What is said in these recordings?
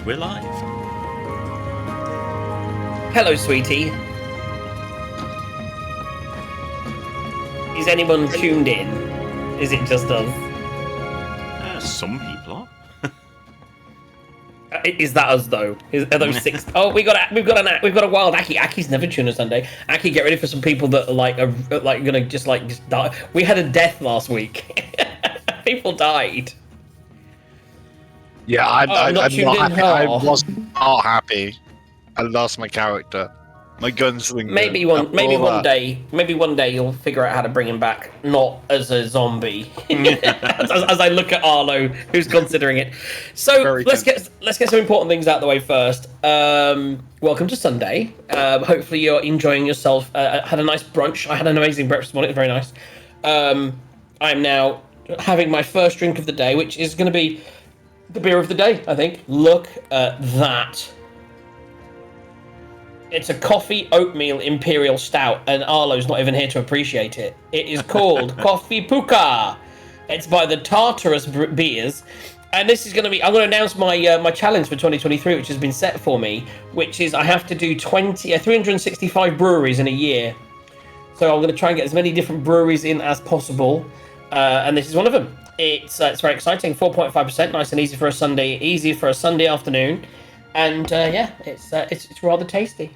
we're live. Hello, sweetie. Is anyone tuned in? Is it just us? Some people are. Is that us though? Are those six? Oh, we've got a wild Aki. Aki's never tuned on Sunday. Aki, get ready for some people that are gonna just die. We had a death last week. People died. Yeah, I'm not happy. I Oh. was not happy. I lost my character. My gunslinger. Maybe one day you'll figure out how to bring him back, not as a zombie. as I look at Arlo, who's considering it. So let's get some important things out of the way first. Welcome to Sunday. Hopefully you're enjoying yourself. Had a nice brunch. I had an amazing breakfast this morning. It was very nice. I'm now having my first drink of the day, which is going to be the beer of the day, I think. Look at that. It's a coffee oatmeal imperial stout, and Arlo's not even here to appreciate it. It is called Coffee Puka. It's by the Tartarus Beers, and this is going to be. I'm going to announce my challenge for 2023, which has been set for me, which is I have to do 365 breweries in a year. So I'm going to try and get as many different breweries in as possible, and this is one of them. It's very exciting. 4.5%, nice and easy for a Sunday afternoon. And yeah, it's rather tasty.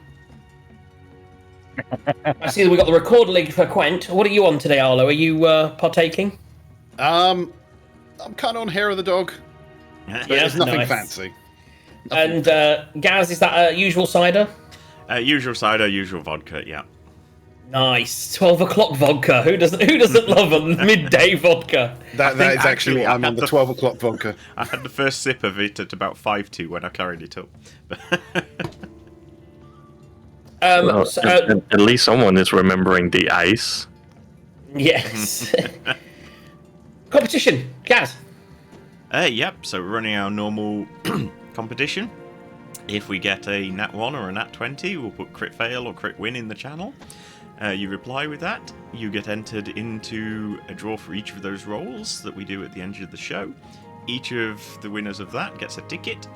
I see that we got the record link for Quent. What are you on today, Arlo? Are you partaking? I'm kind of on hair of the dog. Yeah, there's nothing nice. Fancy. And Gaz, is that usual cider? Usual cider, usual vodka. Yeah. Nice. 12 o'clock vodka. Who doesn't love a midday vodka? That is actually I'm on the 12 o'clock vodka. I had the first sip of it at about 5:02 when I carried it up. At least someone is remembering the ice. Yes. Competition, Gaz. Yep. So we're running our normal competition. If we get a nat 1 or a nat 20, we'll put crit fail or crit win in the channel. You reply with that, you get entered into a draw for each of those rolls that we do at the end of the show. Each of the winners of that gets a ticket,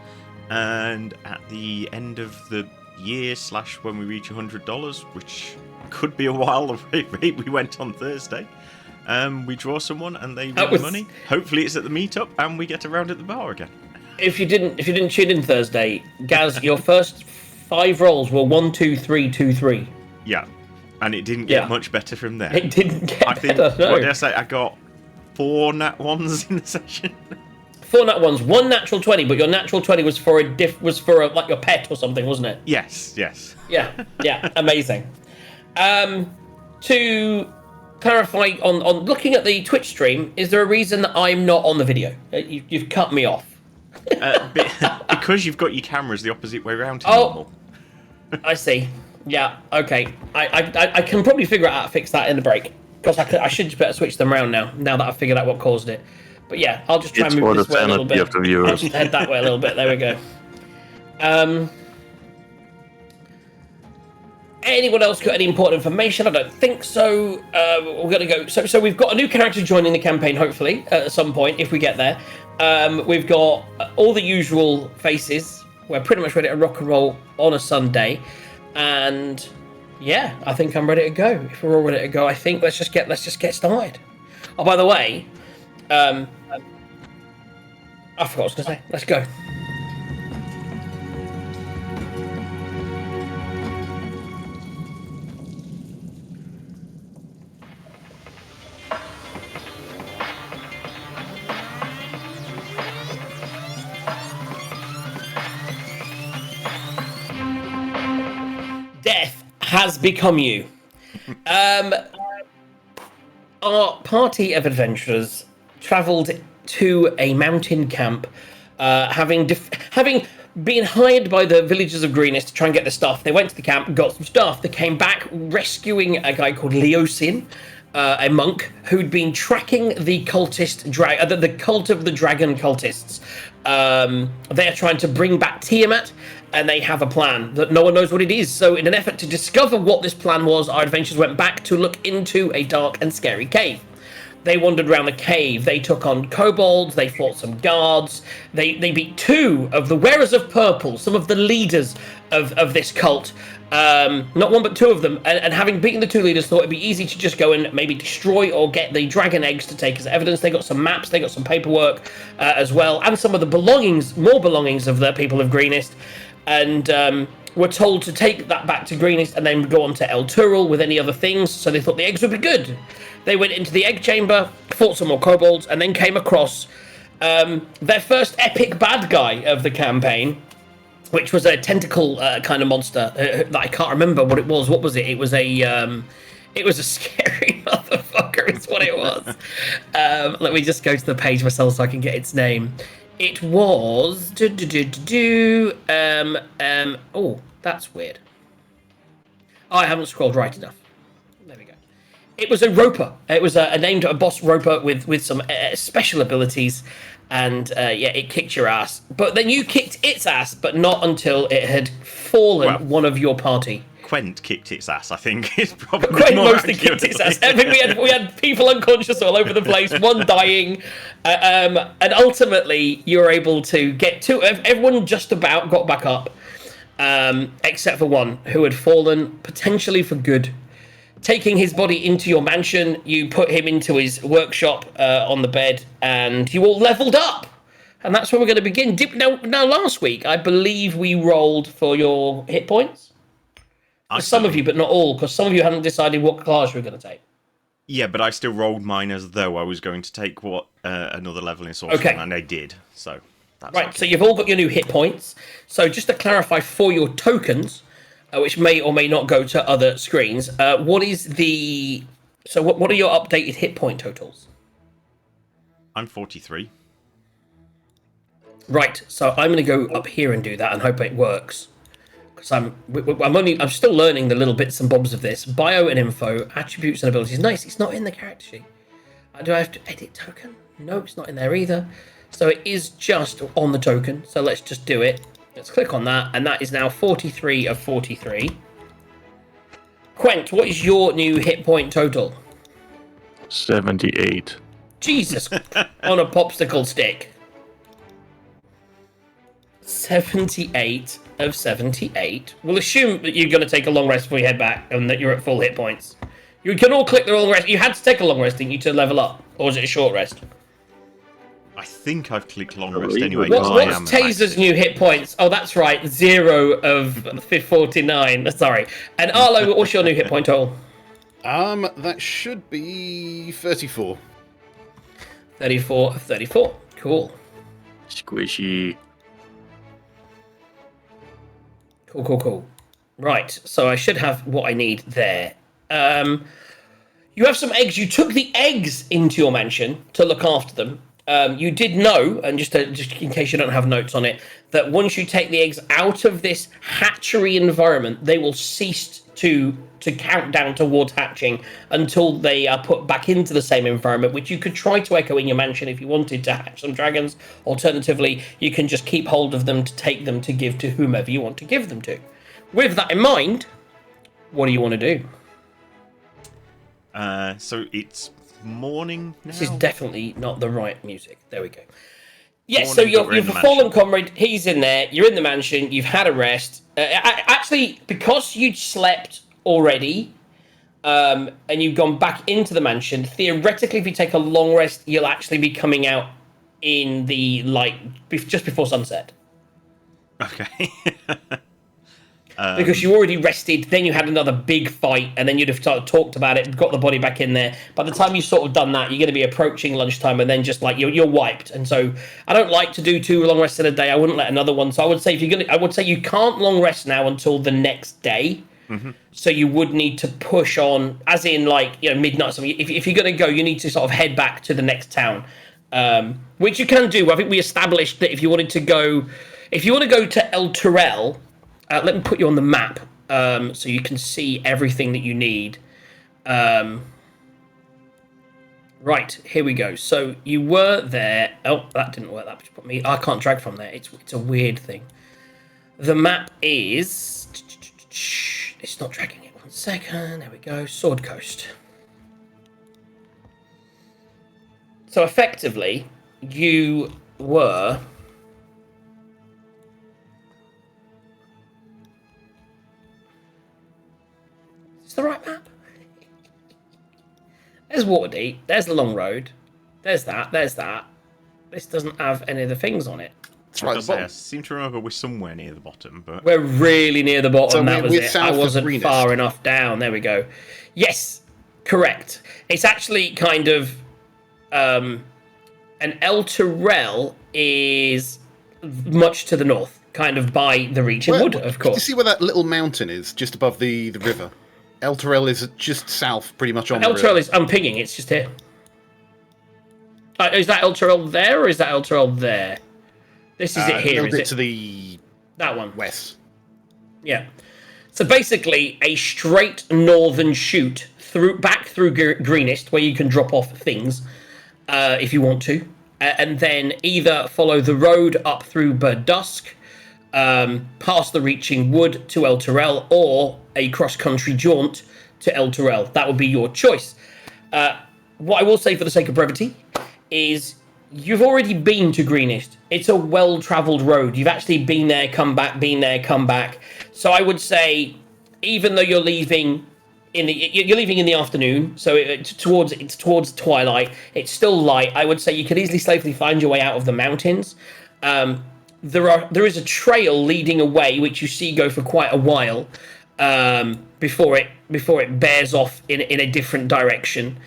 and at the end of the year / when we reach $100, which could be a while, the rate we went on Thursday, we draw someone and they win money. Hopefully it's at the meetup and we get a round at the bar again. If you didn't tune in Thursday, Gaz, your first 5 rolls were 1, 2, 3, 2, 3. Yeah. And it didn't get much better from there. It didn't get better, no. What did I say? I got 4 nat 1s in the session. 4 nat 1s, 1 natural 20, but your natural 20 was for like your pet or something, wasn't it? Yes. Yeah, amazing. To clarify on looking at the Twitch stream, is there a reason that I'm not on the video? You've cut me off. Because you've got your cameras the opposite way around to normal. I see. Yeah, okay. I can probably figure out how to fix that in the break. Because I should just better switch them around now that I've figured out what caused it. But yeah, I'll just try and move this way a little bit. I'll just head that way a little bit. There we go. Anyone else got any important information? I don't think so. We're going to go. So we've got a new character joining the campaign, hopefully, at some point, if we get there. We've got all the usual faces. We're pretty much ready to rock and roll on a Sunday. And yeah, I think I'm ready to go. If we're all ready to go, I think let's just get started. Oh, by the way, I forgot what I was going to say. Let's go. Death has become you. Our party of adventurers travelled to a mountain camp, having been hired by the villagers of Greenest to try and get the stuff. They went to the camp, got some stuff. They came back rescuing a guy called Leosin, a monk who'd been tracking the cultist, the cult of the dragon cultists. They are trying to bring back Tiamat, and they have a plan that no one knows what it is. So in an effort to discover what this plan was, our adventurers went back to look into a dark and scary cave. They wandered around the cave. They took on kobolds. They fought some guards. They beat 2 of the wearers of purple, some of the leaders of this cult. Not 1 but 2 of them. And having beaten the 2 leaders, thought it'd be easy to just go and maybe destroy or get the dragon eggs to take as evidence. They got some maps. They got some paperwork as well, and some of the more belongings of the people of Greenest. And were told to take that back to Greenest and then go on to El Turul with any other things. So they thought the eggs would be good. They went into the egg chamber, fought some more kobolds, and then came across their first epic bad guy of the campaign, which was a tentacle kind of monster that I can't remember what it was. What was it? It was a scary motherfucker is what it was. Let me just go to the page myself so I can get its name. It was... Oh, that's weird. Oh, I haven't scrolled right enough. There we go. It was a roper. It was a named a boss roper with some special abilities. And, yeah, it kicked your ass. But then you kicked its ass, but not until it had fallen one of your party. Quent kicked its ass, I think. Is probably Quent more mostly kicked its ass. I think we had people unconscious all over the place, one dying, and ultimately you were able to get 2. Everyone just about got back up, except for 1 who had fallen potentially for good. Taking his body into your mansion, you put him into his workshop on the bed, and you all leveled up. And that's where we're going to begin. Now, last week, I believe we rolled for your hit points. Some of you, but not all, because some of you hadn't decided what class you were going to take. Yeah, but I still rolled mine as though I was going to take another level in sorcery, and I did. So that's right. okay. So you've all got your new hit points. So just to clarify, for your tokens, which may or may not go to other screens, what is the? So what are your updated hit point totals? I'm 43. Right. So I'm going to go up here and do that and hope it works. Because I'm still learning the little bits and bobs of this. Bio and info, attributes and abilities. Nice, it's not in the character sheet. Do I have to edit token? No, it's not in there either. So it is just on the token. So let's just do it. Let's click on that, and that is now 43 of 43. Quent, what is your new hit point total? 78. Jesus, on a popsicle stick. 78 of 78. We'll assume that you're going to take a long rest before you head back and that you're at full hit points. You can all click the long rest. You had to take a long rest, didn't you, to level up? Or was it a short rest? I think I've clicked long rest anyway. What's Taser's new hit points? Oh, that's right. 0 of 49. Sorry. And Arlo, what's your new hit point total? That should be 34. 34 of 34. Cool. Squishy. Cool. Right, so I should have what I need there. You have some eggs. You took the eggs into your mansion to look after them. You did know, and just in case you don't have notes on it, that once you take the eggs out of this hatchery environment, they will cease to count down towards hatching until they are put back into the same environment, which you could try to echo in your mansion if you wanted to hatch some dragons. Alternatively, you can just keep hold of them to take them to give to whomever you want to give them to. With that in mind, what do you want to do? So it's morning now? This is definitely not the right music. There we go. Yes, Morning, so but we're your in the fallen mansion. comrade, he's in there, you're in the mansion, you've had a rest. Actually, because you'd slept already, and you've gone back into the mansion, theoretically, if you take a long rest, you'll actually be coming out in the light just before sunset. Okay. Because you already rested, then you had another big fight, and then you'd have talked about it, got the body back in there. By the time you sort of done that, you're going to be approaching lunchtime, and then just like you're wiped. And so I don't like to do 2 long rests in a day. I wouldn't let another one. So I would say you can't long rest now until the next day. Mm-hmm. So you would need to push on, as in midnight. So if you're going to go, you need to sort of head back to the next town, which you can do. I think we established that if you want to go to El Turel. Let me put you on the map so you can see everything that you need. Right, here we go. So you were there. Oh, that didn't work. That put me. I can't drag from there. It's a weird thing. The map is. It's not dragging it. 1 second. There we go. Sword Coast. So effectively, you were. Is this the right map? There's Waterdeep. There's the long road. There's that. There's that. This doesn't have any of the things on it. It's right at the I bottom. seem to remember we're somewhere near the bottom, but We're really near the bottom. So That was we're it. south I of wasn't Greenest. far enough down. There we go. Yes, correct. It's actually kind of an El Terrell is much to the north, kind of by the Reaching Wood, of You course. see where that little mountain is, just above the river? El Terrell is just south, pretty much on the El river. Terrell is. I'm pinging. It's just here. Is that El Terrell there, or is that El Terrell there? This is it A here. little Is bit it to the that one? west. Yeah. So basically, a straight northern shoot back through Greenest, where you can drop off things if you want to, and then either follow the road up through Burdusk, past the Reaching Wood to El Terrell, or a cross-country jaunt to El Terrell. That would be your choice. What I will say, for the sake of brevity, is you've already been to Greenest. It's a well-travelled road. You've actually been there, come back, been there, come back. So I would say, even though you're leaving in the afternoon, so it's towards twilight. It's still light. I would say you could easily safely find your way out of the mountains. There is a trail leading away, which you see go for quite a while before it bears off in a different direction.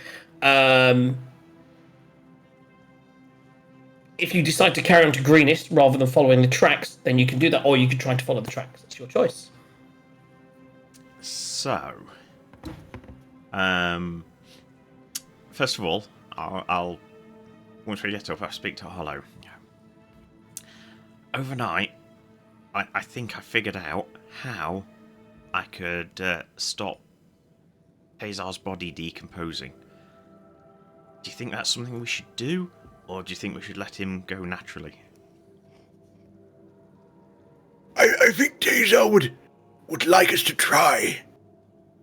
If you decide to carry on to Greenest rather than following the tracks, then you can do that, or you could try to follow the tracks. It's your choice. so, first of all, I'll once we get up, I'll speak to Hollow. Overnight, I think I figured out how I could stop Hazar's body decomposing. Do you think that's something we should do? Or do you think we should let him go naturally? I think Tazar would like us to try.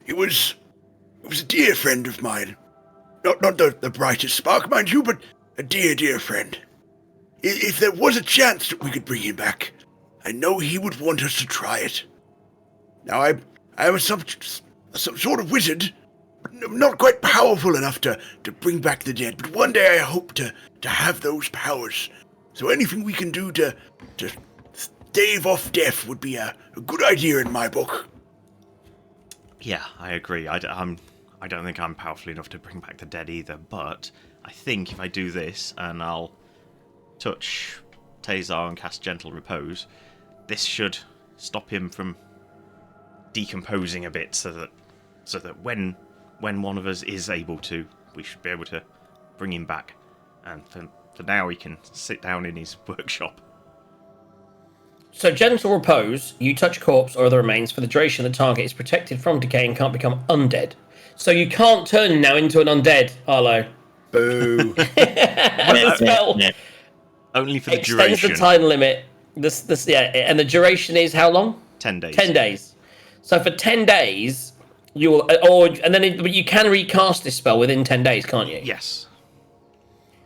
He was a dear friend of mine. Not the brightest spark, mind you, but a dear friend. If there was a chance that we could bring him back, I know he would want us to try it. Now, I am some sort of wizard, but not quite powerful enough to bring back the dead. But one day I hope to have those powers. So anything we can do to stave off death would be a good idea in my book. Yeah, I agree. I don't think I'm powerful enough to bring back the dead either, but I think if I do this and I'll touch Tazar and cast Gentle Repose, this should stop him from decomposing a bit, so that when one of us is able to, we should be able to bring him back. And for now, he can sit down in his workshop. So, Gentle Repose, you touch corpse or other remains for the duration the target is protected from decay and can't become undead. So you can't turn him now into an undead, Arlo. Boo. This spell Only for the extends duration. the time limit. And the duration is how long? 10 days. 10 days. So for 10 days, you will, but you can recast this spell within 10 days, can't you? Yes.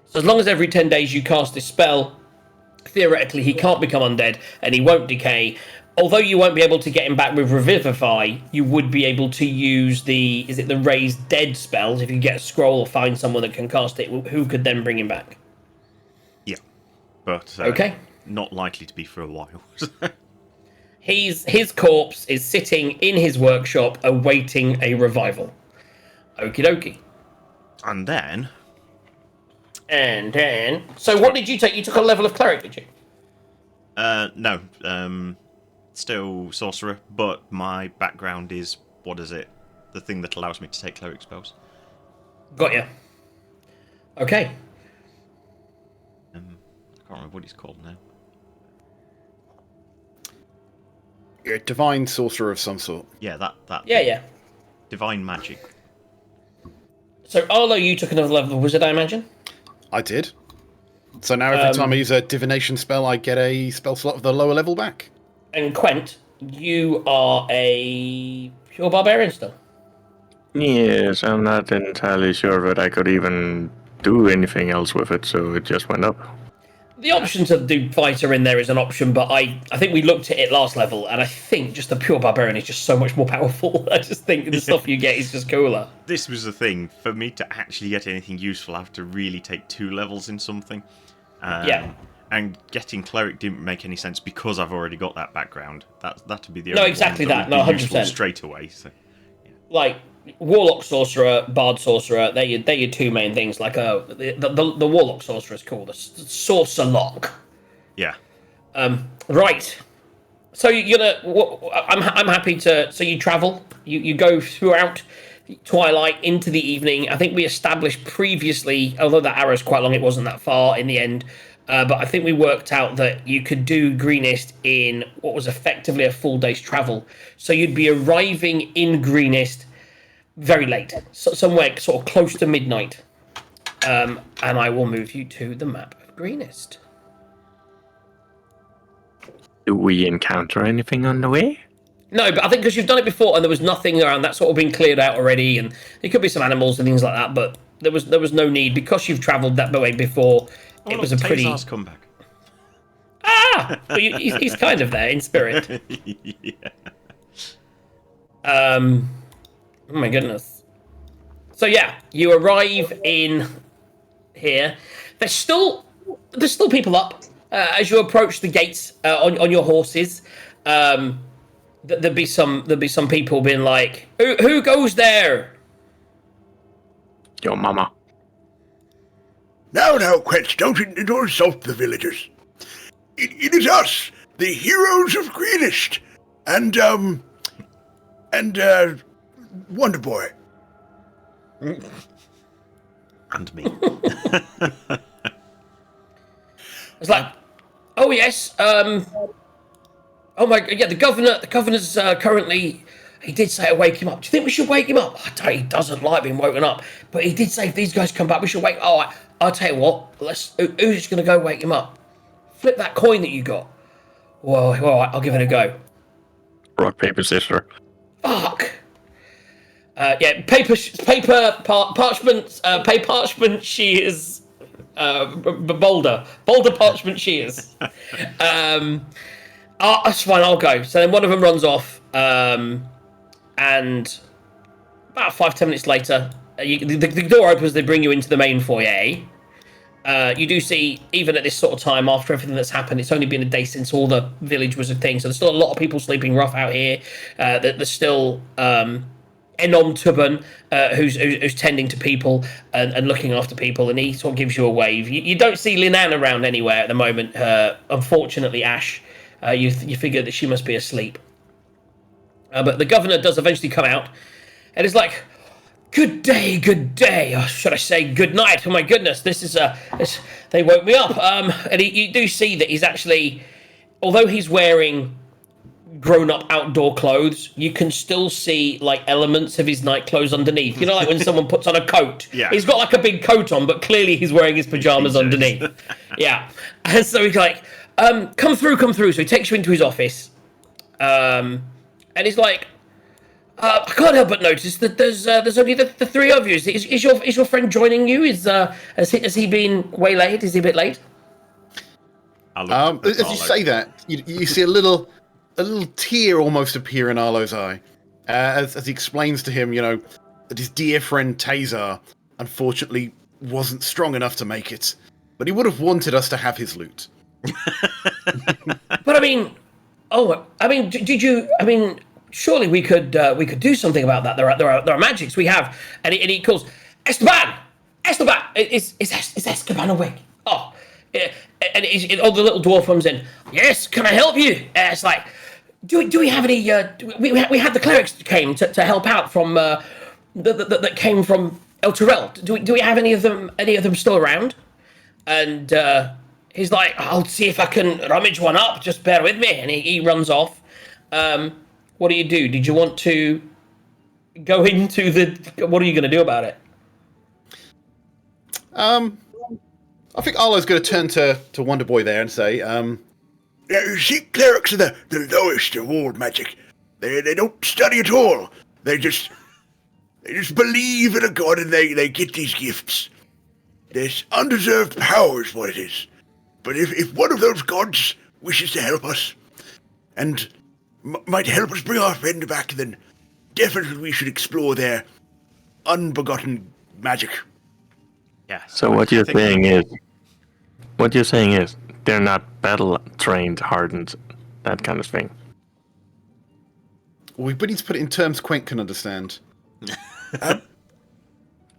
So as long as every 10 days you cast this spell, theoretically he can't become undead and he won't decay. Although you won't be able to get him back with Revivify, you would be able to use the Raise Dead spells if you get a scroll or find someone that can cast it, who could then bring him back. Yeah. But Okay. not likely to be for a while. His corpse is sitting in his workshop awaiting a revival. Okie dokie. And then... And then... So what did you take? You took a level of cleric, did you? No. Still sorcerer, but my background is, what is it? The thing that allows me to take cleric spells. Got ya. Okay. I can't remember what he's called now. You're a divine sorcerer of some sort. Yeah, that. Yeah. Divine magic. So Arlo, you took another level of wizard, I imagine? I did. So now every time I use a divination spell, I get a spell slot of the lower level back. And Quent, you are a pure barbarian still. Yes, I'm not entirely sure that I could even do anything else with it, so it just went up. The option to do fighter in there is an option, but I think we looked at it last level, and I think just the pure barbarian is just so much more powerful. I just think the stuff you get is just cooler. This was the thing. For me to actually get anything useful, I have to really take 2 levels in something. Yeah. And getting cleric didn't make any sense because I've already got that background. That'd be the No, only exactly one that. would No, be useful 100%. straight away. So. Like warlock sorcerer, bard sorcerer, they're your 2 main things. Like the warlock sorcerer is cool. The sorcerer lock. Yeah. Right. So you're gonna. I'm happy to. So you travel. You go throughout twilight into the evening. I think we established previously, although that arrow's quite long, it wasn't that far in the end. But I think we worked out that you could do Greenest in what was effectively a full day's travel. So you'd be arriving in Greenest very late, so somewhere sort of close to midnight. And I will move you to the map of Greenest. Do we encounter anything on the way? No, but I think because you've done it before and there was nothing around, that's sort of been cleared out already, and there could be some animals and things like that, but there was no need because you've travelled that way before. It was a pretty. Tazar's come back. Well, he's kind of there in spirit. Yeah. Oh my goodness. So yeah, you arrive in here. There's still people up as you approach the gates on your horses. There'll be some people being like, who goes there? Your mama. Now, Quetch, don't insult the villagers. It is us, the heroes of Greenest, and Wonder Boy. And me. It's like, oh yes, oh my, yeah, the governor's currently. He did say to wake him up. Do you think we should wake him up? He doesn't like being woken up, but he did say if these guys come back, we should wake. Oh, I'll tell you what. Who's going to go wake him up? Flip that coin that you got. Well, all right, I'll give it a go. Rock, paper, scissors. Fuck. Yeah, parchment. Pay parchment. She is boulder parchment. She is. That's fine. I'll go. So then one of them runs off. And about 5-10 minutes later, the door opens. They bring you into the main foyer. You do see, even at this sort of time, after everything that's happened, it's only been a day since all the village was a thing. So there's still a lot of people sleeping rough out here. There's still Enom Tuban, who's tending to people and looking after people, and he sort of gives you a wave. You don't see Linan around anywhere at the moment. Unfortunately, Ash, you figure that she must be asleep. But the governor does eventually come out, and is like, good day, or should I say good night? Oh my goodness, this is they woke me up. And you do see that he's actually, although he's wearing grown-up outdoor clothes, you can still see like elements of his night clothes underneath. You know, like when someone puts on a coat. Yeah. He's got like a big coat on, but clearly he's wearing his pajamas underneath. Yeah. And so he's like, come through. So he takes you into his office. And he's like, I can't help but notice that there's only the 3 of you. Is your friend joining you? Has he been waylaid? Is he a bit late? As you say that, you see a little tear almost appear in Arlo's eye as he explains to him, that his dear friend Tazar unfortunately wasn't strong enough to make it, but he would have wanted us to have his loot. But surely we could do something about that. There are magics we have, and he calls Esteban. Is Esteban awake? Oh, and all the little dwarf comes in. Yes, can I help you? It's like, do we have any? We had the clerics came to help out from that came from El Terrell. Do we have any of them still around? And he's like, I'll see if I can rummage one up. Just bear with me. And he runs off. What do you do? Did you want to go into what are you going to do about it? I think Arlo's going to turn to Wonder Boy there and say, you see, clerics are the lowest of all magic. They don't study at all. They just believe in a god and they get these gifts. This undeserved power is what it is. But if one of those gods wishes to help us, and might help us bring our friend back, then definitely we should explore their unbegotten magic. Yeah. So what you're saying is they're not battle trained, hardened, that kind of thing. We need to put it in terms Quint can understand.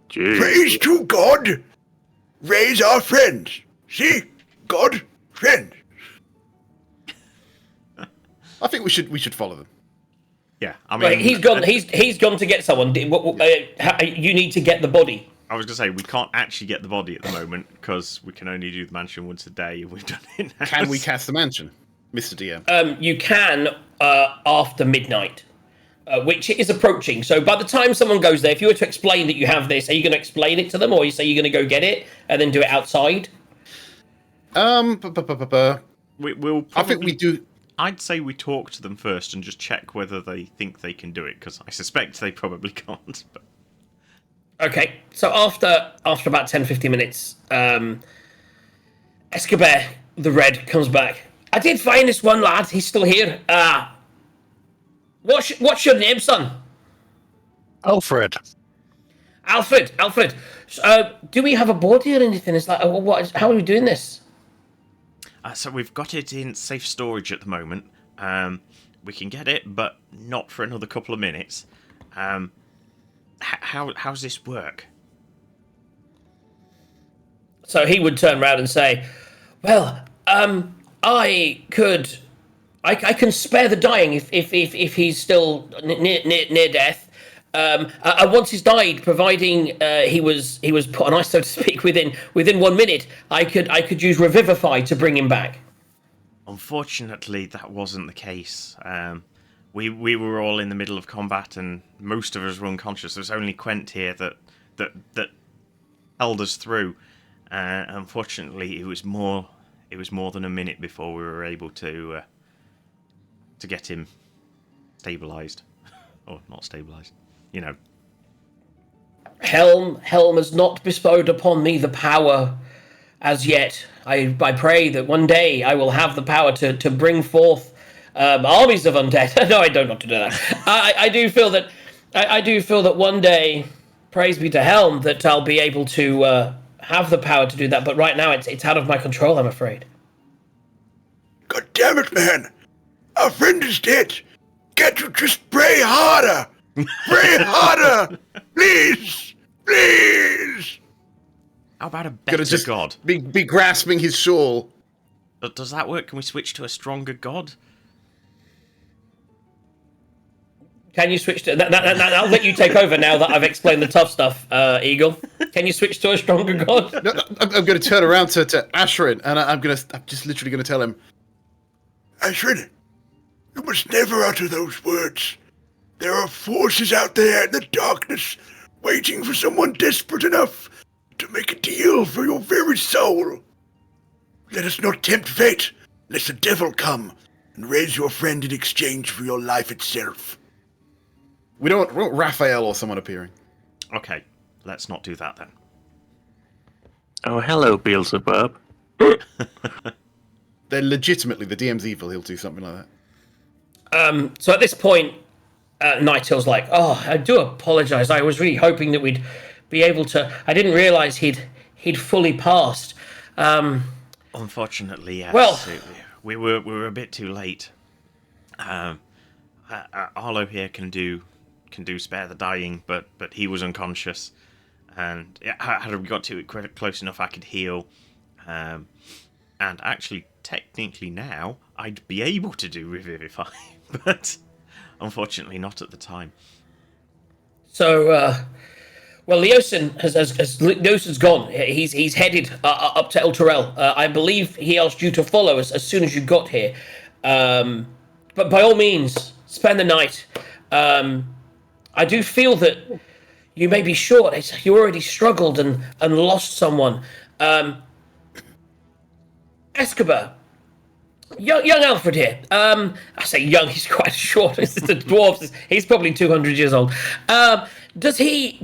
Jeez. Praise to God! Raise our friends. See? God, friend. I think we should follow them. Yeah, I mean, Right, he's gone. He's gone to get someone. You need to get the body. I was going to say, we can't actually get the body at the moment because we can only do the mansion once a day, and we've done it now. Can we cast the mansion, Mr. DM? You can after midnight, which is approaching. So by the time someone goes there, if you were to explain that you have this, are you going to explain it to them, or you say you're going to go get it and then do it outside? We'll I think we do. I'd say we talk to them first and just check whether they think they can do it, because I suspect they probably can't. But... Okay, so after about 10-15 minutes, Escobar, the Red, comes back. I did find this one lad. He's still here. What's your name, son? Alfred. Alfred. Do we have a body or anything? It's like, how are we doing this? So we've got it in safe storage at the moment. We can get it, but not for another couple of minutes. How's this work? So he would turn around and say, "Well, I can spare the dying if he's still near death. Once he's died, providing he was put on ice, so to speak, within 1 minute, I could use Revivify to bring him back." Unfortunately, that wasn't the case. We were all in the middle of combat, and most of us were unconscious. There's only Quent here that held us through. Unfortunately, it was more than a minute before we were able to get him stabilized, or not stabilized. You know. Helm has not bestowed upon me the power as yet. I pray that one day I will have the power to bring forth armies of undead. No, I don't want to do that. I do feel that one day, praise be to Helm, that I'll be able to have the power to do that. But right now, it's out of my control, I'm afraid. God damn it, man! Our friend is dead. Can't you just pray harder? Pray harder, please, please. How about a better just god? Be grasping his shawl. Does that work? Can we switch to a stronger god? Can you switch to... I'll let you take over now that I've explained the tough stuff, Eagle. Can you switch to a stronger god? No, I'm going to turn around to Ashrin, and I'm just literally going to tell him, Ashrin, you must never utter those words. There are forces out there in the darkness waiting for someone desperate enough to make a deal for your very soul. Let us not tempt fate, lest the devil come and raise your friend in exchange for your life itself. we don't want Raphael or someone appearing. Okay, let's not do that then. Oh, hello, Beelzebub. They're legitimately, the DM's evil, he'll do something like that. So at this point, Nighthill's like, "Oh, I do apologize. I was really hoping that we'd be able to. I didn't realize he'd fully passed." Unfortunately, yes. Well- we were a bit too late. Arlo here can do spare the dying, but he was unconscious, and had we got to it close enough, I could heal. And actually, technically now, I'd be able to do Revivify, but unfortunately not at the time. So, well, Leosin Leosin's gone. He's headed up to El Terrell. I believe he asked you to follow us as soon as you got here. But by all means, spend the night. I do feel that you may be short. You already struggled and lost someone. Escobar. Young Alfred here. I say young, he's quite short. This is the dwarf. He's probably 200 years old. Does he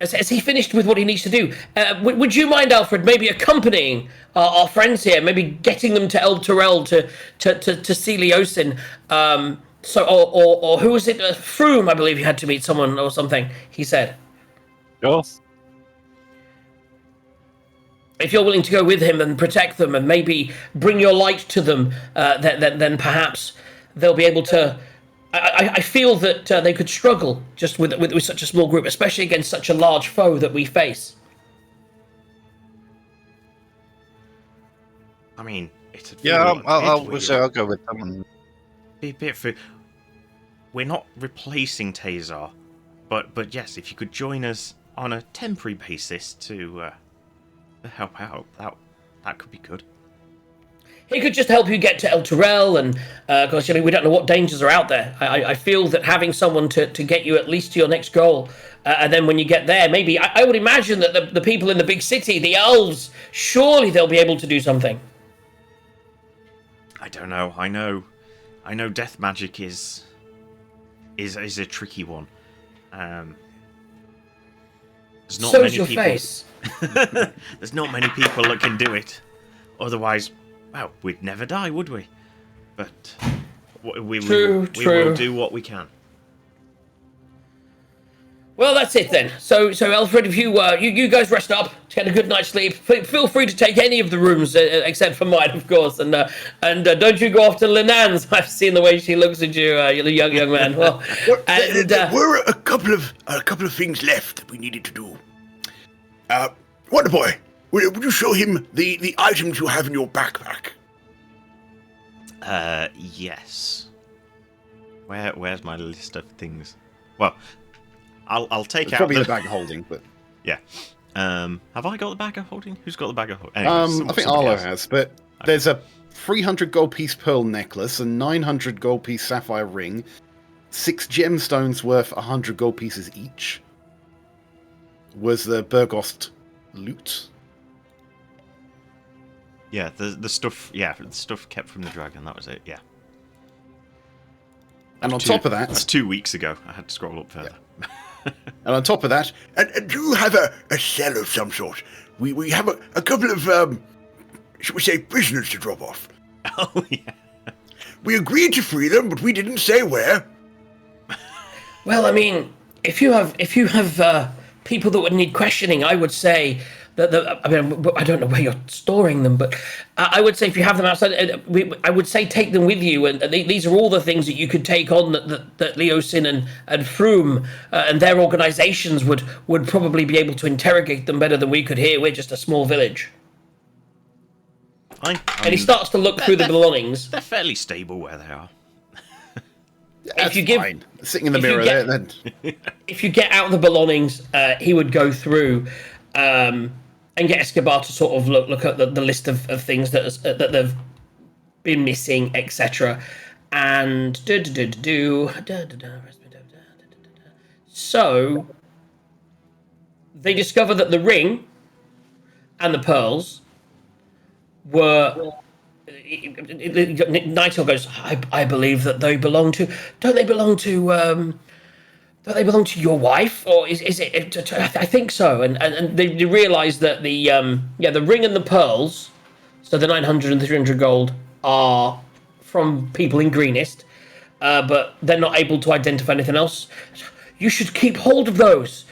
Has he finished with what he needs to do? Would you mind, Alfred, maybe accompanying our friends here, maybe getting them to El Terrell to see Leosin? Or who was it? Froome, I believe you had to meet someone or something. He said. Sure. If you're willing to go with him and protect them, and maybe bring your light to them, then perhaps they'll be able to. I feel that they could struggle just with such a small group, especially against such a large foe that we face. I mean, it's a I'll go with them. Be a bit for. We're not replacing Tazar, but yes, if you could join us on a temporary basis to help out, that could be good. He could just help you get to El Terrell, and because we don't know what dangers are out there. I feel that having someone to get you at least to your next goal, and then when you get there, maybe I would imagine that the people in the big city, the elves, surely they'll be able to do something. I don't know. I know death magic is a tricky one. There's not So's many your people. face. There's not many people that can do it. Otherwise, well, we'd never die, would we? But we will do what we can. Well, that's it then. So Alfred, if you guys rest up, get a good night's sleep. Feel free to take any of the rooms except for mine, of course. And don't you go off to Linan's. I've seen the way she looks at you, young man. Well, and there were a couple of things left that we needed to do. Wonder Boy, would you show him the items you have in your backpack? Yes. Where's my list of things? Well, I'll take It's out probably the bag of holding, but yeah. Have I got the bag of holding? Who's got the bag of holding? Anyway, I think Arlo has. But there's a 300 gold piece pearl necklace, a 900 gold piece sapphire ring, 6 gemstones worth 100 gold pieces each. Was the Burgost loot? Yeah, the stuff. Yeah, the stuff kept from the dragon. That was it. Yeah. And on top of that, that's 2 weeks ago. I had to scroll up further. Yeah. And on top of that, And do you have a cell of some sort? We have a couple of, shall we say, prisoners to drop off. Oh yeah. We agreed to free them, but we didn't say where. well, I mean, if you have people that would need questioning, I would say that I don't know where you're storing them, but I would say if you have them outside, I would say take them with you, and these are all the things that you could take on that Leosin and Froome and their organizations would probably be able to interrogate them better than we could here. We're just a small village. And he starts to look through the belongings. They're fairly stable where they are. that's fine. Sitting in the if you mirror get- there, then If you get out the belongings, he would go through and get Escobar to sort of look at the list of things that they've been missing, etc. And so they discover that the ring and the pearls were. Nightingale goes, I believe that they belong to. Don't they belong to? Do they belong to your wife, or is it? I think so. And they realise that the ring and the pearls, so the 900 and 300 gold, are from people in Greenest, but they're not able to identify anything else. You should keep hold of those.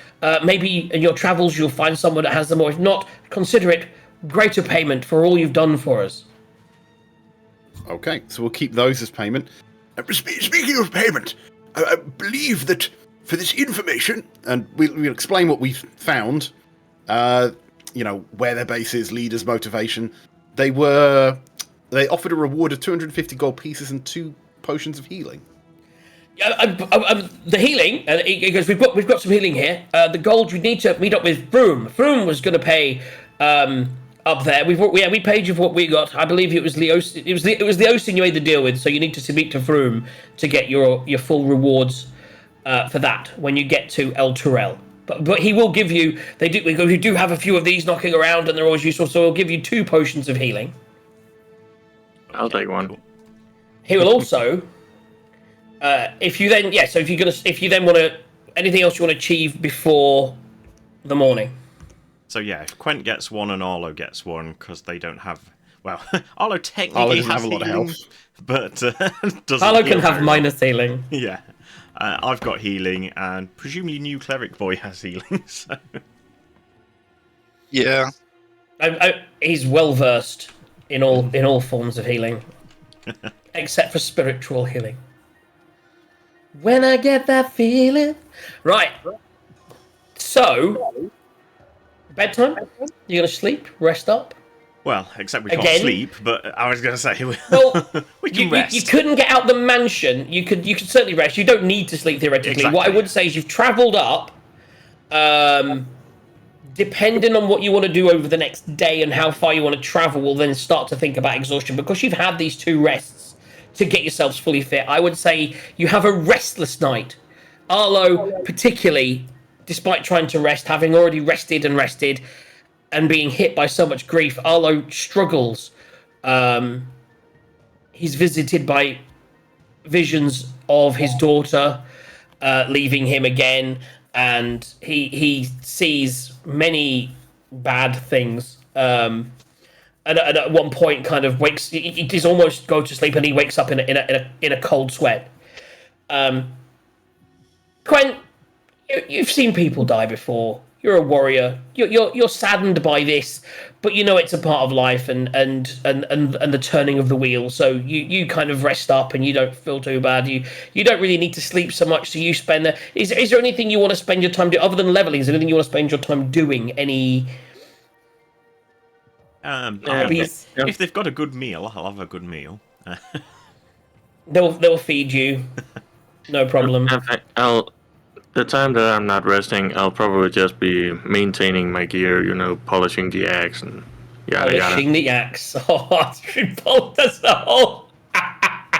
Maybe in your travels you'll find someone that has them, or if not, consider it greater payment for all you've done for us. okay. So we'll keep those as payment. Speaking of payment, I believe that for this information, And we'll explain what we've found. Where their base is, leaders' motivation. They offered a reward of 250 gold pieces and 2 potions of healing. The healing, he goes, we've got some healing here. The gold, we need to meet up with Froome. Froome was going to pay up there. We paid you for what we got. I believe it was Leosin. It was Leosin you made the deal with. So you need to speak to Froome to get your full rewards for that when you get to El Terrell. But he will give you. We do have a few of these knocking around, and they're always useful. So he'll give you 2 potions of healing. I'll take one. He will also. If you then want to, anything else you want to achieve before the morning. So yeah, if Quent gets one and Arlo gets one because they don't have. Well, Arlo technically Arlo doesn't has have a lot of healing, health. but doesn't. Harlow heal can have very minus healing. well. Yeah, I've got healing, and presumably new cleric boy has healing. So. Yeah. He's well versed in all forms of healing, except for spiritual healing. When I get that feeling, right? So, bedtime. You're gonna sleep, rest up. Well, except we can't Again? sleep. But I was going to say Well, we can rest. You couldn't get out the mansion. You could certainly rest. You don't need to sleep theoretically. Exactly, What I would yeah. say is you've travelled up. Depending on what you want to do over the next day and how far you want to travel, will then start to think about exhaustion because you've had these 2 rests to get yourselves fully fit. I would say you have a restless night. Arlo, particularly, despite trying to rest, having already rested and being hit by so much grief, Arlo struggles. He's visited by visions of his daughter leaving him again, and he sees many bad things. And at one point, kind of wakes. He's almost go to sleep, and he wakes up in a cold sweat. Quent, you've seen people die before. You're a warrior. You're saddened by this, but you know it's a part of life and the turning of the wheel. So you kind of rest up and you don't feel too bad. You don't really need to sleep so much. So you spend there. Is there anything you want to spend your time doing other than leveling? Is there anything you want to spend your time doing? Any hobbies? If they've got a good meal, I'll have a good meal. They'll feed you. No problem. In fact, the time that I'm not resting, I'll probably just be maintaining my gear, polishing the axe and yada yada. Polishing the axe. Oh, that's the whole.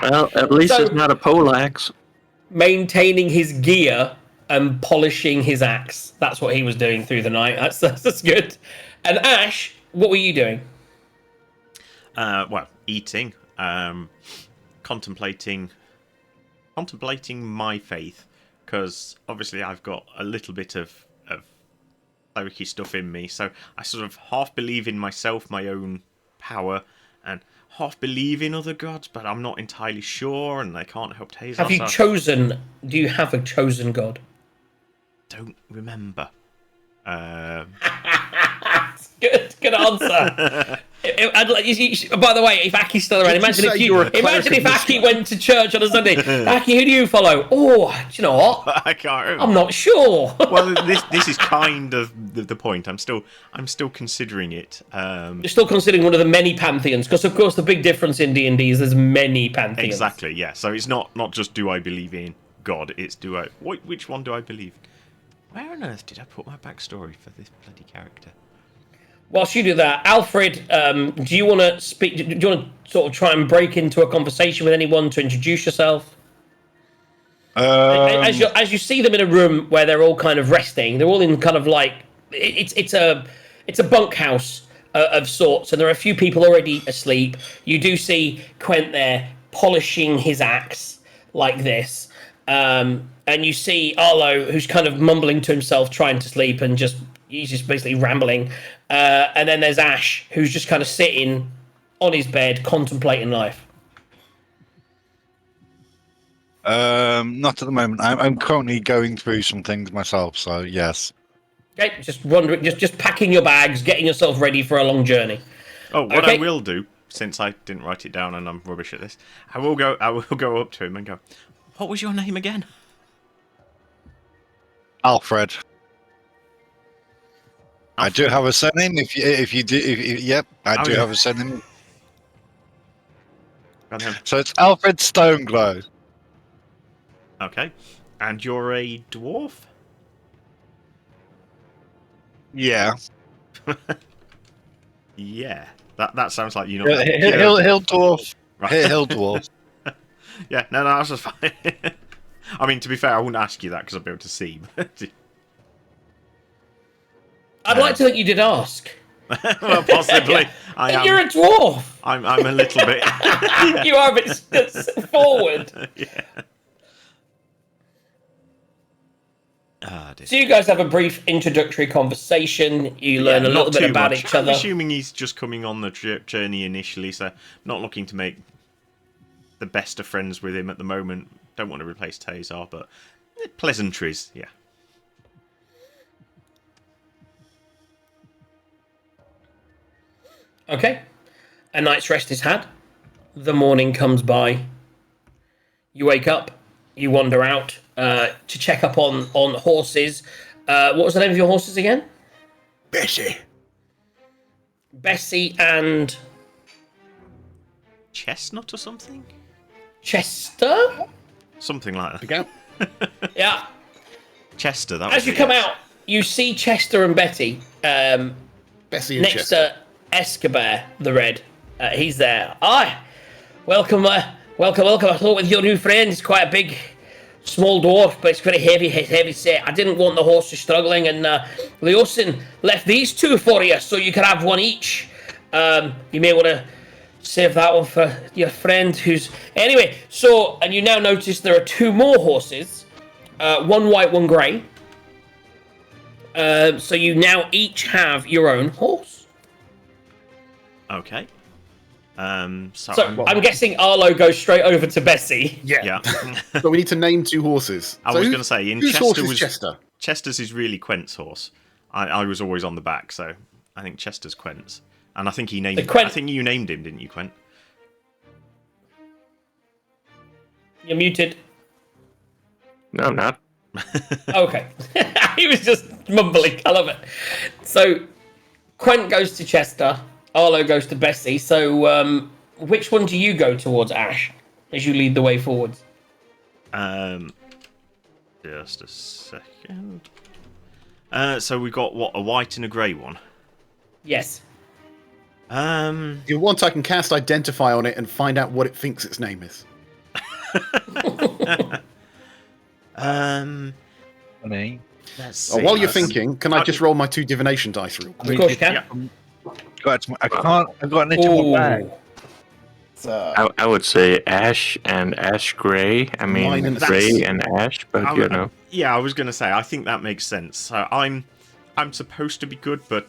Well, at least So- it's not a pole axe. Maintaining his gear and polishing his axe. That's what he was doing through the night. That's good. And Ash, what were you doing? Well, eating, contemplating my faith, because obviously I've got a little bit of clericy stuff in me, so I sort of half believe in myself, my own power, and half believe in other gods, but I'm not entirely sure, and I can't help Taser. Have you chosen? Do you have a chosen god? Don't remember. Good answer. By the way, if Aki's still around, Did you imagine say you were a cleric if of this Aki guy? went to church on a Sunday. Aki, who do you follow? Oh, do you know what? I can't remember. I'm not sure. Well, this is kind of the point. I'm still considering it. You're still considering one of the many pantheons, because of course the big difference in D&D is there's many pantheons. Exactly, yeah. So it's not just do I believe in God, it's which one do I believe? Where on earth did I put my backstory for this bloody character? Whilst you do that, Alfred, do you want to speak? Do you want to sort of try and break into a conversation with anyone to introduce yourself? As you see them in a room where they're all kind of resting, they're all in kind of like it's a bunkhouse of sorts, and there are a few people already asleep. You do see Quent there polishing his axe like this, and you see Arlo, who's kind of mumbling to himself, trying to sleep, and he's just basically rambling. And then there's Ash, who's just kind of sitting on his bed, contemplating life. Not at the moment. I'm currently going through some things myself, so yes. Okay, just wondering, just packing your bags, getting yourself ready for a long journey. Oh, what Okay. I will do, since I didn't write it down and I'm rubbish at this, I will go up to him and go, "What was your name again?" Alfred. I do have a surname. Yep, I do yeah. have a surname. Got him. So it's Alfred Stoneglow. Okay. And you're a dwarf? Yeah. Yeah. That sounds like you know. Hill dwarf. Right. Hill dwarf. Yeah, no, that's just fine. I mean, to be fair, I wouldn't ask you that because I'd be able to see. But I'd like to think you did ask. well, possibly. I am. You're a dwarf. I'm a little bit. You are a bit forward. Yeah. Ah, dear. So you guys have a brief introductory conversation. You learn a not little bit too about much. each other. I'm assuming he's just coming on the journey initially, so not looking to make the best of friends with him at the moment. Don't want to replace Tazar, but pleasantries, yeah. Okay. A night's rest is had. The morning comes by. You wake up. You wander out to check up on horses. What was the name of your horses again? Bessie. Bessie and Chestnut or something? Chester? Something like that. Again? Yeah. Chester, that was As you it, come yes. out, you see Chester and Betty Bessie and next Chester. to Escobar the Red. He's there. Aye. Welcome, welcome. I thought with your new friend, it's quite a big, small dwarf, but it's very heavy set. I didn't want the horses struggling, and Leosin left these two for you, so you can have one each. You may want to save that one for your friend who's... Anyway, so, and you now notice there are two more horses. One white, one grey. So you now each have your own horse. Okay. So I'm guessing Arlo goes straight over to Bessie. Yeah. yeah. So we need to name two horses. I So was who- going to say, in whose Chester horse is was Chester? Chester's is really Quent's horse. I was always on the back, so I think Chester's Quent's, and I think he named. I think you named him, didn't you, Quent? You're muted. No, I'm not. Okay. He was just mumbling. I love it. So, Quent goes to Chester. Arlo goes to Bessie. So, which one do you go towards, Ash, as you lead the way forwards? Just a second. So we got what, a white and a grey one. Yes. If you want, I can cast Identify on it and find out what it thinks its name is. Funny. Let's see. While you're thinking, can I just roll my 2 divination dice real quick? Of course you can. Yeah. I can't. I've got an itch on my back. Ooh. I would say ash and ash gray. I mean, Mine and gray that's- and ash, but you know. Yeah, I was going to say, I think that makes sense. So I'm supposed to be good, but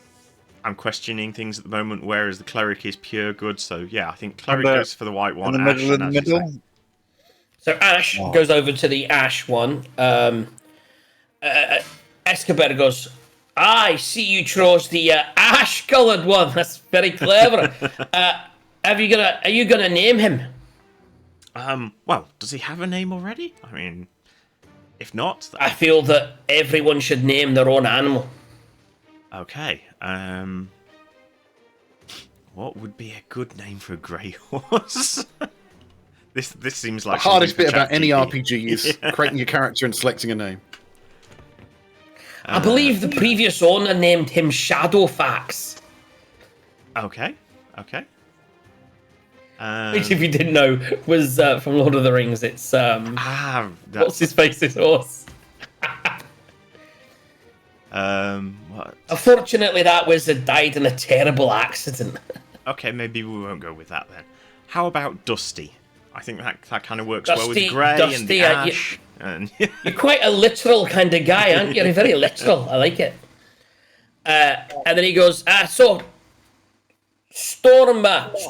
I'm questioning things at the moment, whereas the cleric is pure good. So yeah, I think cleric goes for the white one. In the middle, Ash, in the and as you middle. say- So Ash goes over to the Ash one. Escobar goes, I see you chose the ash-coloured one. That's very clever. Are you gonna name him? Well, does he have a name already? I mean, if not, I feel that everyone should name their own animal. okay. What would be a good name for a grey horse? This seems The like hardest something bit for about any ChatGPT. RPG is creating your character and selecting a name. I believe the previous owner named him Shadowfax, Okay. which, if you didn't know, was from Lord of the Rings. It's what's That's, his face's horse. what? Unfortunately, that wizard died in a terrible accident. Okay, maybe we won't go with that then. How about Dusty? I think that kind of works well with Dusty- grey and Dusty, the ash. And You're quite a literal kind of guy, aren't you? You're very literal. I like it. And then he goes, so Stormglow. Is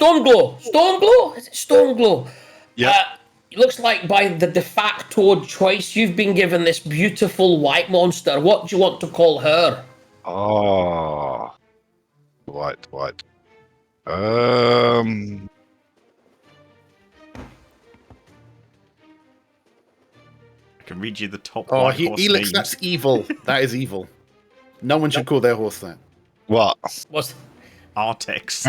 it Stormglow? Yeah. It looks like by the de facto choice, you've been given this beautiful white monster. What do you want to call her? Oh. White. I can read you the top Oh, white horse Helix, names. that's evil. That is evil. No one should call their horse that. What? What's Artex.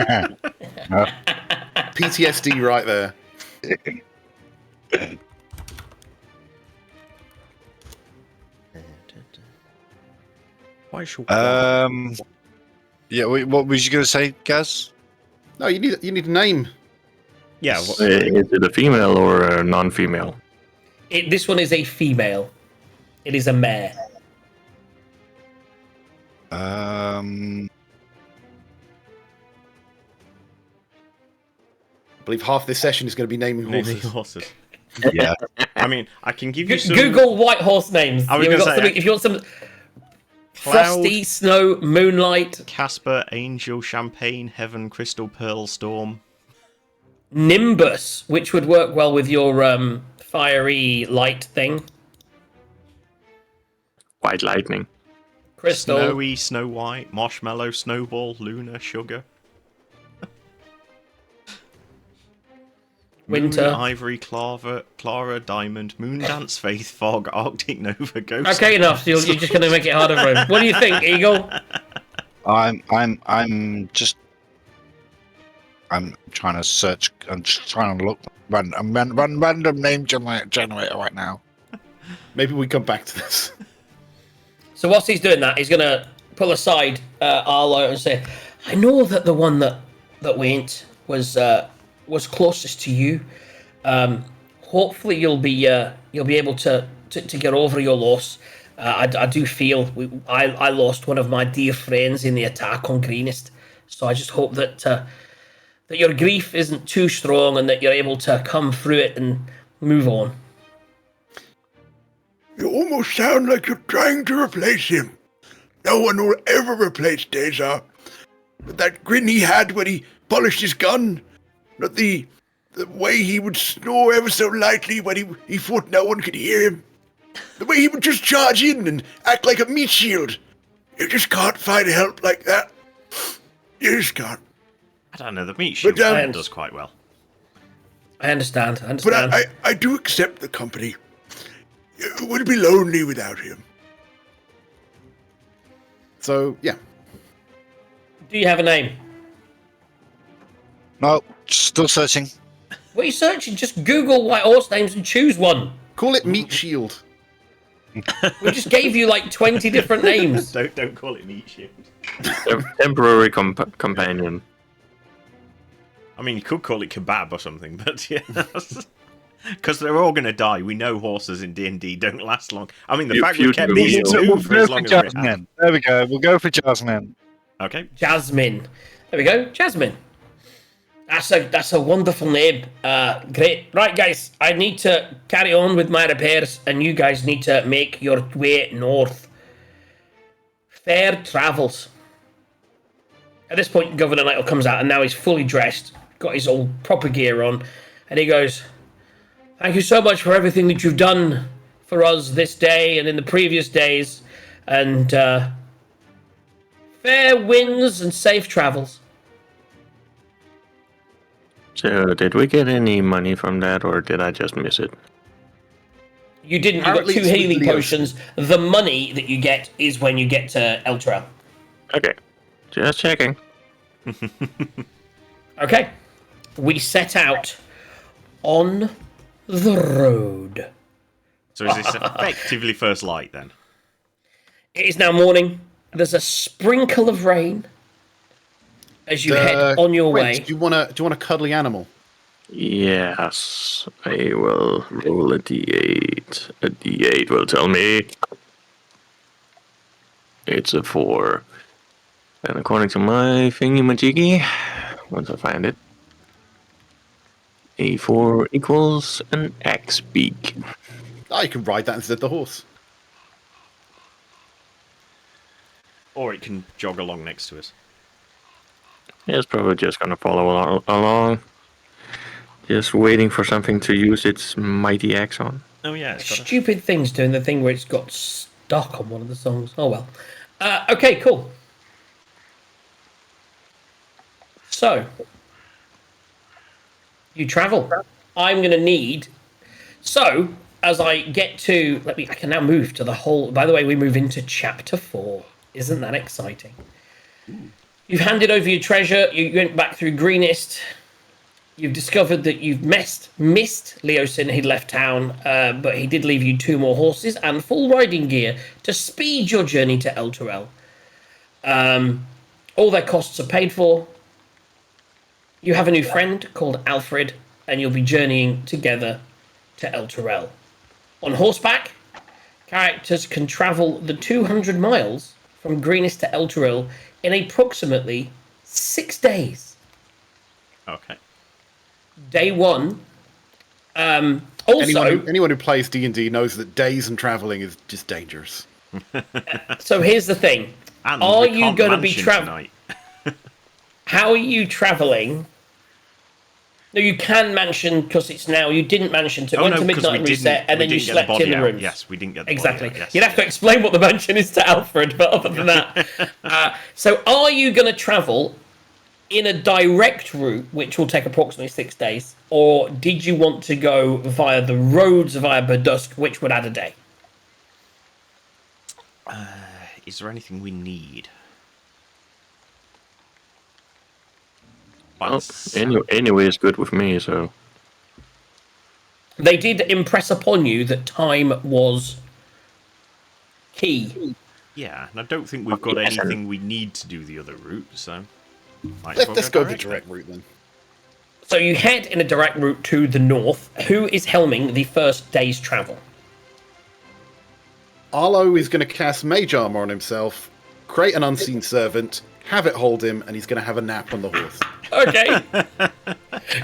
PTSD right there. Why should Yeah. What was you going to say, Gaz? No, you need a name. Yeah, what, Is it a female or a non-female? this one is a female. It is a mare. I believe half this session is going to be naming naming horses. horses. Yeah. I mean, I can give you some... Google white horse names. I was Yeah, gonna we've got say, something- if you want some Cloud, frosty, snow, moonlight, Casper, Angel, Champagne, Heaven, Crystal, Pearl, Storm. Nimbus, which would work well with your fiery light thing. White lightning. Crystal. Snowy, Snow White, Marshmallow, Snowball, Luna, Sugar. Winter. Moon, Ivory, Clara, Diamond, Moondance, Faith, Fog, Arctic Nova, Ghost. Okay, enough. You're just going to make it harder for him. What do you think, Eagle? I'm trying to search. I'm just trying to look random name generator right now. Maybe we come back to this. So whilst he's doing that, he's going to pull aside Arlo and say, I know that the one that went was closest to you. Hopefully you'll be able to get over your loss. I do feel I lost one of my dear friends in the attack on Greenest, so I just hope that that your grief isn't too strong and that you're able to come through it and move on. You almost sound like you're trying to replace him. No one will ever replace Dazar. But that grin he had when he polished his gun, not the way he would snore ever so lightly when he thought no one could hear him. The way he would just charge in and act like a meat shield. You just can't find help like that. You just can't. I don't know, the meat shield does quite well. I understand. But I do accept the company. It would be lonely without him. So, yeah. Do you have a name? No, still searching. What are you searching? Just Google white horse names and choose one. Call it Meat Shield. We just gave you like 20 different names. Don't call it meat shield. Temporary companion. I mean, you could call it kebab or something, but yeah. Because they're all going to die. We know horses in D&D don't last long. I mean, the fact we kept these two for as long as we have. There we go. We'll go for Jasmine. Okay. Jasmine. There we go. Jasmine. That's a wonderful name. Great. Right, guys. I need to carry on with my repairs, and you guys need to make your way north. Fair travels. At this point, Governor Lytle comes out, and now he's fully dressed, got his old proper gear on, and he goes, thank you so much for everything that you've done for us this day and in the previous days, and fair winds and safe travels. So, did we get any money from that, or did I just miss it? You didn't. You got Apparently 2 it's with healing Leo. potions. The money that you get is when you get to Elturel. Okay, just checking. Okay. We set out on the road. So is this effectively first light then? It is now morning. There's a sprinkle of rain as you head on your Brent, way. Do you want a cuddly animal? Yes, I will roll a d8. A d8 will tell me. It's a 4. And according to my thingy-majiggy, once I find it, a 4 equals an X beak. Oh, you can ride that instead of the horse. Or it can jog along next to us. It's probably just gonna follow along. Just waiting for something to use its mighty axe on. Oh yeah, it's got a... Stupid things doing the thing where it's got stuck on one of the songs. Oh well. Okay, cool. So, you travel. I'm going to need... So, as I get to... I can now move to the whole... By the way, we move into Chapter 4. Isn't that exciting? You've handed over your treasure. You went back through Greenest. You've discovered that you've missed Leosin. He'd left town, but he did leave you 2 more horses and full riding gear to speed your journey to Elturel. All their costs are paid for. You have a new friend called Alfred, and you'll be journeying together to Elturel. On horseback, characters can travel the 200 miles from Greenest to Elturel in approximately 6 days. Okay. Day 1. Also, anyone who plays D&D knows that days and traveling is just dangerous. so here's the thing. And Are we you can't going to be mansion traveling? tonight. How are you traveling? No, you can mansion because it's now. You didn't mansion to went to 'cause midnight and reset, and we then you didn't get the slept in body the out. rooms. Yes, we didn't get the Exactly. body out. Yes. You'd have to explain what the mansion is to Alfred, but other than that, so are you going to travel in a direct route, which will take approximately 6 days, or did you want to go via the roads via Berdusk, which would add a day? Is there anything we need? Well, anyway, it's good with me. So They did impress upon you that time was key. Yeah, and I don't think we've got Yes, anything we need to do the other route, so... Let's go the direct route then. So you head in a direct route to the north. Who is helming the first day's travel? Arlo is going to cast Mage Armor on himself, create an unseen servant, have it hold him, and he's going to have a nap on the horse. Okay.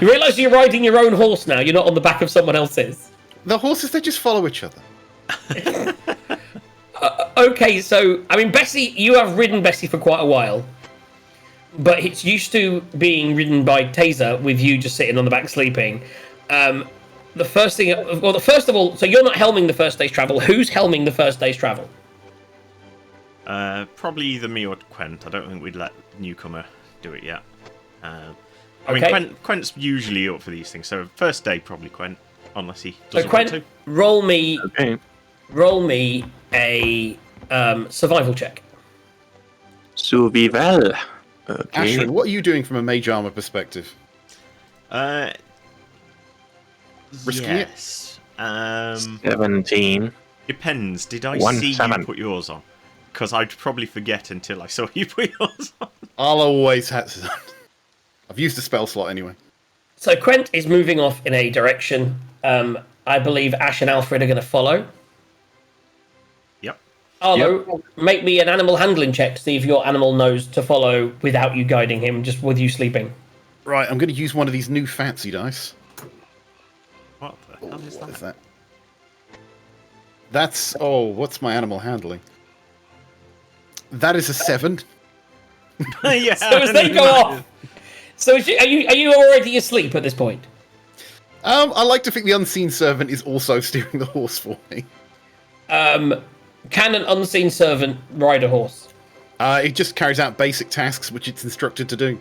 You realise you're riding your own horse now. You're not on the back of someone else's. The horses, they just follow each other. Okay, so, I mean, Bessie, you have ridden Bessie for quite a while. But it's used to being ridden by Taser with you just sitting on the back sleeping. The first of all, so you're not helming the first day's travel. Who's helming the first day's travel? Probably either me or Quent. I don't think we'd let newcomer do it yet. I Okay. mean, Quent's usually up for these things, so first day probably Quent, unless he So doesn't want Quent, to. roll me okay. a survival check. Survival. Okay. Ashrin, what are you doing from a Mage Armor perspective? Risking it? Yes. 17. Depends. Did I One see seven. you put yours on? Because I'd probably forget until I saw you put yours on. Arlo always has. I've used the spell slot anyway. So Quent is moving off in a direction. I believe Ash and Alfred are going to follow. Yep. Arlo, make me an animal handling check to see if your animal knows to follow without you guiding him, just with you sleeping. Right, I'm going to use one of these new fancy dice. What the hell is What that? is that? That's... Oh, what's my animal handling? That is a 7. Yeah. So as they go off, so are you already asleep at this point? I like to think the unseen servant is also steering the horse for me. Can an unseen servant ride a horse? It just carries out basic tasks which it's instructed to do.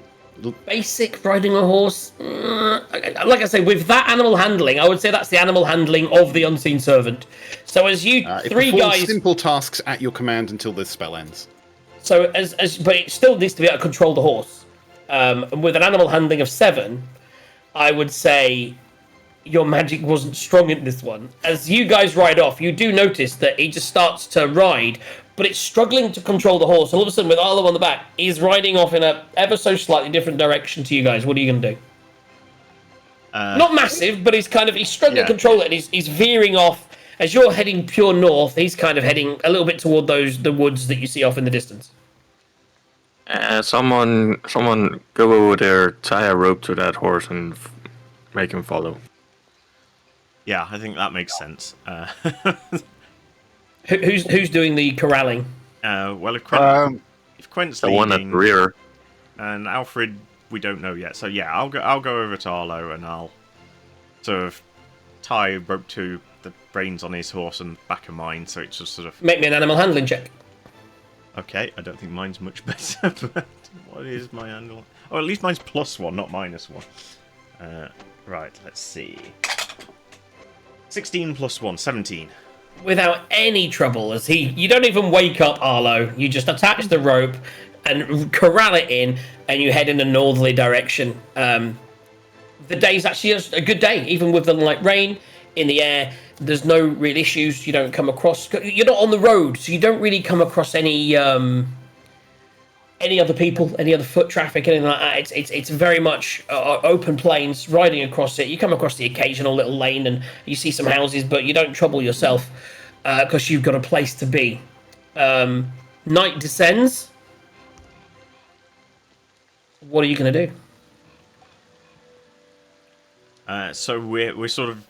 Basic riding a horse? Like I say, with that animal handling, I would say that's the animal handling of the unseen servant. So as you It three performs guys, simple tasks at your command until the spell ends. so but it still needs to be able to control the horse. And with an animal handling of 7, I would say your magic wasn't strong in this one. As you guys ride off, you do notice that he just starts to ride, but it's struggling to control the horse. All of a sudden, with Arlo on the back, he's riding off in a ever so slightly different direction to you guys. What are you going to do? Not massive, but he's struggling to control it, and he's veering off. As you're heading pure north, he's kind of heading a little bit toward the woods that you see off in the distance. Someone go over there, tie a rope to that horse, and make him follow. Yeah, I think that makes sense. Who's doing the corralling? Well, if Quent's The one at the leading, rear. and Alfred, we don't know yet. So yeah, I'll go over to Arlo and I'll sort of tie a rope to the reins on his horse and back of mine, so it's just sort of Make me an animal handling check. okay. I don't think mine's much better. But what is my handle? Oh, at least mine's +1, not -1. Right, let's see. 16 + 1, 17. Without any trouble, as you don't even wake up Arlo. You just attach the rope and corral it in, and you head in a northerly direction. The day's actually a good day, even with the light rain in the air. There's no real issues. You don't come across. You're not on the road, so you don't really come across any other people, any other foot traffic, anything like that. It's very much open plains. Riding across it, you come across the occasional little lane, and you see some houses, but you don't trouble yourself because you've got a place to be. Night descends. What are you going to do? So we're sort of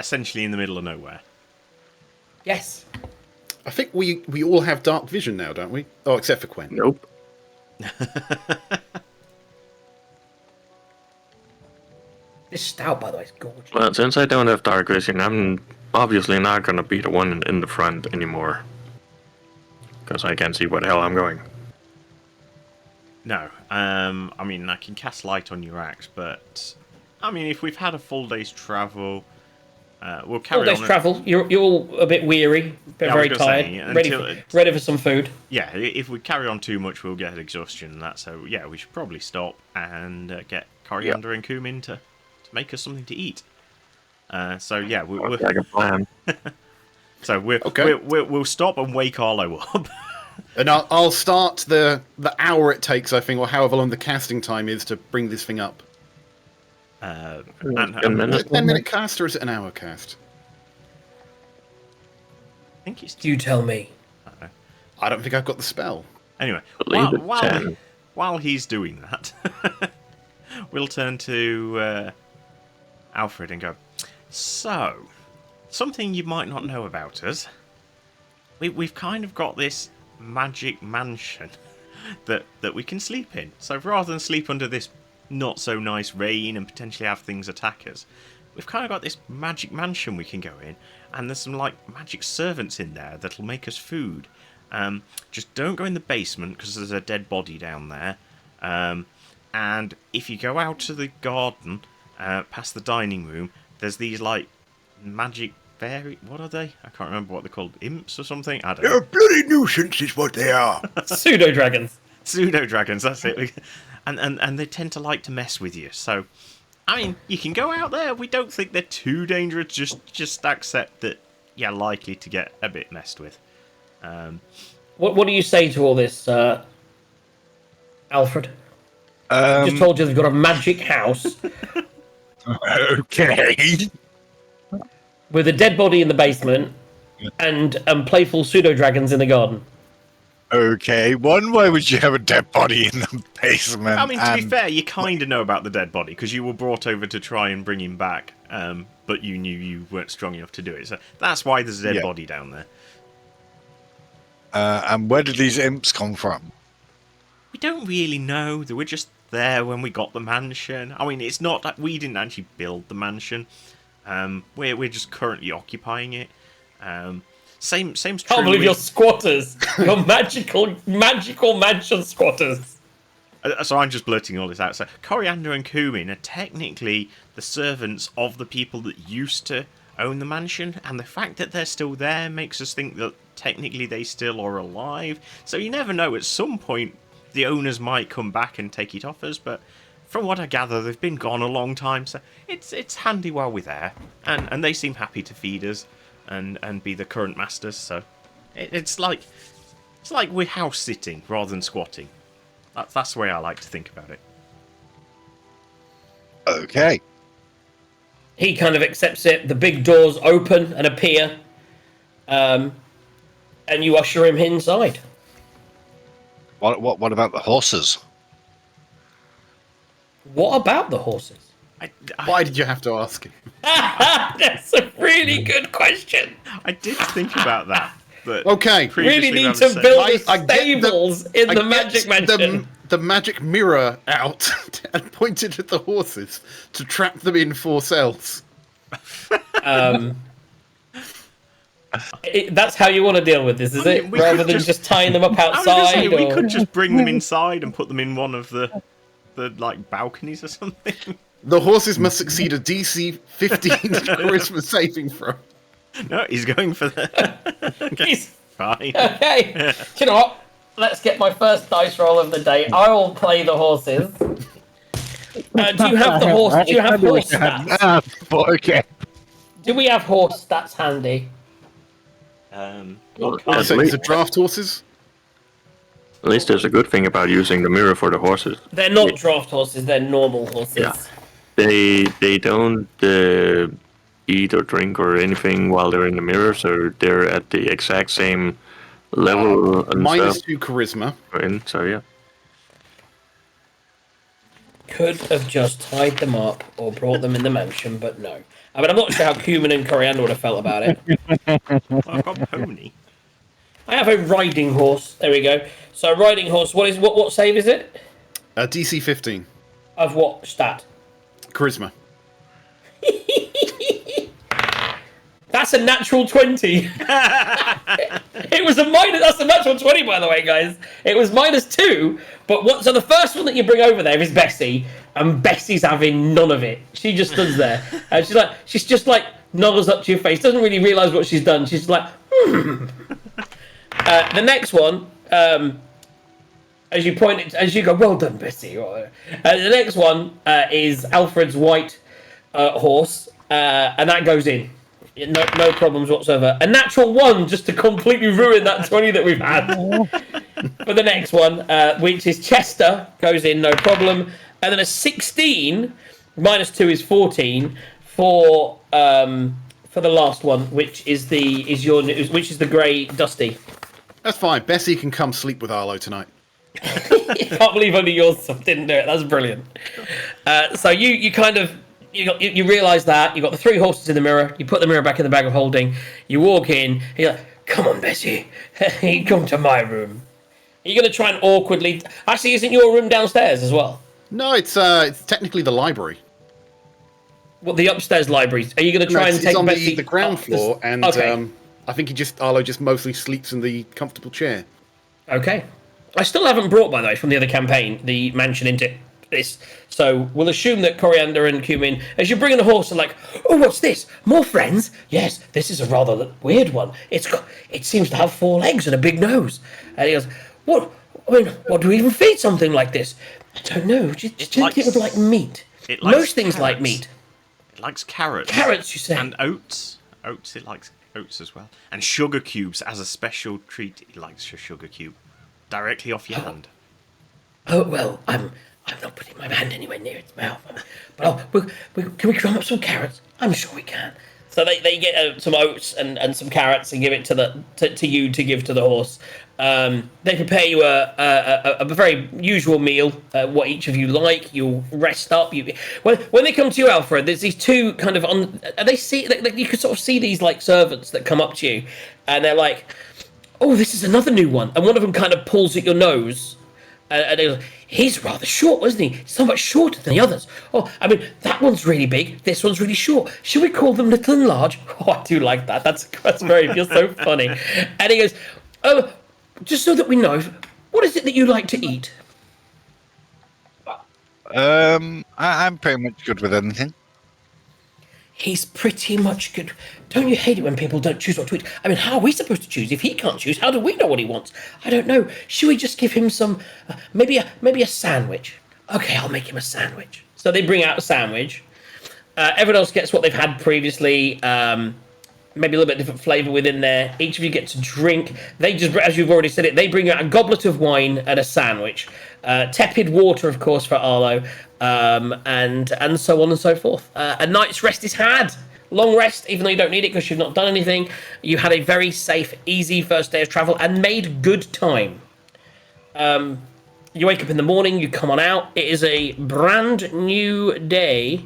essentially in the middle of nowhere. Yes. I think we all have dark vision now, don't we? Oh, except for Quinn. Nope. This stout, by the way, is gorgeous. Well, since I don't have dark vision, I'm obviously not gonna be the one in the front anymore. Because I can't see where the hell I'm going. No, I mean, I can cast light on your axe, but I mean, if we've had a full day's travel, we'll carry All day's on. travel. You're all a bit weary, Yeah, I was very gonna tired, say, ready for some food. Yeah, if we carry on too much, we'll get exhaustion and that. So yeah, we should probably stop and get coriander and cumin to make us something to eat. So yeah, Like a plan. so Okay. we'll stop and wake Arlo up. And I'll start the hour it takes, I think, or however long the casting time is to bring this thing up. And, 10 minutes. Is it a 10-minute cast or is it an hour cast? I think it's You tell me. I don't think I've got the spell. anyway. Believe it, While Chan. while he's doing that, we'll turn to Alfred and go. So, something you might not know about us. We've kind of got this magic mansion that we can sleep in. So rather than sleep under this not so nice rain and potentially have things attack us, we've kind of got this magic mansion we can go in, and there's some like magic servants in there that'll make us food. Just don't go in the basement because there's a dead body down there. And if you go out to the garden, past the dining room, there's these like magic fairy. What are they? I can't remember what they're called. Imps or something? I don't They're a know. bloody nuisance, is what they are. Pseudo dragons. Pseudo dragons. That's it. And they tend to like to mess with you. So, I mean, you can go out there. We don't think they're too dangerous. Just accept that you're likely to get a bit messed with. What do you say to all this, Alfred? Um, Just told you they've got a magic house okay. with a dead body in the basement and playful pseudo dragons in the garden. Okay. One, why would you have a dead body in the basement? I mean, to be And- fair, you kind of know about the dead body because you were brought over to try and bring him back, but you knew you weren't strong enough to do it. So that's why there's a dead Yeah. body down there. And where did these imps come from? We don't really know. They were just there when we got the mansion. I mean, it's not that we didn't actually build the mansion. We're just currently occupying it. Same's true. Can't believe with- you're squatters. You're magical mansion squatters. So I'm just blurting all this out. So coriander and cumin are technically the servants of the people that used to own the mansion, and the fact that they're still there makes us think that technically they still are alive. So you never know. At some point, the owners might come back and take it off us. But from what I gather, they've been gone a long time. So it's handy while we're there, and they seem happy to feed us and be the current masters. So it's like we're house sitting rather than squatting. That's the way I like to think about it. Okay. He kind of accepts it. The big doors open and appear, and you usher him inside. What about the horses? What about the horses? Why did you have to ask him? That's a really good question. I did think about that. But Okay. previously Really we need haven't to said- build I the get the- stables in I the get magic mansion. the magic mirror out and pointed at the horses to trap them in 4 cells. That's how you want to deal with this, is I mean, it? we Rather could than just- just tying them up I was gonna say, outside. we or... could just bring them inside and put them in one of the like balconies or something. The horses must succeed a DC 15 charisma saving throw. No, he's going for the. Okay, He's- fine. Okay. Do you know what? Let's get my first dice roll of the day. I will play the horses. Do you have the horse? Do you have horse stats? Okay. Do we have horse stats handy? Well, can't at, So lea- it's a draft horses? at least there's a good thing about using the mirror for the horses. They're not draft horses. They're normal horses. Yeah. They don't eat or drink or anything while they're in the mirror, so they're at the exact same level and Minus stuff. 2 charisma. So yeah. Could have just tied them up or brought them in the mansion, but no. I mean, I'm not sure how Cumin and Coriander would have felt about it. Well, I've got pony. I have a riding horse. There we go. So riding horse. What save is it? DC 15. Of what stat? Charisma. That's a natural 20. It was a minus. That's a natural 20, by the way, guys. It was -2. But what? So the first one that you bring over there is Bessie, and Bessie's having none of it. She just stands there, and she's just like noddles up to your face. Doesn't really realise what she's done. She's like, The next one, as you go, well done, Bessie. The next one is Alfred's white horse, and that goes in. No problems whatsoever. A natural 1 just to completely ruin that 20 that we've had. For the next one, which is Chester, goes in, no problem. And then a 16, -2 is 14 for the last one, which is the grey Dusty. That's fine. Bessie can come sleep with Arlo tonight. I can't believe only yours didn't do it. That's brilliant. So you kind of you realise that you've got the 3 horses in the mirror. You put the mirror back in the bag of holding. You walk in. You're like, "Come on, Bessie, you come to my room." You're going to try and awkwardly. Actually, isn't your room downstairs as well? No, it's technically the library. What, the upstairs libraries? Are you going to try and it's take on Bessie the ground up floor, and Okay. I think Arlo just mostly sleeps in the comfortable chair. Okay. I still haven't brought, by the way, from the other campaign, the mansion into this. So we'll assume that Coriander and Cumin, as you're bringing the horse, are like, "Oh, what's this? More friends? Yes, this is a rather weird one. It seems to have 4 legs and a big nose." And he goes, "What? I mean, what do we even feed something like this?" "I don't know. Just think it would like meat. It likes Most things like carrots. meat. It likes carrots. Carrots, you say? And oats. Oats, it likes oats as well. And sugar cubes as a special treat. It likes your sugar cube. Directly off your hand. Oh, well, I'm not putting my hand anywhere near its mouth. But can we drum up some carrots? I'm sure we can." So they get some oats and some carrots and give it to you to give to the horse. They prepare you a very usual meal, what each of you like. You'll rest up. When they come to you, Alfred, there's these 2 kind of you can sort of see these like servants that come up to you, and they're like, "Oh, this is another new one," and one of them kind of pulls at your nose. And they go, "He's rather short, wasn't he? So much shorter than the others. Oh, I mean, that one's really big. This one's really short. Should we call them little and large?" Oh, I do like that. That's very, you're so funny. And he goes, "Oh, just so that we know, what is it that you like to eat?" I'm pretty much good with anything. He's pretty much good. Don't you hate it when people don't choose what to eat? I mean, how are we supposed to choose? If he can't choose, how do we know what he wants? I don't know. Should we just give him some, maybe a sandwich? Okay, I'll make him a sandwich. So they bring out a sandwich. Everyone else gets what they've had previously. Maybe a little bit different flavour within there. Each of you gets a drink. They just, as you've already said it, they bring out a goblet of wine and a sandwich. Tepid water, of course, for Arlo. And so on and so forth. A night's rest is had. Long rest, even though you don't need it because you've not done anything. You had a very safe, easy first day of travel and made good time. You wake up in the morning, you come on out. It is a brand new day.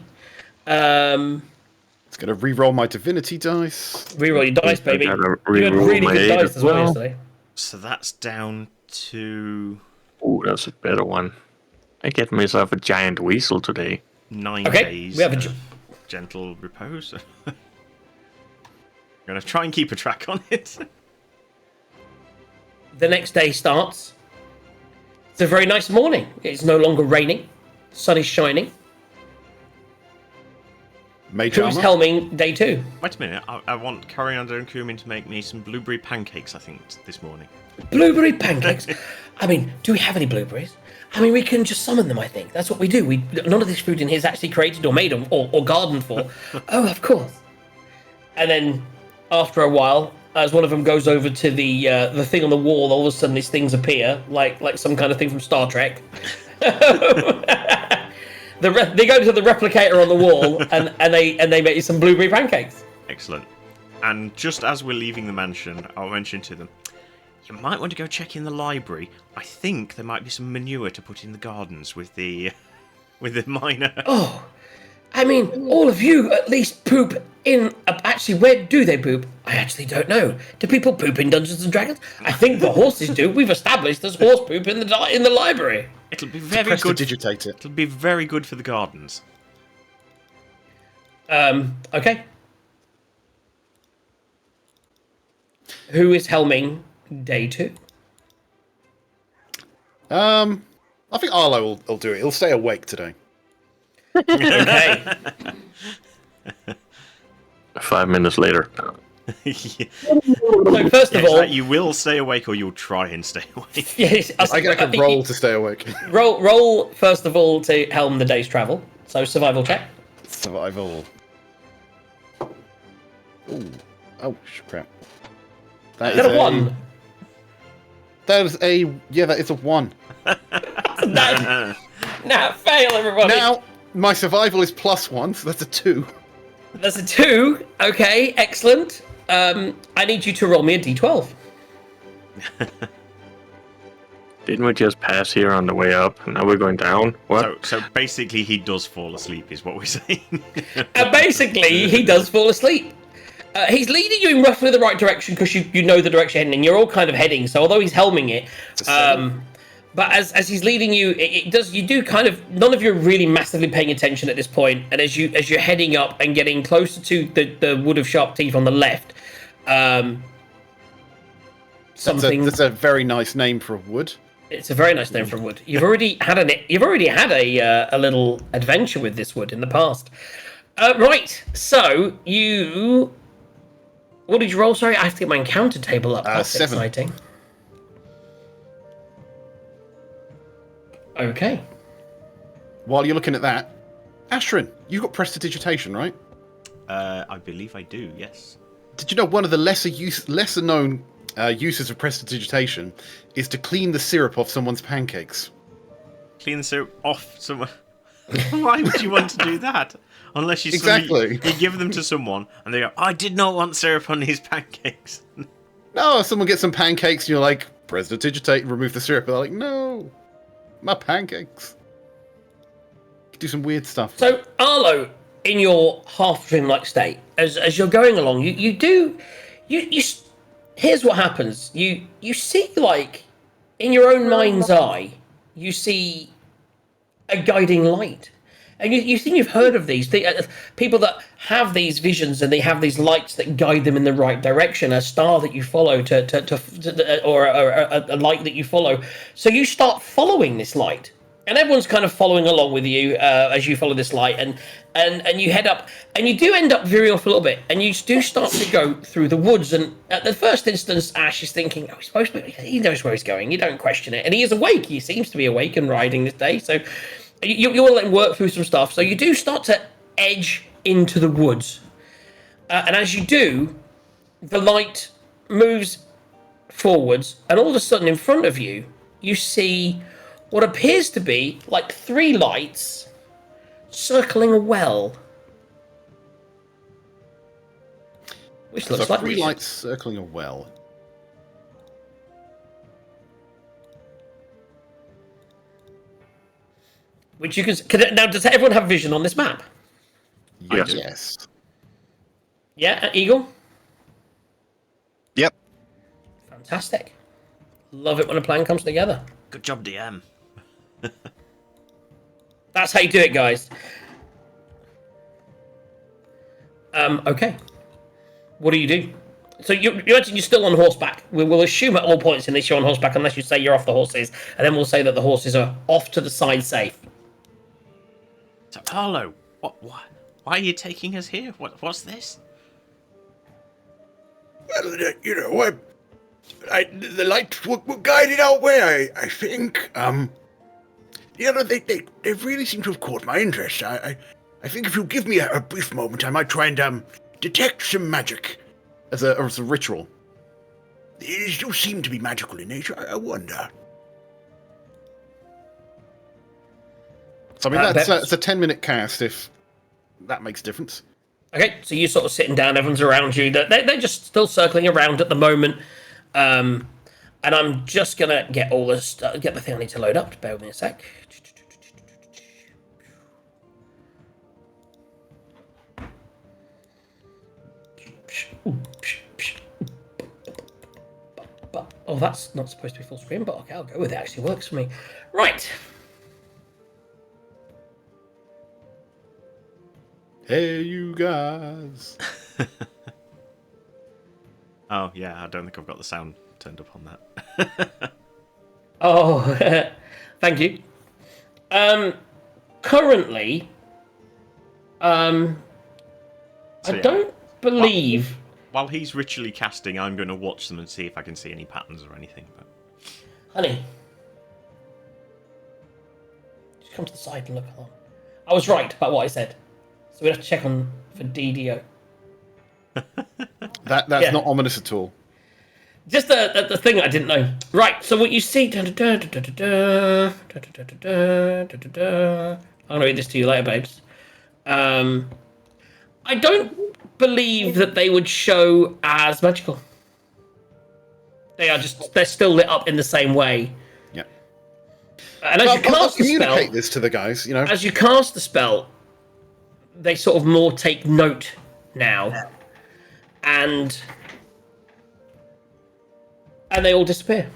It's going to re-roll my divinity dice. Reroll your dice, baby. I gotta You had re-roll really my good 8 dice as as well well. yesterday. So that's down to Oh, that's a better one. I get myself a giant weasel today. 9 Okay, days we have a of gentle repose. I'm going to try and keep a track on it. The next day starts. It's a very nice morning. It's no longer raining. Sun is shining. Mage Who's armor. helming day 2? Wait a minute, I want Coriander and Cumin to make me some blueberry pancakes, I think, this morning. Blueberry pancakes. I mean, do we have any blueberries? I mean, we can just summon them, I think. That's what we do. None of this food in here is actually created or made or gardened for. Oh, of course. And then, after a while, as one of them goes over to the thing on the wall, all of a sudden these things appear, like some kind of thing from Star Trek. They go to the replicator on the wall, and they make you some blueberry pancakes. Excellent. And just as we're leaving the mansion, I'll mention to them, you might want to go check in the library. I think there might be some manure to put in the gardens with the with the minor. Oh, I mean, all of you at least poop in. Actually, where do they poop? I actually don't know. Do people poop in Dungeons and Dragons? I think the horses do. We've established there's horse poop in the library. It'll be very good. Prestidigitate it. It'll be very good for the gardens. Okay. Who is helming day 2? I think Arlo will do it. He'll stay awake today. Okay. 5 minutes later. Yeah. So first of It's all, like you will stay awake or you'll try and stay awake. yes, I can roll to stay awake. roll first of all to helm the day's travel. So survival check. Survival. Ooh. Oh, crap. That Got a 1. That is a... Yeah, that is a 1. Now fail, everybody. Now, my survival is +1, so that's a 2. That's a 2. Okay, excellent. I need you to roll me a d12. Didn't we just pass here on the way up? And now we're going down? What? So basically, he does fall asleep, is what we're saying. Basically, he does fall asleep. He's leading you in roughly the right direction because you know the direction you're heading, and you're all kind of heading. So although he's helming it, but as he's leading you, you do kind of, none of you are really massively paying attention at this point. And as you're heading up and getting closer to the wood of sharp teeth on the left, something. That's a very nice name for a wood. It's a very nice name for a wood. You've already had a little adventure with this wood in the past. Right. So you. What did you roll? Sorry, I have to get my encounter table up. That's 7. exciting. Okay. While you're looking at that, Ashrin, you got prestidigitation, right? I believe I do, yes. Did you know one of the lesser known uses of prestidigitation is to clean the syrup off someone's pancakes? Clean the syrup off someone. Why would you want to do that? Unless you Exactly. you give them to someone and they go, I did not want syrup on these pancakes. No, someone gets some pancakes and you're like, prestidigitate, remove the syrup. And they're like, no, my pancakes. You do some weird stuff. So Arlo, in your half dream-like state, as you're going along, you here's what happens. You see, like, in your own mind's eye, you see a guiding light. And you think you've heard of these people that have these visions and they have these lights that guide them in the right direction, a star that you follow or a light that you follow. So you start following this light, and everyone's kind of following along with you as you follow this light, and you head up, and you do end up veering off a little bit, and you do start to go through the woods. And at the first instance, Ash is thinking, "Oh, he's supposed to be. He knows where he's going. You don't question it." And he is awake. He seems to be awake and riding this day. So you want to let him work through some stuff. So you do start to edge into the woods, and as you do, the light moves forwards, and all of a sudden, in front of you, you see what appears to be like 3 lights circling a well, which looks like 3 lights circling a well. Which you can now. Does everyone have vision on this map? Yes. Yes. Yeah, Eagle. Yep. Fantastic. Love it when a plan comes together. Good job, DM. That's how you do it, guys. Okay. What do you do? So you're still on horseback. We'll assume at all points in this you're on horseback, unless you say you're off the horses, and then we'll say that the horses are off to the side safe. So, Arlo, what? Why are you taking us here? What's this? Well, the lights were guided our way, I think. They really seem to have caught my interest. I think if you give me a brief moment, I might try and detect some magic As a ritual. These do seem to be magical in nature. I wonder. So, I mean, that's a 10-minute cast, if that makes a difference. Okay, so you're sort of sitting down, everyone's around you. They're just still circling around at the moment. And I'm just going to get the thing I need to load up. Bear with me a sec. Oh, that's not supposed to be full screen, but okay, I'll go with it. Actually works for me. Right. Hey, you guys. Oh, yeah, I don't think I've got the sound turned up on that. Oh, thank you. Currently, So, I yeah. don't believe. While he's ritually casting, I'm going to watch them and see if I can see any patterns or anything. But Honey, just come to the side and look along. I was right about what I said, so we have to check on for DDO. That's Yeah. not ominous at all. Just the thing I didn't know. Right, so what you see. I'm gonna read this to you later, babes. I don't believe that they would show as magical. They're still lit up in the same way. Yeah. And as you I'll cast the communicate spell, this to the guys, you know. as you cast the spell, they sort of more take note now, and they all disappear.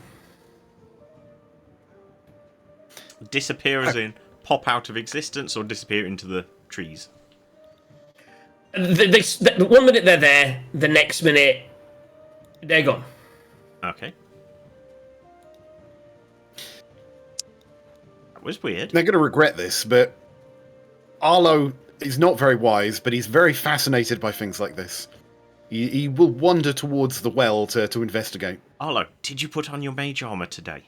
disappear as in pop out of existence or disappear into the trees? The 1 minute they're there, the next minute they're gone. Okay. That was weird. They're going to regret this, but Arlo is not very wise, but he's very fascinated by things like this. He will wander towards the well to investigate. Arlo, did you put on your mage armor today?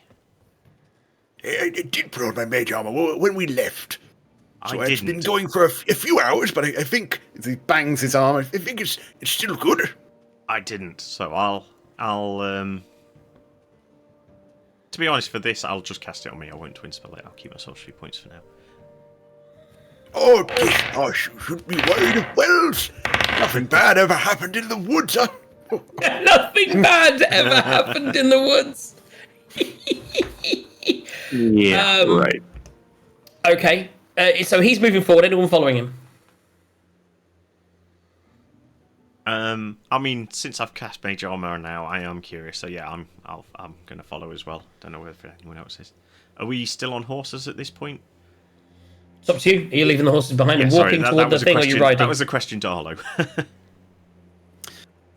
I did put on my mage armor when we left. So I it's didn't. been going for a few hours, but I think As he bangs his arm, I think it's still good. I didn't. So I'll to be honest, for this, I'll just cast it on me. I won't twin spell it. I'll keep myself 3 points for now. Oh, I shouldn't be worried of wells. Nothing bad ever happened in the woods, huh? Nothing bad ever happened in the woods. Yeah, right. Okay, so he's moving forward. Anyone following him? I mean, since I've cast mage armor now, I am curious. So yeah, I'm gonna follow as well. Don't know if anyone else is. Are we still on horses at this point? It's up to you. Are you leaving the horses behind and Sorry, walking that toward the was a thing, or are question. you riding? That was a question to Arlo.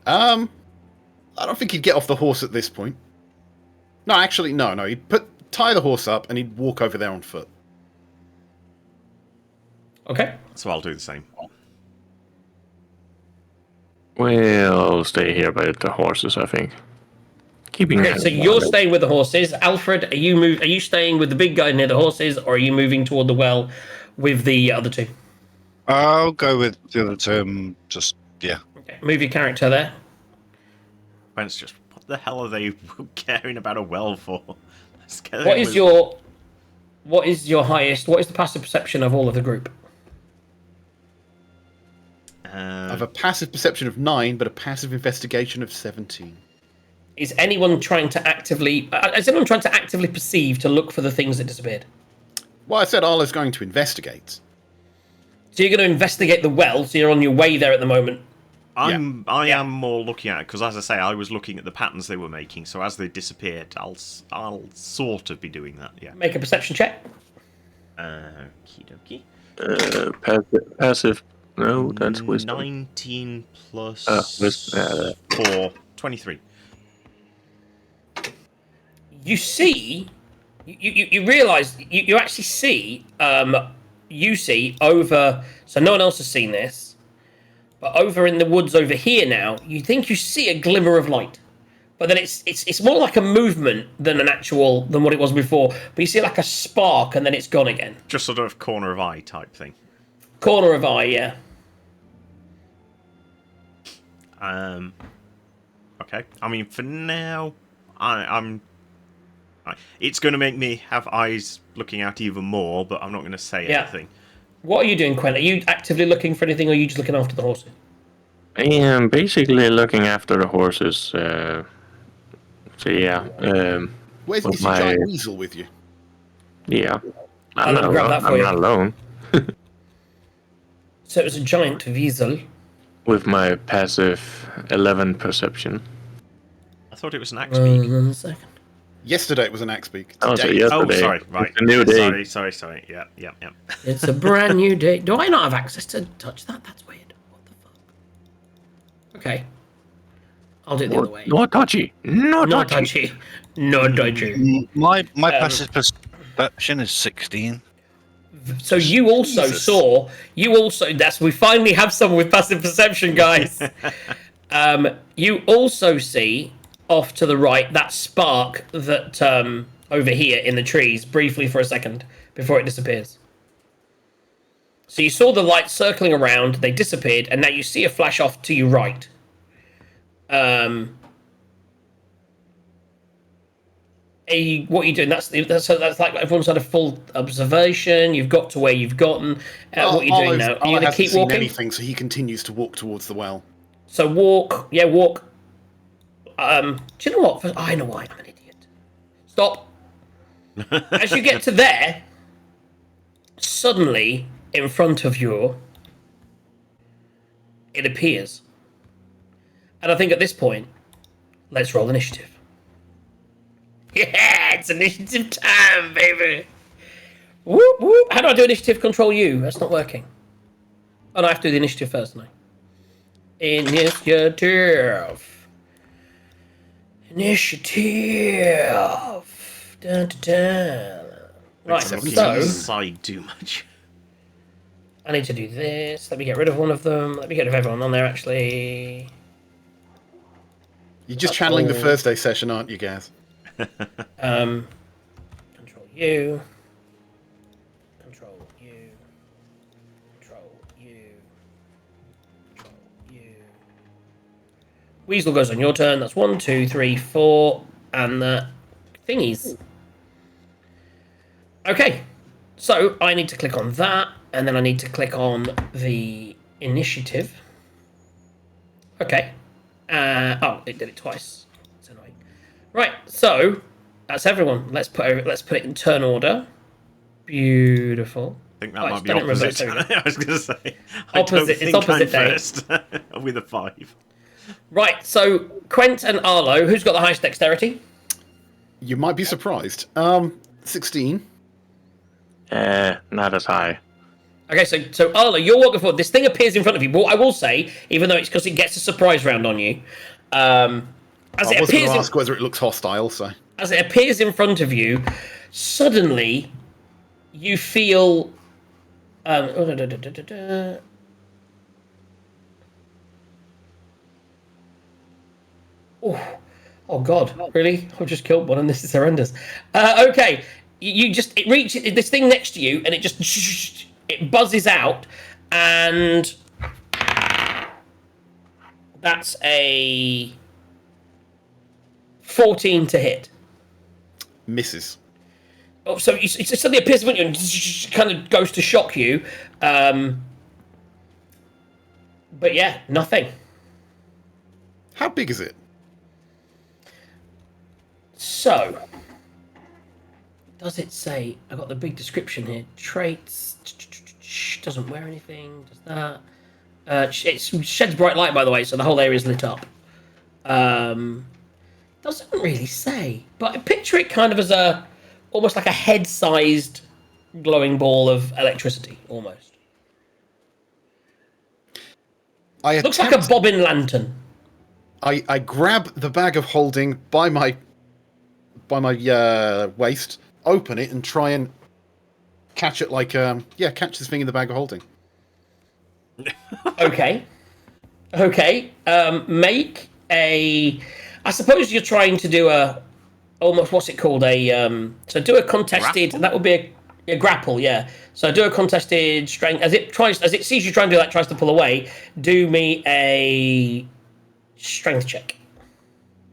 I don't think he'd get off the horse at this point. No, actually, no. He'd tie the horse up and he'd walk over there on foot. Okay. So I'll do the same. We'll stay here by the horses, I think. Keeping. Okay, so you're staying with the horses. Alfred, are you staying with the big guy near the horses, or are you moving toward the well with the other two? I'll go with the other term. Just yeah. Okay, move your character there. Ben's just, what the hell are they caring about a well for? Let's get What it is with- your highest? What is the passive perception of all of the group? I have a passive perception of 9, but a passive investigation of 17. Is anyone trying to actively perceive to look for the things that disappeared? Well, I said Arlo's going to investigate. So you're going to investigate the well. So you're on your way there at the moment. I am more looking at it because, as I say, I was looking at the patterns they were making. So as they disappeared, I'll sort of be doing that. Yeah. Make a perception check. Okie Passive. No, that's dokie. wisdom. 19 plus wisdom, 4, 23. You see, you realise you actually see you see over. So no one else has seen this, but over in the woods over here now, you think you see a glimmer of light, but then it's more like a movement than what it was before. But you see like a spark, and then it's gone again. Just sort of corner of eye type thing. Corner of eye, yeah. Okay. I mean, for now, it's going to make me have eyes looking out even more, but I'm not going to say anything. What are you doing, Quen? Are you actively looking for anything, or are you just looking after the horses? I am basically looking after the horses. So yeah. Where's With is your my- giant weasel with you? Yeah. I'll I'm grab that for you. not alone. So it was a giant weasel. With my passive 11 perception. I thought it was an axe beak. 1 second. Yesterday it was an axe beak. Oh, so Today- yesterday. Oh, sorry. Right. It's a new day. Sorry. Yeah. It's a brand new day. Do I not have access to touch that? That's weird. What the fuck? Okay. I'll do it the other way. Not touchy. Not Not touchy. touchy. Not touchy. My passive perception is 16. So you also Jesus. saw. We finally have someone with passive perception, guys. You also see off to the right that spark that over here in the trees briefly for a second before it disappears. So you saw the light circling around, they disappeared, and now you see a flash off to your right. What are you doing? That's like everyone's had a full observation. You've got to where you've gotten. What are you doing now? Are you Arlo going to hasn't keep seen walking? anything, so he continues to walk towards the well. So walk. Yeah, walk. Do you know what? I know why. I'm an idiot. Stop. As you get to there, suddenly in front of you, it appears. And I think at this point, let's roll initiative. Yeah, it's initiative time, baby. Whoop, whoop. How do I do initiative control you? That's not working. Oh, no, I have to do the initiative first, don't I? Initiative. Initiative. Dun, dun, dun. Right, I'm looking so at the side too much. I need to do this. Let me get rid of one of them. Let me get rid of everyone on there, actually. You're just channeling the Thursday session, aren't you, Gaz? Control you. Control you. Control you. Control you. Weasel goes on your turn. That's 1, 2, 3, 4. And the thingies. Okay. So I need to click on that. And then I need to click on the initiative. Okay. Oh, it did it twice. It's annoying. Right, so that's everyone. Let's put it in turn order. Beautiful. I think that Oh, might it's be done it in reverse, opposite. there we I was going to say. Opposite- it's opposite day. first with a 5. Right, so Quent and Arlo, who's got the highest dexterity? You might be surprised. 16. Not as high. Okay, so Arlo, you're walking forward. This thing appears in front of you. But I will say, even though it's because it gets a surprise round on you, as I it was going appears to in, ask whether it looks hostile, so... as it appears in front of you, suddenly you feel. Oh God! Really? I've just killed one, and this is horrendous. Okay, it reaches this thing next to you, and it just it buzzes out, and that's a 14 to hit. Misses. Oh, so it suddenly appears in front of you and kind of goes to shock you. But yeah, nothing. How big is it? So, does it say? I got the big description here. Traits. Doesn't wear anything. Does that? It sheds bright light, by the way, so the whole area is lit up. Doesn't really say, but I picture it kind of as almost like a head-sized glowing ball of electricity, almost. Looks like a bobbin lantern. I grab the bag of holding by my waist, open it, and try and catch it like catch this thing in the bag of holding. Okay. Make a. I suppose you're trying to do almost what's it called so do a contested. Grapple? That would be a grapple, yeah. So do a contested strength as it sees you trying to do that, tries to pull away. Do me a strength check.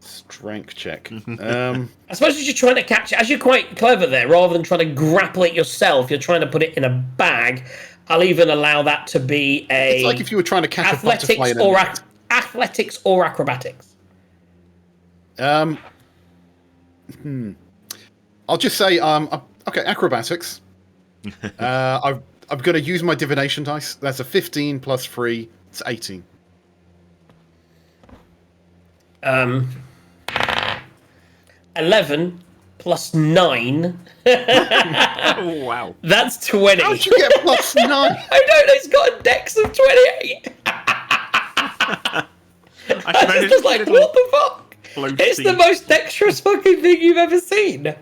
Strength check. I suppose as you're trying to catch it, as you're quite clever there, rather than trying to grapple it yourself, you're trying to put it in a bag. I'll even allow that to be a. It's like if you were trying to catch a butterfly in a net. Athletics or acrobatics. I'll just say okay, acrobatics. I'm going to use my divination dice. That's a 15 plus 3. It's 18. 11 plus 9. Oh, wow. That's 20. How'd you get plus 9? I don't know, he's got a dex of 28. I was just like, what the fuck? It's the most dexterous fucking thing you've ever seen.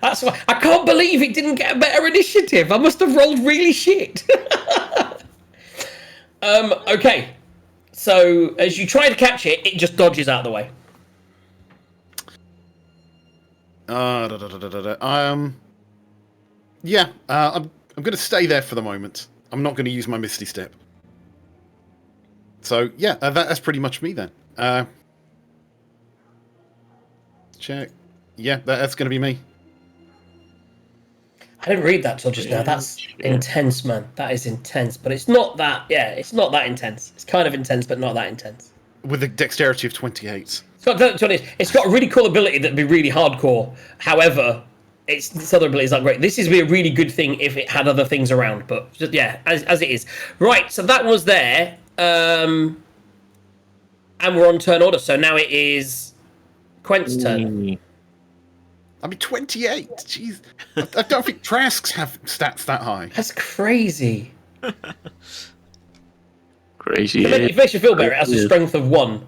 That's why I can't believe it didn't get a better initiative. I must have rolled really shit. Okay. So as you try to catch it, it just dodges out of the way. Yeah, I'm going to stay there for the moment. I'm not going to use my Misty Step. So, yeah, that's pretty much me then. Check. Yeah, that's going to be me. I didn't read that till just now. That's intense, man. That is intense. But it's not that, it's not that intense. It's kind of intense, but not that intense. With a dexterity of 28. It's got a really cool ability that'd be really hardcore. However, its other ability is not great. This is be a really good thing if it had other things around. But just, yeah, as it is. Right, so that was there. And we're on turn order. So now it is Quent's turn. I mean, 28. Jeez. I don't think Trasks have stats that high. That's crazy. Crazy. It makes you feel better. It has a strength of 1.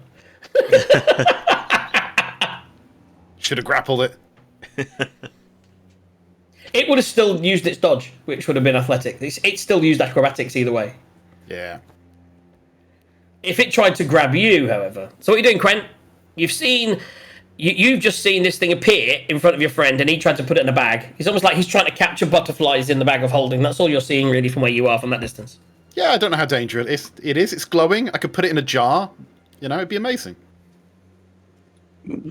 Should have grappled it. It would have still used its dodge, which would have been athletic. It still used acrobatics either way. Yeah. If it tried to grab you, however. So what are you doing, Quent? You've just seen this thing appear in front of your friend, and he tried to put it in a bag. It's almost like he's trying to capture butterflies in the bag of holding. That's all you're seeing, really, from where you are from that distance. Yeah, I don't know how dangerous it is. It's glowing. I could put it in a jar. You know, it'd be amazing.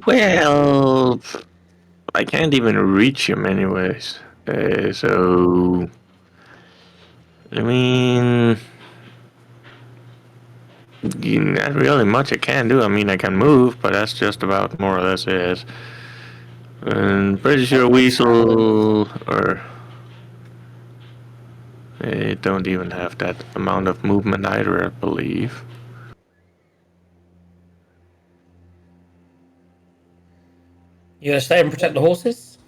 Well, I can't even reach him anyways. So, I mean, not really much I can do. I mean, I can move, but that's just about more or less it. And pretty sure Weasel or they don't even have that amount of movement either, I believe. You gonna stay and protect the horses?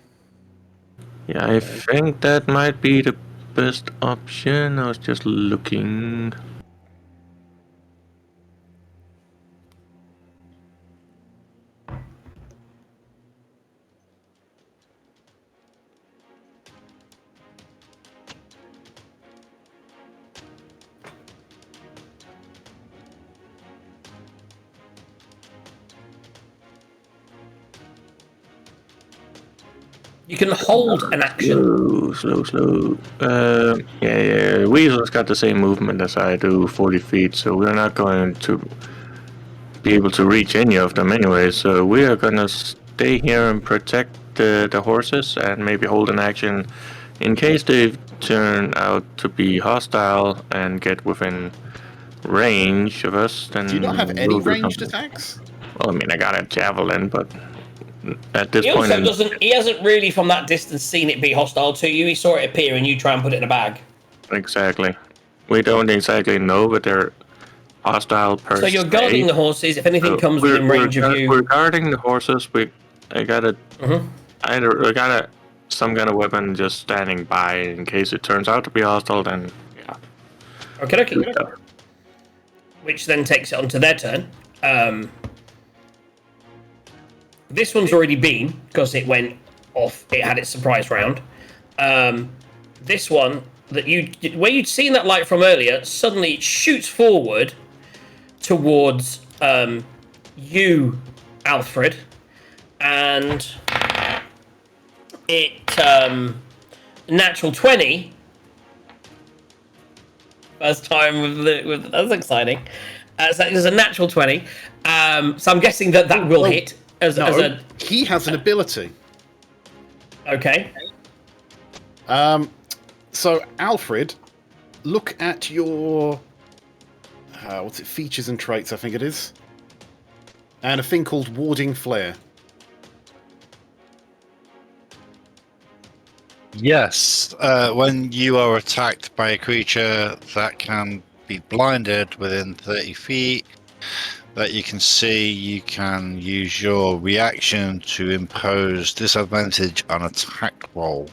Yeah, I think that might be the best option. I was just looking. You can hold an action. Slow. Yeah. Weasel's got the same movement as I do, 40 feet, so we're not going to be able to reach any of them anyway. So we are gonna stay here and protect the horses and maybe hold an action in case they turn out to be hostile and get within range of us. Then Do you not have any we'll do ranged something. attacks? Well, I mean, I got a javelin, but at this He point, also doesn't. He hasn't really, from that distance, seen it be hostile to you. He saw it appear, and you try and put it in a bag. exactly, we don't exactly know, but they're hostile per So you're guarding the horses. If anything comes we're- within range we're, of you, We're guarding the horses. I got some kind of weapon just standing by in case it turns out to be hostile. Then yeah. okay. Which then takes it onto their turn. This one's already been because it went off. It had its surprise round. This one that where you'd seen that light from earlier, suddenly it shoots forward towards you, Alfred, and it natural 20. First time with that's exciting. So there's a natural 20. So I'm guessing that will hit as a. He has an ability. Okay. So Alfred, look at your what's it? Features and traits, I think it is, and a thing called warding flare. Yes, when you are attacked by a creature that can be blinded within 30 feet, that you can see, you can use your reaction to impose disadvantage on attack roll.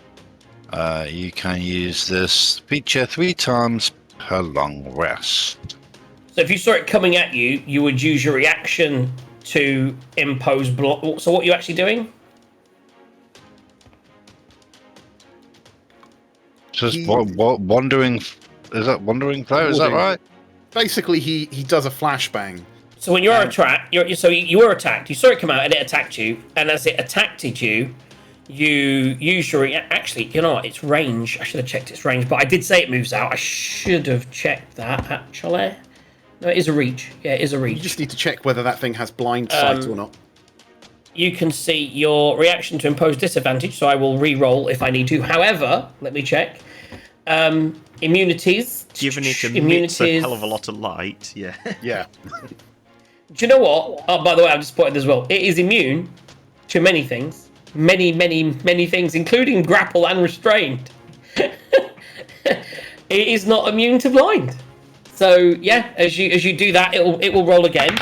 You can use this feature 3 times per long rest. So if you saw it coming at you, you would use your reaction to impose block. So what are you actually doing? Just wandering. Is that wandering flow? Is that Warding. right? Basically, he does a flashbang. So when you're attacked, you were attacked. You saw it come out and it attacked you, and as it attacked you, you use your actually. You know what? It's range. I should have checked its range, but I did say it moves out. I should have checked that actually. No, it is a reach. Yeah, it is a reach. You just need to check whether that thing has blind sight or not. You can see your reaction to impose disadvantage, so I will re-roll if I need to. However, let me check. Immunities. Given it emits a hell of a lot of light, yeah. Yeah. Do you know what? Oh, by the way, I've just spotted as well. It is immune to many things. Many, many, many things, including grapple and restrained. It is not immune to blind. So yeah, as you do that, it will roll again,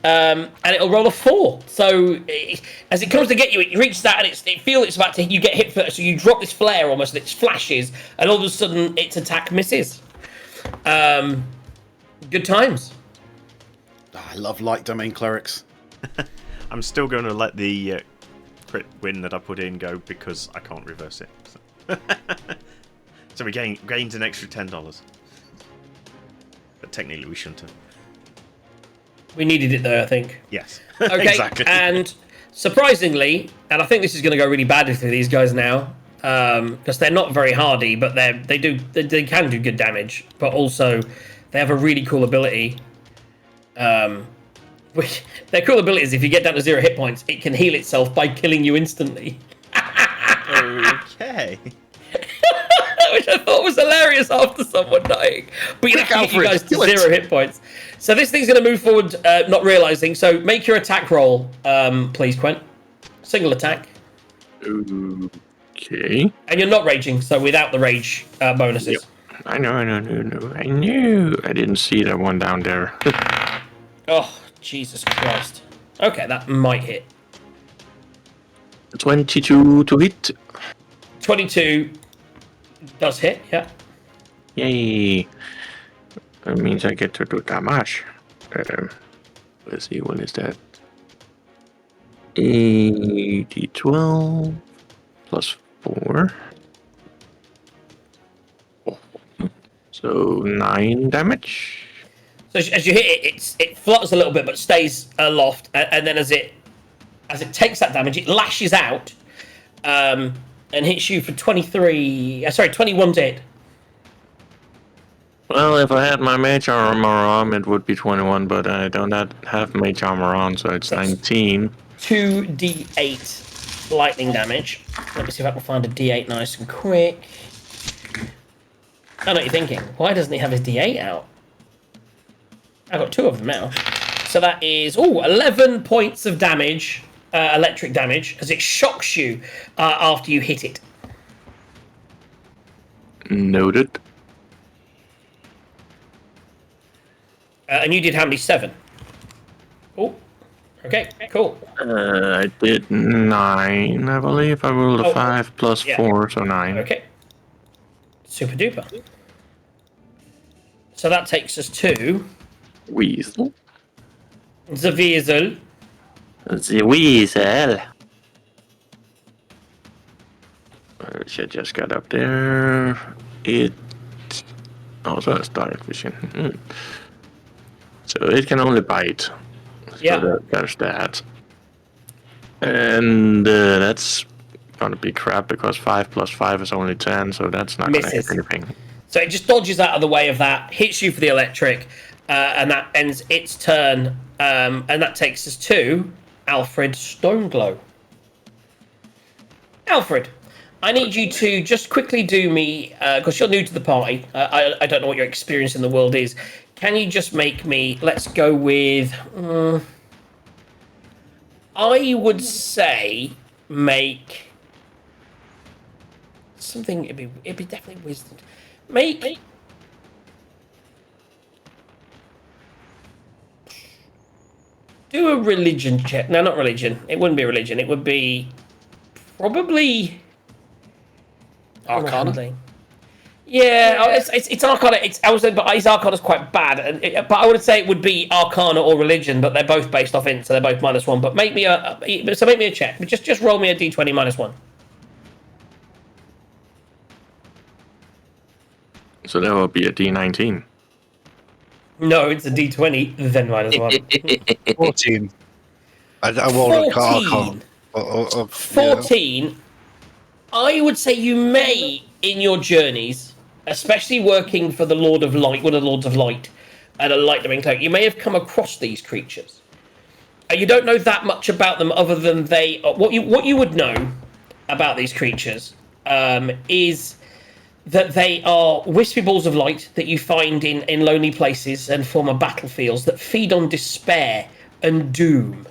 and it'll roll a 4. So as it comes to get you, it reaches that, and it feels it's about to. You get hit first, so you drop this flare almost, and it flashes, and all of a sudden its attack misses. Good times. I love light domain clerics. I'm still going to let the crit win that I put in go because I can't reverse it. So, so we gains an extra $10. But technically we shouldn't have. We needed it though, I think. Yes. Okay, exactly. and surprisingly, and I think this is going to go really badly for these guys now, because they're not very hardy, but they can do good damage, but also they have a really cool ability. Which their cool ability is if you get down to 0 hit points, it can heal itself by killing you instantly. Okay. Which I thought was hilarious after someone dying. But you have to get you guys to 0 hit points. So this thing's going to move forward, not realizing. So make your attack roll, please, Quent. Single attack. Okay. And you're not raging, so without the rage bonuses. Yep. I know. I knew. I didn't see that one down there. Oh, Jesus Christ. Okay, that might hit. 22 to hit. 22 does hit, yeah. Yay. That means I get to do damage. Let's see, what is that? 12 plus 4. So 9 damage. So as you hit it, it flutters a little bit, but stays aloft, and then as it takes that damage, it lashes out, and hits you for 21 to hit. Well, if I had my mage armor on, it would be 21, but I don't have mage armor on, so it's 19. 2d8 lightning damage. Let me see if I can find a d8 nice and quick. I know what you're thinking. Why doesn't he have his d8 out? I've got 2 of them now. So that is 11 points of damage, electric damage, as it shocks you after you hit it. Noted. And you did how many? 7? Oh, okay, cool. I did 9, I believe. I rolled a 5 plus 4, so 9. Okay. Super duper. So that takes us to Weasel. the Weasel. The Weasel. Which I just got up there. It also has direct vision. So it can only bite. So Yeah. there's that. And that's gonna be crap because 5 plus 5 is only 10, so that's not gonna hit anything. So it just dodges out of the way of that, hits you for the electric, and that ends its turn. And that takes us to Alfred Stoneglow. Alfred, I need you to just quickly do me, because you're new to the party. I don't know what your experience in the world is. Can you just make me, let's go with, I would say make something, it'd be definitely wisdom. do a religion check. No, not religion. It wouldn't be religion. It would be probably Arcana? Yeah, it's Arcana. I would say, but his Arcana's quite bad. But I would say it would be Arcana or religion, but they're both based off int, so they're both -1. But make me a check. Just roll me a d20 -1. So that would be a D19. No, it's a d20, then -1. 14. I rolled a 14. Arcana. 14. I would say you may, in your journeys, especially working for the Lord of Light, one of the Lords of Light, and a Lightning Cloak, you may have come across these creatures. You don't know that much about them, other than what you would know about these creatures is that they are wispy balls of light that you find in lonely places and former battlefields that feed on despair and doom.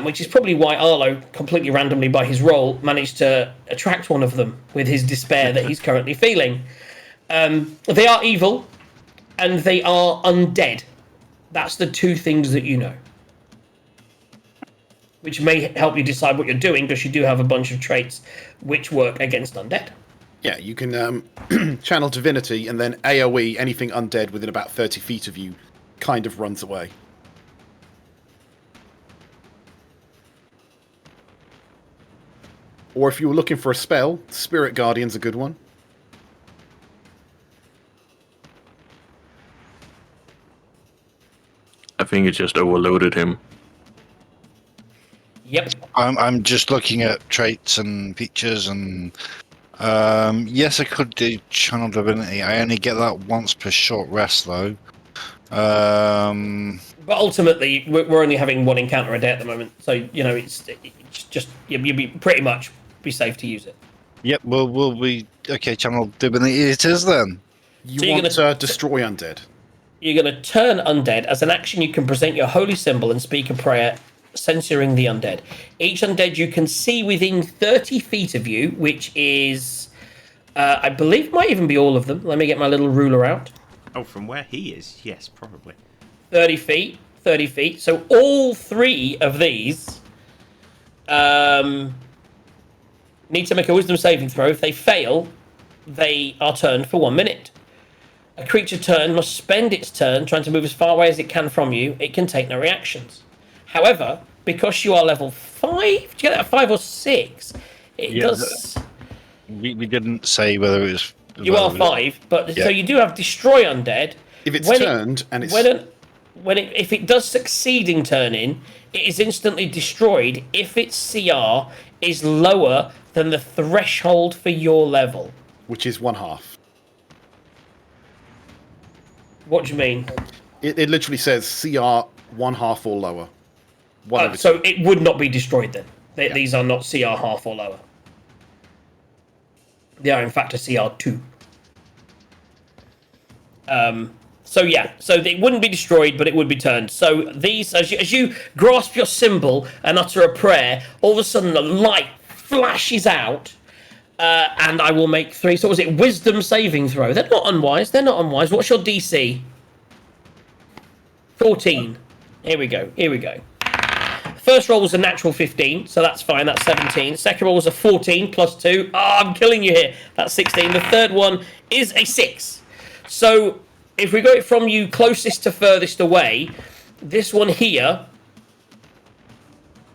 Which is probably why Arlo, completely randomly by his roll, managed to attract one of them with his despair that he's currently feeling. They are evil, and they are undead. That's the two things that you know. Which may help you decide what you're doing, because you do have a bunch of traits which work against undead. Yeah, you can channel divinity, and then AoE, anything undead within about 30 feet of you kind of runs away. Or if you were looking for a spell, Spirit Guardian's a good one. I think it just overloaded him. Yep. I'm just looking at traits and features, and yes, I could do channel divinity. I only get that once per short rest, though. But ultimately, we're only having one encounter a day at the moment, so it's just you'd be pretty much be safe to use it. Yep, we'll be okay. Channel divinity it is then. You want to destroy undead. You're going to turn undead. As an action, you can present your holy symbol and speak a prayer censoring the undead. Each undead you can see within 30 feet of you, which is, I believe, might even be all of them. Let me get my little ruler out. Oh, from where he is? Yes, probably. 30 feet. 30 feet. So all three of these need to make a wisdom saving throw. If they fail, they are turned for 1 minute. A creature turn must spend its turn trying to move as far away as it can from you. It can take no reactions. However, because you are level 5, did you get that at 5 or 6? It does. We didn't say whether it was. You are 5, but so you do have destroy undead. If it's turned and it's if it does succeed in turning, it is instantly destroyed if its CR is lower than the threshold for your level, which is 1/2. What do you mean? It literally says CR 1/2 or lower. So it would not be destroyed then. These are not CR half or lower. They are in fact a CR2. So they wouldn't be destroyed, but it would be turned. So these, as you grasp your symbol and utter a prayer, all of a sudden the light flashes out, and I will make 3. So was it wisdom saving throw? They're not unwise. What's your DC? 14. Here we go. First roll was a natural 15, so that's fine. That's 17. Second roll was a 14 plus 2. I'm killing you here. That's 16. The third one is a 6. So if we go it from you closest to furthest away, this one here,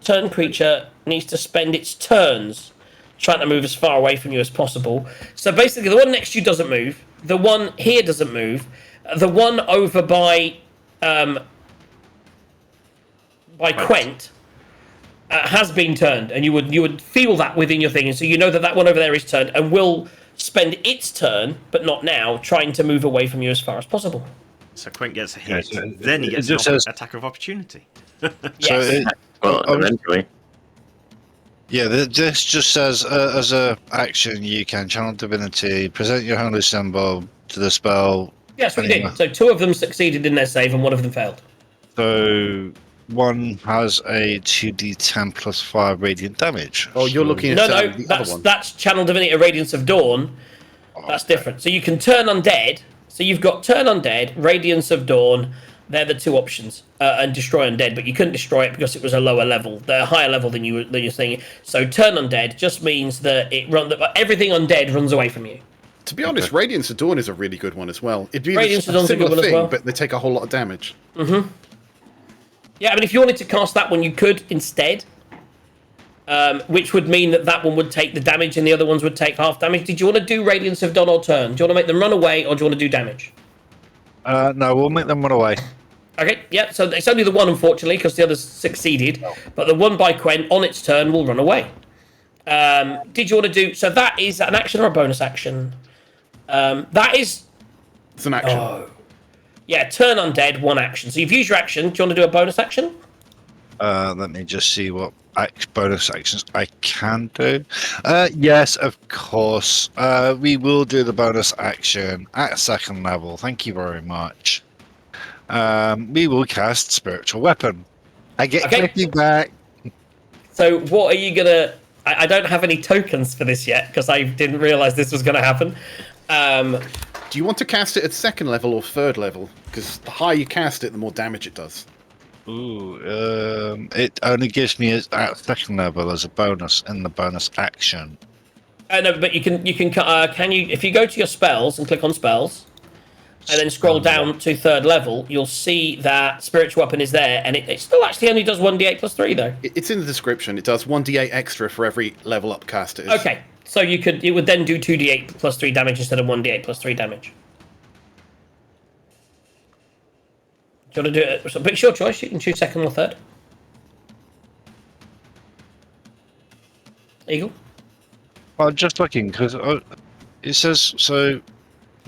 turn creature needs to spend its turns trying to move as far away from you as possible. So basically, the one next to you doesn't move. The one here doesn't move. The one over by Quent has been turned, and you would feel that within your thing, and so you know that one over there is turned and will spend its turn, but not now, trying to move away from you as far as possible. So Quint gets a hit, then he gets an attack of opportunity. Yes. Eventually. Yeah, this just says as a action you can channel divinity, present your holy symbol to the spell. Yes, we did. So 2 of them succeeded in their save, and 1 of them failed. So one has a 2d10 plus 5 radiant damage. Oh, you're looking at the other one. That's Channel Divinity Radiance of Dawn. That's different. So you can turn undead. So you've got Turn Undead, Radiance of Dawn, They're the two options. And destroy undead, but you couldn't destroy it because it was a lower level. They're a higher level than you're thinking. So turn undead just means that everything undead runs away from you. To be honest, Radiance of Dawn is a really good one as well. It'd be Radiance a of Dawn's a similar good one as thing, well. but they take a whole lot of damage. Yeah, I mean, if you wanted to cast that one, you could instead. Which would mean that one would take the damage and the other ones would take half damage. Did you want to do Radiance of Dawn or turn? Do you want to make them run away or do you want to do damage? No, we'll make them run away. Okay, yeah, so it's only the one, unfortunately, because the others succeeded. But the one by Quen, on its turn, will run away. Did you want to do... So that is an action or a bonus action? That is... It's an action. Oh. Yeah, turn undead, one action. So you've used your action. Do you want to do a bonus action? Let me just see what bonus actions I can do. Yes, of course. We will do the bonus action at second level. Thank you very much. We will cast Spiritual Weapon. I get Clicky back. So what are you going to... I don't have any tokens for this yet, because I didn't realise this was going to happen. Do you want to cast it at second level or third level? Because the higher you cast it, the more damage it does. Ooh, it only gives me at second level as a bonus in the bonus action. No, but can you, if you go to your spells and click on spells, and then scroll down to third level, you'll see that Spiritual Weapon is there, and it still actually only does 1d8 plus 3, though. It's in the description. It does 1d8 extra for every level up cast it is. Okay, so it would then do 2d8 plus 3 damage instead of 1d8 plus 3 damage. Do you want to do it? But it's your choice. You can choose second or third. Eagle? Well, just looking, because it says, so...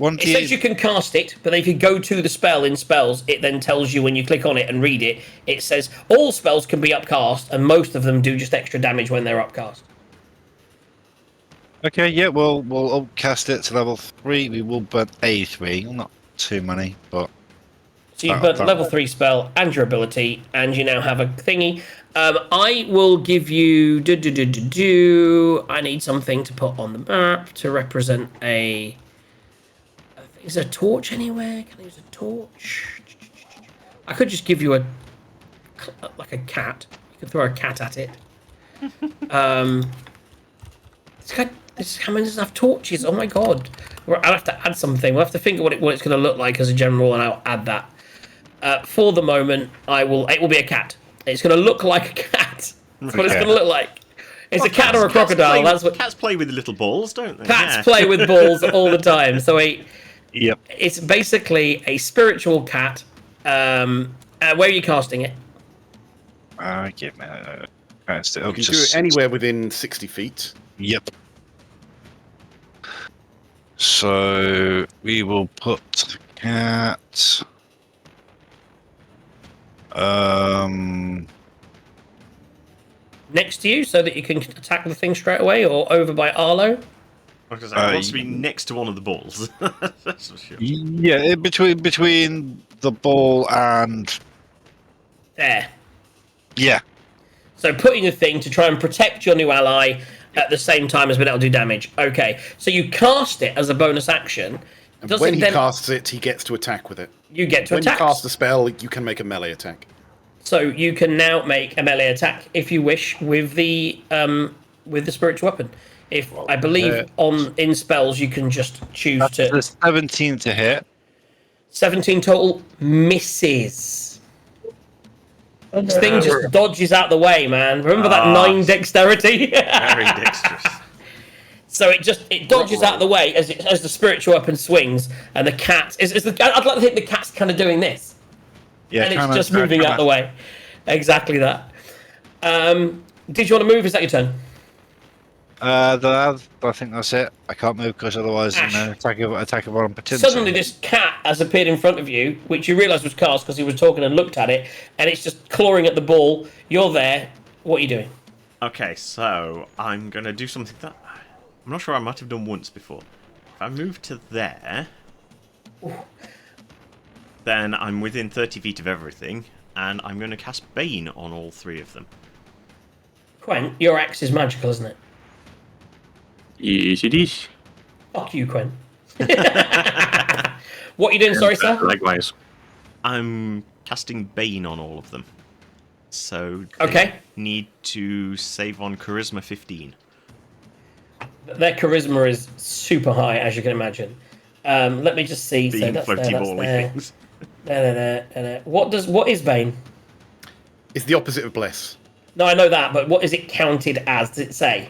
It says you can cast it, but if you go to the spell in spells, it then tells you when you click on it and read it, it says all spells can be upcast, and most of them do just extra damage when they're upcast. Okay, yeah, we'll upcast it to level 3. We will burn a 3, not too many, but... So you've burnt level 3 spell and your ability, and you now have a thingy. I will give you... I need something to put on the map to represent a... Is there a torch anywhere? Can I use a torch? I could just give you a cat. You could throw a cat at it. This doesn't have torches. Oh my god! I'll have to add something. We'll have to think of what it's going to look like as a general, and I'll add that. For the moment, it will be a cat. It's going to look like a cat. That's what it's going to look like. It's a cat or a crocodile. That's what cats play with little balls, don't they? Cats play with balls all the time. So Yep. it's basically a spiritual cat. Where are you casting it? Give me cast it You up can do it anywhere within 60 feet. Yep. So we will put cat. Next to you, so that you can attack the thing straight away, or over by Arlo. Because I want to be next to one of the balls. That's for sure. Yeah, between the ball and There. yeah. So putting a thing to try and protect your new ally at the same time as being able to do damage. Okay, so you cast it as a bonus action. And when he casts it, he gets to attack with it. You get to attack. When you cast a spell, you can make a melee attack. So you can now make a melee attack if you wish with the spiritual weapon. I believe in spells you can just choose to. That's 17 to hit. 17 total misses. This thing just dodges out the way, man. Remember that 9 dexterity? Very dexterous. So it dodges out the way as the spiritual weapon swings, and the cat I'd like to think the cat's kind of doing this. Yeah, and it's just moving out the way. Exactly that. Did you want to move? Is that your turn? I think that's it. I can't move because otherwise attack of opportunity. Suddenly this cat has appeared in front of you, which you realise was cast because he was talking and looked at it, and it's just clawing at the ball. You're there. What are you doing? Okay, so I'm going to do something that I'm not sure I might have done once before. If I move to there, then I'm within 30 feet of everything, and I'm going to cast Bane on all 3 of them. Quen, your axe is magical, isn't it? Yes, it is. Fuck you, Quen. What are you doing, sorry, sir? Likewise. I'm casting Bane on all of them. So Okay. they need to save on Charisma 15. Their charisma is super high, as you can imagine. Let me just see. Being So that's floaty there, that's bally there. things. There. What is Bane? It's the opposite of Bless. No, I know that, but what is it counted as? Does it say?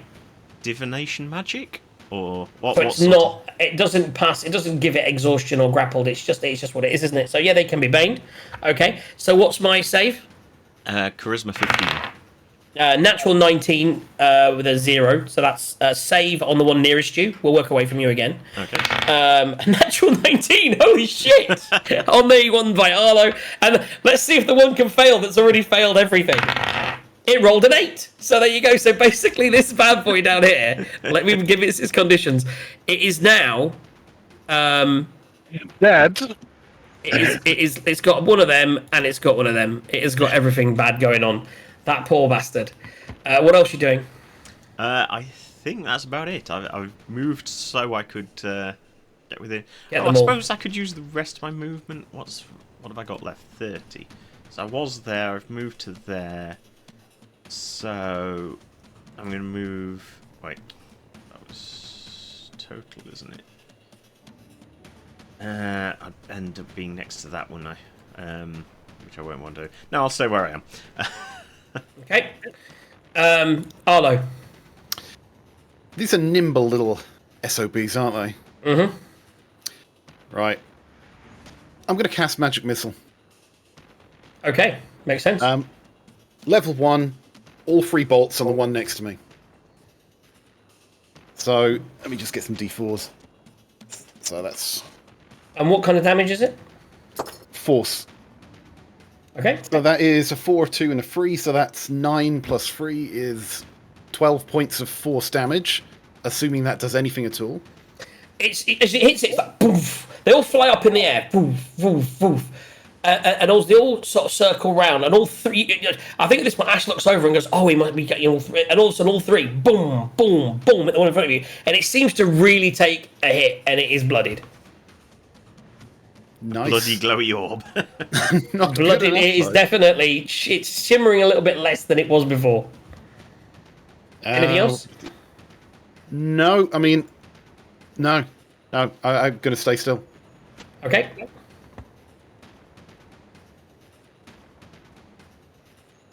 Divination magic? Or what? So what it's sort not. It doesn't pass. It doesn't give it exhaustion or grappled. It's just what it is, isn't it? So yeah, they can be baned. Okay. So what's my save? Charisma 15. Natural 19 with a 0. So that's save on the one nearest you. We'll work away from you again. Okay. Natural 19. Holy shit! On the one by Arlo, and let's see if the one can fail that's already failed everything. It rolled an 8. So there you go. So basically, this bad boy down here. Let me give it its conditions. It is now. Dad. It's got one of them, and it's got one of them. It has got everything bad going on. That poor bastard. What else are you doing? I think that's about it. I've moved so I could get within. Get I them all. suppose I could use the rest of my movement. What have I got left? 30. So I was there. I've moved to there. So I'm going to move. Wait, that was total, isn't it? I'd end up being next to that, wouldn't I? Which I won't want to do. No, I'll stay where I am. Okay. Arlo. These are nimble little SOBs, aren't they? Mm-hmm. Right. I'm going to cast Magic Missile. Okay. Makes sense. Level 1, all 3 bolts on the one next to me. So, let me just get some D4s. So that's And what kind of damage is it? force. Okay. So that is a 4, 2, and a 3, so that's 9 plus 3 is 12 points of force damage, assuming that does anything at all. As it hits it, it's like poof. They all fly up in the air. Poof, poof, poof. And they all sort of circle round, and all 3. I think at this point Ash looks over and goes, "Oh, he might be getting all 3." And all of a sudden, all 3, boom, boom, boom, at the one in front of you, and it seems to really take a hit, and it is bloodied. Nice. Bloody glowy orb. Not good Bloodied. enough, It is though. definitely. It's shimmering a little bit less than it was before. Anything else? No, I mean, no. No, I'm going to stay still. Okay.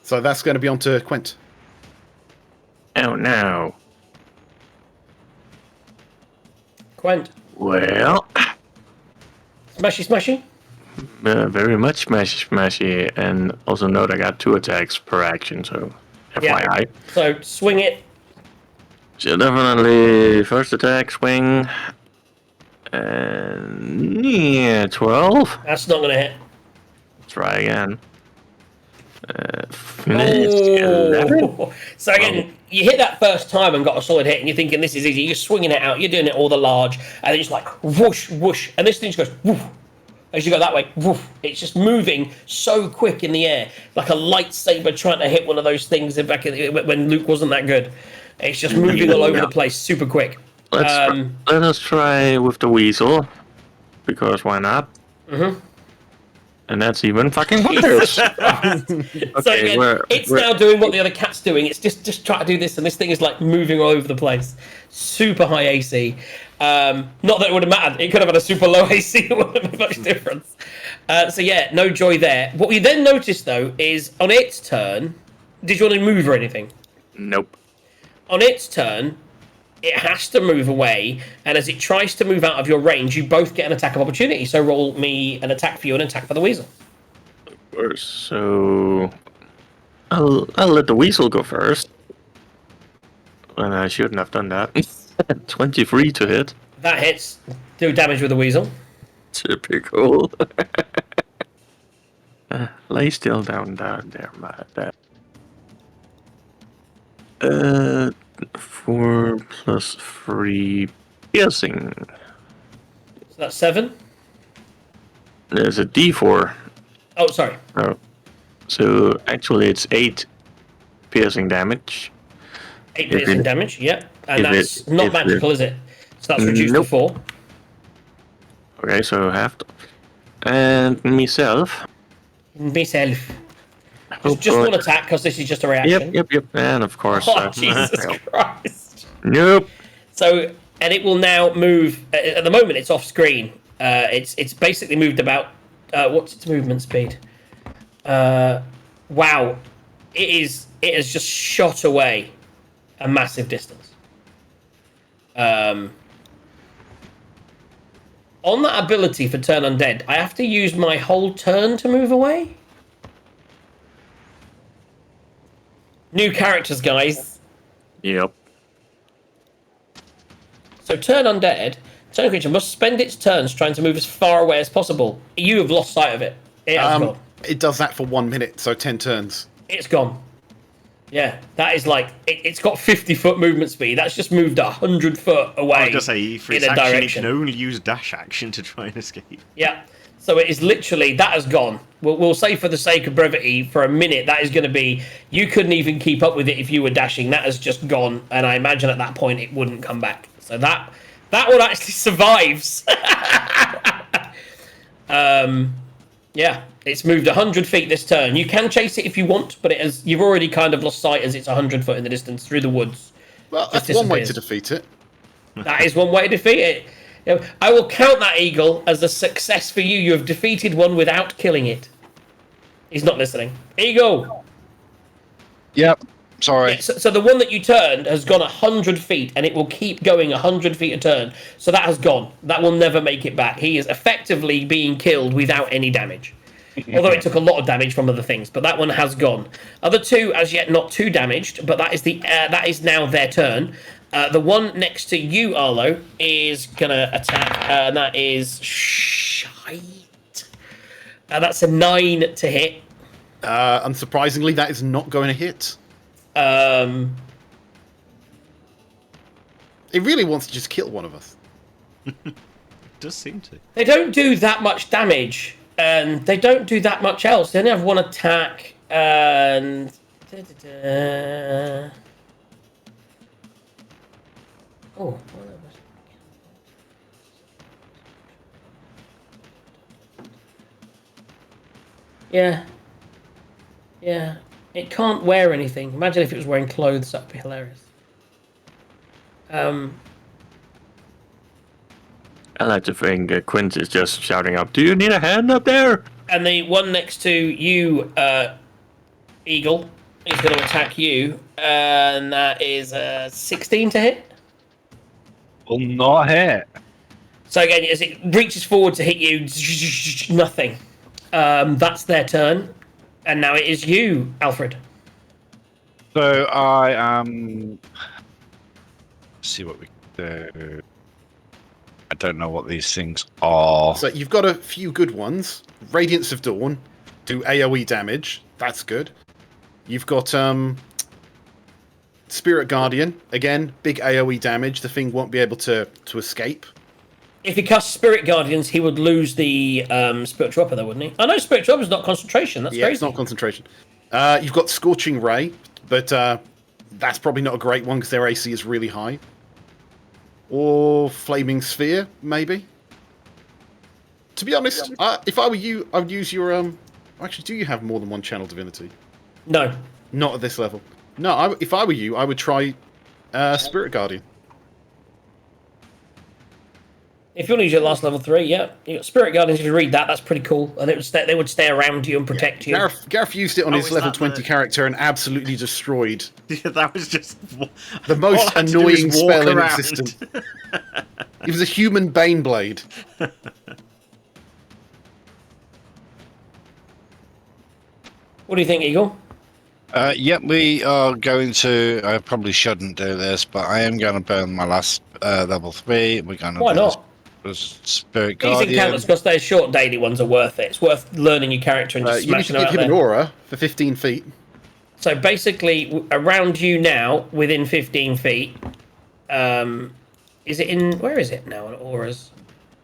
So that's going to be on to Quint. Oh no. Quent. Well, Smashy. very much smashy, and also note I got 2 attacks per action, so FYI. So swing it. So definitely first attack, swing, and yeah, 12. That's not going to hit. Try again. Missed 11. Oh. So again, you hit that first time and got a solid hit, and you're thinking this is easy. You're swinging it out. You're doing it all the large, and then just like whoosh, whoosh, and this thing just goes woof. As you go that way, woof. It's just moving so quick in the air, like a lightsaber trying to hit one of those things back when Luke wasn't that good. It's just moving all over the place, super quick. Let us try with the weasel, because why not? Mm-hmm. And that's even fucking worse. So again, it's now doing what the other cat's doing. It's just try to do this, and this thing is like moving all over the place. Super high AC. Not that it would have mattered. It could have had a super low AC. It wouldn't have made much difference. So yeah, no joy there. What we then noticed though is on its turn, did you want to move or anything? Nope. On its turn, it has to move away, and as it tries to move out of your range, you both get an attack of opportunity. So roll me an attack for you and an attack for the weasel. So I'll let the weasel go first. And I shouldn't have done that. 23 to hit. That hits. Do damage with the weasel. Typical. Lay still down there, my dad. 4 plus 3 piercing. So that's 7. There's a D4. Oh, sorry. Oh. So actually it's 8 piercing damage. 8 piercing damage, yep. And that's not magical, is it? So that's reduced to 4. Okay, so halved. And myself. Myself. Oh, Just boy. one attack, because this is just a reaction. Yep. And of course. Oh, Jesus Christ. Nope. So, and it will now move. At the moment, it's off screen. It's basically moved about. What's its movement speed? Wow, it has just shot away a massive distance. On that ability for turn undead, I have to use my whole turn to move away. New characters, guys. Yep. So turn undead, turn creature must spend its turns trying to move as far away as possible. You have lost sight of it. It has gone. It does that for 1 minute, so 10 turns. It's gone. Yeah, that is like it's got 50-foot movement speed. That's just moved 100 foot away. I was gonna say, for its in a action, it direction. can only use dash action to try and escape. Yeah. So it is literally that has gone. We'll say for the sake of brevity, for a minute, that is going to be you couldn't even keep up with it if you were dashing. That has just gone, and I imagine at that point it wouldn't come back. So that one actually survives. Yeah, it's moved 100 feet this turn. You can chase it if you want, but you've already kind of lost sight as it's 100 foot in the distance through the woods. Well, Just that's one way to disappears. defeat it. That is one way to defeat it. You know, I will count that, Eagle, as a success for you. You have defeated one without killing it. He's not listening. Eagle! Yep. Sorry. Yeah, so the one that you turned has gone 100 feet, and it will keep going 100 feet a turn. So that has gone. That will never make it back. He is effectively being killed without any damage. Although it took a lot of damage from other things, but that one has gone. Other two, as yet, not too damaged, but that is now their turn. The one next to you, Arlo, is gonna attack, and that is shite. That's a 9 to hit. Unsurprisingly, that is not going to hit. Um, It really wants to just kill one of us. Does seem to. They don't do that much damage, and they don't do that much else. They only have one attack, and... Oh, yeah. Yeah. It can't wear anything. Imagine if it was wearing clothes, that'd be hilarious. I like to think Quint is just shouting up, "Do you need a hand up there?" And the one next to you, Eagle, is going to attack you, and that is 16 to hit. Will not hit. So again, as it reaches forward to hit you, nothing. That's their turn, and now it is you, Alfred. So I am. Let's see what we can do. I don't know what these things are. So you've got a few good ones. Radiance of Dawn, do AoE damage. That's good. You've got Spirit Guardian. Again, big AoE damage. The thing won't be able to escape. If he casts Spirit Guardians, he would lose the Spiritual Upper, though, wouldn't he? I know Spiritual Upper is not concentration. That's Yeah, crazy. it's not concentration. You've got Scorching Ray, but that's probably not a great one because their AC is really high. Or Flaming Sphere, maybe. To be honest, if I were you, I would use your Actually, do you have more than one channel divinity? No. Not at this level. No, if I were you, I would try Spirit Guardian. If you want to use your last level 3, yeah. You got Spirit Guardians, if you read that, that's pretty cool. And they would stay around you and protect you. Gareth used it on Oh, his is level that 20 the- character and absolutely destroyed Yeah, that was just the all most I had to do is annoying walk spell in around. existence. It was a human Baneblade. What do you think, Eagle? Yep, we are going to. I probably shouldn't do this, but I am going to burn my last level 3. We're going to. Why not? Spirit These Guardian. encounters, because they're short daily ones, are worth it. It's worth learning your character and just You need to smashing them give out him an there. aura for 15 feet. So basically, around you now, within 15 feet, is it in... Where is it now on auras?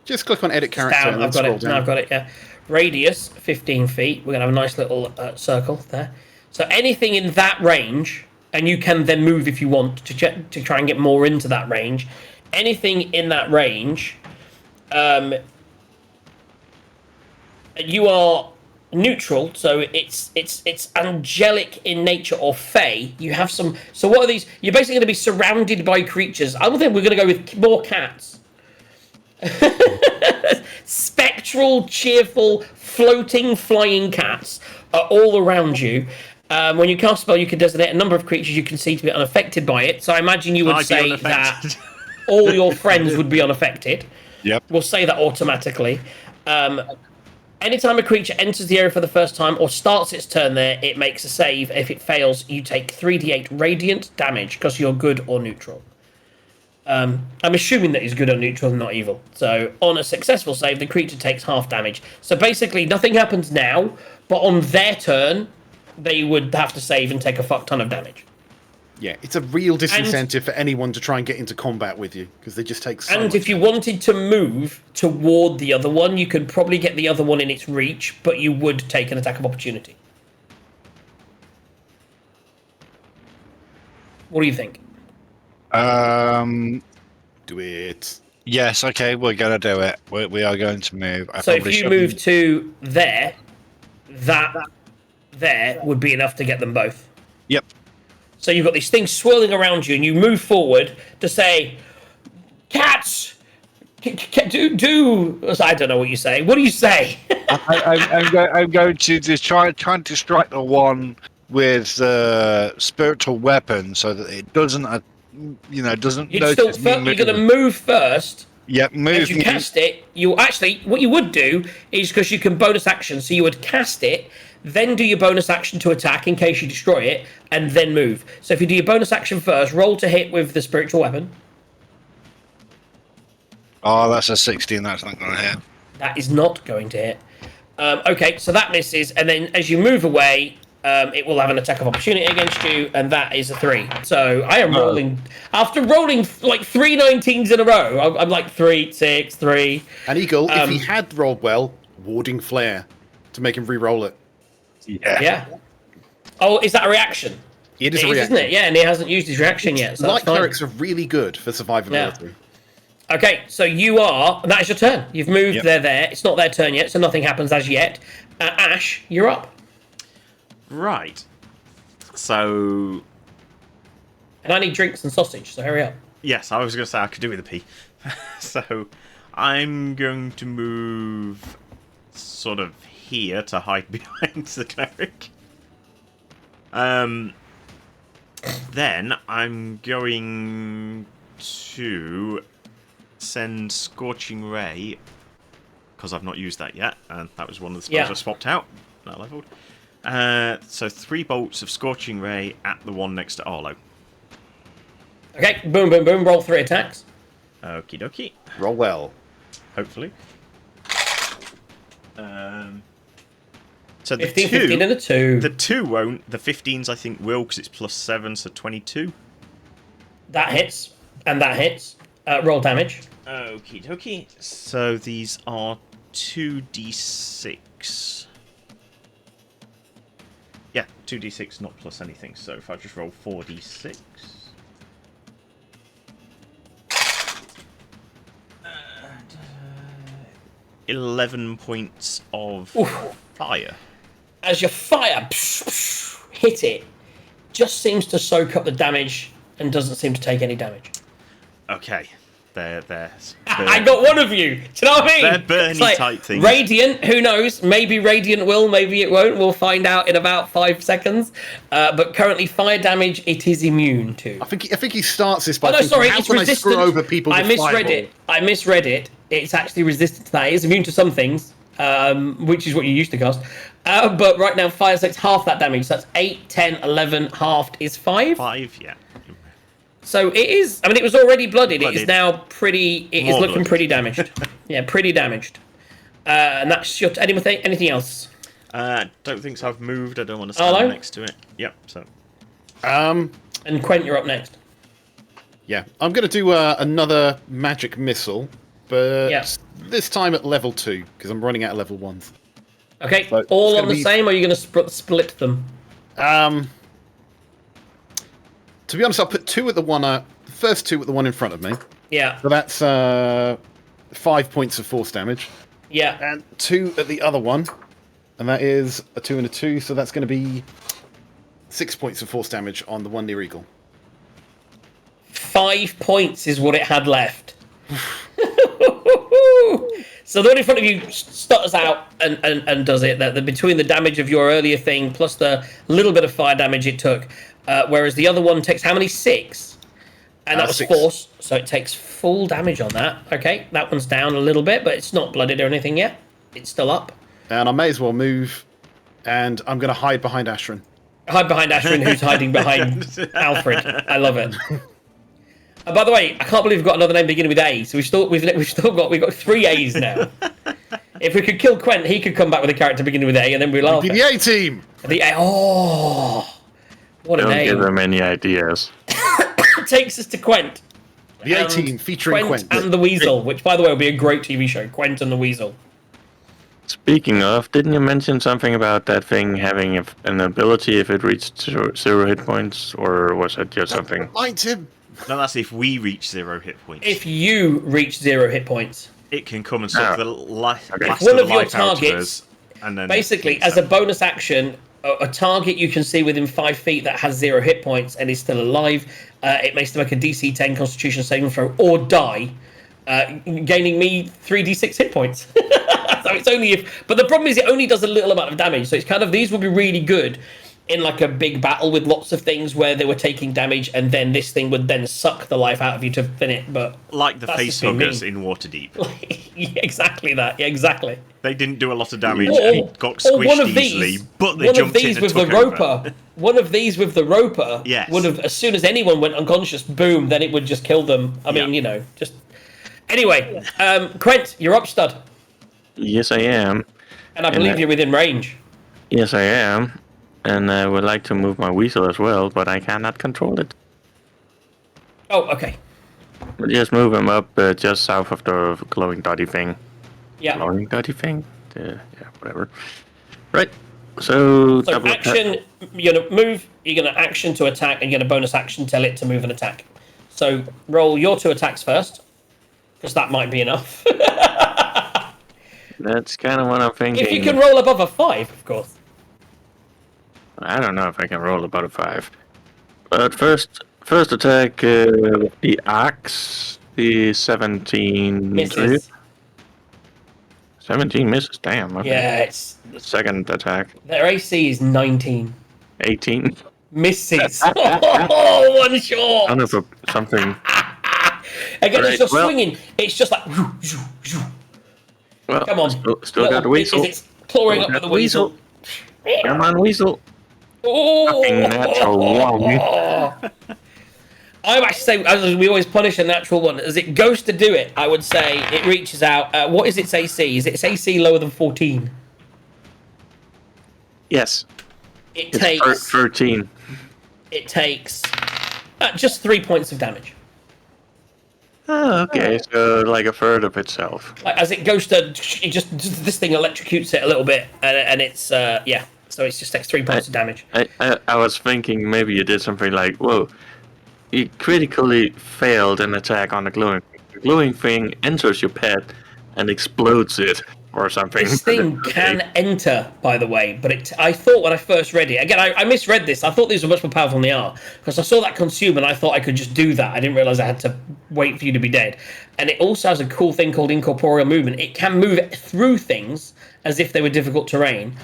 Just click on Edit It's Character down. and then I've got scroll it. down. No, I've got it, yeah. Radius, 15 feet. We're going to have a nice little circle there. So anything in that range, and you can then move if you want to try and get more into that range. Anything in that range You are neutral, so it's angelic in nature or fey. You have some. So what are these? You're basically going to be surrounded by creatures. I don't think we're going to go with more cats. Spectral, cheerful, floating, flying cats are all around you. When you cast a spell, you can designate a number of creatures you can see to be unaffected by it. So I imagine you would say that all your friends would be unaffected. Yep. We'll say that automatically. Anytime a creature enters the area for the first time or starts its turn there, it makes a save. If it fails, you take 3d8 radiant damage because you're good or neutral. I'm assuming that he's good or neutral and not evil. So on a successful save, the creature takes half damage. So basically, nothing happens now, but on their turn, they would have to save and take a fuck ton of damage. Yeah, it's a real disincentive for anyone to try and get into combat with you, because they just take so And much if you wanted to move toward the other one, you could probably get the other one in its reach, but you would take an attack of opportunity. What do you think? Do it. Yes, okay, we're going to do it. We are going to move. So if you move to there, that there would be enough to get them both. Yep. So you've got these things swirling around you, and you move forward to say, "Cats, do." I don't know what you say. What do you say? I'm going to just try to strike the one with the spiritual weapon so that it doesn't, doesn't. You're going to move first. Yep, move. As you cast it, what you would do is, because you can bonus action, so you would cast it, then do your bonus action to attack in case you destroy it, and then move. So if you do your bonus action first, roll to hit with the spiritual weapon. Oh, that's a 16. That's not going to hit. That is not going to hit. Okay, so that misses, and then as you move away, it will have an attack of opportunity against you, and that is a 3. So I am rolling... After rolling like 3 19s in a row, I'm like 3, 6, 3. And Eagle, if he had rolled well, warding flare to make him re-roll it. Yeah. Oh, is that a reaction? It is a reaction. Isn't it? Yeah, and he hasn't used his reaction yet. So Light clerics are really good for survivability. Yeah. Okay, so that is your turn. You've moved there. It's not their turn yet, so nothing happens as yet. Ash, you're up. Right. So... And I need drinks and sausage, so hurry up. Yes, I was going to say I could do with a pee. So I'm going to move sort of here to hide behind the cleric. Then I'm going to send Scorching Ray, because I've not used that yet, and that was one of the spells I swapped out. Not leveled. So 3 bolts of Scorching Ray at the one next to Arlo. Okay, boom, boom, boom. Roll 3 attacks. Okie dokie. Roll well. Hopefully. So the 15, 2, 15 and a 2. The 2 won't. The 15s I think will, because it's +7, so 22. That hits, and that hits. Roll damage. Okie dokie. So these are 2d6. Yeah, 2d6, not plus anything. So if I just roll 4d6. 11 points of fire. As your fire hit it, just seems to soak up the damage and doesn't seem to take any damage. Okay. I got one of you. Do you know what I mean? They're Bernie type things. Radiant, who knows? Maybe Radiant will, maybe it won't. We'll find out in about 5 seconds. But currently, fire damage it is immune to. I think he starts this by thinking, how can I screw over people with fireball? I misread it. It's actually resistant to that. It's immune to some things, which is what you used to cast. But right now, fire takes half that damage. So that's 8, 10, 11. Halved is 5. 5, yeah. So it is. I mean, it was already blooded. It is now pretty. It is looking blooded. pretty damaged. Yeah, pretty damaged. And that's your. Anything else? Don't think so. I've moved. I don't want to stand next to it. Yep. So. And Quent, you're up next. Yeah, I'm going to do another magic missile, but this time at level 2 because I'm running out of level 1s. Okay, So all on the same, or are you going to split them? To be honest, I'll put 2 at the one. The first 2 at the one in front of me. Yeah. So that's 5 points of force damage. Yeah. and 2 at the other one, and that is a 2 and a 2, so that's going to be 6 points of force damage on the one near eagle. 5 points is what it had left. So the one in front of you stutters out and does it. That between the damage of your earlier thing plus the little bit of fire damage it took, whereas the other one takes how many? 6, and that was 6. force, so it takes full damage on that. Okay, that one's down a little bit, but it's not blooded or anything yet. It's still up. And I may as well move, and I'm going to hide behind Ashran. Hide behind Ashrin, who's hiding behind Alfred. I love it. By the way, I can't believe we've got another name beginning with A. So we've got 3 A's now. If we could kill Quent, he could come back with a character beginning with A, and then we'll laugh. Be the A team. The A. Oh, what a Don't name! give them any ideas. Takes us to Quent. The A And team featuring Quent. and the Weasel, which by the way will be a great TV show. Quent and the Weasel. Speaking of, didn't you mention something about that thing having an ability if it reached 0 hit points, or was it just something? Mind him. No, that's if we reach 0 hit points. If you reach 0 hit points, it can come and suck the life. Okay. blast one the of your life out of targets, us, and then basically, eats as a them. bonus action, a target you can see within 5 feet that has 0 hit points and is still alive, it makes them make a DC 10 Constitution saving throw or die, gaining me 3d6 hit points. So it's only if, but the problem is it only does a little amount of damage. So it's kind of, these will be really good in like a big battle with lots of things where they were taking damage, and then this thing would then suck the life out of you to finish. But like the that's face just being huggers mean. in Waterdeep. Yeah, exactly that. Yeah, exactly. They didn't do a lot of damage Or- and got or squished one of easily, these, but they one of jumped these in and with the took over. roper. One of these with the roper. Yes. Would have, as soon as anyone went unconscious, boom, then it would just kill them. I mean, Yeah. you know, just. Anyway, Quent, you're up, stud, Yes, I am. and I believe you're within range. Yes, I am. And I would like to move my weasel as well, but I cannot control it. Oh, okay. But just move him up just south of the glowing dotty thing. Yeah. Glowing dotty thing? Yeah, whatever. Right. So, So double action, you're gonna move. You're gonna action to attack, and you're gonna bonus action tell it to move and attack. So roll your 2 attacks first, because that might be enough. That's kind of what I'm thinking. If you can roll above a 5, of course. I don't know if I can roll about a 5. But first attack with the axe, the 17 Misses. 17 misses. Damn. Okay. Yeah, it's Second attack, their AC is 19. 18. Misses. Oh, one shot. Son of a something. Again, Right, it's just well- swinging. It's just like. Well, Come on. Still got the weasel. It's clawing Still up got with the the weasel. weasel. Come on, weasel. Oh. Fucking natural one. I would actually say, as we always punish a natural one, as it goes to do it, I would say it reaches out. What is its AC? Is its AC lower than 14? Yes. It It's takes. 13. It takes just 3 points of damage. Oh, okay. So like a third of itself. Like, as it goes to, it just this thing electrocutes it a little bit, and it's yeah. So it just takes 3 points of damage. I was thinking maybe you did something like, whoa, you critically failed an attack on the glowing. The glowing thing enters your pet and explodes it or something. This thing can enter, by the way, but I thought when I first read it, again, I misread this. I thought these were much more powerful than they are, because I saw that consume and I thought I could just do that. I didn't realize I had to wait for you to be dead. And it also has a cool thing called incorporeal movement. It can move through things as if they were difficult terrain,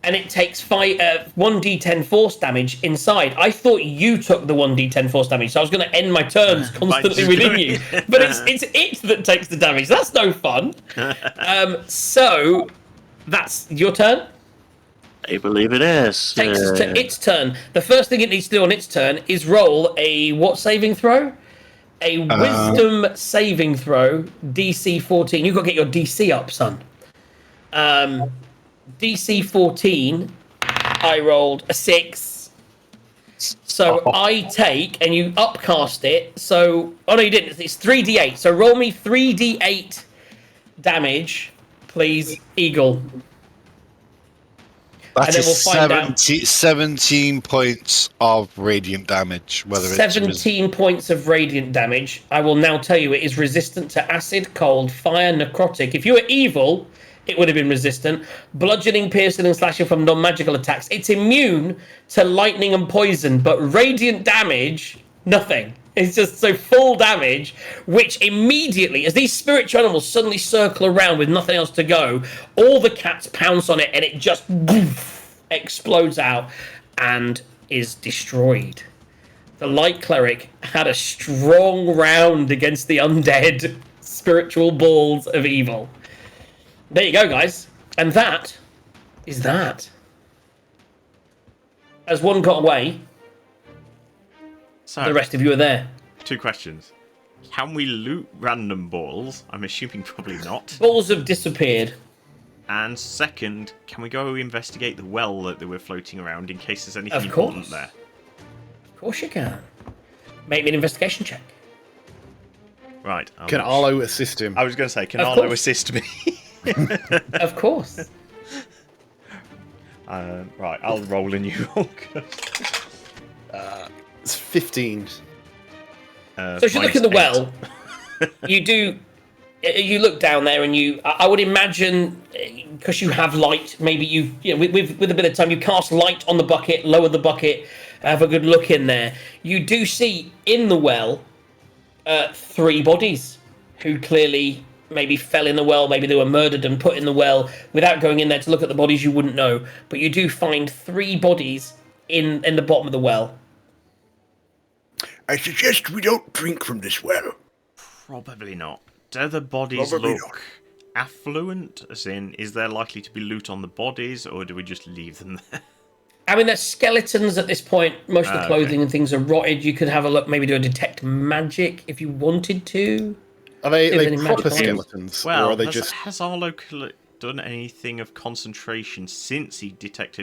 and it takes 1d10 force damage inside. I thought you took the 1d10 force damage, so I was going to end my turns constantly just within doing you. it. But it's it that takes the damage. That's no fun. So that's your turn. I believe it is. Takes us to its turn. The first thing it needs to do on its turn is roll a what saving throw? A wisdom saving throw, DC 14. You've got to get your DC up, son. DC 14, I rolled a 6. So I take, and you upcast it, so... Oh, no, you didn't. It's 3d8. So roll me 3d8 damage, please, Eagle. That And then is we'll find out. 17 points of radiant damage. Whether it's 17 points of radiant damage. I will now tell you it is resistant to acid, cold, fire, necrotic. If you are evil, it would have been resistant. Bludgeoning, piercing, and slashing from non-magical attacks. It's immune to lightning and poison, but radiant damage, nothing. It's just so full damage, which immediately, as these spiritual animals suddenly circle around with nothing else to go, all the cats pounce on it and it just explodes out and is destroyed. The Light Cleric had a strong round against the undead spiritual balls of evil. There you go, guys. And that is that. As one got away, So, the rest of you are there. 2 questions. Can we loot random balls? I'm assuming probably not. Balls have disappeared. And second, can we go investigate the well that they were floating around in case there's anything Of important course. there? Of course you can. Make me an investigation check. Right. Can Arlo assist him? I was going to say, can Of Arlo course. assist me? Of course. Right, I'll roll a new roll. It's 15. So as you look mine's in the 8. well, you look down there and I would imagine, because you have light, maybe with a bit of time, you cast light on the bucket, lower the bucket, have a good look in there. You do see in the well 3 bodies who clearly maybe fell in the well, maybe they were murdered and put in the well. Without going in there to look at the bodies, you wouldn't know. But you do find 3 bodies in the bottom of the well. I suggest we don't drink from this well. Probably not. Do the bodies Probably look not. affluent? As in, is there likely to be loot on the bodies, or do we just leave them there? I mean, they're skeletons at this point. Most of the Okay. clothing and things are rotted. You could have a look, maybe do a detect magic if you wanted to. Are they Is there any proper magic on them? skeletons? Well, or are they has, just... has Arlo done anything of concentration since he detect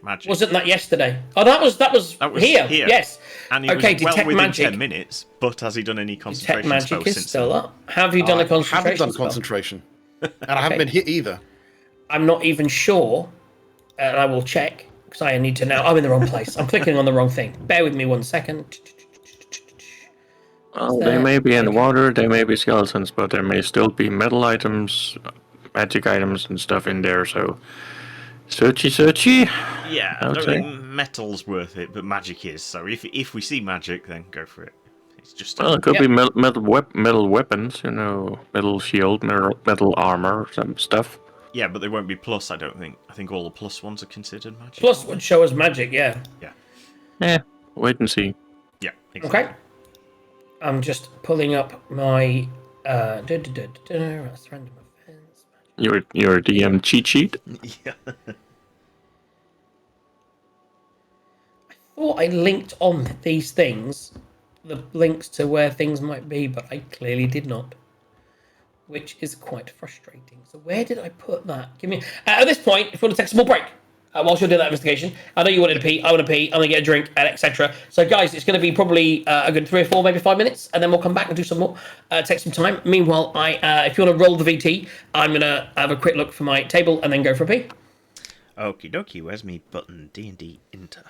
magic? Wasn't that yesterday? Oh, that was here. Yes. And he Okay, was well detect within magic. 10 minutes, but has he done any Detect concentration magic spells is since still then? up. Have you done a I concentration haven't done spell? concentration. And I haven't Okay. been hit either. I'm not even sure, and I will check because I need to know. I'm in the wrong place. I'm clicking on the wrong thing. Bear with me 1 second. Well, they may be in the water, they may be skeletons, but there may still be metal items, magic items, and stuff in there. So, searchy. Yeah, I don't Okay. think metal's worth it, but magic is. So if we see magic, then go for it. It's just Well, it could Yep. be metal weapons, metal shield, metal armor, some stuff. yeah, but they won't be plus. I don't think. I think all the plus ones are considered magic. Plus would show us magic, yeah. Wait and see. Yeah. Exactly. Okay. I'm just pulling up my that's random events. Your DM cheat sheet. Yeah. Thought I linked on these things, the links to where things might be, but I clearly did not, which is quite frustrating. So where did I put that? Give me at this point. If you want to take a small break whilst you're doing that investigation, I know you wanted to pee. I want to pee. I'm gonna get a drink, and etc. So guys, it's going to be probably a good 3 or 4, maybe 5 minutes, and then we'll come back and do some more. Take some time. Meanwhile, if you want to roll the VT, I'm gonna have a quick look for my table and then go for a pee. Okie dokie. Where's me button? D&D enter.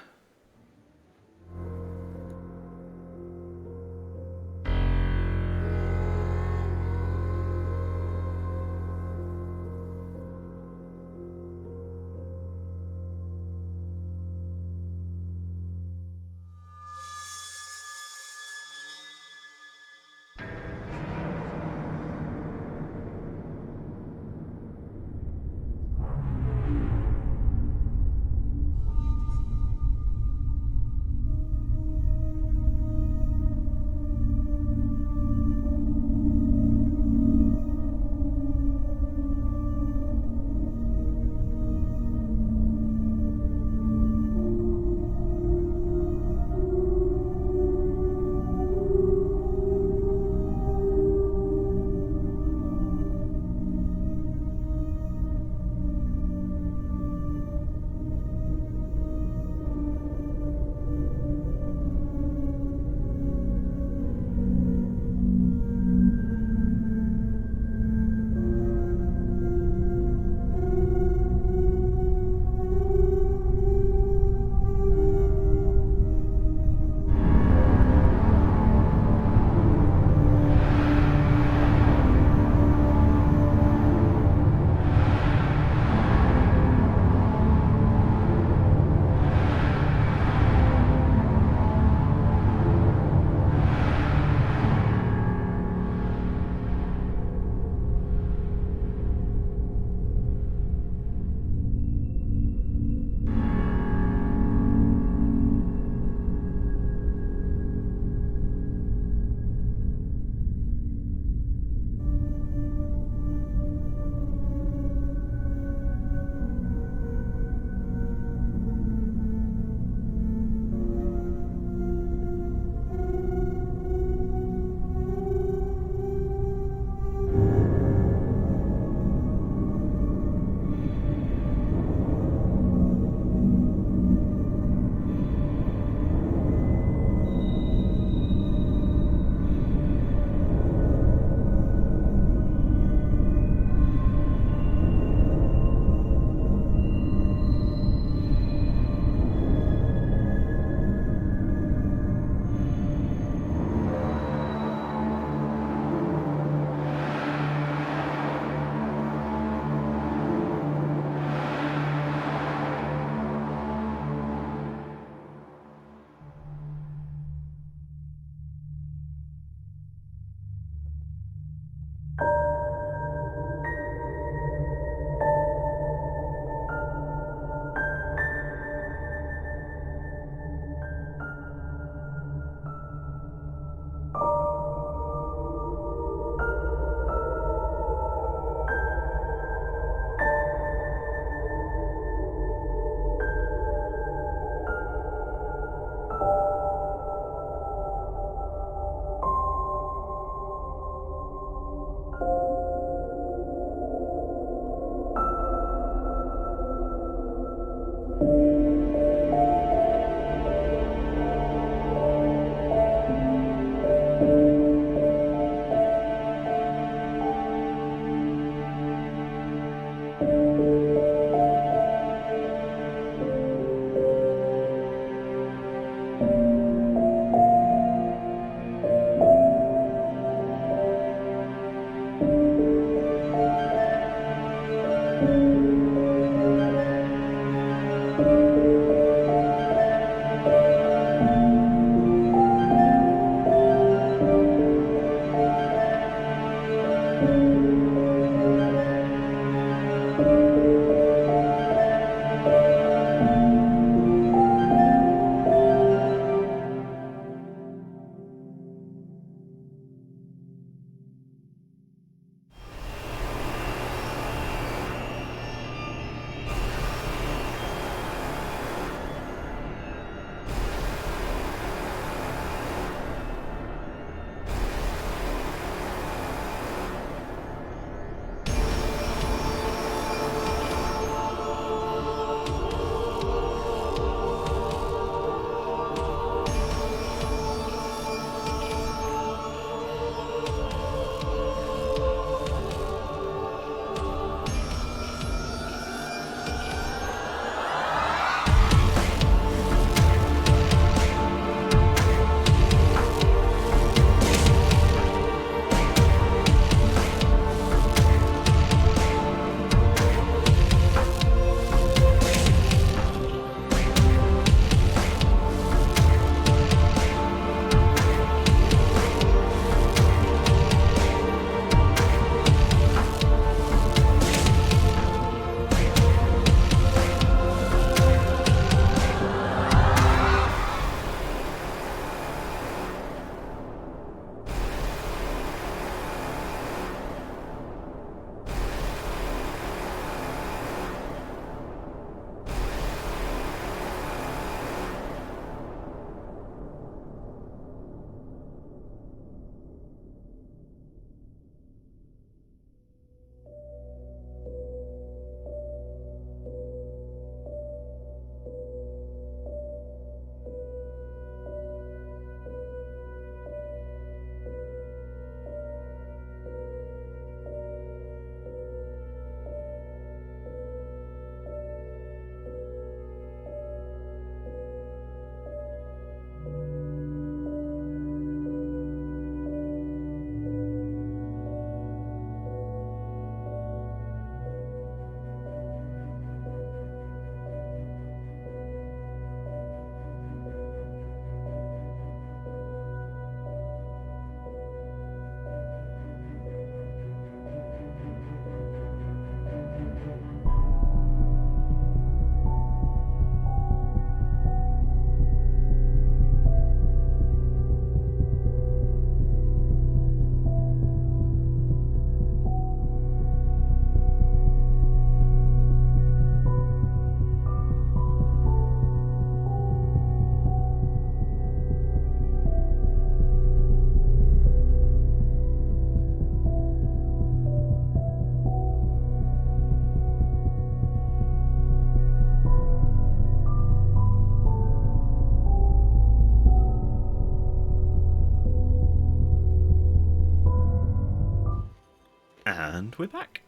And we're back.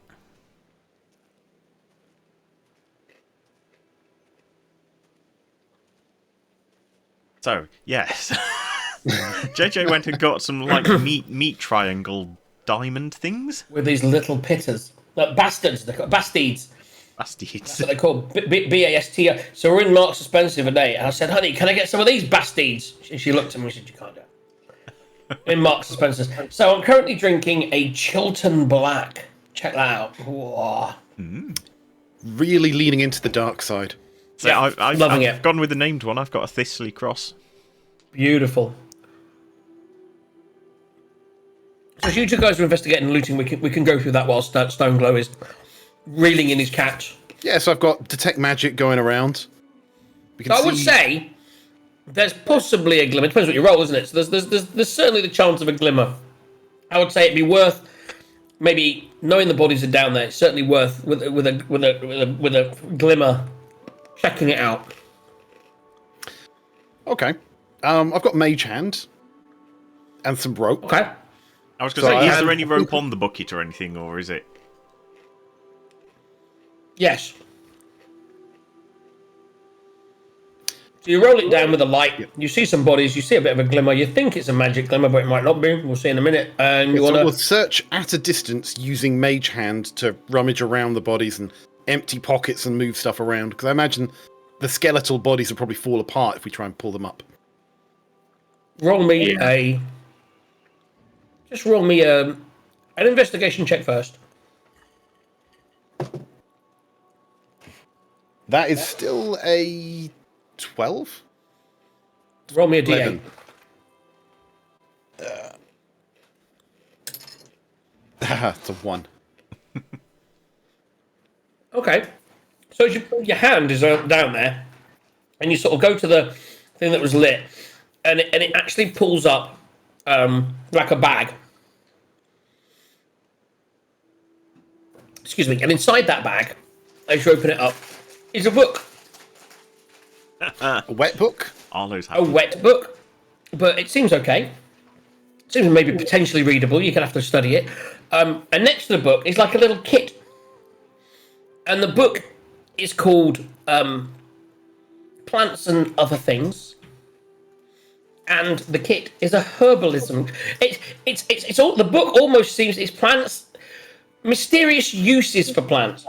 So, yes. JJ went and got some, like, meat triangle diamond things. With these little pitters. Bastards. They're called bastides. Bastards. That's what they're called. B-A-S-T. So we're in Marks and Spencer the other day, and I said, honey, can I get some of these bastides? And she looked at me and said, you can't do it. In Marks and Spencer's. So I'm currently drinking a Chilton Black. Check that out. Whoa. Really leaning into the dark side. So Yeah, I've loving it. gone with the named one. I've got a Thistley Cross. Beautiful. So as you two guys are investigating and looting, we can go through that while Stone Glow is reeling in his catch. Yeah, so I've got Detect Magic going around. We can I would say there's possibly a glimmer. It depends what you roll, isn't it? So there's certainly the chance of a glimmer. I would say it'd be worth maybe knowing the bodies are down there. It's certainly worth with a glimmer checking it out. Okay. I've got Mage Hand and some rope. Okay. I was going to So say, I is there am- any rope on the bucket or anything, or is it? Yes. So you roll it down with a light. You see some bodies. You see a bit of a glimmer. You think it's a magic glimmer, but it might not be. We'll see in a minute. And you So want we'll to... search at a distance using Mage Hand to rummage around the bodies and empty pockets and move stuff around. Because I imagine the skeletal bodies will probably fall apart if we try and pull them up. Roll me a... Just roll me an investigation check first. That is still a 12? Roll me a D8. 11. It's a 1. Okay. So as your hand is down there, and you sort of go to the thing that was lit, and it actually pulls up like a bag. Excuse me. And inside that bag, as you open it up, is a book. A wet book? Arlo's A happy. wet book. But it seems okay. It seems maybe potentially readable. You're going to have to study it. And next to the book is like a little kit. And the book is called Plants and Other Things. And the kit is a herbalism. It's all, the book almost seems it's plants, mysterious uses for plants.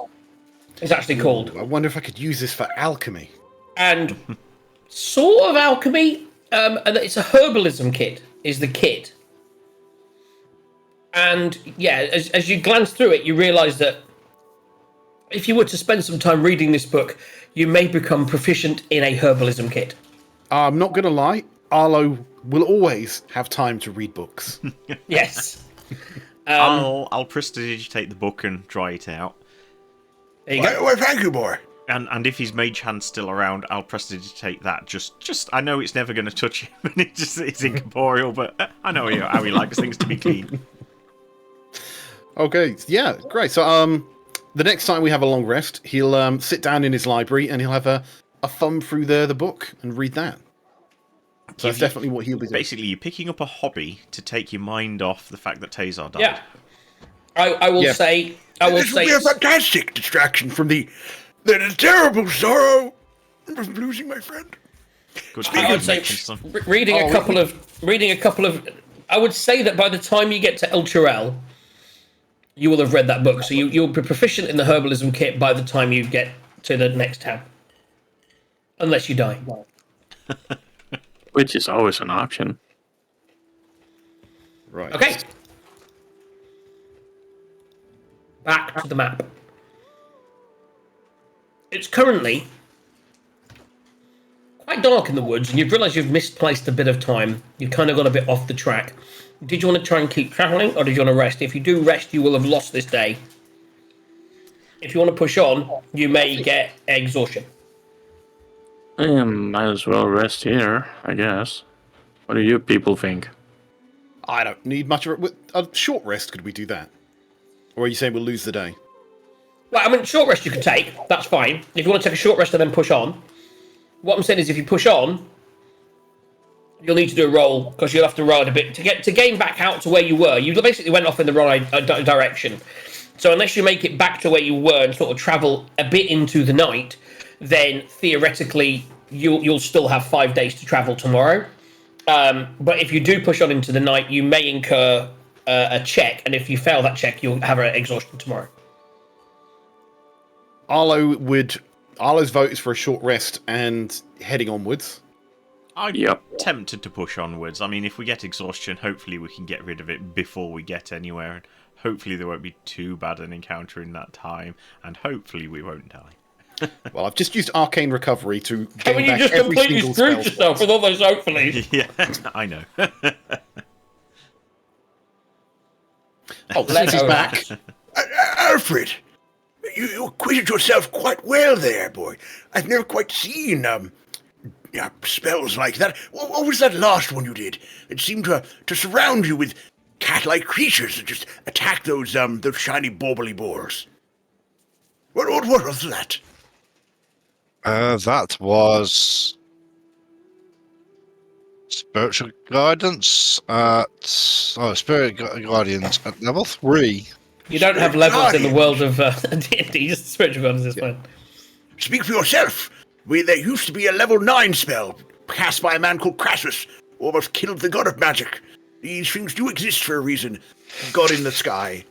It's actually called. I wonder if I could use this for alchemy. And sort of alchemy. And it's a herbalism kit. Is the kit. And yeah, as you glance through it, you realise that if you were to spend some time reading this book, you may become proficient in a herbalism kit. I'm not going to lie. Arlo will always have time to read books. Yes. I'll prestidigitate the book and dry it out. There you go. Why, thank you, boy. And if his mage hand's still around, I'll prestidigitate that. Just I know it's never going to touch him, and it's incorporeal, but I know how he likes things to be clean. Okay, yeah, great. So, the next time we have a long rest, he'll sit down in his library and he'll have a thumb through the book and read that. So that's definitely what he'll be doing. Basically, you're picking up a hobby to take your mind off the fact that Tazar died. Yeah. I will Yeah. say. This would be a fantastic distraction from the terrible sorrow of losing my friend. Good I would for say making some. reading a couple of. I would say that by the time you get to El Chirel, you will have read that book. So you'll be proficient in the herbalism kit by the time you get to the next tab, unless you die. Which is always an option. Right. Okay. Back to the map. It's currently quite dark in the woods, and you've realised you've misplaced a bit of time. You've kind of got a bit off the track. Did you want to try and keep travelling, or did you want to rest? If you do rest, you will have lost this day. If you want to push on, you may get exhaustion. Might as well rest here, I guess. What do you people think? I don't need much of a short rest. Could we do that? Or are you saying we'll lose the day? Well, I mean, short rest you can take. That's fine. If you want to take a short rest and then push on. What I'm saying is if you push on, you'll need to do a roll, because you'll have to ride a bit to gain back out to where you were. You basically went off in the wrong direction. So unless you make it back to where you were and sort of travel a bit into the night, then theoretically you'll still have 5 days to travel tomorrow. But if you do push on into the night, you may incur a check, and if you fail that check, you'll have an exhaustion tomorrow. Arlo's vote is for a short rest and heading onwards. I'm Yep. tempted to push onwards. I mean, if we get exhaustion, hopefully we can get rid of it before we get anywhere, and hopefully there won't be too bad an encounter in that time, and hopefully we won't die. Well, I've just used Arcane Recovery to I gain mean, you back just every completely single screwed spell yourself slot. with all those hopefully. Yeah, I know. Oh, since he's back. Alfred, you acquitted yourself quite well there, boy. I've never quite seen spells like that. What was that last one you did? It seemed to surround you with cat-like creatures that just attack those shiny borbly boars. What was that? That was spiritual guidance spirit guardians at level 3. You don't have levels in the world of D&D, just spiritual guidance is fine. Speak for yourself. There used to be a level 9 spell cast by a man called Crassus, who almost killed the god of magic. These things do exist for a reason. God in the sky.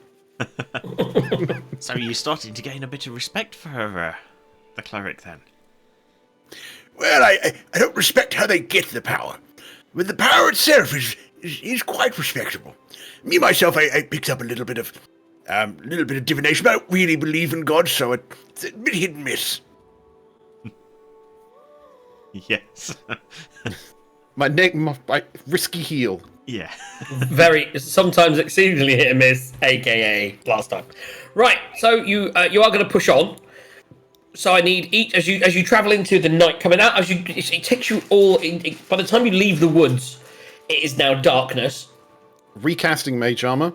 So you're starting to gain a bit of respect for the cleric, then? Well, I don't respect how they get the power, but the power itself is quite respectable. Me myself, I picked up a little bit of divination. I don't really believe in God, so it's a bit hit and miss. Yes. My risky heal. Yeah. Very, sometimes exceedingly hit and miss, aka last time. Right, so you are going to push on. So I need each as you travel into the night coming out. It takes you all. By the time you leave the woods, it is now darkness. Recasting mage armor.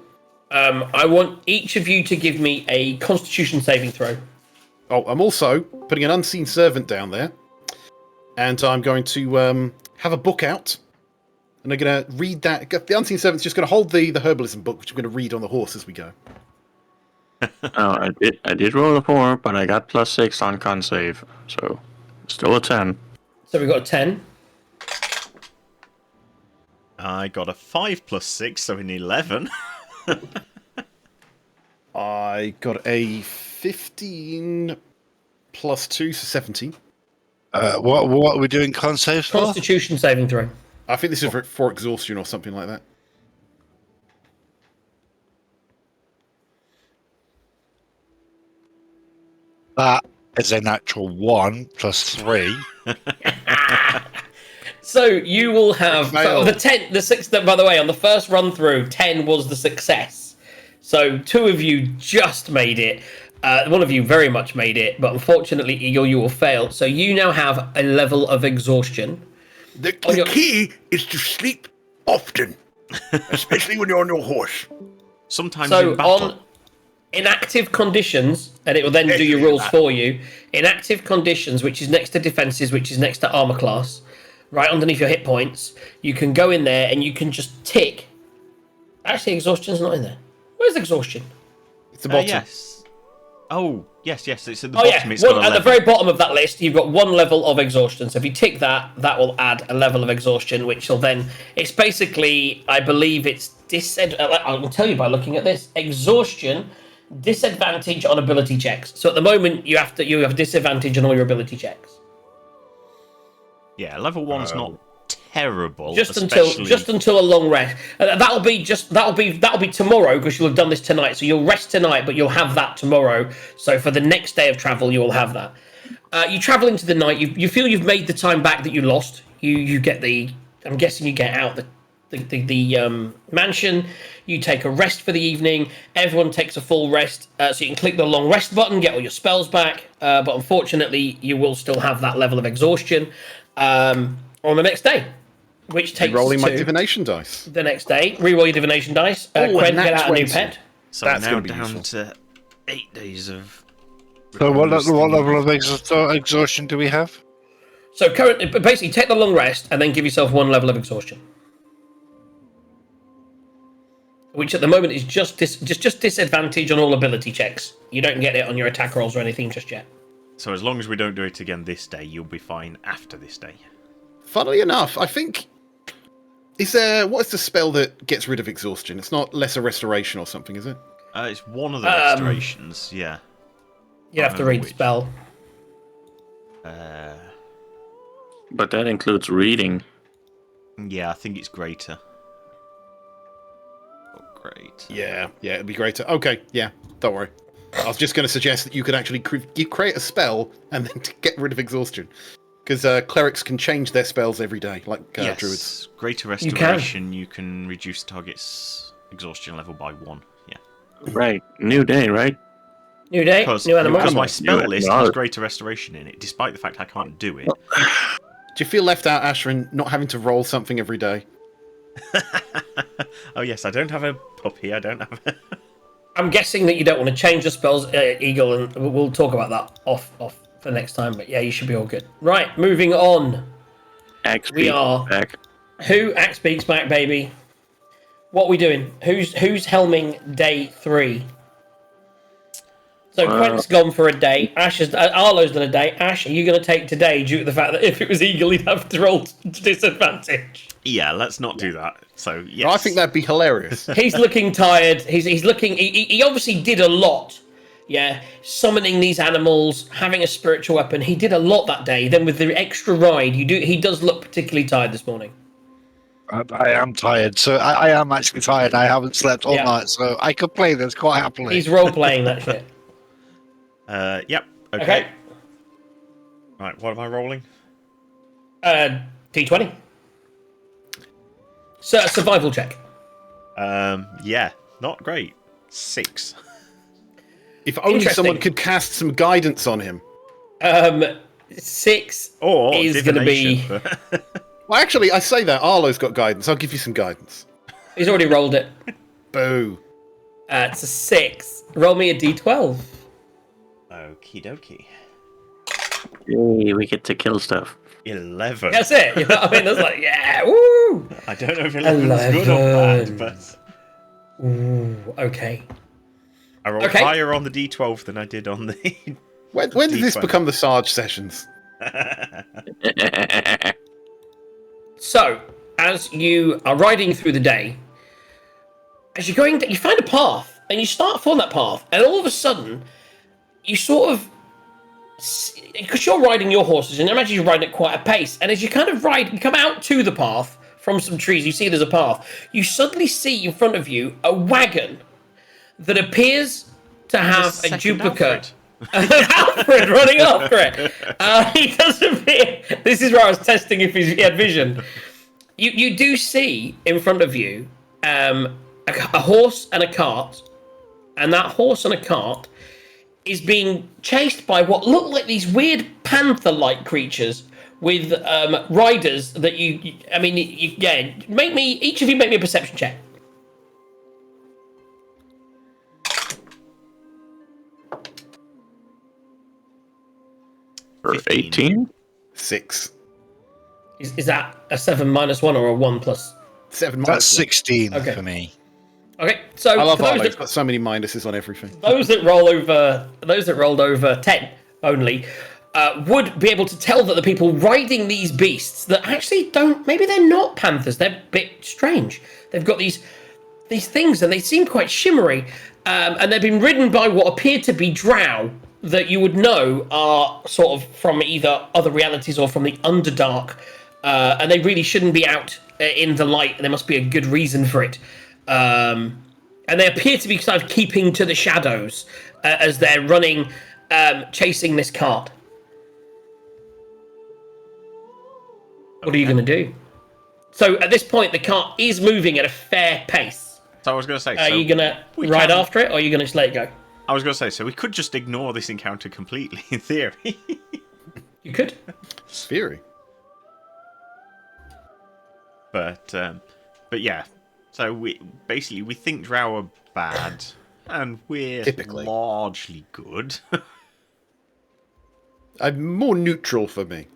I want each of you to give me a Constitution saving throw. Oh, I'm also putting an unseen servant down there, and I'm going to have a book out, and I'm going to read that. The unseen servant's just going to hold the herbalism book, which I'm going to read on the horse as we go. I did roll a 4, but I got +6 on con save, so still a 10. So we've got a 10. I got a 5 + 6, so an 11. I got a 15 plus 2, so 17. What are we doing con saves for? Constitution saving throw. I think this is for exhaustion or something like that. That is a natural 1 plus 3. So you will have Fail. the 10, the 6. By the way, on the first run through, 10 was the success. So 2 of you just made it. One of you very much made it, but unfortunately, you will fail. So you now have a level of exhaustion. The key is to sleep often, especially when you're on your horse. Sometimes So in battle. on inactive conditions, and it will then do your rules for you. Inactive conditions, which is next to defenses, which is next to armor class, right underneath your hit points, you can go in there and you can just tick. Actually, exhaustion's not in there. Where's exhaustion? It's the bottom. Yes. Oh, yes, it's at the Oh bottom. yeah, It's got a at the level. very bottom of that list, you've got 1 level of exhaustion. So if you tick that, that will add a level of exhaustion, which will then. It's basically, I believe, it's I'll tell you by looking at this. Exhaustion, disadvantage on ability checks. So at the moment, you have disadvantage on all your ability checks. Yeah, level 1's not terrible. Just especially... until a long rest. That'll be tomorrow because you'll have done this tonight. So you'll rest tonight, but you'll have that tomorrow. So for the next day of travel, you will have that. You travel into the night. You feel you've made the time back that you lost. You get the. I'm guessing you get out the mansion. You take a rest for the evening. Everyone takes a full rest, so you can click the long rest button, get all your spells back. But unfortunately, you will still have that level of exhaustion on the next day, which takes Rolling us my to divination dice. the next day. Reroll your divination dice. Oh, Quen, and nat get out a new 20. pet. So That's now gonna be down useful. to 8 days of... So what level of exhaustion do we have? So currently, basically, take the long rest and then give yourself 1 level of exhaustion. which at the moment is just disadvantage on all ability checks. You don't get it on your attack rolls or anything just yet. So as long as we don't do it again this day, you'll be fine after this day. Funnily enough, I think... what is the spell that gets rid of exhaustion? It's not lesser restoration or something, is it? It's one of the restorations, yeah. You have to read the spell. But that includes reading. Yeah, I think it's greater. Oh, great. Yeah, it'd be greater. Okay, yeah, don't worry. I was just going to suggest that you could actually create a spell and then get rid of exhaustion. Because clerics can change their spells every day, like Yes, druids. greater restoration, you can reduce target's exhaustion level by 1. Yeah. Right. New day, right? New day, new animal. Because my spell New list animal. has greater restoration in it, despite the fact I can't do it. Do you feel left out, Ashrin, not having to roll something every day? Oh yes, I don't have a puppy, I don't have a... I'm guessing that you don't want to change the spells, Eagle, and we'll talk about that off for next time. But yeah, you should be all good. Right, moving on. Axe We beat are- back. Who axe speaks back, baby? What are we doing? Who's helming day 3? So Quent's gone for a day. Arlo's done a day. Ash, are you going to take today due to the fact that if it was Eagle, he'd have to roll to disadvantage? Yeah, let's not do that. So, yes. I think that'd be hilarious. He's looking tired. He's looking. He obviously did a lot. Yeah, summoning these animals, having a spiritual weapon. He did a lot that day. Then with the extra ride, he does look particularly tired this morning. I am tired, so I am actually tired. I haven't slept all night, so I could play this quite happily. He's role playing that shit. Yep. Okay. Okay. Right, what am I rolling? D20. So a survival check. Yeah, not great. 6. If only Interesting. someone could cast some guidance on him. 6 Or is going to be. divination, but- Well, actually, I say that. Arlo's got guidance. I'll give you some guidance. He's already rolled it. Boo. It's a 6. Roll me a D12. Okie dokie. Yay, we get to kill stuff. 11. That's it. You know what I mean? That's like, yeah, woo! I don't know if 11's good or 11. bad, but Ooh, okay. I rolled Okay. higher on the D12 than I did on the... When did this D20. become the Sarge sessions? So, as you are riding through the day, as you're going, you find a path, and you start following that path, and all of a sudden, you sort of, because you're riding your horses, and I imagine you're riding at quite a pace, and as you kind of ride, you come out to the path from some trees, you see there's a path, you suddenly see in front of you a wagon that appears to have a Second duplicate. Alfred. Alfred running after it. He does appear. This is where I was testing if he had vision. You do see in front of you a horse and a cart, and that horse and a cart is being chased by what look like these weird panther-like creatures with riders that each of you make me a perception check. For 18? 6. Is that a 7 minus 1 or a 1 plus? 7 That's minus 16 Okay. for me. Okay, so I love for those Arlo. that- He's got so many minuses on everything. those that rolled over 10 only would be able to tell that the people riding these beasts that actually maybe they're not panthers, they're a bit strange. They've got these things and they seem quite shimmery, and they've been ridden by what appear to be drow that you would know are sort of from either other realities or from the Underdark, and they really shouldn't be out in the light. There must be a good reason for it. And they appear to be kind of keeping to the shadows as they're running, chasing this cart. What are you going to do? So at this point, the cart is moving at a fair pace. So I was going to say... Are so you going to we ride can- after it, or are you going to just let it go? I was going to say, so we could just ignore this encounter completely, in theory. You could. Theory. But yeah. So we think drow are bad, and we're Typically. largely good. I'm more neutral for me.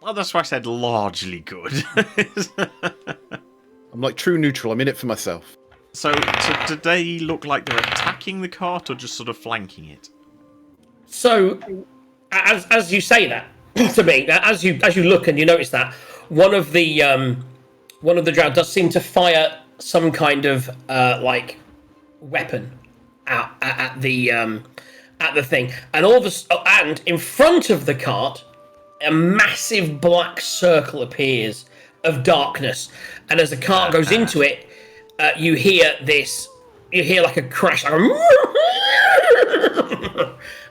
Well, that's why I said largely good. I'm like true neutral. I'm in it for myself. So do they look like they're attacking the cart or just sort of flanking it? So, as you say that to me, as you look and you notice that one of the drow does seem to fire some kind of like weapon out at the thing, and and in front of the cart, a massive black circle appears of darkness, and as the cart goes into it, you hear like a crash, like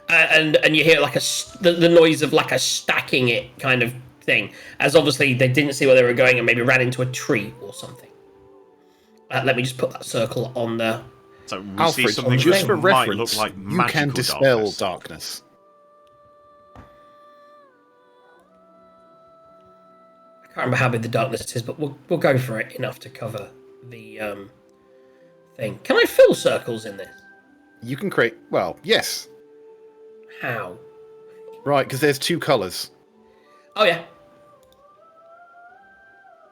and you hear like the noise of like a stacking it kind of thing, as obviously they didn't see where they were going and maybe ran into a tree or something. Let me just put that circle on there. So we Alfred, see something just for that might reference, look like you magical can dispel darkness. darkness. I can't remember how big the darkness is, but we'll go for it enough to cover the thing. Can I fill circles in this? You can create. Well, yes, How? right, because there's 2 colours. Oh yeah.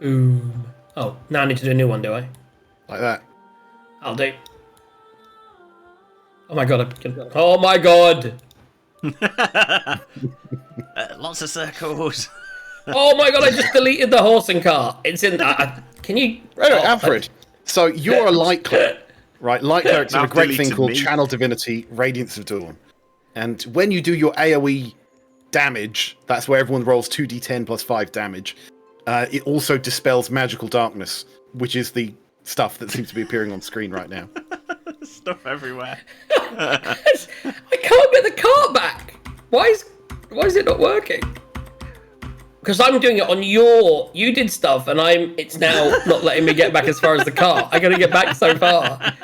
Boom. Oh, now I need to do a new one, do I? Like that. I'll do. Oh my god! Oh my god! Lots of circles. Oh my god! I just deleted the horse and cart. It's in. Can you? Right, Oh, Alfred. So you're a light cleric, right? Light clerics have Now a great thing deleted called me. Channel Divinity, Radiance of Dawn. And when you do your AoE damage, that's where everyone rolls 2d10 plus 5 damage. It also dispels magical darkness, which is the stuff that seems to be appearing on screen right now. Stuff everywhere. I can't get the cart back. Why is it not working? Because I'm doing it on you did stuff, and it's now not letting me get back as far as the cart. I gotta get back so far.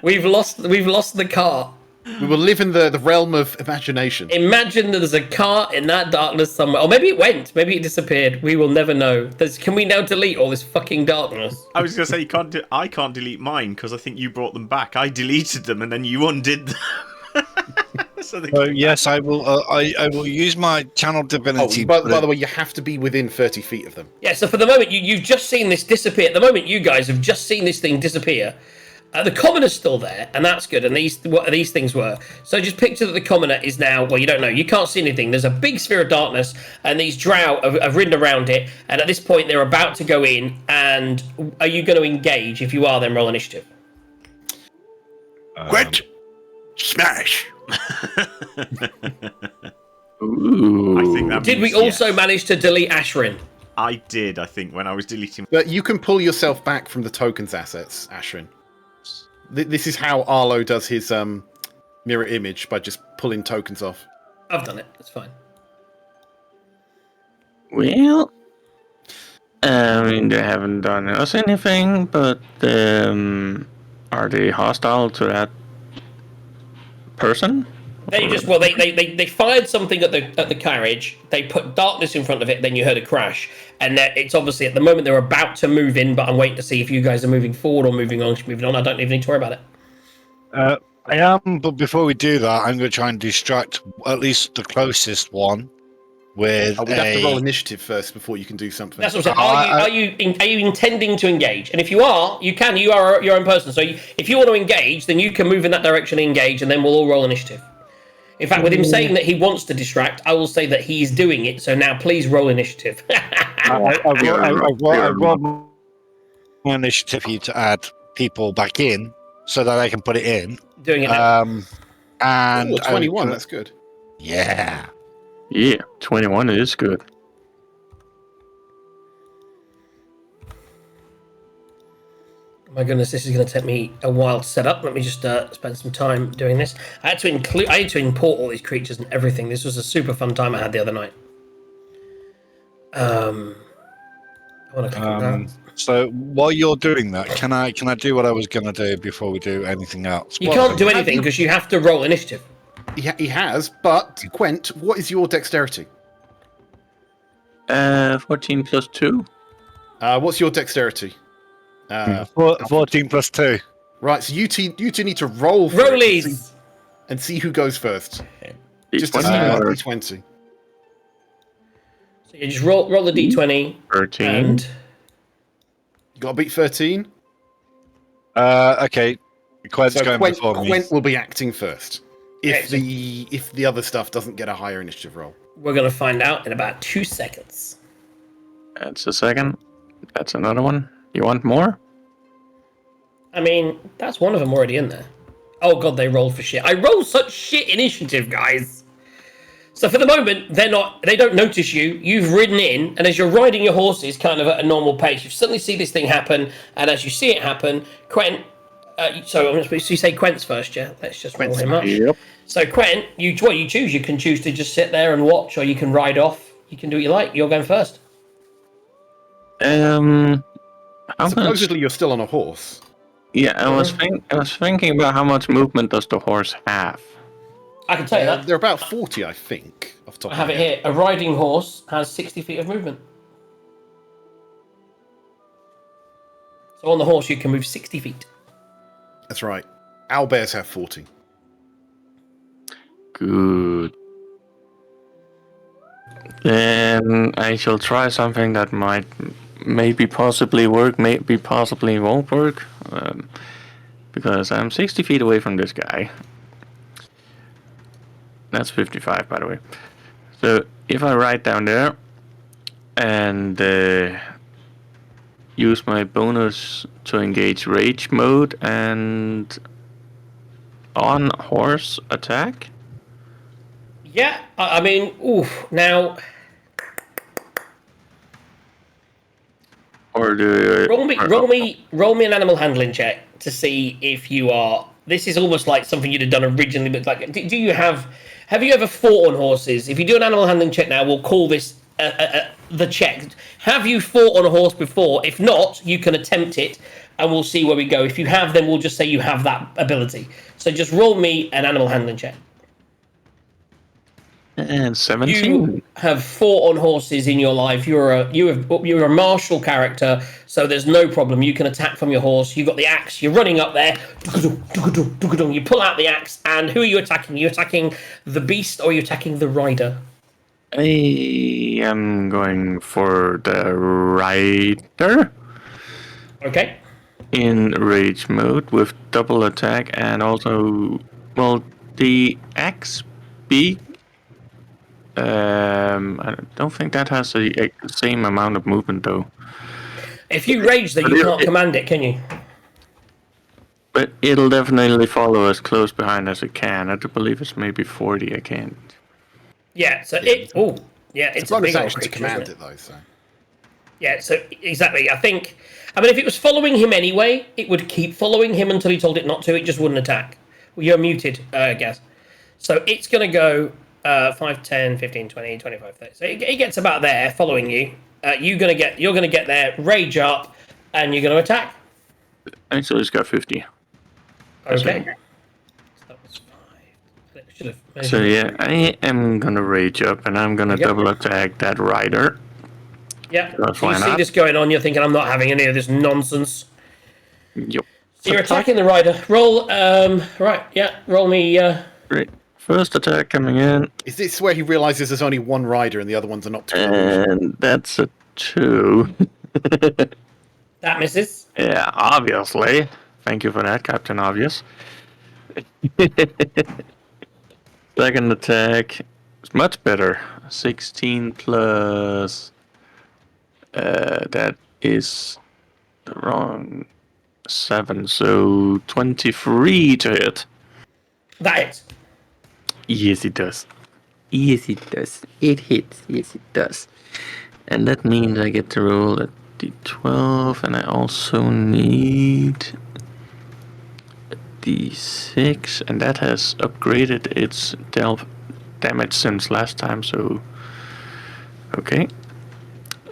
We've lost the cart. We will live in the realm of imagination. Imagine that there's a cart in that darkness somewhere. Or maybe it went. Maybe it disappeared. We will never know. Can we now delete all this fucking darkness? I was going to say, I can't delete mine because I think you brought them back. I deleted them and then you undid them. So yes, I will. I will use my channel divinity. By the way, you have to be within 30 feet of them. Yeah, so for the moment, you've just seen this disappear. At the moment, you guys have just seen this thing disappear. The commoner's still there, and that's good. And what these things were. So just picture that the commoner is now, well, you don't know. You can't see anything. There's a big sphere of darkness, and these drow have ridden around it. And at this point, they're about to go in. And are you going to engage? If you are, then roll initiative. Quit! Smash! Ooh. I think that Did we means also yes. manage to delete Ashrin? I did, I think, when I was deleting. But you can pull yourself back from the tokens assets, Ashrin. This is how Arlo does his mirror image, by just pulling tokens off. I've done it. That's fine. Well, I mean, they haven't done us anything, but are they hostile to that person? They fired something at the carriage. They put darkness in front of it. Then you heard a crash, and it's obviously at the moment they're about to move in. But I'm waiting to see if you guys are moving forward or moving on. Moving on. I don't even need to worry about it. I am, but before we do that, I'm going to try and distract at least the closest one with We'd have to roll initiative first before you can do something. That's what I'm saying. Are you intending to engage? And if you are, you can. You are your own person. So if you want to engage, then you can move in that direction and engage, and then we'll all roll initiative. In fact, with him saying that he wants to distract, I will say that he's doing it. So now, please roll initiative. I rolled my initiative for you to add people back in so that I can put it in. Doing it now. And 21, that's good. Yeah. Yeah, 21 is good. Oh my goodness, this is going to take me a while to set up. Let me just spend some time doing this. I had to import all these creatures and everything. This was a super fun time I had the other night. I want to click on that. So while you're doing that, can I do what I was going to do before we do anything else? You can't do anything because you have to roll initiative. He has, but Quent, what is your dexterity? 14 plus 2. What's your dexterity? 14 plus 2. Right, so you two need to roll for Rollies! and see who goes first. Just to see D20 or D20. So you just roll the d20. 13. And You got to beat 13. Okay. Quent's So going before me. Quent will be acting first. If Excellent. the other stuff doesn't get a higher initiative roll. We're going to find out in about 2 seconds. That's a second. That's another one. You want more? I mean, that's one of them already in there. Oh god, they rolled for shit. I roll such shit initiative, guys. So for the moment, they don't notice you. You've ridden in, and as you're riding your horses kind of at a normal pace, you suddenly see this thing happen, and as you see it happen, Quent, so I'm supposed to say Quent's first, yeah? Let's just roll him up. Yep. So Quent, you choose. You can choose to just sit there and watch, or you can ride off. You can do what you like. You're going first. How much? Supposedly you're still on a horse. Yeah, I was thinking about how much movement does the horse have. I can tell you that. They're about 40, I think. Off the top I of have my it head. here. A riding horse has 60 feet of movement. So on the horse, you can move 60 feet. That's right. Owlbears have 40. Good. Then I shall try something that might maybe possibly work, maybe possibly won't work. Because I'm 60 feet away from this guy. That's 55, by the way. So if I ride down there and use my bonus to engage rage mode and on horse attack. Yeah, I mean, oof. Now, Or do roll me an animal handling check to see if you are. This is almost like something you'd have done originally, but like, do you have you ever fought on horses? If you do an animal handling check now, we'll call this the check. Have you fought on a horse before? If not, you can attempt it, and we'll see where we go. If you have, then we'll just say you have that ability. So just roll me an animal handling check. And 17. You have fought on horses in your life. You're a martial character, so there's no problem. You can attack from your horse. You've got the axe. You're running up there. You pull out the axe, and who are you attacking? Are you attacking the beast, or are you attacking the rider? I am going for the rider Okay. in rage mode with double attack and also, well, the axe beak. I don't think that has the same amount of movement though. If you rage, though, you can't command it, can you? But it'll definitely follow as close behind as it can. I do believe it's maybe 40. I can't. Yeah. So it. Oh, yeah. It's a bonus big old action to creature, command isn't it, though. So Yeah, so exactly. I mean, if it was following him anyway, it would keep following him until he told it not to. It just wouldn't attack. Well, you're muted, I guess. So it's going to go 5, 10, 15, 20, 25, 30. So it gets about there, following you. You're going to get there, rage up, and you're going to attack. Actually, it's got 50. Okay. So that was 5. Should have measured. So yeah, I am gonna rage up, and I'm gonna double attack that rider. Yeah. That's So you why see not. this going on, you're thinking, I'm not having any of this nonsense. Yep. So you're attacking the rider. Roll, right, yeah, roll me, Great. First attack coming in, is this where he realizes there's only one rider and the other ones are not 12? and that's a 2. that misses. Yeah, obviously. Thank you for that, Captain Obvious. Second attack is much better. 16 plus. That is the wrong 7, so 23 to hit. That hits. Yes, it does. Yes, it does. It hits. Yes, it does. And that means I get to roll a d12, and I also need a d6, and that has upgraded its damage since last time, so... Okay.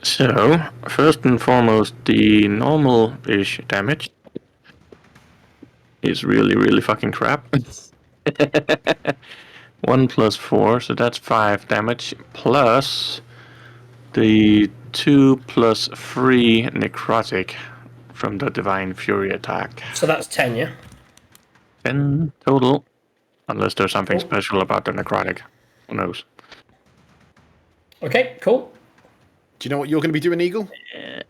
So, first and foremost, the normal-ish damage is really fucking crap. 1 plus 4, so that's 5 damage, plus the 2 plus 3 necrotic from the Divine Fury attack. So that's 10, yeah? 10 total, unless there's something Cool. special about the necrotic. Who knows? Okay, cool. Do you know what you're going to be doing, Eagle?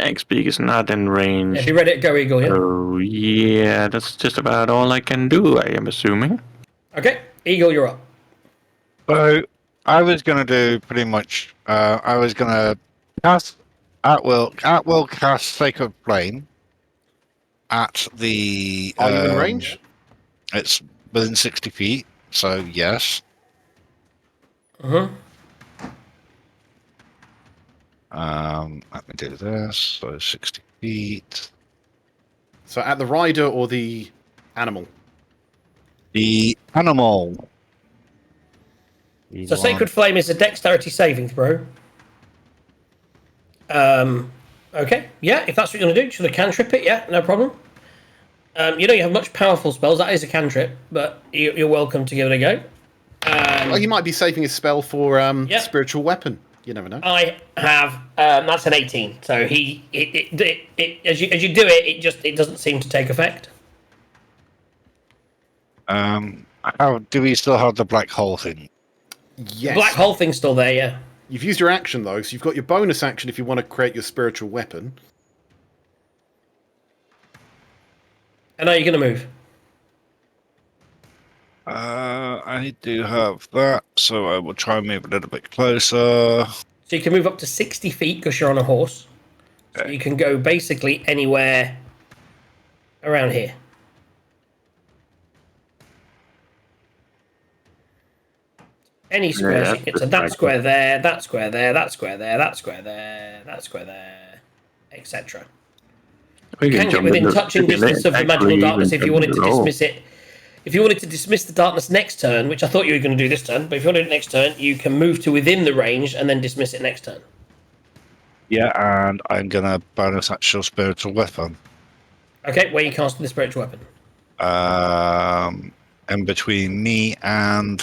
X-Peak is not in range. If you ready to go, Eagle, yeah? So, yeah, that's just about all I can do, I am assuming. Okay, Eagle, you're up. So I was going to do pretty much. I was going to cast at will cast Sacred Flame at the. Are you in range? It's within 60 feet, so yes. Uh-huh. Let me do this. So 60 feet. So at the rider or the animal? The animal. So Sacred Flame is a dexterity saving throw. Okay, yeah, if that's what you're going to do, should I cantrip it? Yeah, no problem. You have much powerful spells. That is a cantrip, but you're welcome to give it a go. Well, he might be saving his spell for Yep. spiritual weapon. You never know. I have that's an 18. So as you do it, it doesn't seem to take effect. How do we still have the black hole thing? Yes. Black hole thing's still there, yeah. You've used your action though, so you've got your bonus action if you want to create your spiritual weapon. And now you're going to move. I do have that, so I will try and move a little bit closer. So you can move up to 60 feet because you're on a horse. So you can go basically anywhere around here. Any square, Yeah, so you get to that square there, that square there, that square there, that square there, that square there, etc. We You can get jump within into- touching distance of the actually magical even darkness if you wanted to roll. dismiss it. If you wanted to dismiss the darkness next turn, which I thought you were going to do this turn, but if you want to do it next turn, you can move to within the range and then dismiss it next turn. Yeah, and I'm gonna bonus actual spiritual weapon. Okay, where you casting the spiritual weapon? In between me and.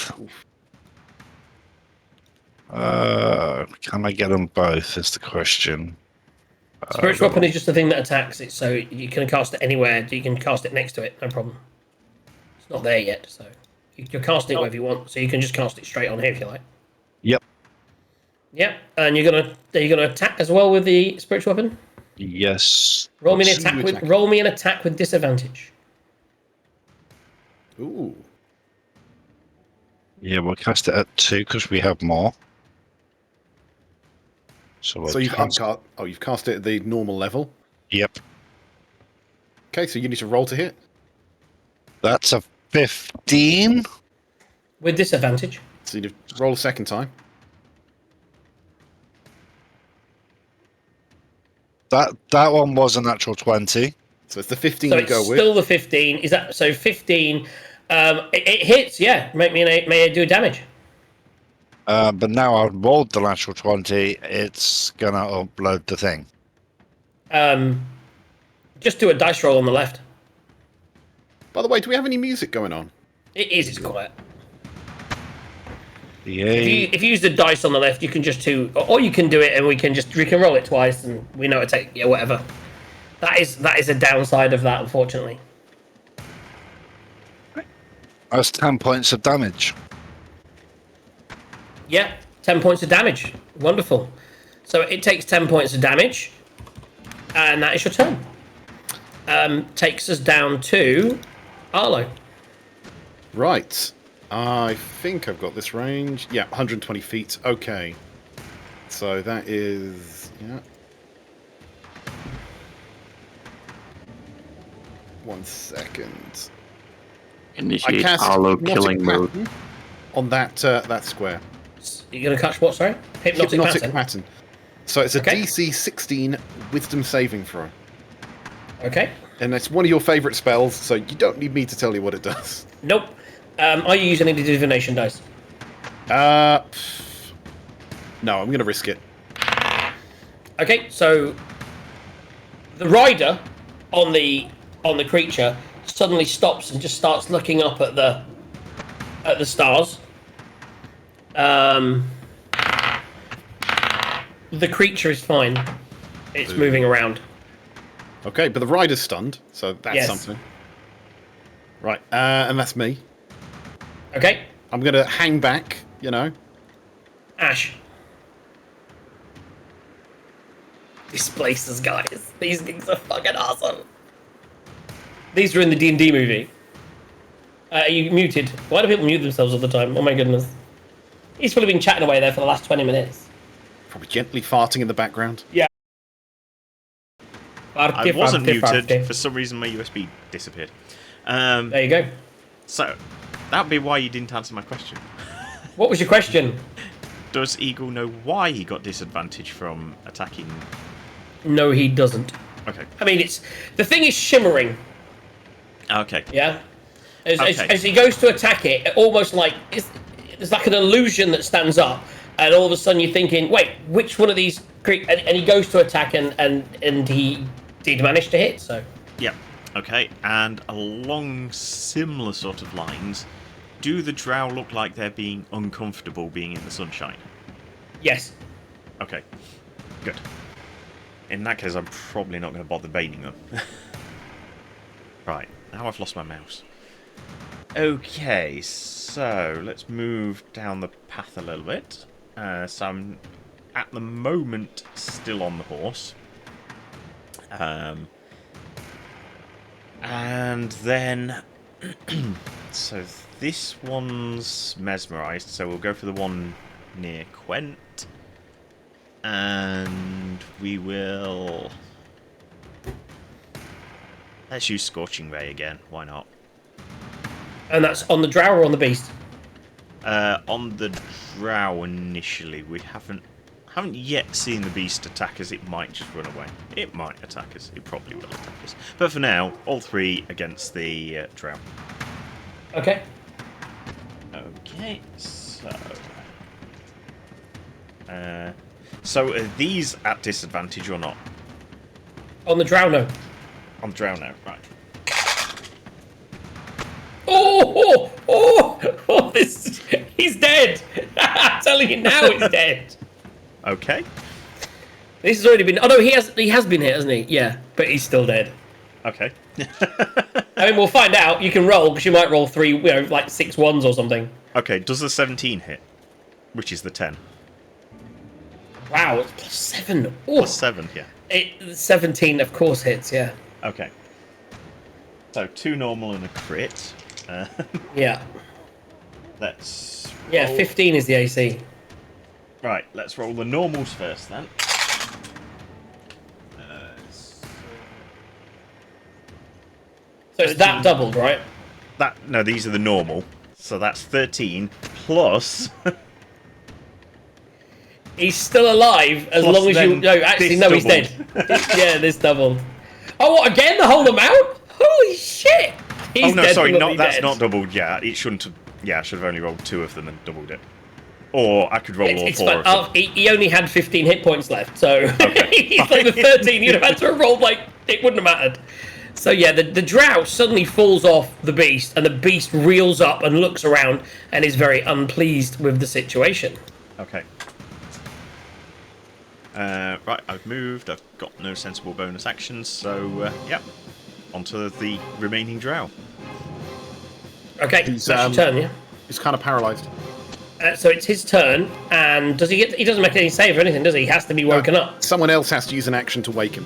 Can I get them both? Is the question. Spiritual weapon is just a thing that attacks it, so you can cast it anywhere. You can cast it next to it, no problem. It's not there yet, so you're casting it wherever you want. So you can just cast it straight on here if you like. Yep. Yep, and are you gonna attack as well with the spiritual weapon? Yes. Roll me an What's attack you with attacking? roll me an attack with disadvantage. Ooh. Yeah, we'll cast it at 2 because we have more. So we'll So you've cast. you've cast it at the normal level. Yep. Okay, so you need to roll to hit. That's a 15. With disadvantage. So you need to roll a second time. That one was a natural 20. So it's the 15 So you it's go with. still the 15. Is that so 15 it hits, yeah. May I do damage? But now I've rolled the natural 20. It's gonna upload the thing. Just do a dice roll on the left. By the way, do we have any music going on? It's quiet. The If you use the dice on the left, you can just or you can do it and we can roll it twice and we know it take whatever. That is a downside of that, unfortunately. That's 10 points of damage. Yeah, 10 points of damage. Wonderful. So it takes 10 points of damage, and that is your turn. Takes us down to Arlo. Right. I think I've got this range. Yeah, 120 feet. Okay. So that is... Yeah. 1 second. I Initiate cast hollow Hypnotic killing mode. Pattern on that square. You're going to catch what, sorry? Hypnotic pattern. Pattern. So it's a Okay. DC 16 Wisdom saving throw. Okay. And it's one of your favourite spells, so you don't need me to tell you what it does. Nope. Are you using any divination dice? No, I'm going to risk it. Okay, so the rider on the creature suddenly stops and just starts looking up at the stars. The creature is fine. It's moving around. Okay, but the rider's stunned, so that's Yes. something. Right, and that's me. Okay, I'm going to hang back, you know. Ash. Displacers, guys. These things are fucking awesome. These are in the D&D movie. Are you muted? Why do people mute themselves all the time? Oh my goodness. He's probably been chatting away there for the last 20 minutes. Probably gently farting in the background. Yeah. I wasn't muted. For some reason, my USB disappeared. There you go. So, that'd be why you didn't answer my question. What was your question? Does Eagle know why he got disadvantage from attacking? No, he doesn't. Okay. I mean, the thing is shimmering. Okay. Yeah. As he goes to attack it, almost like there's like an illusion that stands up, and all of a sudden you're thinking, wait, which one of these? And he goes to attack, and he did manage to hit. So. Yeah. Okay. And along similar sort of lines, do the drow look like they're being uncomfortable being in the sunshine? Yes. Okay. Good. In that case, I'm probably not going to bother baiting them. Right. Now I've lost my mouse. Okay, so let's move down the path a little bit. So I'm, at the moment, still on the horse. And then... so this one's mesmerised, so we'll go for the one near Quent. And we will... let's use Scorching Ray again, why not? And that's on the drow or on the beast? On the drow initially. We haven't yet seen the beast attack us. It might just run away. It might attack us. It probably will attack us. But for now, all three against the drow. Okay. Okay, so... so are these at disadvantage or not? On the drow, no. On drow now, right. Oh, this, he's dead. I'm telling you now, he's dead. Okay. This has already been. Oh no, he has been hit, hasn't he? Yeah, but he's still dead. Okay. I mean, we'll find out. You can roll because you might roll 3, like 6 ones or something. Okay. Does the 17 hit? Which is the 10. Wow, it's +7. Oh, Plus 7, yeah. 17, of course, hits. Yeah. Okay. So 2 normal and a crit. Yeah. Let's. Yeah, roll. 15 is the AC. Right, let's roll the normals first then. So it's that doubled, right? No, these are the normal. So that's 13 plus. He's still alive as Plus long as you. then No, actually, this no, he's dead. Yeah, this doubled. Oh, what, again? The whole amount? Holy shit! He's Oh no, sorry, that's dead. not doubled. Yeah, it shouldn't have. Yeah, I should have only rolled 2 of them and doubled it. Or I could roll all 4 of them. He only had 15 hit points left, so Okay. he's like the 13. You'd have had to have rolled like it wouldn't have mattered. So yeah, the drow suddenly falls off the beast, and the beast reels up and looks around and is very unpleased with the situation. Okay. Right, I've moved. I've got no sensible bonus actions, so yeah, onto the remaining drow. Okay, He's, that's your turn, yeah. He's kind of paralysed. So it's his turn, and does he get? He doesn't make any save or anything, does he? He has to be woken up. Someone else has to use an action to wake him.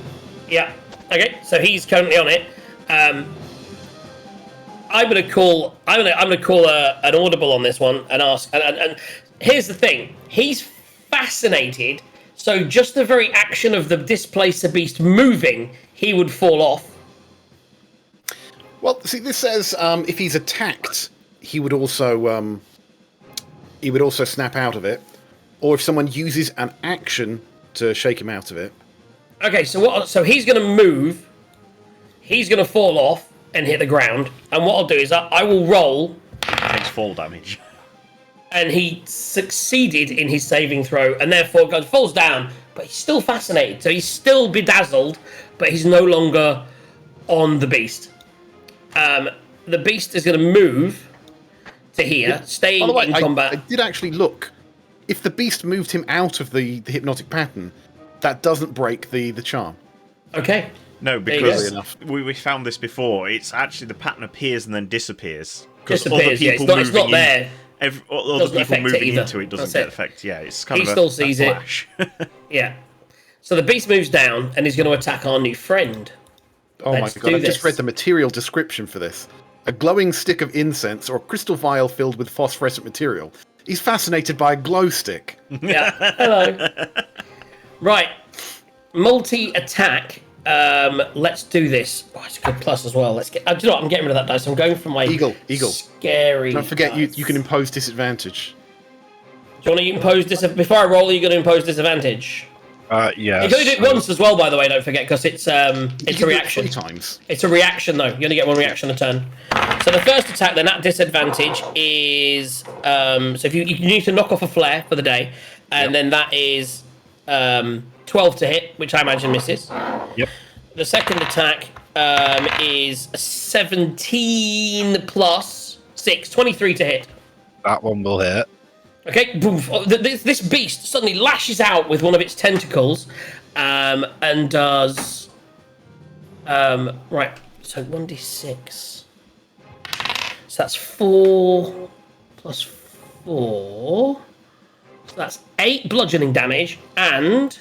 Yeah. Okay. So he's currently on it. I'm gonna call an audible on this one and ask. And here's the thing: he's fascinated. So just the very action of the displacer beast moving, he would fall off. Well, see, this says if he's attacked, he would also snap out of it, or if someone uses an action to shake him out of it. Okay. So he's gonna move. He's gonna fall off and hit the ground. And what I'll do is I will roll. Takes fall damage. And he succeeded in his saving throw, and therefore falls down. But he's still fascinated, so he's still bedazzled, but he's no longer on the beast. The beast is going to move to here, staying By the way, in combat. I did actually look. If the beast moved him out of the hypnotic pattern, that doesn't break the charm. Okay. No, There you because go. we found this before. It's actually the pattern appears and then disappears. Disappears, yeah. It's not there. Other Doesn't people affect it moving either. into it doesn't That's get it. affected. Yeah, it's kind He of still sees it. flash. Yeah. So the beast moves down and is going to attack our new friend. Oh Let's my god, do I've just this. read the material description for this. A glowing stick of incense or a crystal vial filled with phosphorescent material. He's fascinated by a glow stick. Yeah. Hello. Right. Multi-attack. Let's do this. Oh, it's a good plus as well. Let's get. Do you know what? I'm getting rid of that dice. I'm going for my Eagle. Scary. Don't forget, you dice. can impose disadvantage. Do you want to impose before I roll? Are you going to impose disadvantage? Yeah. You can only do it once as well, by the way. Don't forget, because it's You a can do it reaction. 3 times. It's a reaction, though. You only get one reaction a turn. So the first attack, then, at disadvantage is... so if you need to knock off a flare for the day, and then that is 12 to hit, which I imagine misses. Yep. The second attack is 17 plus 6, 23 to hit. That one will hit. Okay, boom. This beast suddenly lashes out with one of its tentacles, and does... right, so 1d6. So that's 4 plus 4. So that's 8 bludgeoning damage, and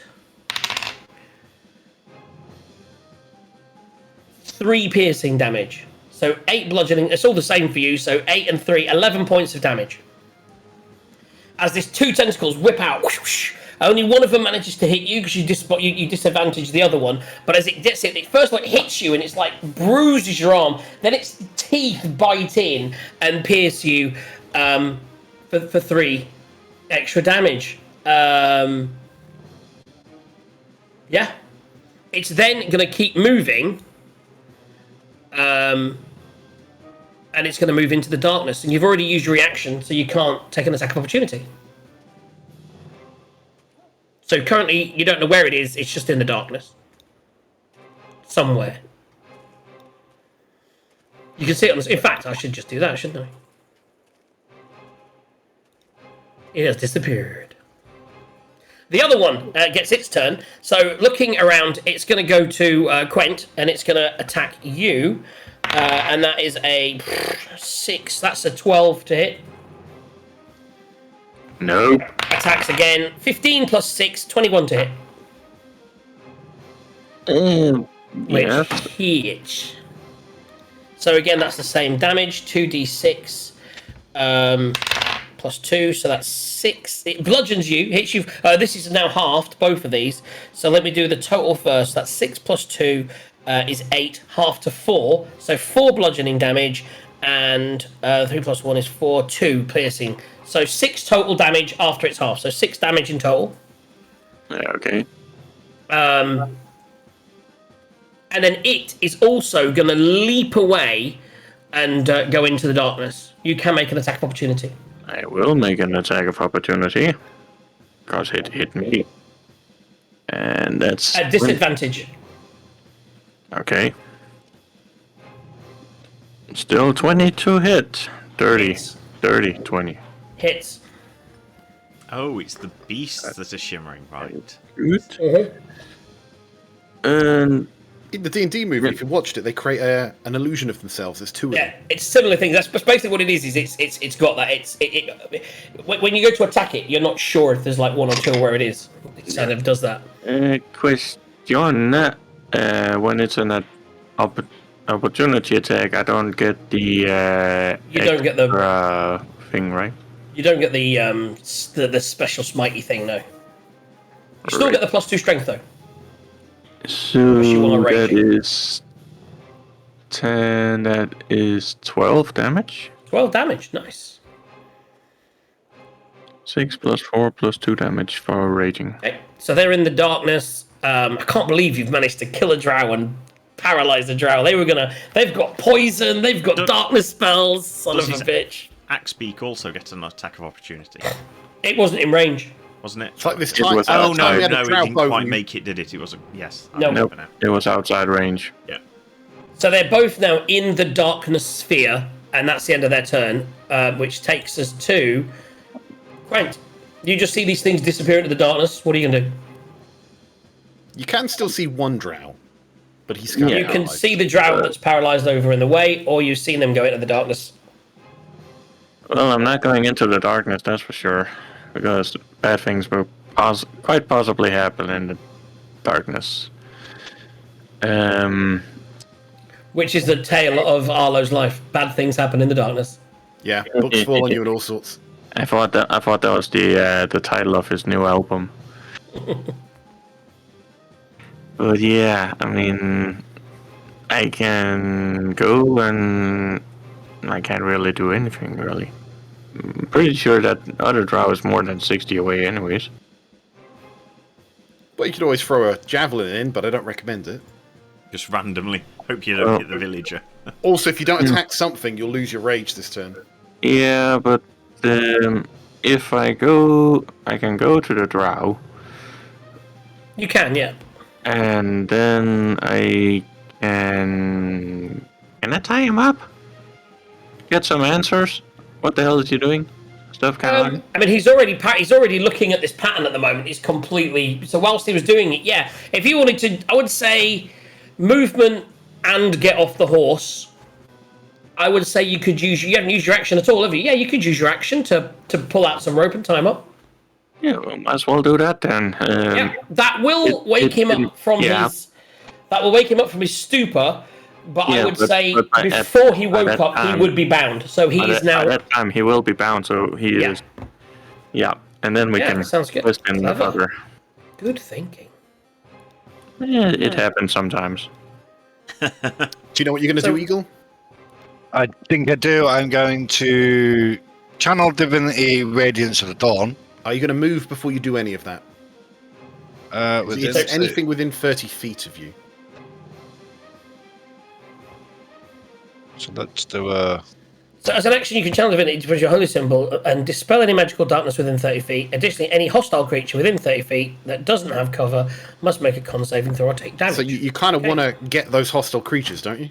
3 piercing damage. So 8 bludgeoning, it's all the same for you, so 8 and 3, 11 points of damage. As these 2 tentacles whip out, whoosh, whoosh, only one of them manages to hit you because you disadvantage the other one. But as it gets it first like hits you and it's like bruises your arm. Then its teeth bite in and pierce you for 3 extra damage. Yeah, it's then gonna keep moving, and it's going to move into the darkness. And you've already used your reaction, so you can't take an attack of opportunity. So currently, you don't know where it is. It's just in the darkness. Somewhere. You can see it on the... In fact, I should just do that, shouldn't I? It has disappeared. The other one gets its turn. So looking around, it's going to go to Quent, and it's going to attack you. And that is a 6. That's a 12 to hit. No. Attacks again. 15 plus 6, 21 to hit. Yes. Which hits. So again, that's the same damage. 2d6 plus 2, so that's 6. It bludgeons you, hits you. This is now halved, both of these. So let me do the total first. That's 6 plus 2 is 8, half to 4. So 4 bludgeoning damage, and 3 plus 1 is 4, 2 piercing. So 6 total damage after it's half. So 6 damage in total. Yeah, okay. And then it is also going to leap away and go into the darkness. You can make an attack of opportunity. I will make an attack of opportunity. Because it hit me. And that's... At disadvantage. Okay. Still 20 to hit. 30. Hits. 30, 20. Hits. Oh, it's the beasts that are shimmering, right? Good. And In the D&D movie, if you watched it, they create an illusion of themselves. There's 2 of Yeah, them. it's similar things. That's basically what it is. It's got that. When you go to attack it, you're not sure if there's like 1 or 2 where it is. It kind of does that. question. When it's an opportunity attack, I don't get the You don't get the- extra thing, right? You don't get the special smitey thing, no. You still Right. get the +2 strength though. So Unless you wanna rate that it. is 10. That is 12 damage. 12 damage, nice. 6 plus 4 plus 2 damage for raging. Okay, so they're in the darkness. I can't believe you've managed to kill a drow and paralyze a drow. They've got poison. They've got darkness spells. Son of Does a his- bitch. Axbeak also gets an attack of opportunity, It wasn't in range. wasn't it? It's like this It time. was Oh outside. no, we had a no, it drow didn't boat quite and- make it, did it? It was yes. I No. remember Nope, now. it was outside range. Yeah. So they're both now in the darkness sphere, and that's the end of their turn, which takes us to Quent. You just see these things disappear into the darkness. What are you gonna do? You can still see one drow, but he's Yeah. kind You of can see the drow that's paralyzed over in the way, or you've seen them go into the darkness. Well, I'm not going into the darkness, that's for sure. Because bad things will quite possibly happen in the darkness. Which is the tale of Arlo's life. Bad things happen in the darkness. Yeah, books fall on you and all sorts. I thought that was the title of his new album. But yeah, I mean, I can go and I can't really do anything really. I'm pretty sure that other drow is more than 60 away anyways. Well, you could always throw a javelin in, but I don't recommend it. Just randomly. Hope you don't hit the villager. Also, if you don't attack something, you'll lose your rage this turn. Yeah, but if I can go to the drow. You can, yeah. And then I can I tie him up? Get some answers? What the hell is he doing? Stuff kind of I mean, he's already looking at this pattern at the moment. He's completely... So whilst he was doing it, yeah. If you wanted to, I would say movement and get off the horse. I would say you could use... You haven't used your action at all, have you? Yeah, you could use your action to pull out some rope and tie him up. Yeah, well, might as well do that then. Yeah, that will wake him up from his... That will wake him up from his stupor. But yeah, I would say before he woke up, he would be bound. So he is now... At that time, he will be bound, so he is... Yeah, and then we can twist him further. Good thinking. Yeah, it happens sometimes. Do you know what you're going to do, Eagle? I think I do. I'm going to channel Divinity Radiance of the Dawn. Are you going to move before you do any of that? Is there anything within 30 feet of you? So let's do a... So as an action, you can channel Divinity to your holy symbol and dispel any magical darkness within 30 feet. Additionally, any hostile creature within 30 feet that doesn't have cover must make a con saving throw or take damage. So you kind of want to get those hostile creatures, don't you?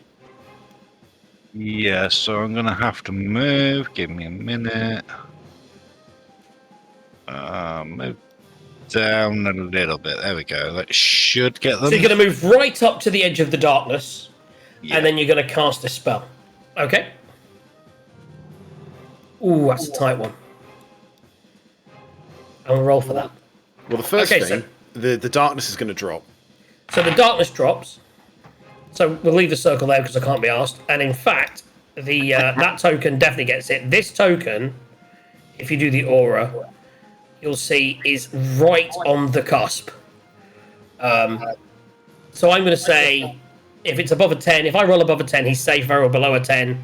Yeah, so I'm going to have to move. Give me a minute. Move down a little bit. There we go. That should get them. So you're going to move right up to the edge of the darkness, and then you're going to cast a spell. Okay. Ooh, that's a tight one. I'm going to roll for that. Well, the first thing, the darkness is going to drop. So the darkness drops. So we'll leave the circle there because I can't be asked. And in fact, the that token definitely gets it. This token, if you do the aura, you'll see is right on the cusp. So I'm going to say, if it's above a 10, if I roll above a 10, he's safe. If I roll below a 10,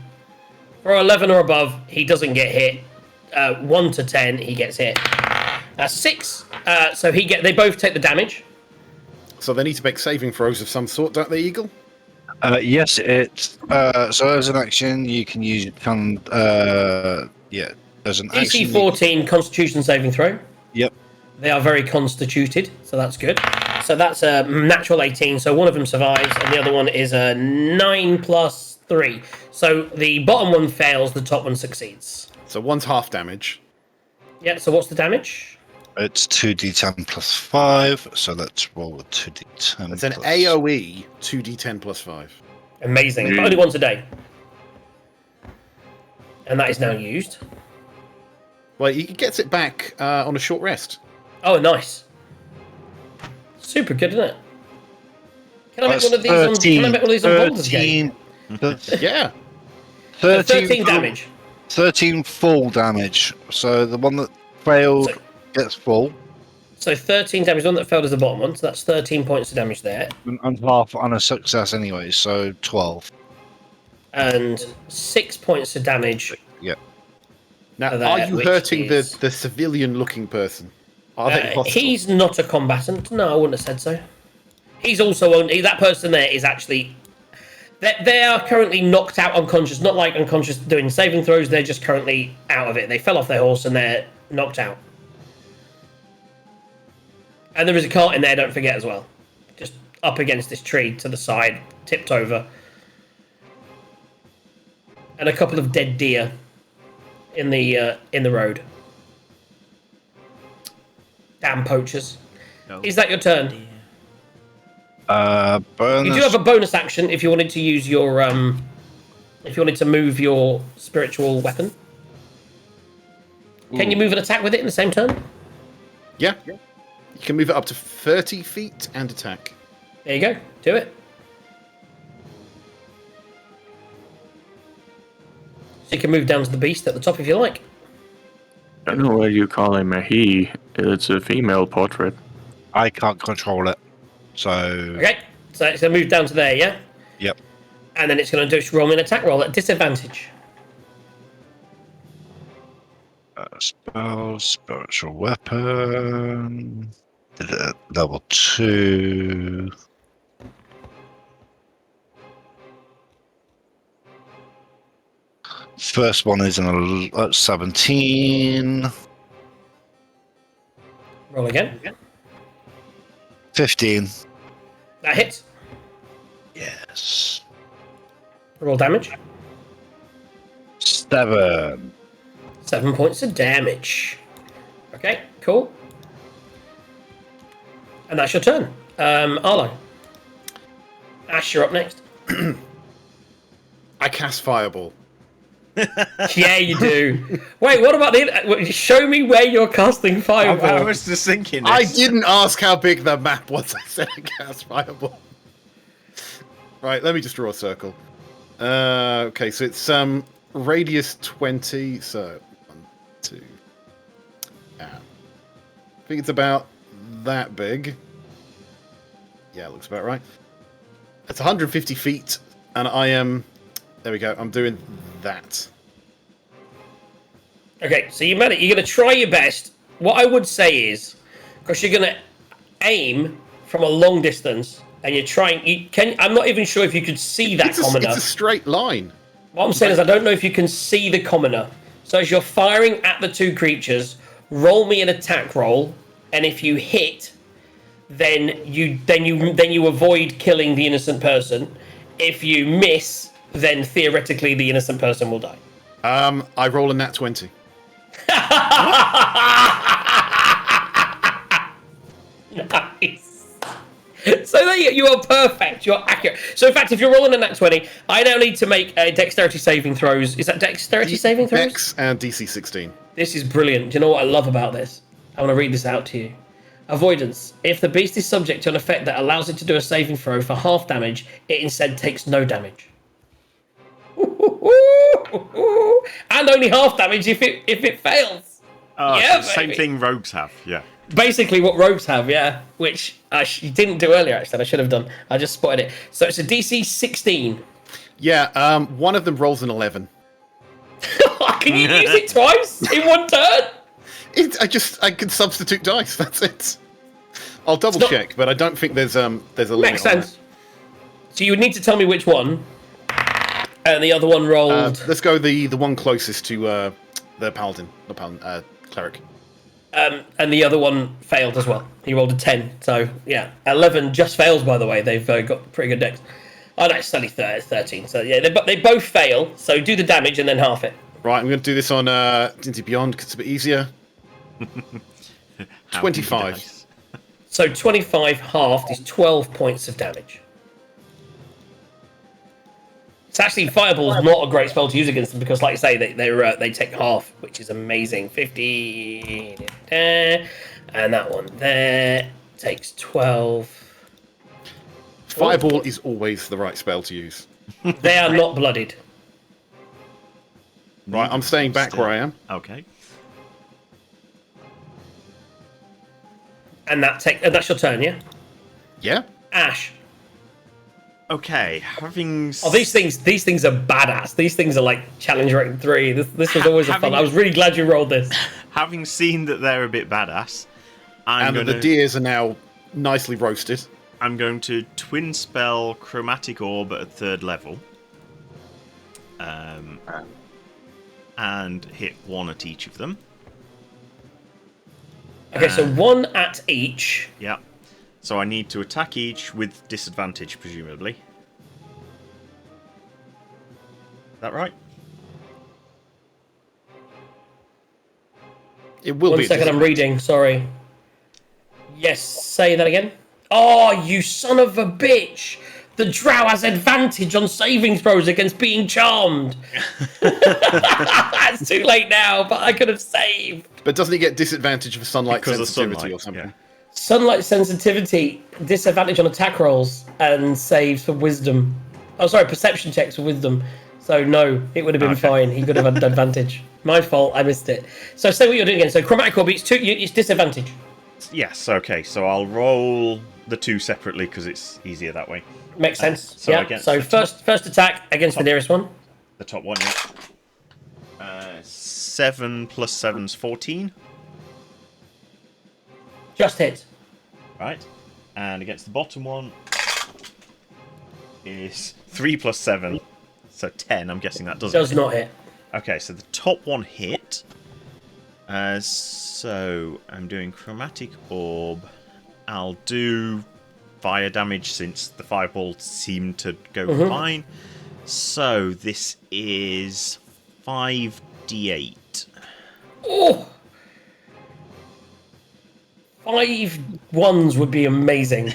for 11 or above, he doesn't get hit. 1 to 10, he gets hit. 6. So they both take the damage. So they need to make saving throws of some sort, don't they, Eagle? Yes, it's so as an action you can use as an DC 14 Constitution saving throw. Yep. They are very constituted, so that's good. So that's a natural 18. So one of them survives, and the other one is a 9 plus 3. So the bottom one fails, the top one succeeds. So one's half damage. Yeah. So what's the damage? It's 2d10 plus 5, so let's roll with 2d10. It's an AoE 2d10 plus 5. Amazing. But only once a day. And that is now used. Well, he gets it back on a short rest. Oh, nice. Super good, isn't it? Can I make one of these on, can I make one of these on Baldur's Gate? Yeah. 13 damage. 13 full damage. So the one that failed gets full. So 13 damage. The one that failed is the bottom one. So that's 13 points of damage there. And half on a success anyway, so 12. And 6 points of damage. Yep. Now, are you hurting the civilian-looking person? Are they hostile? He's not a combatant. No, I wouldn't have said so. He's also that person there is actually... They are currently knocked out unconscious. Not like unconscious doing saving throws. They're just currently out of it. They fell off their horse and they're knocked out. And there is a cart in there, don't forget as well. Just up against this tree to the side, tipped over. And a couple of dead deer in the road. Damn poachers. No. Is that your turn? Bonus. You do have a bonus action if you wanted to use your if you wanted to move your spiritual weapon. Can you move an attack with it in the same turn? Yeah. You You can move it up to 30 feet and attack. There you go. Do it. So you can move down to the beast at the top if you like. I don't know why you call him a he. It's a female portrait. I can't control it. So. Okay. So it's going to move down to there, yeah? Yep. And then it's going to roll me an attack roll at disadvantage. Spell, spiritual weapon. Did it at level 2. First one is an 17. Roll again. 15. That hits. Yes. Roll damage. 7. 7 points of damage. Okay, cool. And that's your turn. Arlo. Ash, you're up next. I cast Fireball. Yeah, you do. Wait, what about show me where you're casting Fireball. I was just thinking this. I didn't ask how big the map was. I said I cast Fireball. Right, let me just draw a circle. Okay, so it's radius 20. So 1, 2. I think it's about that big. Yeah, it looks about right. It's 150 feet, and I am. There we go. I'm doing that. Okay, so you're going to try your best. What I would say is, because you're going to aim from a long distance, and you're trying. I'm not even sure if you could see that commoner. It's a straight line. What I'm saying is, I don't know if you can see the commoner. So as you're firing at the two creatures, roll me an attack roll, and if you hit, then you avoid killing the innocent person. If you miss, then theoretically the innocent person will die. I roll a nat 20. Nice. So there you are perfect. You're accurate. So in fact, if you're rolling a nat 20, I now need to make a dexterity saving throws. Is that dexterity saving throws? Dex and DC 16. This is brilliant. Do you know what I love about this? I want to read this out to you. Avoidance. If the beast is subject to an effect that allows it to do a saving throw for half damage, it instead takes no damage. And only half damage if it fails. Oh, Yeah, so same baby. thing rogues have, yeah. Basically what rogues have, yeah. Which I didn't do earlier, actually. I should have done. I just spotted it. So it's a DC 16. Yeah, one of them rolls an 11. Can you use it twice in one turn? I can substitute dice. That's it. I'll double not- check, but I don't think there's a limit. Makes on sense. So you would need to tell me which one. And the other one rolled... that. Let's go the one closest to the paladin, not paladin, cleric. and the other one failed as well. He rolled a 10. So, yeah. 11 just fails, by the way. They've got pretty good decks. Oh, no, it's only 13. So, yeah, they both fail. So do the damage and then half it. Right, I'm going to do this on D&D Beyond because it's a bit easier. 25. So 25 halved is 12 points of damage. It's actually Fireball is not a great spell to use against them because, like I say, they take half, which is amazing. 15, and that one there takes 12. Fireball is always the right spell to use. They are not bloodied. Right, I'm staying back where I am. Okay. And that's your turn, yeah? Yeah. Ash. Okay, having... Oh, these things are badass. These things are like challenge rating 3. This was always a fun. I was really glad you rolled this. Having seen that they're a bit badass, And the deers are now nicely roasted. I'm going to twin spell Chromatic Orb at 3rd level. And hit 1 at each of them. Okay, so 1 at each. Yeah. So I need to attack each with disadvantage, presumably. Is that right? It will be. 1 second, I'm reading. Sorry. Yes, say that again. Oh, you son of a bitch! The drow has advantage on saving throws against being charmed. It's too late now, but I could have saved. But doesn't he get disadvantage for sunlight Because of sensitivity sunlight, or something? yeah. Sunlight sensitivity, disadvantage on attack rolls, and saves for wisdom. Oh, sorry, perception checks for wisdom. So no, it would have been fine. He could have had advantage. My fault, I missed it. So say what you're doing again. So chromatic orb, it's disadvantage. Yes, okay, so I'll roll the 2 separately because it's easier that way. Makes sense. so Yeah. against So the first attack against the nearest one. The top one, yeah. 7 plus 7's 14. Just hit. Right. And against the bottom one is 3 plus 7. So 10, I'm guessing that doesn't Does hit. not hit. Okay, so the top one hit. So I'm doing chromatic orb. I'll do fire damage since the fireball seemed to go fine. So this is 5d8. Oh! 5 ones would be amazing.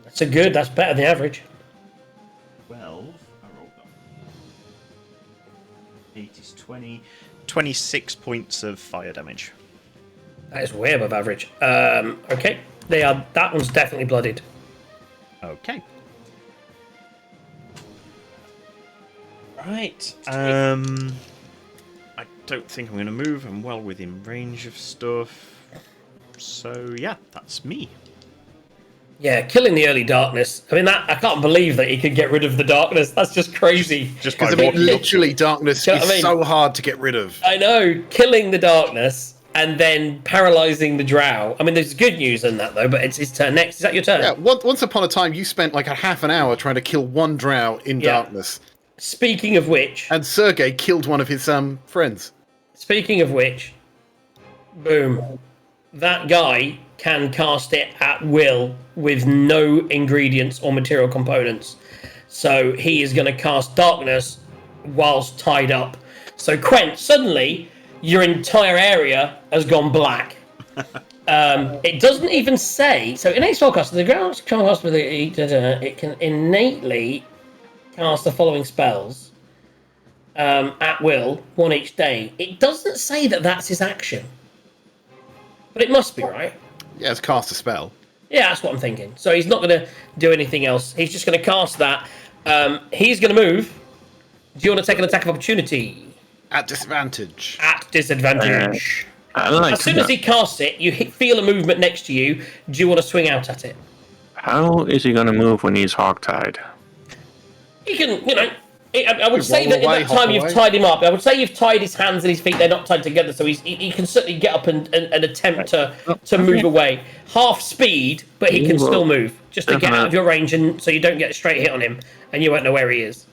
That's a good. That's better than the average. 12. I rolled that. 8 is 20. 26 points of fire damage. That is way above average. Okay, that one's definitely bloodied. Okay. Right. I don't think I'm going to move. I'm well within range of stuff. So yeah, that's me. Yeah, killing the early darkness. I mean, I can't believe that he could get rid of the darkness. That's just crazy. Just by Because I mean, walking. literally, darkness Do you know is what I mean? so hard to get rid of. I know, killing the darkness and then paralyzing the drow. I mean, there's good news in that though, but it's his turn next. Is that your turn? Yeah, once upon a time, you spent like a half an hour trying to kill one drow in Yeah. darkness, Speaking of which, and Sergei killed one of his friends. boom, that guy can cast it at will with no ingredients or material components. So he is going to cast darkness whilst tied up. So Quent, suddenly your entire area has gone black. It doesn't even say. So innate spellcaster, the ground cast with it can innately cast the following spells at will, one each day. It doesn't say that that's his action, but it must be, right? Yeah, it's cast a spell. Yeah, that's what I'm thinking. So he's not going to do anything else. He's just going to cast that. He's going to move. Do you want to take an attack of opportunity? At disadvantage. At disadvantage. I like As soon as he casts it, you feel a movement next to you. Do you want to swing out at it? How is he gonna move when he's hog-tied? He can, I would You say roll that away, in that time hop you've away. tied him up. I would say you've tied his hands and his feet. They're not tied together, so he can certainly get up and attempt to move away. Half speed, but he can still move. Just to get out of your range, and so you don't get a straight hit on him, and you won't know where he is.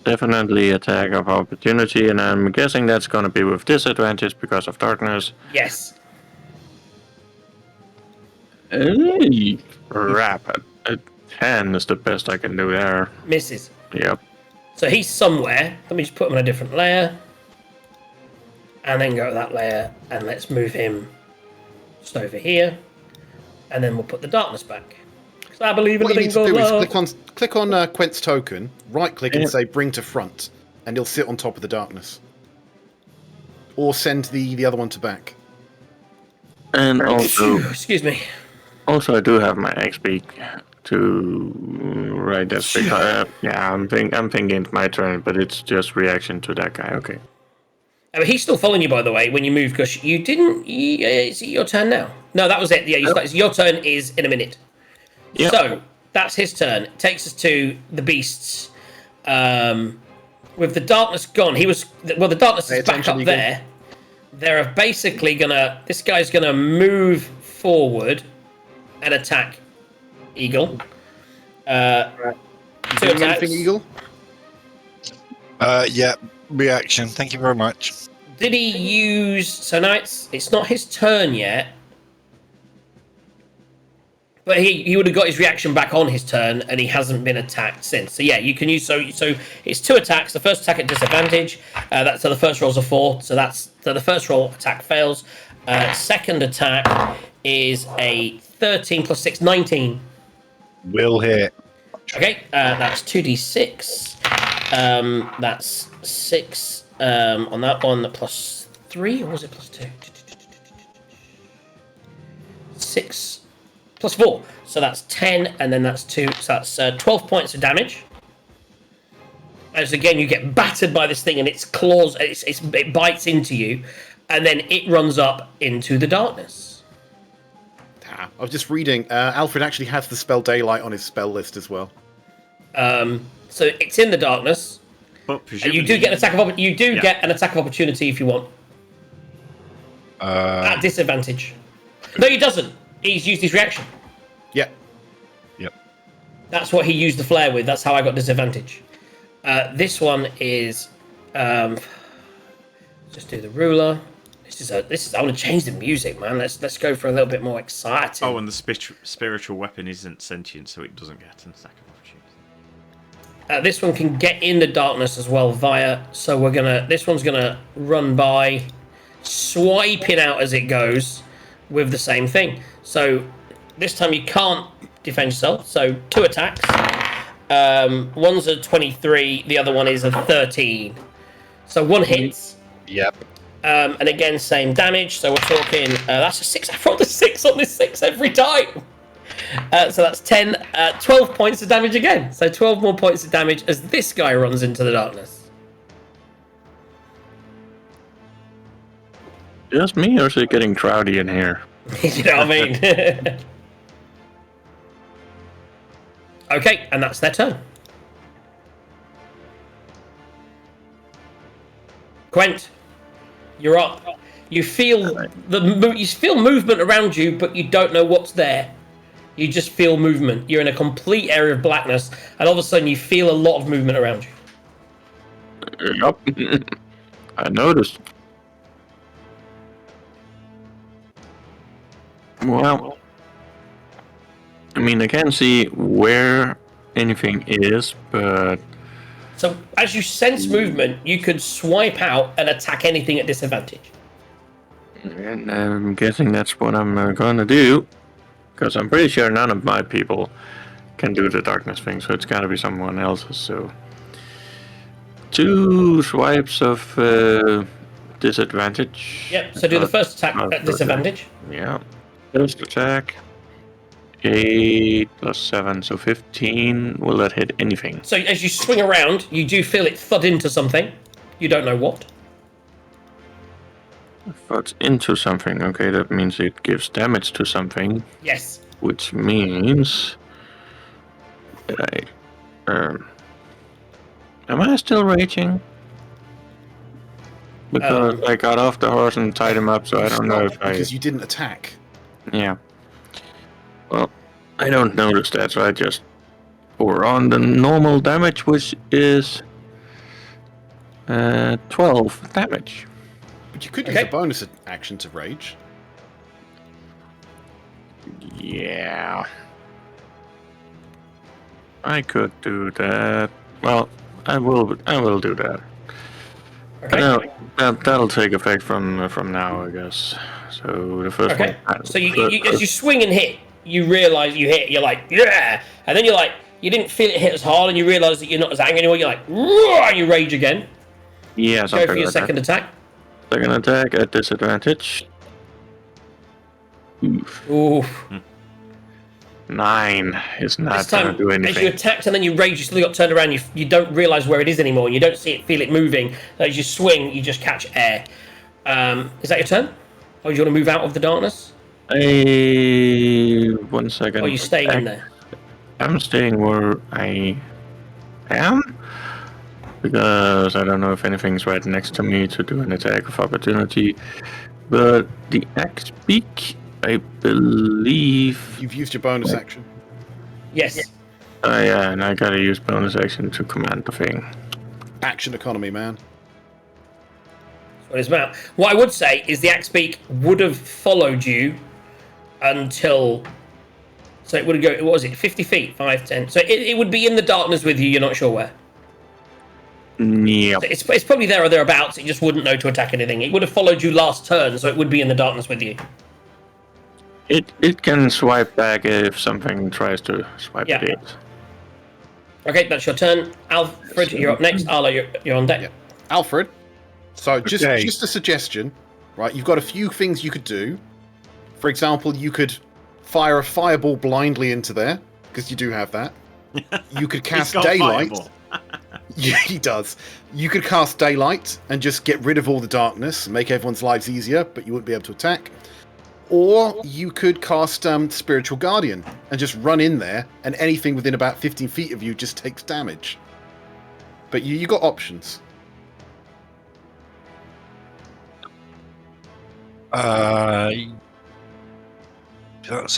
Definitely attack of opportunity, and I'm guessing that's gonna be with disadvantage because of darkness. Yes. Hey, crap. A 10 is the best I can do there. Misses. Yep. So he's somewhere. Let me just put him on a different layer. And then go to that layer. And let's move him just over here. And then we'll put the darkness back. Because I believe in What the you thing need to called do is love. click on Quent's token, right-click Yeah. and say "Bring to front," and he'll sit on top of the darkness. Or send the other one to back. And also, Excuse me. I do have my XP to write that. Because, yeah, I'm thinking it's my turn, but it's just reaction to that guy. Okay. He's still following you, by the way, when you move, because you didn't... Is it your turn now? No, that was it. Yeah, your turn is in a minute. Yep. So, that's his turn. It takes us to the beasts. With the darkness gone, the darkness Pay is back attention, up Eagle. there. They're basically gonna... This guy's gonna move forward and attack Eagle. Two Doing attacks. anything, Eagle? Yeah, reaction. Thank you very much. Did he use... So now it's not his turn yet. But he would have got his reaction back on his turn, and he hasn't been attacked since. So yeah, you can use... So it's 2 attacks. The first attack at disadvantage. So the first roll's a 4. So the first roll attack fails. Second attack is a 13 plus 6, 19. Will hit. Okay, that's 2d6. That's 6 on that one, plus 3 or was it plus 2? 6 plus 4. So that's 10, and then that's 2. So that's 12 points of damage. As again, you get battered by this thing, and its claws, it bites into you, and then it runs up into the darkness. I was just reading. Alfred actually has the spell Daylight on his spell list as well. So it's in the darkness. But You do get an attack of get an attack of opportunity if you want. At disadvantage. No, he doesn't. He's used his reaction. Yep. That's what he used the flare with. That's how I got disadvantage. This one is just do the ruler. This is. I want to change the music, man. Let's go for a little bit more exciting. Oh, and the spiritual weapon isn't sentient, so it doesn't get an attack of opportunity. This one can get in the darkness as well via. So this one's gonna run by, swiping out as it goes, with the same thing. So this time you can't defend yourself. So 2 attacks. One's a 23, the other one is a 13. So 1 hits. Yep. And again, same damage. So we're talking, that's a 6. I rolled a 6 on this 6 every time. So that's 10, 12 points of damage again. So 12 more points of damage as this guy runs into the darkness. Just me, or is it getting crowdy in here? You know what I mean? Okay, and that's their turn. Quent, you're up. You feel movement around you, but you don't know what's there. You just feel movement. You're in a complete area of blackness, and all of a sudden you feel a lot of movement around you. Yep. I noticed. Well, I mean, I can't see where anything is, but... So, as you sense movement, you could swipe out and attack anything at disadvantage. And I'm guessing that's what I'm going to do, because I'm pretty sure none of my people can do the darkness thing, so it's got to be someone else's, so... 2 swipes of disadvantage. Yep, so do the first attack at disadvantage. Yeah. First attack. 8 plus 7, so 15. Will that hit anything? So as you swing around, you do feel it thud into something. You don't know what. Thuds into something. Okay, that means it gives damage to something. Yes. Which means that am I still raging? Because I got off the horse and tied him up, so I don't know if because you didn't attack. Yeah. Well, I don't notice that, so I just... We're on the normal damage, which is... 12 damage. But you could use a bonus action to rage. Yeah. I could do that. Well, I will do that. Okay. That'll take effect from now, I guess. So the first one. So as you swing and hit, you realise you hit. You're like, yeah, and then you're like, you didn't feel it hit as hard, and you realise that you're not as angry anymore. You're like, and you rage again. Yeah. Go for your second attack. Second attack at disadvantage. Oof. Oof. 9 is not This time, going to do anything. as you attacked and then you rage, you suddenly got turned around. You don't realise where it is anymore. And you don't see it, feel it moving. As you swing, you just catch air. Is that your turn? Or do you want to move out of the darkness? 1 second. Or are you staying in there? I'm staying where I am. Because I don't know if anything's right next to me to do an attack of opportunity. But the axe beak, I believe... You've used your bonus action. Yes. Yeah, and I gotta use bonus action to command the thing. Action economy, man. That's what it's about. What I would say is the axe beak would have followed you until... So it would go, what was it, 50 feet, 5, 10. So it would be in the darkness with you, you're not sure where. Yeah. So it's probably there or thereabouts, it just wouldn't know to attack anything. It would have followed you last turn, so it would be in the darkness with you. It can swipe back if something tries to swipe it in. Okay, that's your turn. Alfred, you're up next. Arlo, you're on deck. Yeah. Alfred So just Okay. just a suggestion, right? You've got a few things you could do. For example, you could fire a fireball blindly into there, because you do have that. You could He's cast got daylight. fireball. Yeah, he does. You could cast daylight and just get rid of all the darkness, make everyone's lives easier, but you wouldn't be able to attack. Or you could cast Spiritual Guardian and just run in there, and anything within about 15 feet of you just takes damage. But you got options. That's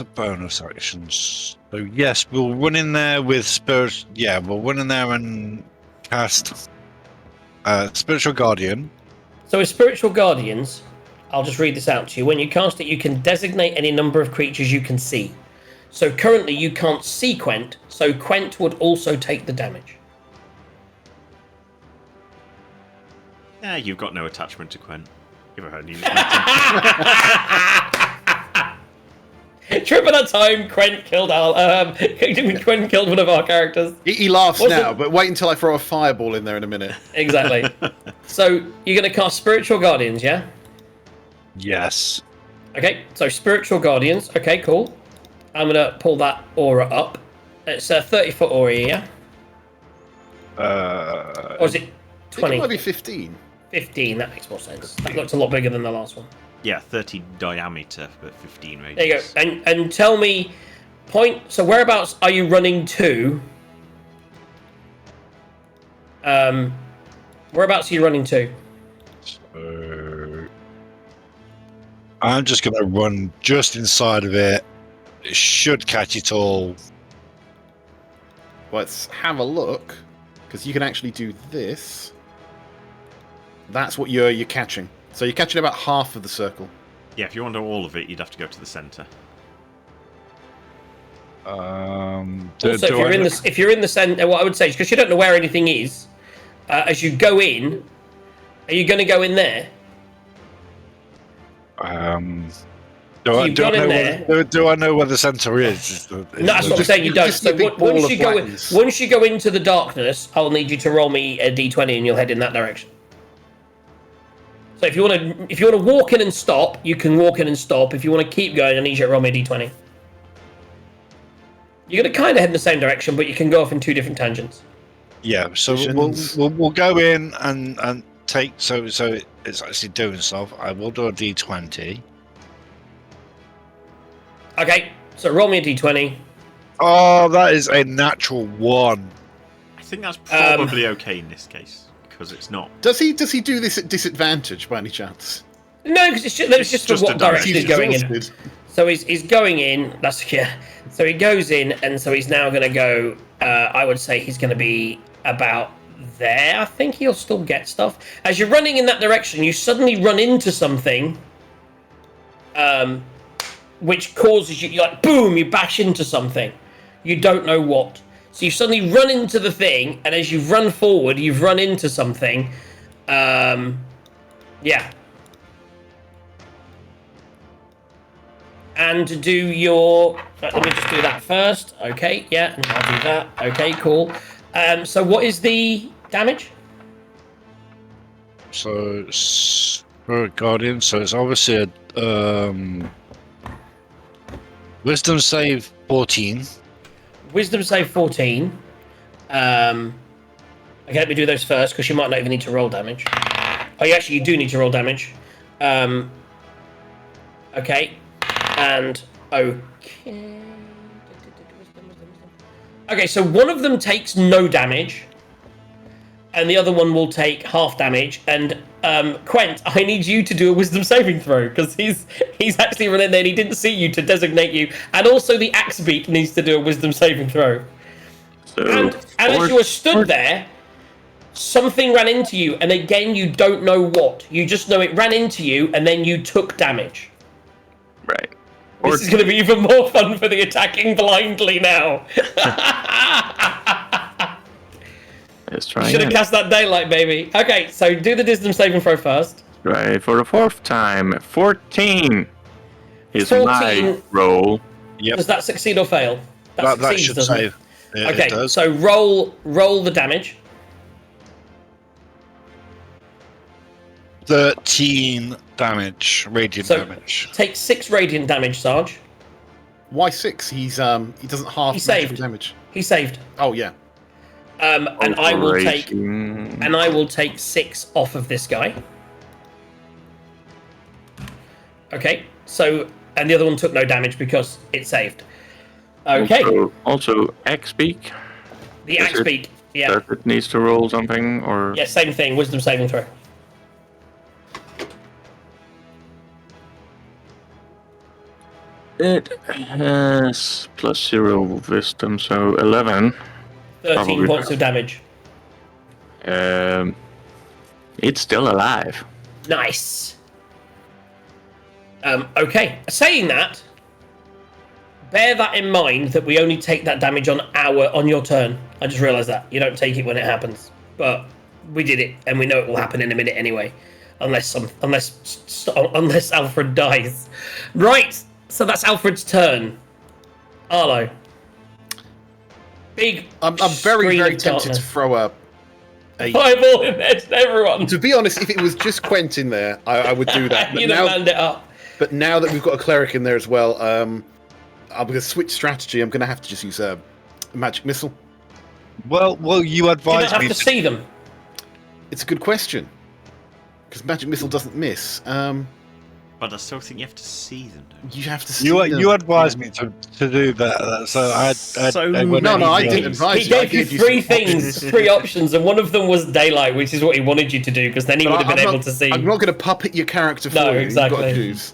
a bonus action. So yes, we'll run in there with spirit. Yeah, we'll run in there and cast Spiritual Guardian. So with Spiritual Guardians, I'll just read this out to you. When you cast it, you can designate any number of creatures you can see. So currently you can't see Quent, so Quent would also take the damage. Yeah, you've got no attachment to Quen. You ever heard any Trip at a time, Quent killed Quent killed one of our characters. He laughs What's now, it- but wait until I throw a fireball in there in a minute. Exactly. So you're going to cast Spiritual Guardians, yeah? Yes. Okay, so Spiritual Guardians. Okay, cool. I'm going to pull that aura up. It's a 30-foot aura, yeah? Or is it I think 20? it might be 15. 15, that makes more sense. That looks a lot bigger than the last one. Yeah, 30 diameter, but 15 radius. There you go. And tell me, so whereabouts are you running to? Whereabouts are you running to? I'm just going to run just inside of it. It should catch it all. Let's have a look, because you can actually do this. That's what you're catching. So you're catching about half of the circle. Yeah, if you want all of it, you'd have to go to the centre. Also, if you're in the center, what I would say is, because you don't know where anything is, as you go in, are you going to go in there? Do I you've got in know where the center is? No, that's what I'm saying. You don't. just So a big ball once of you go blackness. once you go into the darkness, I'll need you to roll me a d20, and you'll head in that direction. So if you want to walk in and stop, you can walk in and stop. If you want to keep going, I need you to roll me a d20. You're going to kind of head in the same direction, but you can go off in two different tangents. Yeah, so Visions. we'll go in and take so it's actually doing stuff. I will do a d20. Okay, so roll me a d20. Oh, that is a natural 1. I think that's probably okay in this case, because it's not. Does he do this at disadvantage by any chance? No, because it's just for just what a direction direction. he's going in. exhausted. So he's going in. So he goes in, and so he's now going to go. I would say he's going to be about there. I think he'll still get stuff. As you're running in that direction, you suddenly run into something, which causes you like boom. You bash into something. You don't know what. So you suddenly run into the thing, and as you've run forward, you've run into something. Yeah. And to do your... Right, let me just do that first. Okay, yeah, and I'll do that. Okay, cool. So what is the damage? So Spirit Guardian. So it's obviously a Wisdom save 14. Wisdom save 14. Okay, let me do those first, because you might not even need to roll damage. Oh, you do need to roll damage. Okay. And okay. Okay, so one of them takes no damage, and the other one will take half damage. And Quent, I need you to do a Wisdom saving throw, because he's actually run in there and he didn't see you to designate you. And also the axe beak needs to do a Wisdom saving throw. So, And as you were stood there, something ran into you, and again you don't know what. You just know it ran into you, and then you took damage. right. This is going to be even more fun for the attacking blindly now. Let's try Should have again. cast that daylight, baby. Okay, so do the wisdom saving throw first. Right, for the 4th time. 14 is 14. my roll. Yep, Does that succeed or fail? that succeeds, should doesn't it? save. It Okay, does. so roll the damage. 13 damage, radiant So- damage. Take 6 radiant damage, Sarge. Why 6? He doesn't half He magical saved. damage. He saved. Oh yeah. And I will take Operating. 6 off of this guy. Okay, so and the other one took no damage because it saved. Okay, Also, Axe Beak. the is axe it- beak. Yeah, Does it needs to roll something or? yeah, same thing. Wisdom saving throw. It has +0 wisdom, so 11. 13 Probably. points of damage. It's still alive. Nice. Okay, saying that, bear that in mind that we only take that damage on your turn. I just realised that you don't take it when it happens, but we did it, and we know it will happen in a minute anyway, unless Alfred dies. Right, so that's Alfred's turn. Arlo. Big. I'm very screen very of tempted darkness. to throw a. Fireball in there to everyone. To be honest, if it was just Quentin there, I would do that. You'd have manned it up. But now that we've got a cleric in there as well, I'm going to switch strategy. I'm going to have to just use a magic missile. Well, you You don't advised have me to see them. It's a good question because magic missile doesn't miss. But I still think you have to see them. Don't You have to see You them. advised me to do that, so I went No, I things. didn't advise He you. I gave you gave 3 some things, options. 3 options, and one of them was daylight, which is what he wanted you to do, because then he But would have been I'm able not- to see. I'm not going to puppet your character for No, you. exactly. You've got to choose.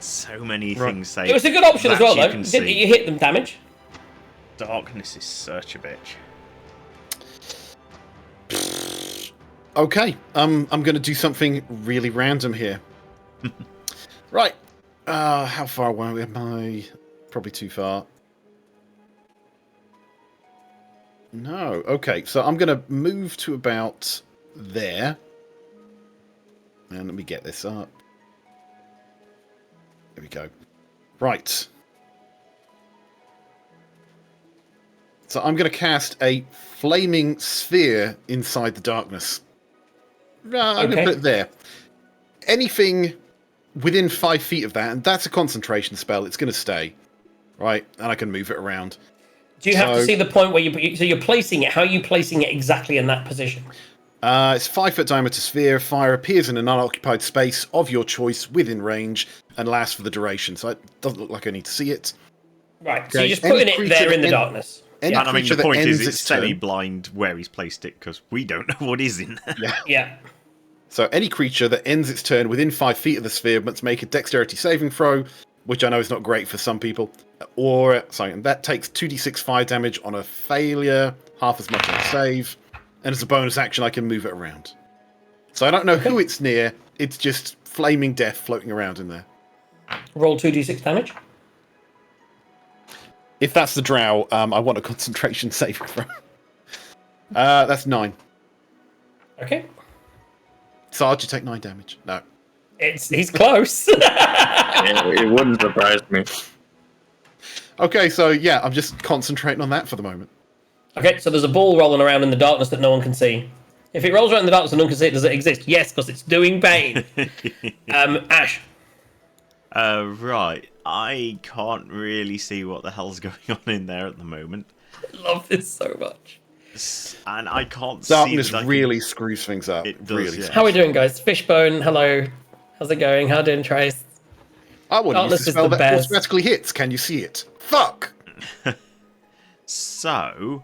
So many Right. things say It was a good option as that well, you though. can Didn't see. you hit them damage? Darkness is such a bitch. Okay, I'm going to do something really random here. Right. How far away am I? Probably too far. No. Okay, so I'm going to move to about there. And let me get this up. There we go. Right. So I'm going to cast a flaming sphere inside the darkness. I'm going to Okay. put it there. Anything within 5 feet of that, and that's a concentration spell, it's going to stay. Right? And I can move it around. Do you have to So- see the point where so you're placing it? How are you placing it exactly in that position? It's 5 foot diameter sphere. Fire appears in an unoccupied space of your choice within range and lasts for the duration. So it doesn't look like I need to see it. Right, so Okay, you're just any putting it creature there in the that- darkness. Any And I mean, creature the that point ends is it's its turn- semi-blind where he's placed it because we don't know what is in there. Yeah. So any creature that ends its turn within 5 feet of the sphere must make a dexterity saving throw, which I know is not great for some people. Or, sorry, and that takes 2d6 fire damage on a failure, half as much on a save. And as a bonus action, I can move it around. So I don't know who it's near, it's just flaming death floating around in there. Roll 2d6 damage. If that's the drow, I want a concentration saving throw. That's 9. Okay. Sarge, you take 9 damage. No. He's close. It wouldn't surprise me. Okay, so yeah, I'm just concentrating on that for the moment. Okay, so there's a ball rolling around in the darkness that no one can see. If it rolls around in the darkness and no one can see it, does it exist? Yes, because it's doing pain. Ash. Right. I can't really see what the hell's going on in there at the moment. I love this so much. And I can't Darkness see that I can- really screws things up. It does, really. yeah. How are we doing, guys? Fishbone, hello. How's it going? How doing, Trace? I want to use Darkness the is spell the that best. automatically hits. Can you see it? Fuck! So,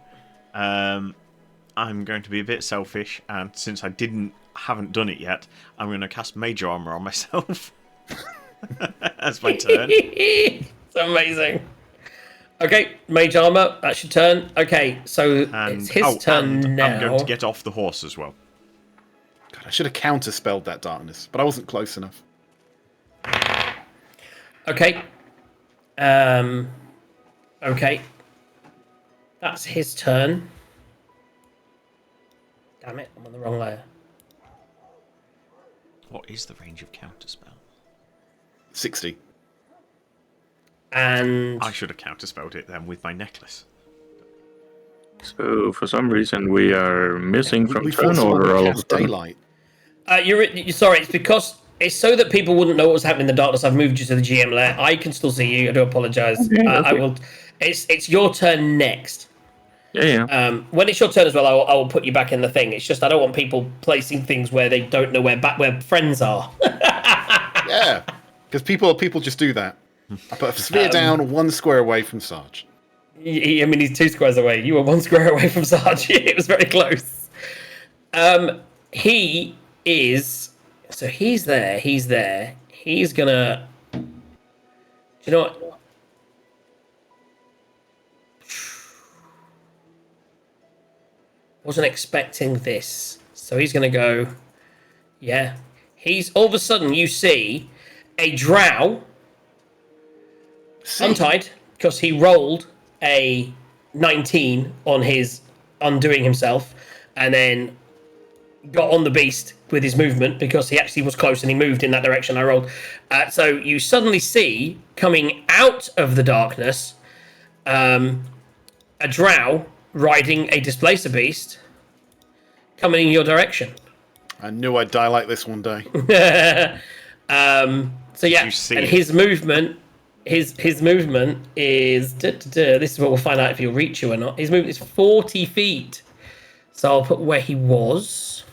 I'm going to be a bit selfish, and since haven't done it yet, I'm going to cast Mage Armor on myself. That's my turn. It's amazing. Okay, Mage Armor, that's your turn. Okay, so And, it's his turn and now. I'm going to get off the horse as well. God, I should have counterspelled that darkness, but I wasn't close enough. Okay. Okay. That's his turn. Damn it, I'm on the wrong layer. What is the range of counterspell? 60. And I should have counterspelled it then with my necklace. So for some reason we are missing from We turn thought someone order would all of a cast sudden. daylight. You're sorry. It's because it's so that people wouldn't know what was happening in the darkness. I've moved you to the GM layer. I can still see you. I do apologize. Okay, I okay. will. It's your turn next. Yeah. When it's your turn as well, I will put you back in the thing. It's just I don't want people placing things where they don't know where friends are. Yeah, because people just do that. I put a sphere down 1 square away from Sarge. I mean, he's 2 squares away. You were 1 square away from Sarge. It was very close. He is. So he's there. He's there. He's gonna. You know what? Wasn't expecting this. So he's gonna go. Yeah. He's all of a sudden you see a drow untied because he rolled a 19 on his undoing himself, and then got on the beast with his movement because he actually was close and he moved in that direction I rolled. So you suddenly see coming out of the darkness a drow riding a displacer beast coming in your direction. I knew I'd die like this one day. So yeah, you see and it? his movement, his movement is. This is what we'll find out if he'll reach you or not. His movement is 40 feet. So I'll put where he was.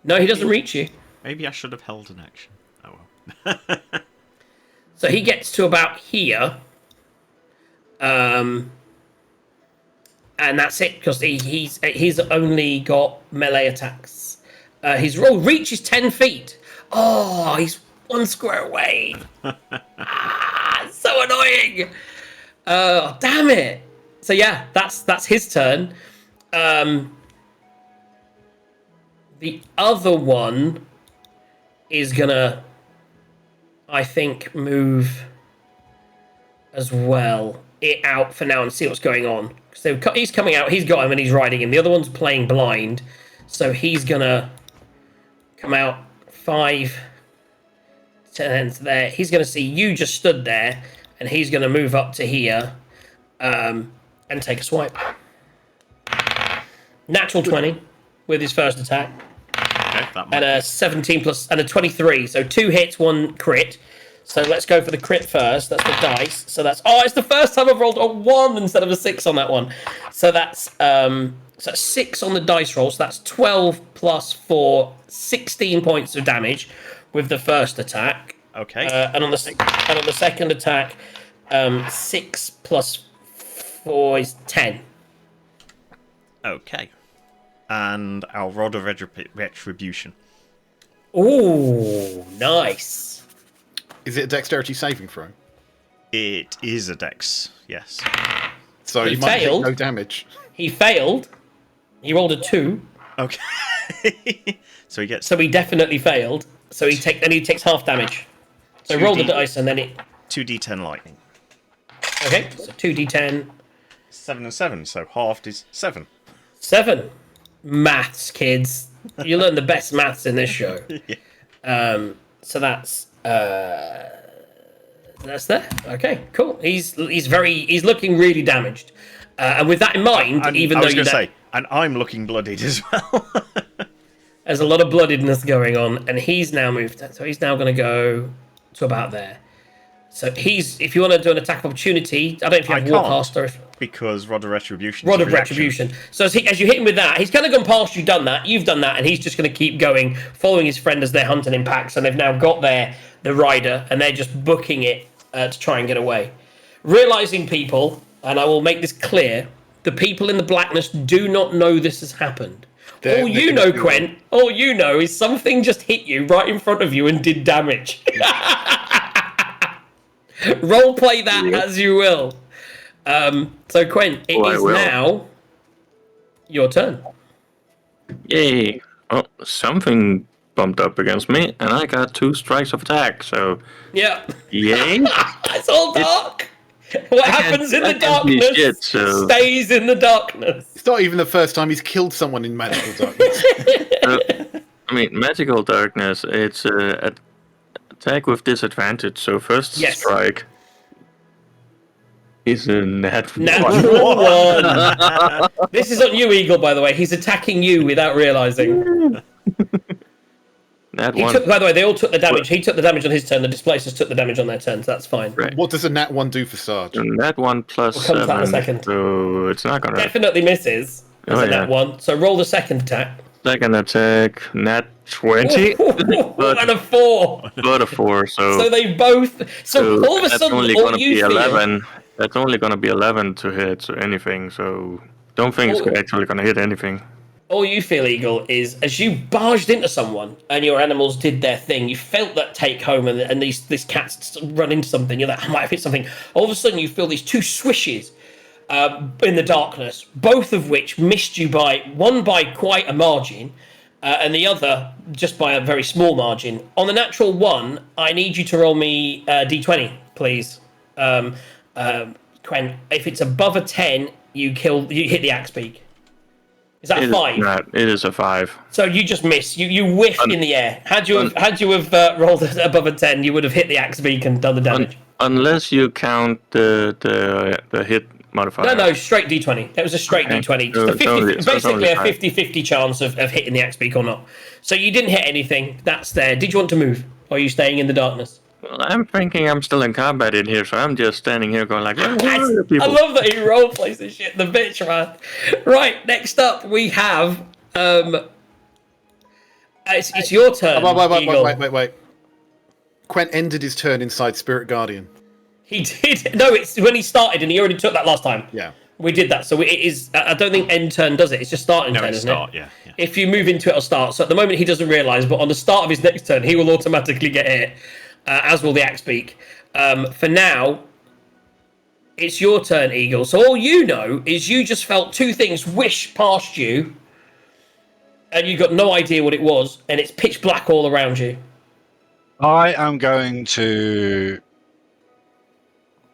No, he doesn't reach you. Maybe I should have held an action. Oh well. So he gets to about here. And that's it because he's only got melee attacks. His roll reaches 10 feet. Oh, he's 1 square away. So annoying. Oh, damn it. So yeah, that's his turn. The other one is gonna, I think, move as well. It out for now and see what's going on. So he's coming out, he's got him and he's riding him. The other one's playing blind. So he's gonna come out 5, 10 there. He's gonna see you just stood there and he's gonna move up to here and take a swipe. Natural 20 with his first attack. Okay, that might And a 17 plus and a 23. So 2 hits, 1 crit. So let's go for the crit first. That's the dice. So that's it's the first time I've rolled a 1 instead of a 6 on that one. So that's 6 on the dice roll. So that's 12 plus 4, 16 points of damage with the first attack. Okay. And on the second attack, 6 plus 4 is 10. Okay. And our Rod of Retribution. Ooh, nice. Is it a dexterity saving throw? It is a dex, yes. So He you might take failed. no damage. He failed. He rolled a 2. Okay. So he gets So he definitely failed. So he takes half damage. So 2D. roll the dice and then it. 2d10 lightning. Okay, so 2d10. 7 and 7, so halved is 7. 7. Maths, kids. You learn the best maths in this show. Yeah. So that's there. Okay, cool. He's looking really damaged. And with that in mind, And even I though was you're going to say, and I'm looking bloodied as well. there's a lot of bloodedness going on, and he's now moved. So he's now going to go to about there. So if you want to do an attack of opportunity, I don't know if you have Warcast or if... Because Rod of Retribution. Rod of Retribution. So as you hit him with that, he's kind of gone past you, done that, you've done that, and he's just going to keep going, following his friend as they're hunting in packs, and they've now got the rider, and they're just booking it to try and get away. Realising people, and I will make this clear, the people in the blackness do not know this has happened. All you know, Quen, all you know is something just hit you right in front of you and did damage. Role play that as you will. So Quen, it is now your turn. Yay. Oh, something bumped up against me, and I got 2 strikes of attack, so... Yeah. Yay. It's all dark. What happens in the darkness stays in the darkness. It's not even the first time he's killed someone in magical darkness. I mean, magical darkness, it's attack with disadvantage, so first strike is a natural 1. This is on you, Eagle, by the way. He's attacking you without realising. That He one. took, by the way, they all took the damage. He took the damage on his turn. The displacers took the damage on their turn, so that's fine. Right. What does a nat 1 do for Sarge? And that one plus We'll come to that in a 7. second. So it's not gonna. Definitely misses. As Oh, a nat yeah. 1. So roll the second attack. Second attack, nat 20. And a 4. But a 4, So they both. So all of a that's sudden, only all gonna you be feel. 11. That's only gonna be 11 to hit anything. So don't think Oh. it's actually gonna hit anything. All you feel, Eagle, is as you barged into someone and your animals did their thing, you felt that take home and these cats run into something, you're like, I might have hit something. All of a sudden, you feel these two swishes in the darkness, both of which missed you by one by quite a margin, and the other just by a very small margin. On the natural 1, I need you to roll me d20, please. Quen, if it's above a 10, you hit the axe beak. Is that a 5? It is a 5. So you just miss. You whiff in the air. Had you have rolled rolled above a 10, you would have hit the axe beak and done the damage. Unless you count the hit modifier. No, straight d20. It was a straight Okay. d20. So Just it's only- so it's basically only a five. 50-50 chance of hitting the axe beak or not. So you didn't hit anything. That's there. Did you want to move? Or are you staying in the darkness? Well, I'm thinking I'm still in combat in here, so I'm just standing here going like, "Where are the I people?" love that he roleplays this shit. The bitch, man. Right, next up we have... It's your turn, Eagle. Wait. Quent ended his turn inside Spirit Guardian. He did. No, it's when he started, and he already took that last time. Yeah. We did that, so it is. I don't think end turn does it. It's just starting No, turn, it's isn't start, it? yeah. If you move into it, it'll start. So at the moment, he doesn't realise, but on the start of his next turn, he will automatically get hit, as will the axe beak. For now, it's your turn, Eagle. So all you know is you just felt two things whish past you, and you got no idea what it was, and it's pitch black all around you. I am going to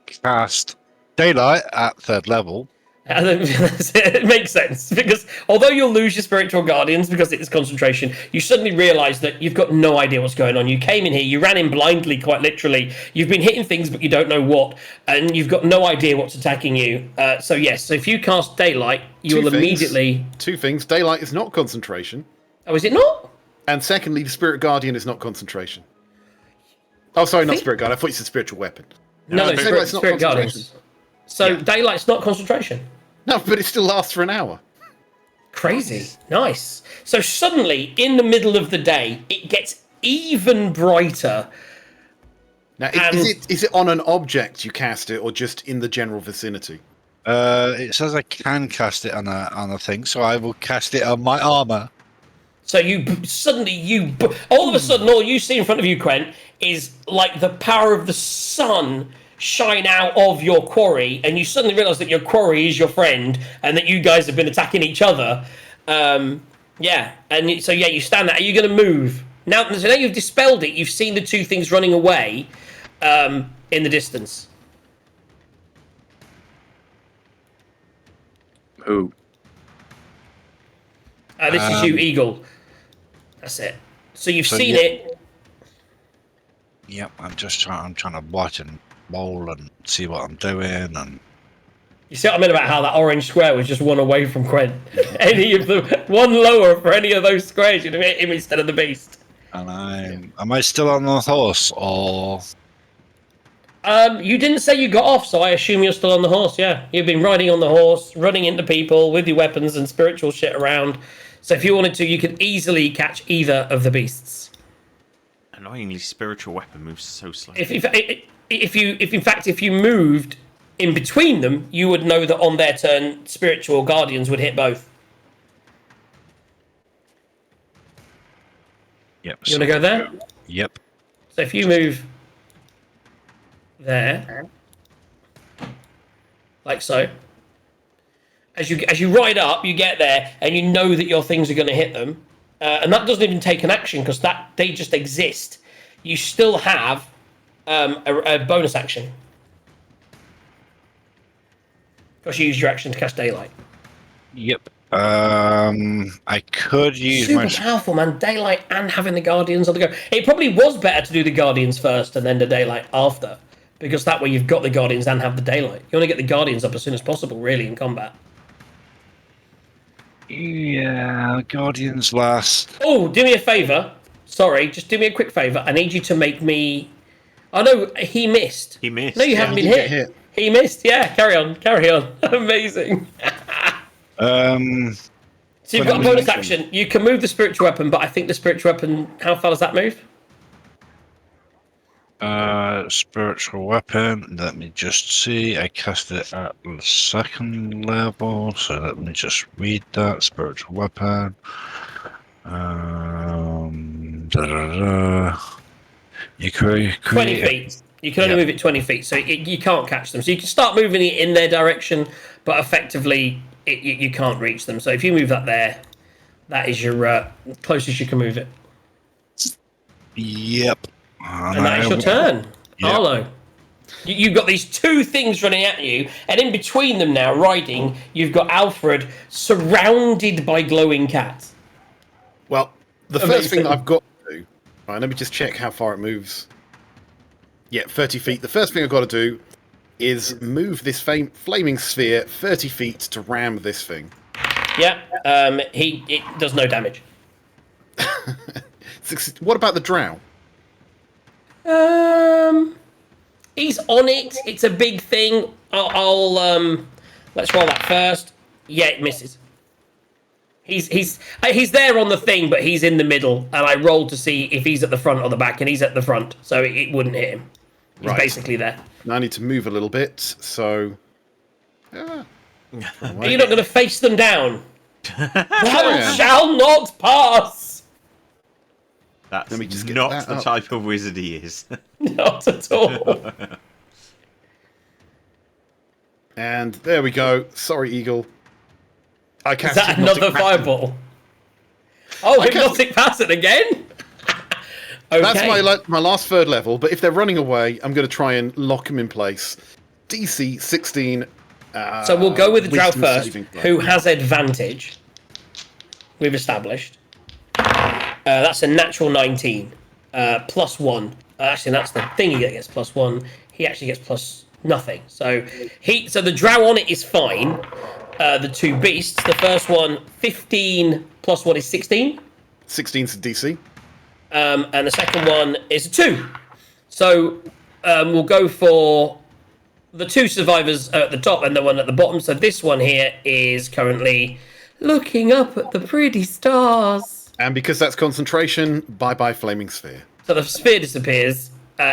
cast Daylight at 3rd level. And then, it makes sense because although you'll lose your spiritual guardians because it's concentration, you suddenly realise that you've got no idea what's going on. You came in here, you ran in blindly, quite literally. You've been hitting things, but you don't know what, and you've got no idea what's attacking you. So yes, so if you cast Daylight, you will immediately. Two things. Daylight is not concentration. Oh, is it not? And secondly, the Spirit Guardian is not concentration. Oh, sorry, not Spirit Guardian. I thought you said spiritual weapon. No, Daylight's not spirit guardians. concentration. So Yeah. Daylight's not concentration. No, but it still lasts for an hour. Crazy. Nice. So suddenly, in the middle of the day, it gets even brighter. Now, is it on an object you cast it, or just in the general vicinity? It says I can cast it on a thing, so I will cast it on my armor. So all of a sudden, all you see in front of you, Quent, is like the power of the sun shine out of your quarry, and you suddenly realise that your quarry is your friend, and that you guys have been attacking each other. You stand there. Are you going to move now? So now you've dispelled it. You've seen the two things running away in the distance. Who? This is you, Eagle. That's it. So you've seen yeah. it. Yep, I'm trying to watch and roll and see what I'm doing, and You see what I mean about how that orange square was just one away from Quent? Any of them, one lower for any of those squares, you'd have hit him instead of the beast. and am I still on the horse, or You didn't say you got off, so I assume you're still on the horse, yeah. You've been riding on the horse, running into people with your weapons and spiritual shit around. So if you wanted to, you could easily catch either of the beasts. Annoyingly, spiritual weapon moves so slowly. If you moved in between them, you would know that on their turn, spiritual guardians would hit both. yep? You want to go there? Yep. So if you move there, like so, as you ride up, you get there, and you know that your things are going to hit them, and that doesn't even take an action because they just exist. You still have a bonus action because you used your action to cast Daylight. Yep. I could use Super my powerful, man. Daylight and having the Guardians on the go. It probably was better to do the Guardians first and then the Daylight after, because that way you've got the Guardians and have the Daylight. You want to get the Guardians up as soon as possible, really, in combat. Yeah, Guardians last. Oh, do me a favour. Sorry, just do me a quick favour. I need you to make me. Oh no, he missed. He missed. No, you yeah. haven't he been did hit. get hit. He missed. Yeah, carry on, carry on. Amazing. Um, So you've got a Funny bonus mention. action. You can move the spiritual weapon, but I think the spiritual weapon. How far does that move? spiritual weapon. Let me just see. I cast it at the second level, so let me just read that. Spiritual weapon. Da, da, da. You create 20 feet. You can only Yeah. move it 20 feet, so you can't catch them. So you can start moving it in their direction, but effectively you can't reach them. So if you move that there, that is your closest you can move it. Yep. And that is your turn. Yep. Arlo. You've got these two things running at you, and in between them now, riding, you've got Alfred surrounded by glowing cats. Well, the Amazing. first thing that I've got to do. Right, let me just check how far it moves. Yeah, 30 feet. The first thing I've got to do is move this flaming sphere 30 feet to ram this thing. Yeah, it does no damage. What about the drow? He's on it. It's a big thing. I'll let's roll that first. Yeah, it misses. He's there on the thing, but he's in the middle, and I rolled to see if he's at the front or the back, and he's at the front, so it wouldn't hit him. He's Right. basically there. Now I need to move a little bit, so... Are you not going to face them down? Thou am. shall not pass. That's Let me just get not that the up. type of wizard he is. Not at all. And there we go. Sorry, Eagle. I Is cast that Hypnotic another Pattern. fireball? Oh, I cast- hypnotic pattern again? Okay. That's my last third level, but if they're running away, I'm going to try and lock them in place. DC 16. So we'll go with the drow Wisdom first, saving throw. who has advantage. We've established. That's a natural 19. Plus 1. Actually, that's the thing he gets plus 1. He actually gets plus nothing. So the drow on it is fine. The two beasts, the first one, 15 plus 1 is 16. 16's DC. And the second one is a 2. So we'll go for the two survivors at the top and the one at the bottom. So this one here is currently looking up at the pretty stars. And because that's concentration, bye-bye Flaming Sphere. So the sphere disappears.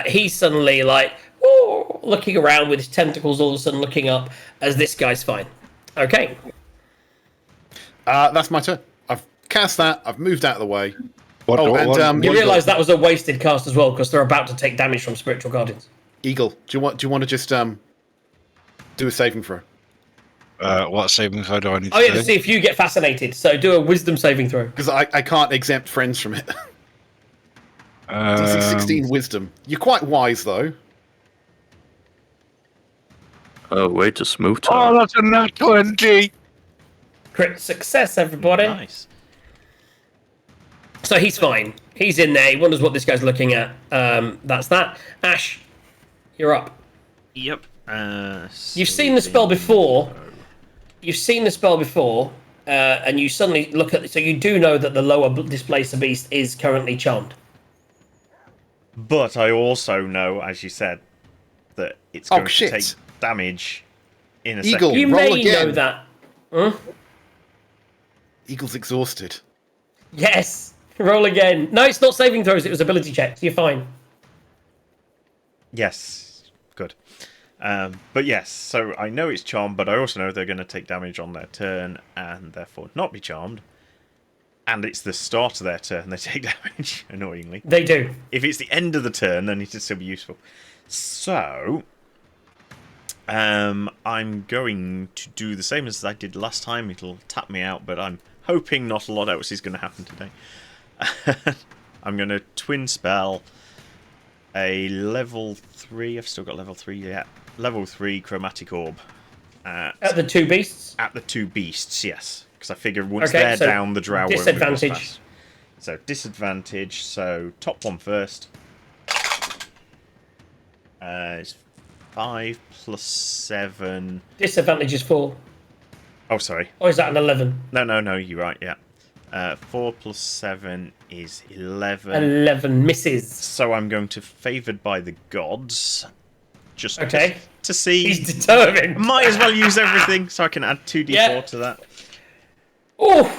He's suddenly like, whoa, looking around with his tentacles all of a sudden looking up as this guy's fine. Okay. That's my turn. I've cast that. I've moved out of the way. What, Oh, what- and, what- You what- realise that was a wasted cast as well because they're about to take damage from spiritual guardians. Eagle, do you want to just do a saving throw? what saving throw do I need Oh to yeah, do? to see if you get fascinated. So do a wisdom saving throw. Because I can't exempt friends from it. DC 16 wisdom. You're quite wise though. Oh, way to smooth Oh, talk. that's a nat 20! Crit success, everybody. Nice. So he's fine. He's in there. He wonders what this guy's looking at. That's that. Ash, you're up. Yep. You've seen the spell before. You've seen the spell before, and you suddenly look at. So you do know that the lower displacer beast is currently charmed. But I also know, as you said, that it's Oh, going to shit. take damage in a Eagle. second. You Roll may again. know that. Eagle's exhausted. Yes. Roll again. No, it's not saving throws. It was ability checks. You're fine. Yes. Good. But yes, so I know it's charmed, but I also know they're going to take damage on their turn and therefore not be charmed. And it's the start of their turn they take damage, annoyingly. They do. If it's the end of the turn, then it'd still be useful. So, I'm going to do the same as I did last time. It'll tap me out, but I'm hoping not a lot else is going to happen today. I'm going to twin spell a level 3. I've still got level 3, yeah. Level 3 chromatic orb. At the two beasts. At the two beasts, yes. Because I figure once Okay, they're so down, the drow won't move as disadvantage. fast. So disadvantage. So top one first. It's 5 plus 7. Disadvantage is 4. Oh, sorry. Or is that an 11? No, you're right, yeah. 4 plus 7 is 11. 11 misses. So I'm going to Favoured by the Gods. Just Okay. to see. He's determined. Might as well use everything, so I can add 2d4 Yeah. to that. Ooh!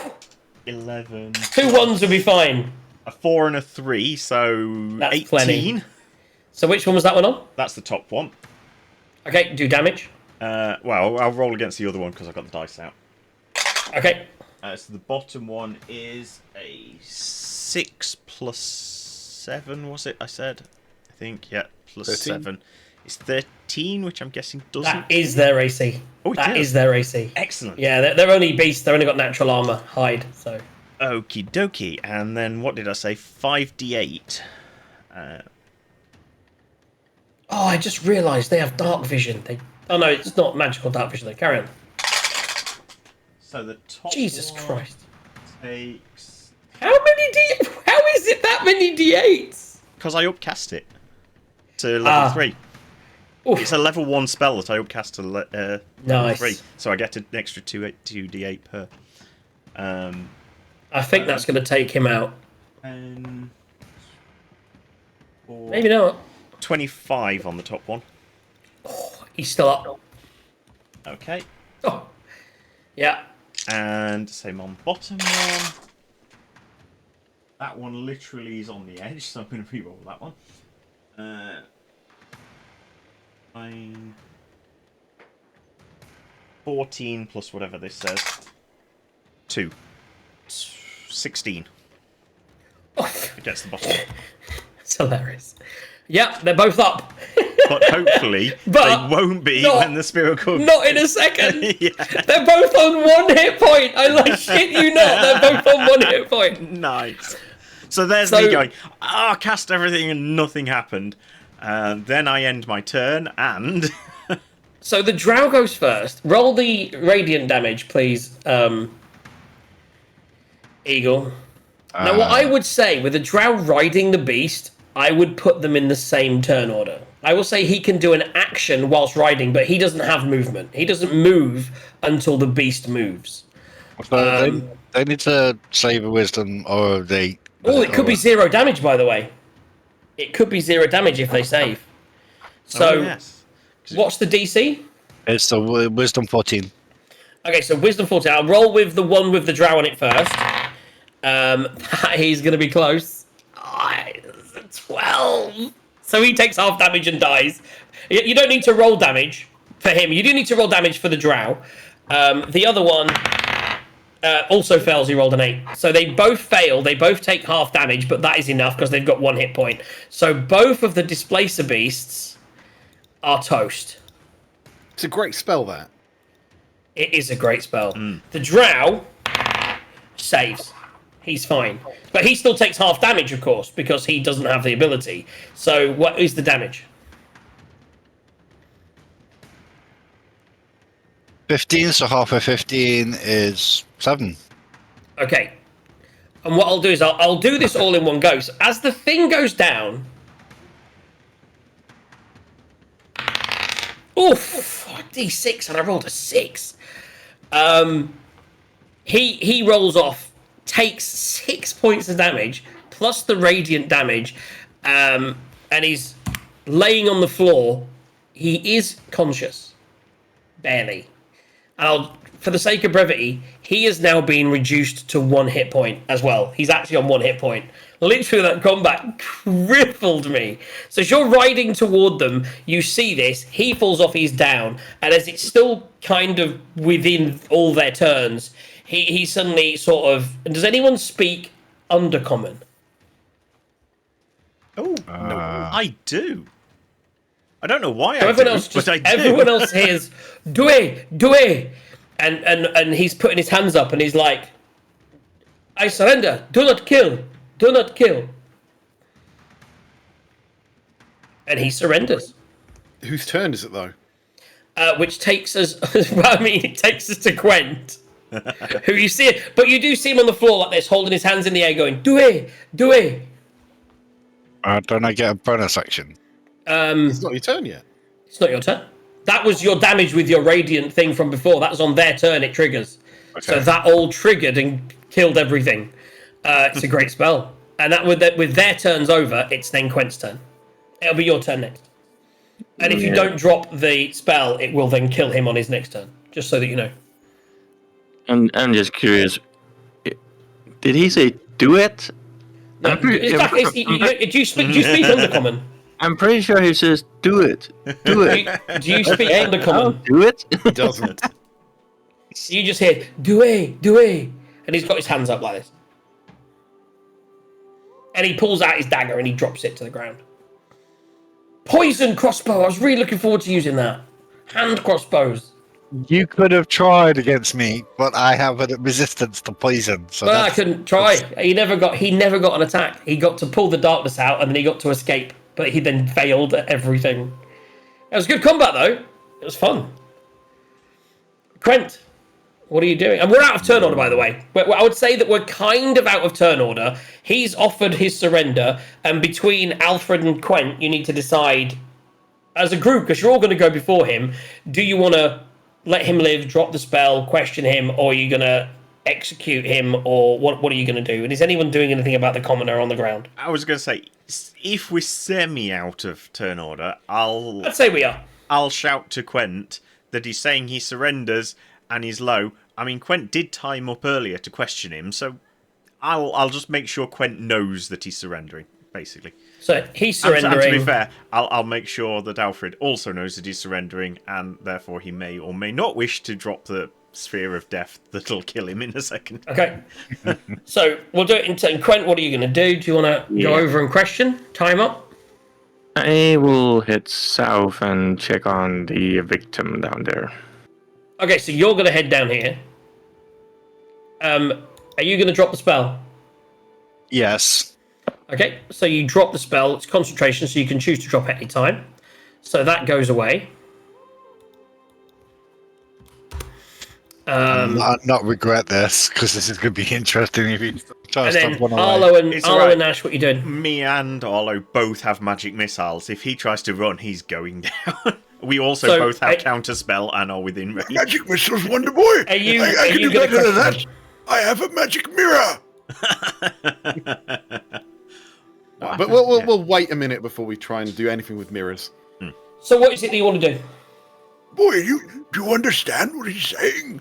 11. 2 ones would be fine. A 4 and a 3, so That's 18. plenty. So which one was that one on? That's the top one. Okay, do damage. Well, I'll roll against the other one because I've got the dice out. Okay. So the bottom one is a 6 plus 7, was it? I said? I think, yeah, plus 13? 7. It's 13, which I'm guessing doesn't. That is their AC. Oh, it That is. is their AC. Excellent. Yeah, they're only beasts. They've only got natural armor, hide. So. Okie dokie. And then what did I say? 5d8. Oh, I just realised they have dark vision. Oh no, it's not magical dark vision. They carry on. So the top Jesus one Christ! takes... How many How is it that many d8s? Because I upcast it to level 3. Oof. It's a level 1 spell that I upcast to level Nice. 3. So I get an extra 2d8 per. I think that's going to take him out. And Maybe not. 25 on the top one. He's still up. Okay. Oh. Yeah. And same on bottom one. That one literally is on the edge, so I'm going to re-roll that one. 9, 14 plus whatever this says. 2. 16. Against the bottom. It's hilarious. Yeah, they're both up. But hopefully But they won't be not- when the spirit comes. Not in a second. Yeah. They're both on 1 hit point. I like shit you not. They're both on 1 hit point. Nice. So there's So- me going, cast everything and nothing happened. Then I end my turn and... So the drow goes first. Roll the radiant damage, please, Eagle. Now, what I would say, with a drow riding the beast, I would put them in the same turn order. I will say he can do an action whilst riding, but he doesn't have movement. He doesn't move until the beast moves. So they need to save a wisdom, or they. Oh, it could be 0 damage, by the way. It could be 0 damage if they save. So, yes. what's the DC? It's the wisdom 14. Okay, so wisdom 14. I'll roll with the one with the drow on it first. He's going to be close. 12. So he takes half damage and dies. You don't need to roll damage for him. You do need to roll damage for the drow. The other one also fails. He rolled an 8. So they both fail. They both take half damage, but that is enough because they've got 1 hit point. So both of the displacer beasts are toast. It's a great spell, that. It is a great spell. The drow saves. He's fine. But he still takes half damage, of course, because he doesn't have the ability. So what is the damage? 15, so half of 15 is 7. Okay. And what I'll do is I'll do this all in one go. So as the thing goes down... Oof! D6, and I rolled a 6. He rolls off, takes 6 points of damage, plus the radiant damage, and he's laying on the floor. He is conscious. Barely. And for the sake of brevity, he has now been reduced to 1 hit point as well. He's actually on 1 hit point. Literally, that combat crippled me. So as you're riding toward them, you see this, he falls off, he's down, and as it's still kind of within all their turns, he suddenly sort of... Does anyone speak Undercommon? Oh, no, I do. I don't know why So I everyone do, else just but I do. everyone else hears Due, and he's putting his hands up and he's like, I surrender. Do not kill. Do not kill. And he surrenders. Whose turn is it, though? Which takes us it takes us to Gwent. Who you see it, but you do see him on the floor like this, holding his hands in the air, going, Due. Don't I get a bonus action? It's not your turn yet. It's not your turn. That was your damage with your radiant thing from before. That was on their turn. It triggers. So Okay. that all triggered and killed everything. It's a great spell. And that with their turns over, it's then Quent's turn. It'll be your turn next. And if you don't drop the spell, it will then kill him on his next turn. Just so that you know. And I'm just curious. Did he say do it? No, do you speak Undercommon? I'm pretty sure he says do it. Do it. Do you speak Undercommon? Do it? He doesn't. You just hear do it, and he's got his hands up like this. And he pulls out his dagger and he drops it to the ground. Poison crossbow. I was really looking forward to using that. Hand crossbows. You could have tried against me, but I have a resistance to poison. So Well, I couldn't try. He never got an attack. He got to pull the darkness out and then he got to escape. But he then failed at everything. It was good combat though. It was fun. Quent, what are you doing? And we're out of turn order, by the way. I would say that we're kind of out of turn order. He's offered his surrender, and between Alfred and Quent, you need to decide as a group, because you're all going to go before him. Do you want to let him live, drop the spell, question him, or are you going to execute him, or what are you going to do? And is anyone doing anything about the commoner on the ground? I was going to say, if we're semi out of turn order, I'd say we are. I'll shout to Quent that he's saying he surrenders and he's low. I mean, Quent did time up earlier to question him, so I'll just make sure Quent knows that he's surrendering, basically. So he's And surrendering. to be fair, I'll make sure that Alfred also knows that he's surrendering, and therefore he may or may not wish to drop the sphere of death that'll kill him in a second. Okay. So we'll do it in turn. Quent, what are you going to do? Do you want to go over and question? Time up? I will head south and check on the victim down there. Okay, so you're going to head down here. Are you going to drop the spell? yes. Okay, so you drop the spell. It's concentration, so you can choose to drop at any time. So that goes away. Not regret this, because this is going to be interesting if you try And to then stop one away. It's Arlo alright. and Nash, what you doing? Me and Arlo both have magic missiles. If he tries to run, he's going down. We also So, both have counter spell and are within range. Magic missiles, Wonder Boy. Are you- I are can you do gonna better than that. question I have a magic mirror. But we'll wait a minute before we try and do anything with mirrors. So what is it that you want to do? Boy, do you understand what he's saying?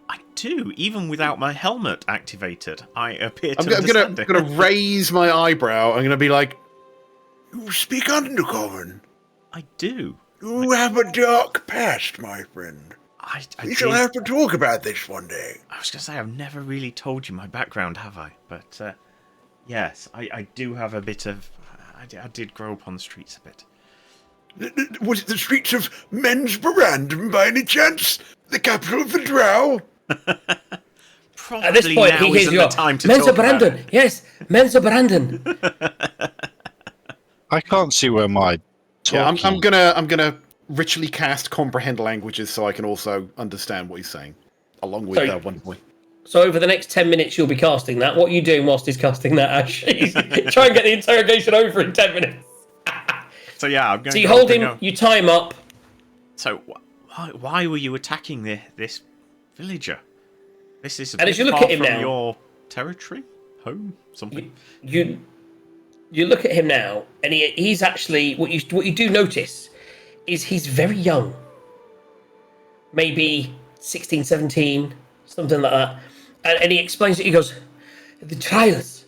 I do, even without my helmet activated. I appear to I'm understand it. gonna raise my eyebrow. I'm gonna be like, You speak Undercommon. I do. You have a dark past, my friend. I We shall did- have to talk about this one day. I was going to say, I've never really told you my background, have I? But, yes, I do have a bit of... I did grow up on the streets a bit. Was it the streets of Mensbarandom by any chance? The capital of the Drow? Probably At this point, now he hears isn't you the go, time to Mensa talk about Brandon. it. Yes, Mensa Brandon. I can't see where my yeah, I'm talking- gonna ritually cast comprehend languages so I can also understand what he's saying, along with So- Wonder Boy. So over the next 10 minutes, you'll be casting that. What are you doing whilst he's casting that, Ash? Try and get the interrogation over in 10 minutes. So, yeah, I'm going So to you go hold up and him, go, you time up. So, why were you attacking this villager? This is a And bit as you look far at him from now- your territory? Home? Something? You look at him now, and he's actually what you do notice is he's very young, maybe 16, 17, something like that. And he explains it. He goes, "The trials.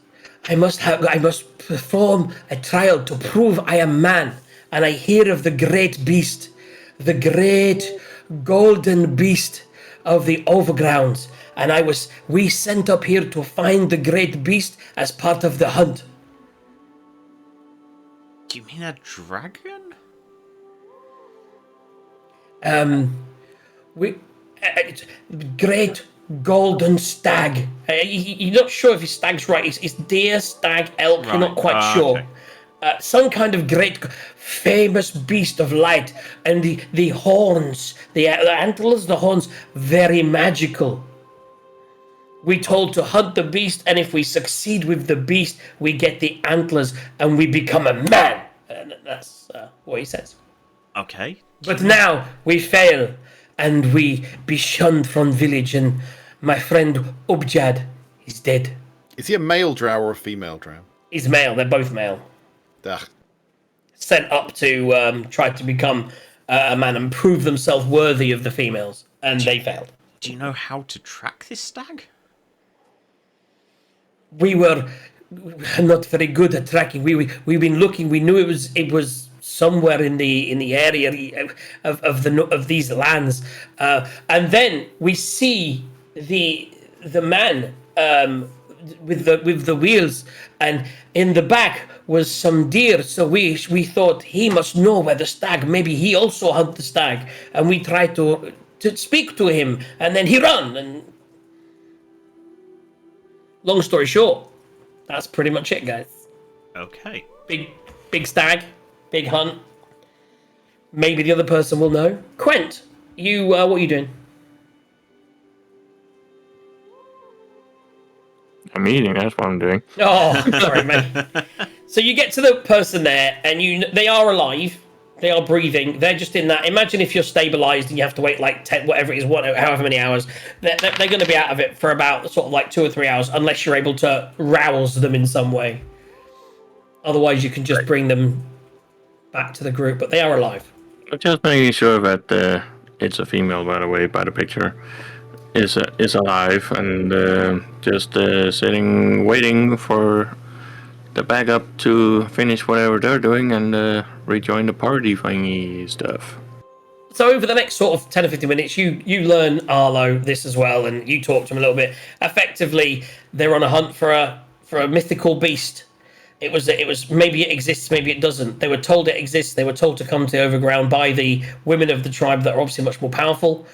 I must perform a trial to prove I am man, and I hear of the great beast, the great golden beast of the overgrounds, and we sent up here to find the great beast as part of the hunt." Do you mean a dragon? Great golden stag. You're not sure if his stag's right. It's deer, stag, elk. You're not Right, quite sure. okay. Some kind of great, famous beast of light, and the horns, the antlers, the horns, very magical. We told to hunt the beast, and if we succeed with the beast, we get the antlers, and we become a man. And that's what he says. Okay. But now we fail, and we be shunned from village, and my friend Ubjad is dead. Is he a male drow or a female drow? He's male. They're both male. Ugh. Sent up to try to become a man and prove themselves worthy of the females, and they failed. Do you know how to track this stag? We were not very good at tracking. We've been looking. We knew it was somewhere in the area of these lands, and then we see the man with the wheels, and in the back was some deer. So we thought he must know where the stag. Maybe he also hunt the stag, and we tried to speak to him, and then he run. And long story short, that's pretty much it, guys. Okay. Big stag, big hunt. Maybe the other person will know. Quent, you what are you doing? I'm eating, that's what I'm doing. Oh, sorry, mate. So you get to the person there, and they are alive. They are breathing. They're just in that. Imagine if you're stabilized and you have to wait like 10, whatever it is, however many hours. They're going to be out of it for about sort of like 2 or 3 hours, unless you're able to rouse them in some way. Otherwise, you can just bring them back to the group. But they are alive. I'm just making sure that it's a female, by the way, by the picture, is alive and just sitting, waiting for the backup to finish whatever they're doing and rejoin the party thingy stuff. So over the next sort of 10 or 15 minutes, you learn Arlo this as well, and you talk to him a little bit. Effectively, they're on a hunt for a mythical beast. It was maybe it exists, maybe it doesn't. They were told it exists. They were told to come to Overground by the women of the tribe that are obviously much more powerful.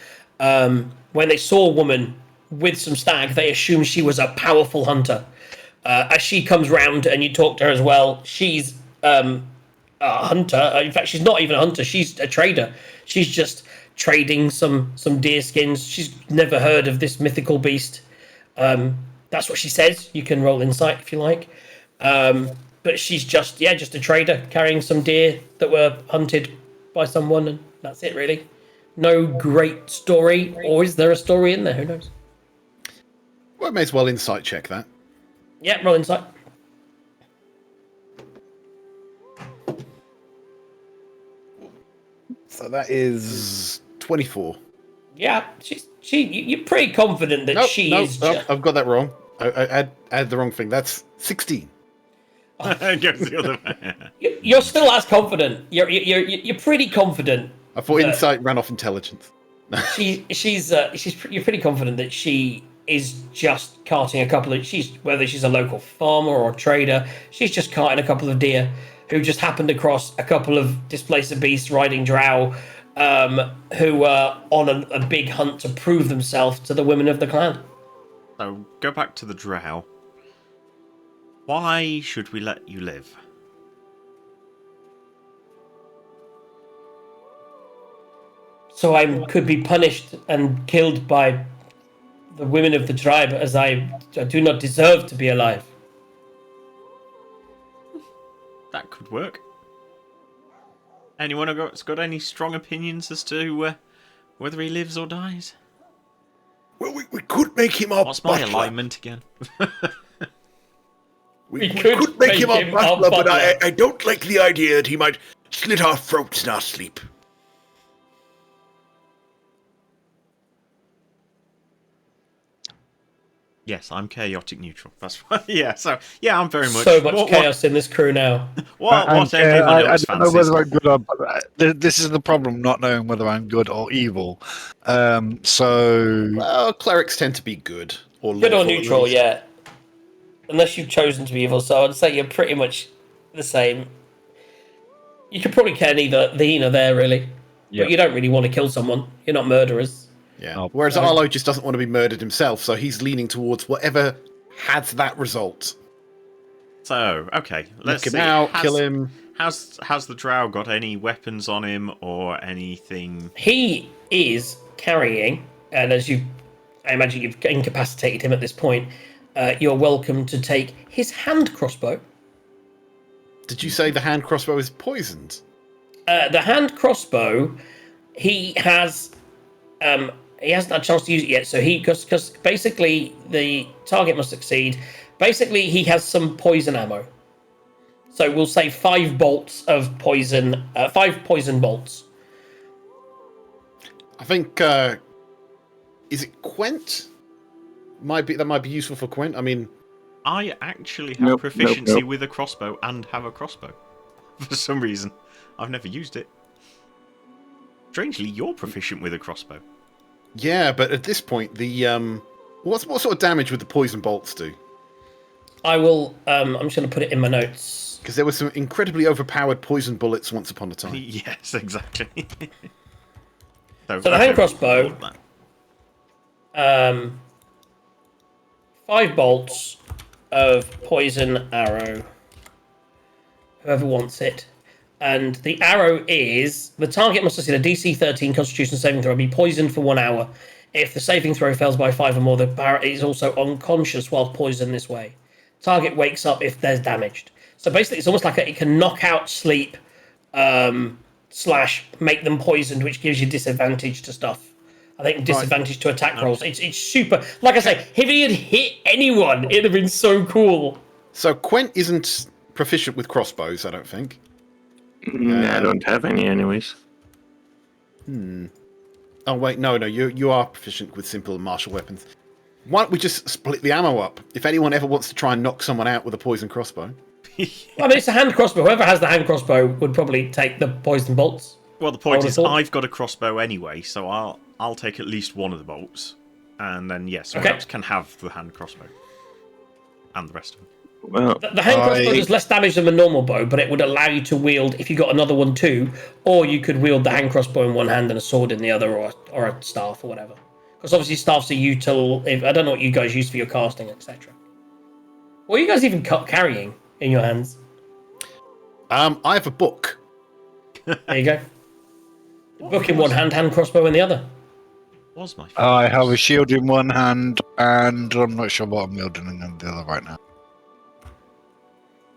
When they saw a woman with some stag, they assumed she was a powerful hunter. As she comes round and you talk to her as well, she's a hunter. In fact, she's not even a hunter. She's a trader. She's just trading some deer skins. She's never heard of this mythical beast. That's what she says. You can roll insight if you like. But she's just a trader carrying some deer that were hunted by someone, and that's it really. No great story, or is there a story in there? Who knows? Well, I may as well insight check that. Yeah, roll insight. So that is 24. Yeah, you're pretty confident that she is. Just... I've got that wrong. I add the wrong thing. That's 16. Goes the other way. You're still as confident. You're pretty confident. I thought insight ran off intelligence. You're pretty confident that she is just carting a couple of. Whether she's a local farmer or a trader, she's just carting a couple of deer who just happened across a couple of displacer beasts riding drow, who were on a big hunt to prove themselves to the women of the clan. So go back to the drow. Why should we let you live? So I could be punished and killed by the women of the tribe, as I do not deserve to be alive. That could work. Anyone got any strong opinions as to whether he lives or dies? Well, we could make him our What's my butler. alignment again? We could make him our butler, but I don't like the idea that he might slit our throats in our sleep. Yes, I'm chaotic neutral. That's why. Yeah, I'm very much So much chaos in this crew now. What everyone I else don't know fancies. whether I'm good or bad. This is the problem, not knowing whether I'm good or evil. So Well, clerics tend to be good. Or Good or lawful, at neutral, least. yeah. Unless you've chosen to be evil, so I'd say you're pretty much the same. You could probably care neither there, really. Yeah. But you don't really want to kill someone. You're not murderers. Yeah. Oh, Whereas no. Arlo just doesn't want to be murdered himself, so he's leaning towards whatever has that result. So, okay, let's Knock him see. out, kill him. Has the drow got any weapons on him or anything? He is carrying, and I imagine you've incapacitated him at this point, you're welcome to take his hand crossbow. Did you say the hand crossbow is poisoned? the hand crossbow, he hasn't had a chance to use it yet. So because basically the target must succeed. Basically, he has some poison ammo. So we'll say 5 bolts of poison, 5 poison bolts. I think is it Quent? That might be useful for Quent. I mean, I actually have proficiency with a crossbow and have a crossbow. For some reason. I've never used it. Strangely, you're proficient with a crossbow. yeah, but at this point, the what sort of damage would the poison bolts do? I will. I'm just going to put it in my notes. Because there were some incredibly overpowered poison bullets once upon a time. Yes, exactly. So the hand crossbow, 5 bolts of poison arrow. Whoever wants it. And the arrow is... The target must succeed a DC 13 Constitution saving throw and be poisoned for 1 hour. If the saving throw fails by 5 or more, the barrel is also unconscious while poisoned this way. Target wakes up if there's damaged. So basically, it's almost like it can knock out sleep slash make them poisoned, which gives you disadvantage to stuff. I think disadvantage to attack rolls. It's super... Like I say, if he had hit anyone, it'd have been so cool. So Quent isn't proficient with crossbows, I don't think. I don't have any anyways. Oh wait, no, you are proficient with simple martial weapons. Why don't we just split the ammo up? If anyone ever wants to try and knock someone out with a poison crossbow. Well, I mean, it's a hand crossbow. Whoever has the hand crossbow would probably take the poison bolts. Well, the point is, I've got a crossbow anyway, so I'll take at least one of the bolts, and then someone else can have the hand crossbow, and the rest of them. Well, The hand crossbow does less damage than a normal bow, but it would allow you to wield, if you got another one too, or you could wield the hand crossbow in one hand and a sword in the other, or a staff, or whatever. Because obviously staffs are util. I don't know what you guys use for your casting, etc. What are you guys even carrying in your hands? I have a book. There you go. Book in one hand, hand crossbow in the other. Was my I have a shield in one hand, and I'm not sure what I'm wielding in the other right now.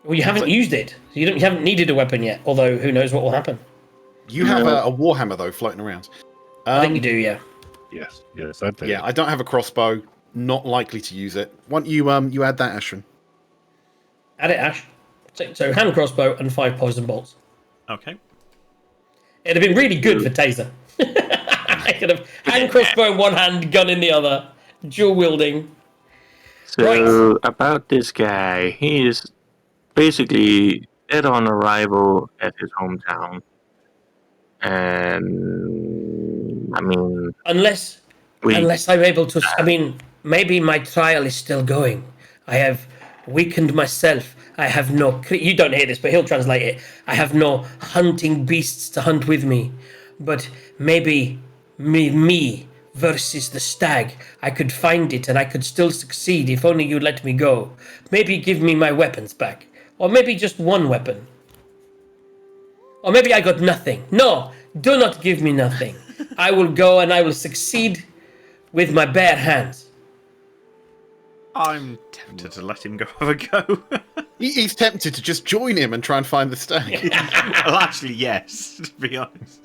Well, you haven't used it. You haven't needed a weapon yet, although who knows what will happen. You have a warhammer, though, floating around. I think you do, yeah. Yes, I do. Yeah, I don't have a crossbow. Not likely to use it. Why don't you add that, Ashton? Add it, Ash. So hand crossbow and 5 poison bolts. Okay. It'd have been really good for Taser. I could have hand crossbow in one hand, gun in the other. Dual wielding. so about this guy, he is basically dead on arrival at his hometown. And I mean, Unless I'm able to... I mean, maybe my trial is still going. I have weakened myself. I have no... You don't hear this, but he'll translate it. I have no hunting beasts to hunt with me. But maybe me versus the stag. I could find it and I could still succeed if only you let me go. Maybe give me my weapons back. Or maybe just one weapon. Or maybe I got nothing. No, do not give me nothing. I will go and I will succeed with my bare hands. I'm tempted to let him go have a go. He's tempted to just join him and try and find the stag. Well, actually, yes, to be honest.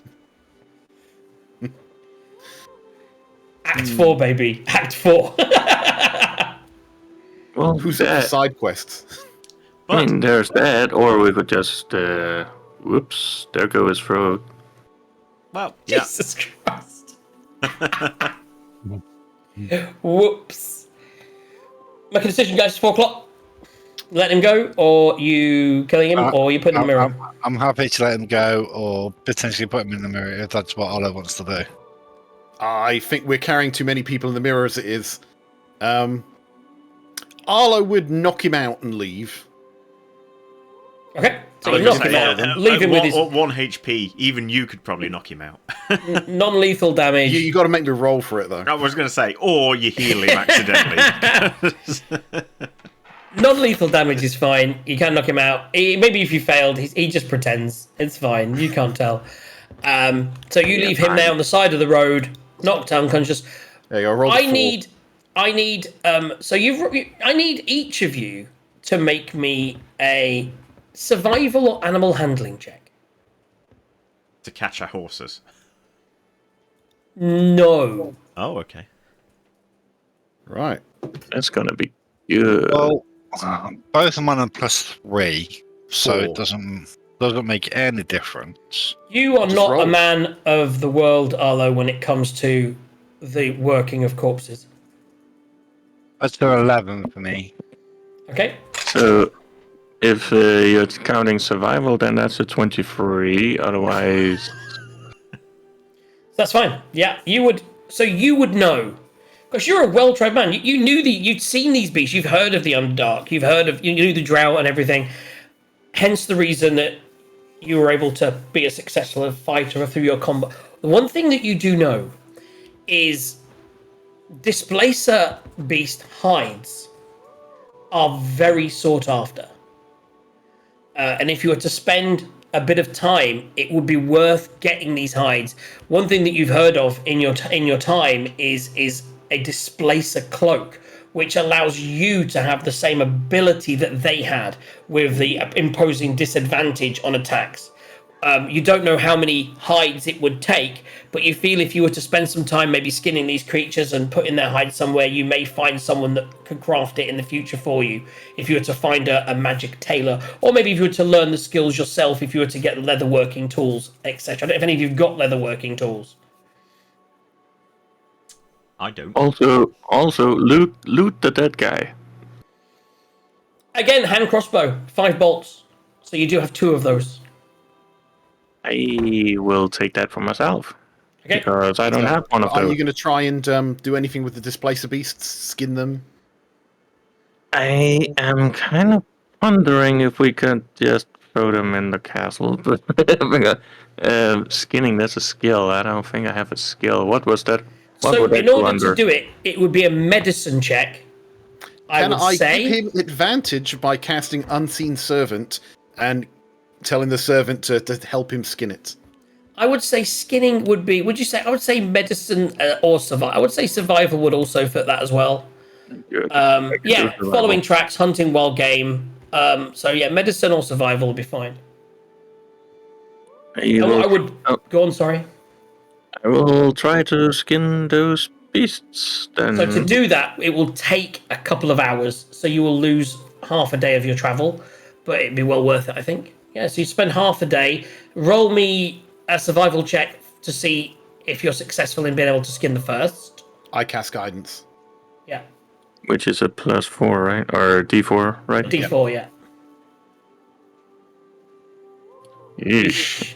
Act 4, baby. Act 4. well, Who's up for side quests? I mean, there's that, or we could just, whoops, there goes his throat. Well, yeah. Jesus Christ. Whoops. Make a decision, guys. 4 o'clock. Let him go, or you killing him, or you put him in the mirror. I'm happy to let him go, or potentially put him in the mirror if that's what Ola wants to do. I think we're carrying too many people in the mirror as it is. Arlo would knock him out and leave. Okay. So I you was knock gonna him say, out. Leave him with his 1 HP. Even you could probably knock him out. non-lethal damage. You got to make me roll for it, though. I was going to say, or you heal him accidentally. Non-lethal damage is fine. You can knock him out. Maybe if you failed, he just pretends. It's fine. You can't tell. So you leave him there on the side of the road, knocked unconscious. There you go. Roll I the 4. need. I need each of you to make me a survival or animal handling check. to catch our horses? No. Oh, okay. Right. That's gonna be good. Well, both of them on a +3, so it 4. doesn't make any difference. You are Just not roll. a man of the world, Arlo, when it comes to the working of corpses. That's an 11 for me. Okay? So, if you're counting survival, then that's a 23. Otherwise, That's fine. Yeah, you would. So you would know, because you're a well-trained man. You knew you'd seen these beasts. You've heard of the Underdark. You knew the drought and everything. Hence the reason that you were able to be a successful fighter through your combat. The one thing that you do know is displacer beast hides are very sought after. And if you were to spend a bit of time, it would be worth getting these hides. One thing that you've heard of in your time is a displacer cloak, which allows you to have the same ability that they had with the imposing disadvantage on attacks. You don't know how many hides it would take, but you feel if you were to spend some time maybe skinning these creatures and putting their hide somewhere, you may find someone that could craft it in the future for you. If you were to find a magic tailor, or maybe if you were to learn the skills yourself, if you were to get leatherworking tools, etc. I don't know if any of you've got leatherworking tools. I don't. also loot the dead guy. Again, hand crossbow, 5 bolts. So you do have 2 of those. I will take that for myself. Okay. Because I don't have one of Are those. you going to try and do anything with the displacer beasts? Skin them? I am kind of wondering if we could just throw them in the castle. But skinning, that's a skill. I don't think I have a skill. What was that? What So would I in do order under? to do it, it would be a medicine check. Can I say. give him advantage by casting Unseen Servant and telling the servant to help him skin it? I would say skinning would be. Would you say? I would say medicine or survival. I would say survival would also fit that as well. Good. Yeah, following tracks, hunting wild game. So yeah, medicine or survival would be fine. I would go on. Sorry. I will try to skin those beasts then. So to do that, it will take a couple of hours. So you will lose half a day of your travel, but it'd be well worth it, I think. Yeah. So you spend half a day. Roll me a survival check to see if you're successful in being able to skin the first. I cast Guidance. Yeah. Which is a +4, right? Or D4, right? D4, yeah. Yeesh.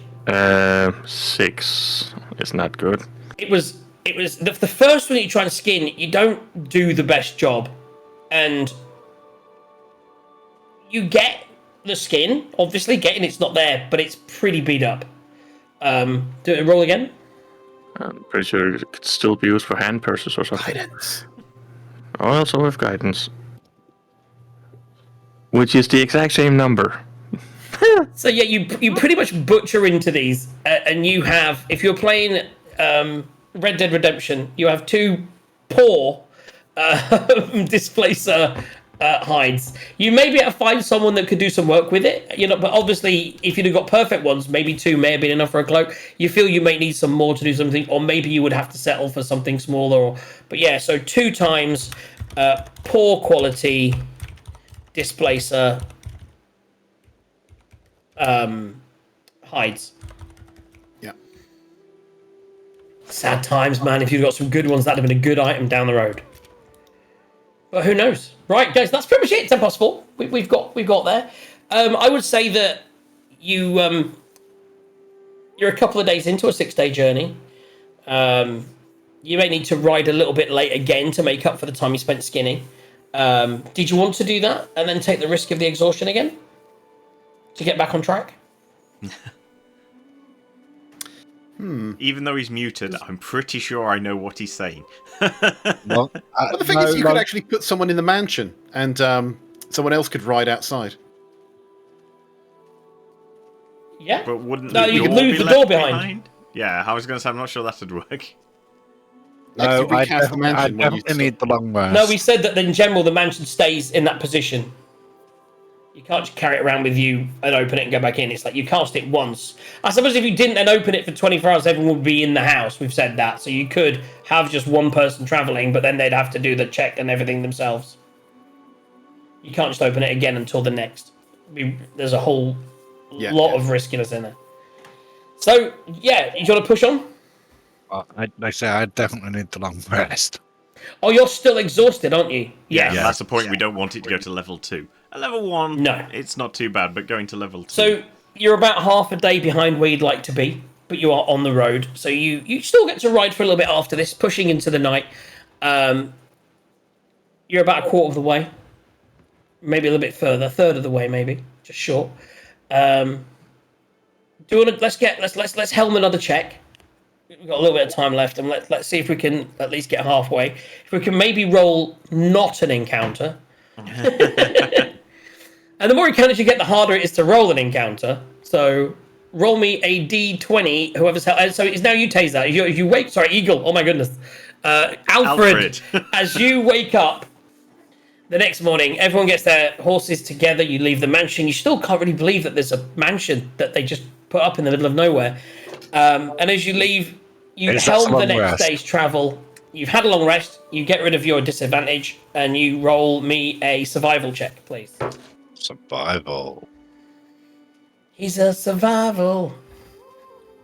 6 is not good. It was the first one that you try and skin, you don't do the best job, and you get the skin. Obviously, getting it's not there, but it's pretty beat up. Do it. Roll again. I'm pretty sure it could still be used for hand purses or something. Guidance. Oh, also with guidance. Which is the exact same number. So yeah, you pretty much butcher into these, and you have, if you're playing Red Dead Redemption, you have 2 poor displacer hides. You may be able to find someone that could do some work with it, but obviously if you'd have got perfect ones, maybe 2 may have been enough for a cloak. You feel you may need some more to do something, or maybe you would have to settle for something smaller. But yeah, so 2 times poor quality displacer hides. Yeah. Sad times, man. If you'd got some good ones, that'd have been a good item down the road. But who knows? Right, guys, that's pretty much it. It's impossible. We've got there. I would say that you're a couple of days into a 6-day journey. You may need to ride a little bit late again to make up for the time you spent skinning. Did you want to do that and then take the risk of the exhaustion again to get back on track? Even though he's muted, I'm pretty sure I know what he's saying. Well, But the thing is, you could actually put someone in the mansion, and someone else could ride outside. Yeah. But wouldn't No, the you could door leave be the left door behind. Yeah, I was going to say, I'm not sure that would work. Next, No, you recast the I mansion. when you definitely need the long rest. No, we said that in general the mansion stays in that position. You can't just carry it around with you and open it and go back in. It's like you cast it once. I suppose if you didn't then open it for 24 hours, everyone would be in the house. We've said that. So you could have just one person traveling, but then they'd have to do the check and everything themselves. You can't just open it again until the next. There's a whole lot of riskiness in it. So, yeah, you want to push on? Like I say, I definitely need the long rest. Oh, you're still exhausted, aren't you? Yeah, that's the point. We don't want it to go to level 2. At level 1, no, it's not too bad, but going to level 2. So you're about half a day behind where you'd like to be, but you are on the road. So you still get to ride for a little bit after this, pushing into the night. You're about a quarter of the way, maybe a little bit further, a third of the way, maybe just short. Do you want to? Let's helm another check. We've got a little bit of time left, and let's see if we can at least get halfway. If we can maybe roll not an encounter. And the more encounters you get, the harder it is to roll an encounter. So roll me a d20, whoever's held. So it's now you, Taser. If you wake, sorry, Eagle. Oh my goodness, Alfred. As you wake up the next morning, everyone gets their horses together. You leave the mansion. You still can't really believe that there's a mansion that they just put up in the middle of nowhere. And as you leave, you helm the next day's travel. You've had a long rest. You get rid of your disadvantage, and you roll me a survival check, please. Survival. He's a survival.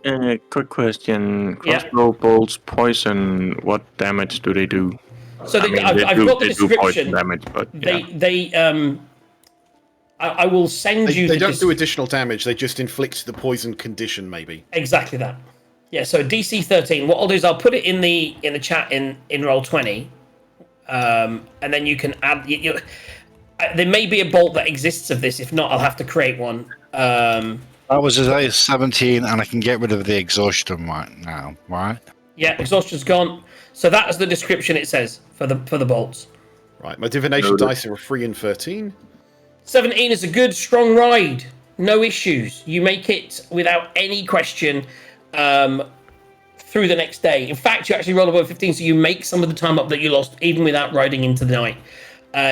Quick question. Crossbow bolts, poison, what damage do they do? So I've got the description. Damage, but I will send you. They don't do additional damage. They just inflict the poison condition, maybe. Exactly that. Yeah. So DC 13. What I'll do is I'll put it in the chat in Roll20, and then you can add. There may be a bolt that exists of this. If not, I'll have to create one. That was a 17, and I can get rid of the exhaustion right now, right? Yeah, exhaustion's gone. So that's the description it says for the bolts. Right, my divination dice are a 3 and 13. 17 is a good, strong ride. No issues. You make it without any question through the next day. In fact, you actually roll above 15, so you make some of the time up that you lost, even without riding into the night.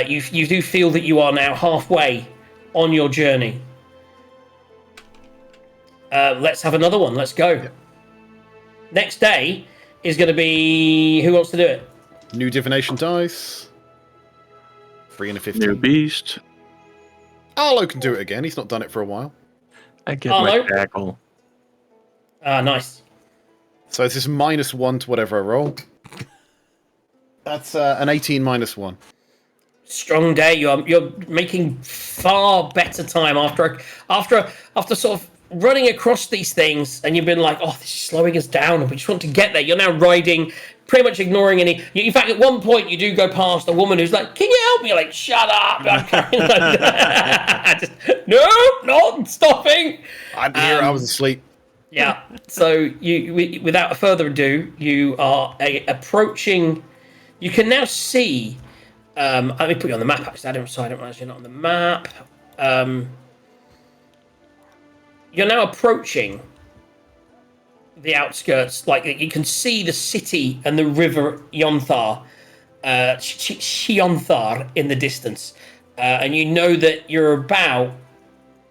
You do feel that you are now halfway on your journey. Let's have another one. Let's go. Yep. Next day is going to be... Who wants to do it? New divination dice. 3 and a 15. New beast. Arlo can do it again. He's not done it for a while. I get my tackle. Ah, nice. So this is -1 to whatever I roll. That's an 18 -1. Strong day. You're making far better time after sort of running across these things, and you've been like, oh, this is slowing us down, and we just want to get there. You're now riding, pretty much ignoring any. In fact, at one point, you do go past a woman who's like, "Can you help me?" You're like, "Shut up!" No, not stopping. I'm here. I was asleep. Yeah. So without further ado, you are approaching. You can now see. Let me put you on the map. Actually, I don't realize you're not on the map. You're now approaching the outskirts. Like you can see the city and the river Yonthar, Shionthar in the distance, and you know that you're about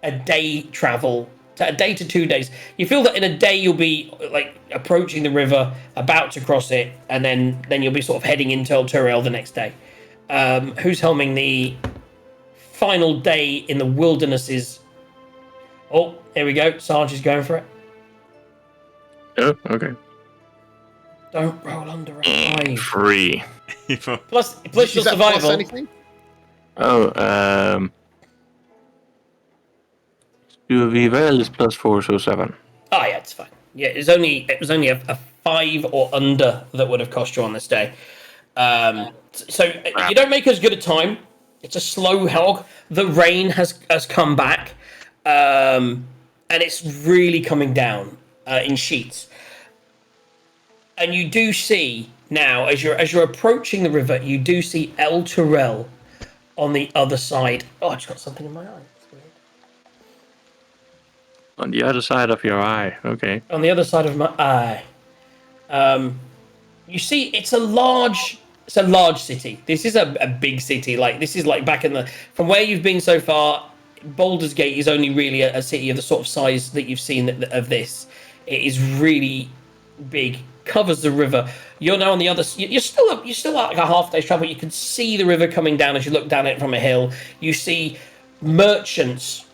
a day travel. A day to 2 days. You feel that in a day you'll be like approaching the river, about to cross it, and then you'll be sort of heading into El Turel the next day. Who's helming the final day in the wildernesses? Oh, here we go. Sarge is going for it. Oh, okay. Don't roll under a 5. 3. plus your survival. Plus anything? Oh, Survival is +4, so 7. Oh yeah, it's fine. Yeah, it was only a 5 or under that would have cost you on this day. So you don't make as good a time. It's a slow hog. The rain has come back, and it's really coming down in sheets. And you do see now, as you're approaching the river, you do see El Turel on the other side. Oh, I just got something in my eye. That's weird. On the other side of your eye, okay. On the other side of my eye. You see, it's a large city. This is a big city. Like, this is like back in the... From where you've been so far, Baldur's Gate is only really a city of the sort of size that you've seen of this. It is really big, covers the river. You're now on the other. You're still like a half day's travel. You can see the river coming down as you look down it from a hill. You see merchants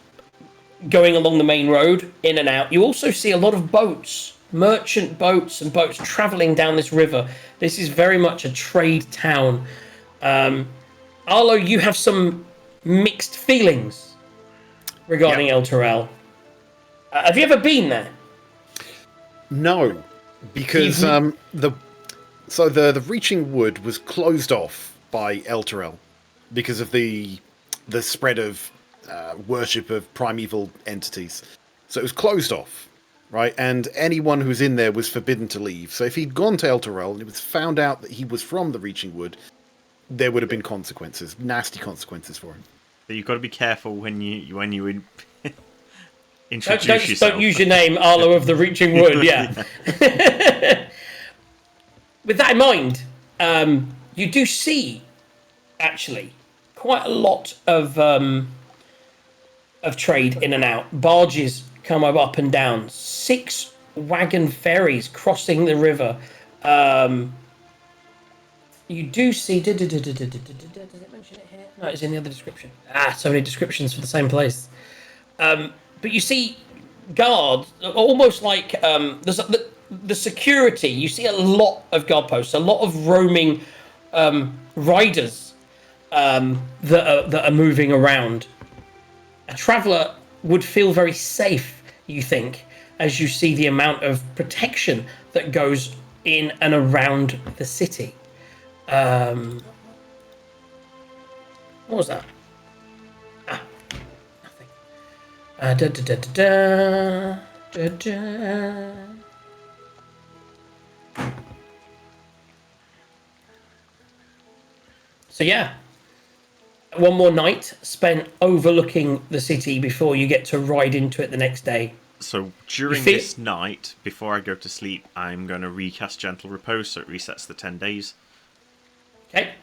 going along the main road in and out. You also see a lot of boats, merchant boats and boats traveling down this river. This is very much a trade town. Arlo, you have some mixed feelings regarding El Terrell. Have you ever been there? No, because the Reaching Wood was closed off by El Terrell because of the spread of worship of primeval entities. So it was closed off, right? And anyone who's in there was forbidden to leave. So if he'd gone to El Terrell and it was found out that he was from the Reaching Wood, there would have been consequences, nasty consequences for him. But you've got to be careful when you introduce yourself. Don't use your name, Arlo of the Reaching Wood. Yeah. With that in mind, you do see actually quite a lot of trade in and out. Barges come up and down. 6 wagon ferries crossing the river. You do see. Does it mention it here? No, it's in the other description. So many descriptions for the same place. But you see guards, almost like the security. You see a lot of guard posts, a lot of roaming riders that are moving around. A traveller would feel very safe, you think, as you see the amount of protection that goes in and around the city. What was that? Nothing. So yeah, one more night spent overlooking the city before you get to ride into it the next day. So during this night, before I go to sleep, I'm going to recast Gentle Repose, so it resets the 10 days. Okay,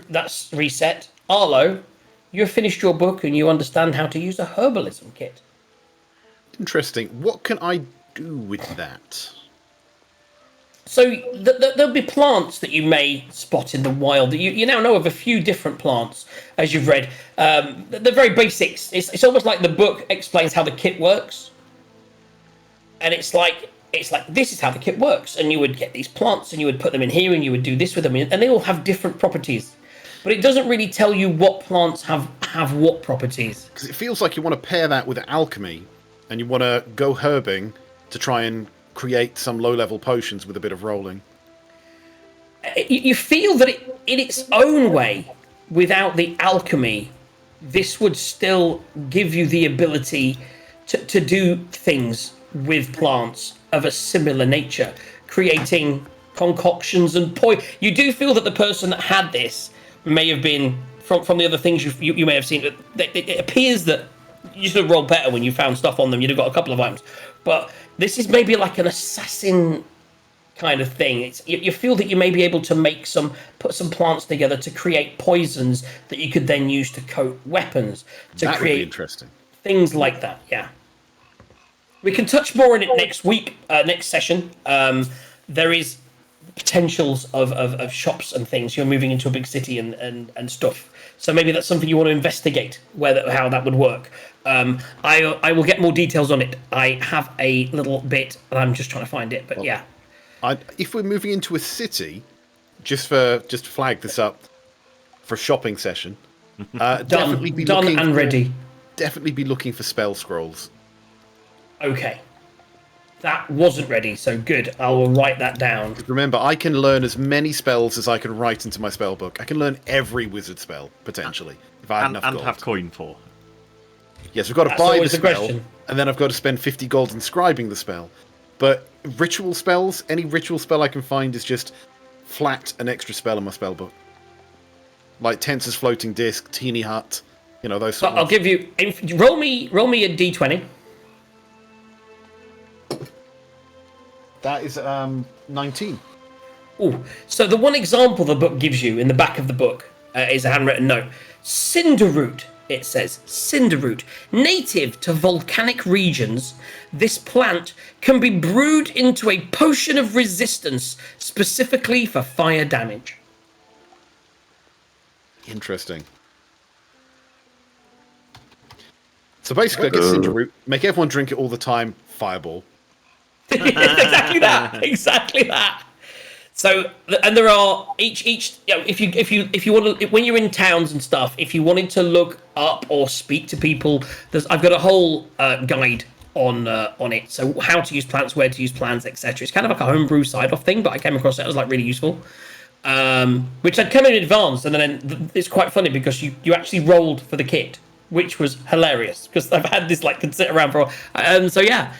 that's reset. Arlo, you've finished your book and you understand how to use a herbalism kit. Interesting. What can I do with that? So there'll be plants that you may spot in the wild. You now know of a few different plants, as you've read. They're very basics. It's almost like the book explains how the kit works. And it's like this is how the kit works. And you would get these plants and you would put them in here and you would do this with them. And they all have different properties. But it doesn't really tell you what plants have what properties. Because it feels like you want to pair that with alchemy and you want to go herbing to try and create some low-level potions with a bit of rolling. You feel that in its own way, without the alchemy, this would still give you the ability to do things with plants of a similar nature, creating concoctions and you do feel that the person that had this may have been from the other things you may have seen. It appears that you should have rolled better when you found stuff on them. You'd have got a couple of items, but this is maybe like an assassin kind of thing. You feel that you may be able to put some plants together to create poisons that you could then use to coat weapons, to create would be interesting. Things like that. Yeah, we can touch more on it next week, next session. There is potentials of shops and things. You're moving into a big city and stuff. So maybe that's something you want to investigate, how that would work. I will get more details on it. I have a little bit, and I'm just trying to find it. But yeah, if we're moving into a city, just to flag this up for a shopping session, definitely be done looking and ready. Definitely be looking for spell scrolls. Okay. That wasn't ready, so good. I will write that down. Remember, I can learn as many spells as I can write into my spell book. I can learn every wizard spell, potentially, if I had enough gold. And have coin for. Yes, we've got to buy the spell, and then I've got to spend 50 gold inscribing the spell. But ritual spells, any ritual spell I can find is just flat an extra spell in my spell book. Like Tensor's Floating Disc, Teeny Hut, those sort of I'll give you... Roll me a d20. That is 19. Oh, so the one example the book gives you in the back of the book is a handwritten note. Cinderroot it says, Cinderroot. Native to volcanic regions, this plant can be brewed into a potion of resistance specifically for fire damage. Interesting. So basically, I get Cinderroot, make everyone drink it all the time, fireball. Exactly that. Exactly that. So, and there are each if you want to, when you're in towns and stuff, if you wanted to look up or speak to people, I've got a whole guide on it. So how to use plants, where to use plants, etc. It's kind of like a homebrew side of thing, but I came across it as like really useful. Which I'd come in advance, and then it's quite funny because you actually rolled for the kit, which was hilarious because I've had this like can sit around for. So yeah.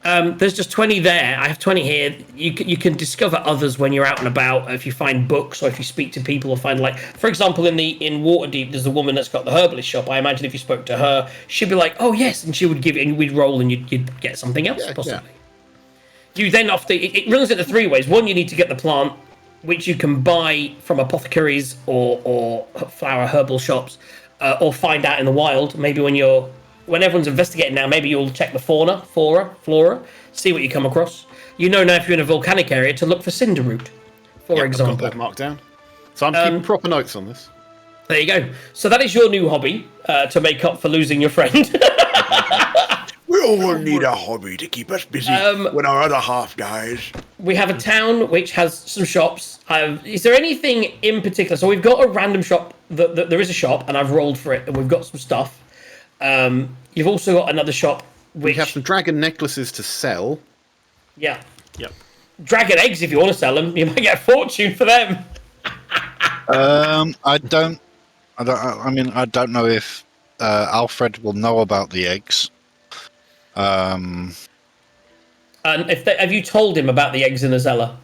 There's just 20 there. I have 20 here. You can discover others when you're out and about. If you find books or if you speak to people or find, like, for example, in Waterdeep, there's a woman that's got the herbalist shop. I imagine if you spoke to her, she'd be like, "Oh yes," and she would give it, and we'd roll, and you'd get something else possibly. Yeah. You then it runs into three ways. One, you need to get the plant, which you can buy from apothecaries or flower herbal shops, or find out in the wild. Maybe when everyone's investigating now, maybe you'll check the flora, see what you come across. You know now if you're in a volcanic area to look for Cinderroot, for example. I've got that marked down. So I'm keeping proper notes on this. There you go. So that is your new hobby to make up for losing your friend. We all need a hobby to keep us busy when our other half dies. We have a town which has some shops. Is there anything in particular? So we've got a random shop. There is a shop, and I've rolled for it, and we've got some stuff. You've also got another shop which... We have some dragon necklaces to sell. Yeah. Yep. Dragon eggs, if you want to sell them. You might get a fortune for them. I don't know if Alfred will know about the eggs. And have you told him about the eggs in the cellar?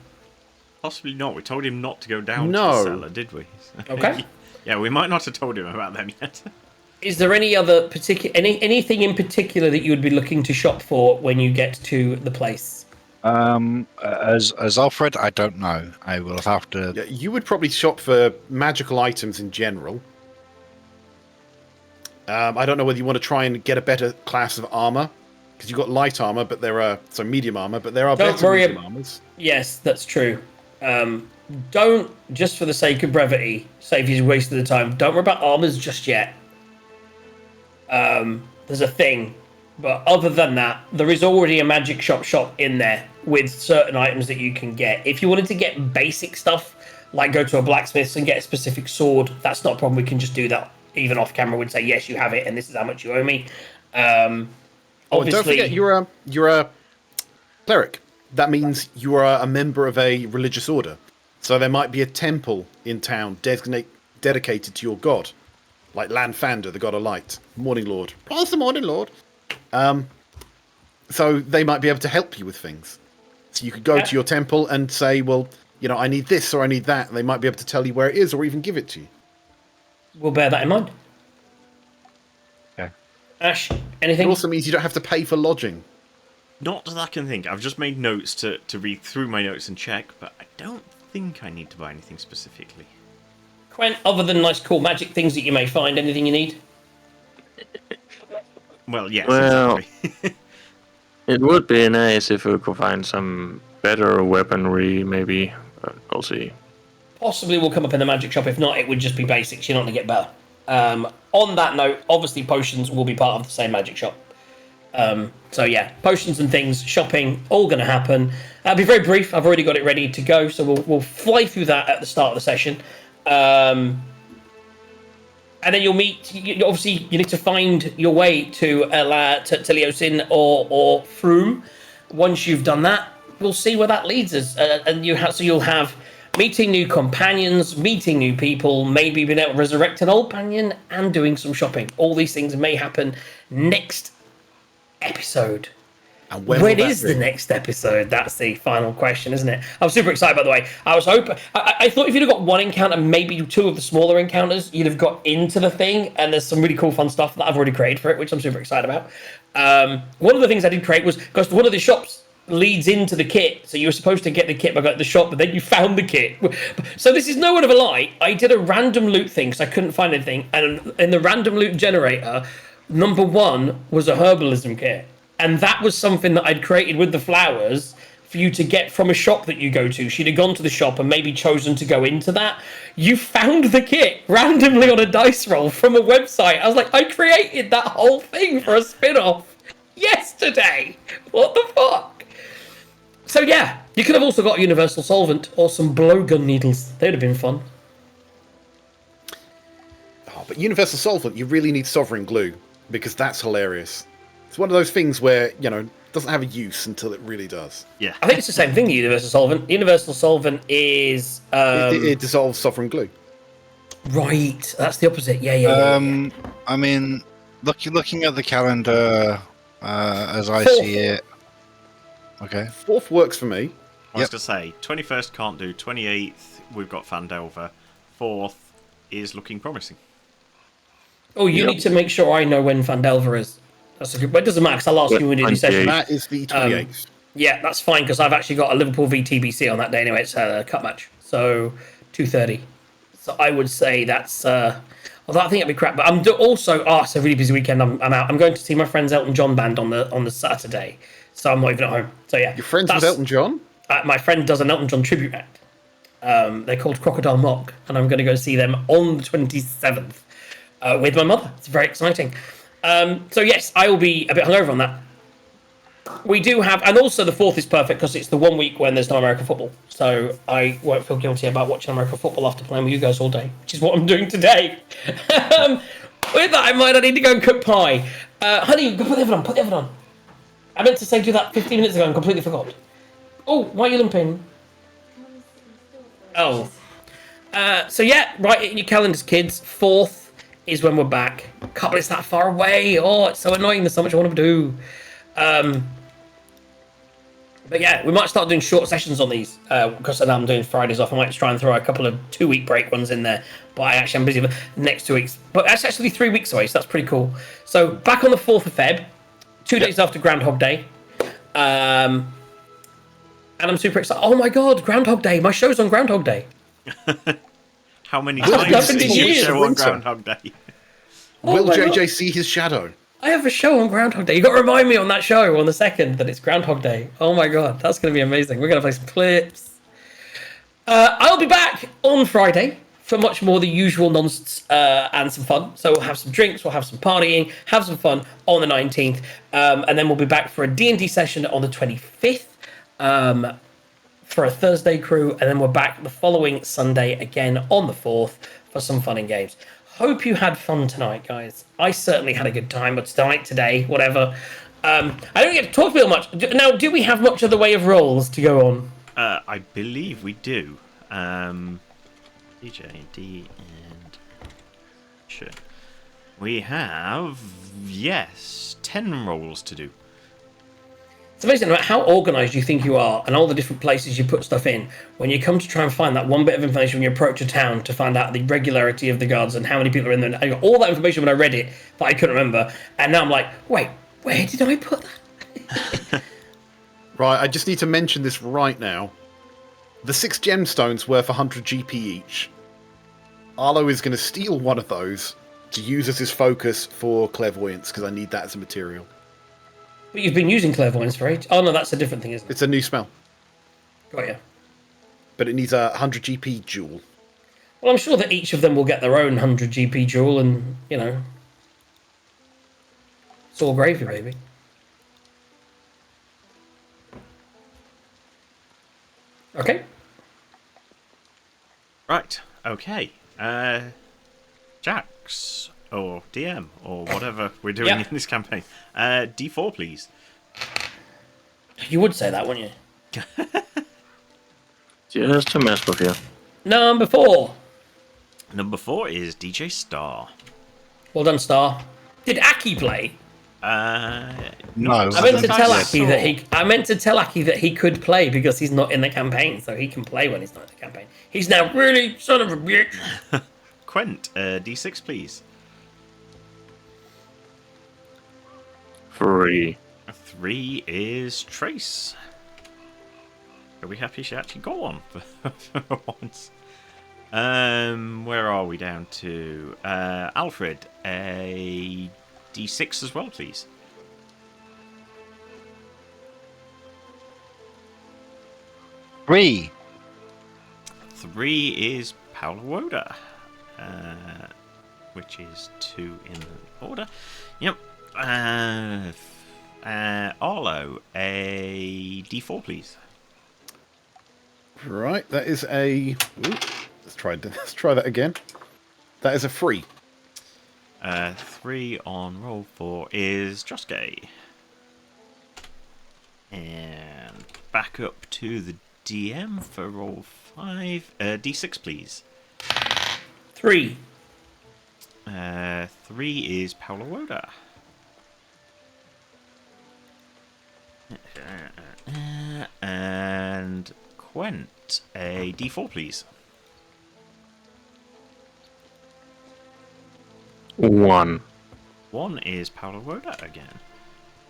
Possibly not. We told him not to go down to the cellar, did we? Okay. Yeah, we might not have told him about them yet. Is there any other anything in particular that you would be looking to shop for when you get to the place? As Alfred, I don't know. I will have to. Yeah, you would probably shop for magical items in general. I don't know whether you want to try and get a better class of armor, because you've got light armor, but medium armor, but there are better medium armors. Yes, that's true. Don't, just for the sake of brevity, save you wasting the time, don't worry about armors just yet. There's a thing, but other than that, there is already a magic shop in there with certain items that you can get. If you wanted to get basic stuff, like go to a blacksmith's and get a specific sword, that's not a problem. We can just do that. Even off camera, would say, yes, you have it, and this is how much you owe me. Don't forget, you're a cleric. That means you are a member of a religious order. So there might be a temple in town dedicated to your god. Like Lanfander, the god of light. Morning Lord. Praise the Morning Lord. So they might be able to help you with things. So you could go to your temple and say, well, I need this or I need that. And they might be able to tell you where it is or even give it to you. We'll bear that in mind. Okay. Ash, anything? It also means you don't have to pay for lodging. Not that I can think. I've just made notes to read through my notes and check, but I don't think I need to buy anything specifically. Quent, other than nice cool magic things that you may find, anything you need? Well, yes, exactly. It would be nice if we could find some better weaponry, maybe. We'll see. Possibly will come up in the magic shop. If not, it would just be basics. You're not going to get better. On that note, obviously potions will be part of the same magic shop. So yeah, potions and things, shopping, all going to happen. It'll be very brief. I've already got it ready to go, so we'll fly through that at the start of the session. And then you'll meet. Obviously, you need to find your way to Leosin or Froome. Once you've done that, we'll see where that leads us. And you'll have meeting new companions, meeting new people, maybe being able to resurrect an old companion, and doing some shopping. All these things may happen next episode. And when is the next episode? That's the final question, isn't it? I'm super excited, by the way. I was hoping... I thought if you'd have got one encounter, maybe two of the smaller encounters, you'd have got into the thing, and there's some really cool, fun stuff that I've already created for it, which I'm super excited about. One of the things I did create was... Because one of the shops leads into the kit. So you were supposed to get the kit by going to the shop, but then you found the kit. So this is no word of a lie. I did a random loot thing because I couldn't find anything. And in the random loot generator, number 1 was a herbalism kit. And that was something that I'd created with the flowers for you to get from a shop that you go to. She'd have gone to the shop and maybe chosen to go into that. You found the kit randomly on a dice roll from a website. I was like, I created that whole thing for a spin-off yesterday. What the fuck? So yeah, you could have also got a universal solvent or some blowgun needles. They'd have been fun. Oh, but universal solvent, you really need sovereign glue because that's hilarious. It's one of those things where, doesn't have a use until it really does. Yeah. I think it's the same thing, the universal solvent. Universal solvent is... It dissolves sovereign glue. Right, that's the opposite. Yeah. I mean, looking at the calendar as I Fourth. see it. Okay. 4th works for me. I was going to say, 21st can't do, 28th we've got Fandelver, 4th is looking promising. Oh, you need to make sure I know when Fandelver is. That's a good... But it doesn't matter, because I'll ask you when we do session. That is the 28th. Yeah, that's fine, because I've actually got a Liverpool v TBC on that day anyway. It's a cut match. So, 2:30. So I would say that's... although I think it'd be crap. But I'm also... Oh, it's a really busy weekend. I'm out. I'm going to see my friend's Elton John band on the Saturday. So I'm not even at home. So yeah. Your friends with Elton John? My friend does an Elton John tribute act. They're called Crocodile Mock. And I'm going to go see them on the 27th with my mother. It's very exciting. So yes, I will be a bit hungover on that. We do have, and also the 4th is perfect because it's the 1 week when there's no American football. So I won't feel guilty about watching American football after playing with you guys all day, which is what I'm doing today. With that in mind, I need to go and cook pie. Honey, go put the oven on. I meant to say do that 15 minutes ago and completely forgot. Oh, why are you limping? Oh. So yeah, write it in your calendars, kids. 4th is when we're back. Can't believe it's that far away. Oh, it's so annoying. There's so much I want to do. But yeah, we might start doing short sessions on these because now I'm doing Fridays off. I might try and throw a couple of 2-week break ones in there. But I'm busy for the next 2 weeks. But that's actually 3 weeks away, so that's pretty cool. So back on the 4th of Feb, 2 days after Groundhog Day. And I'm super excited. Oh my god, Groundhog Day. My show's on Groundhog Day. How many I've times been to did you years. show on Groundhog Day? Will my JJ God. see his shadow? I have a show on Groundhog Day. You got to remind me on that show on the 2nd that it's Groundhog Day. Oh my god, that's going to be amazing. We're going to play some clips. I'll be back on Friday for much more the usual nonsense and some fun. So we'll have some drinks, we'll have some partying, have some fun on the 19th. And then we'll be back for a D&D session on the 25th for a Thursday crew. And then we're back the following Sunday again on the 4th for some fun and games. Hope you had fun tonight, guys. I certainly had a good time, but tonight, today, whatever. I don't get to talk real much. Now, do we have much of the way of roles to go on? I believe we do. DJ, D, and... Sure. We have, yes, 10 roles to do. It's amazing about how organised you think you are and all the different places you put stuff in. When you come to try and find that one bit of information when you approach a town to find out the regularity of the guards and how many people are in there. I got all that information when I read it, but I couldn't remember. And now I'm like, wait, where did I put that? Right, I just need to mention this right now. The 6 gemstones worth 100 GP each. Arlo is going to steal one of those to use as his focus for clairvoyance, because I need that as a material. But you've been using clairvoyance for age. Oh no, that's a different thing, isn't it? It's a new spell, Got you. but it needs a 100 GP jewel. Well, I'm sure that each of them will get their own 100 GP jewel, and you know, it's all gravy, baby. Okay. Right, okay. Jax, or DM, or whatever we're doing Yep. in this campaign. D4, please. You would say that, wouldn't you? Just to mess with you. Number 4. Number 4 is DJ Star. Well done, Star. Did Aki play? No, I meant to tell Aki that he could play because he's not in the campaign, so he can play when he's not in the campaign. He's now really son of a bitch. Quent, D6, please. 3. 3 is Trace. Very happy she actually got one for once. Where are we down to? Alfred, a D6 as well, please. Three. 3 is Paula, which is 2 in the order. Yep. Arlo, a D4, please. Right, that is a. Ooh, let's try that again. That is a 3. 3 on roll 4 is Josuke. And back up to the DM for roll 5. D6, please. 3. 3 is Paula Woda. And Quent, a D4, please. 1. 1 is Paula Woda again.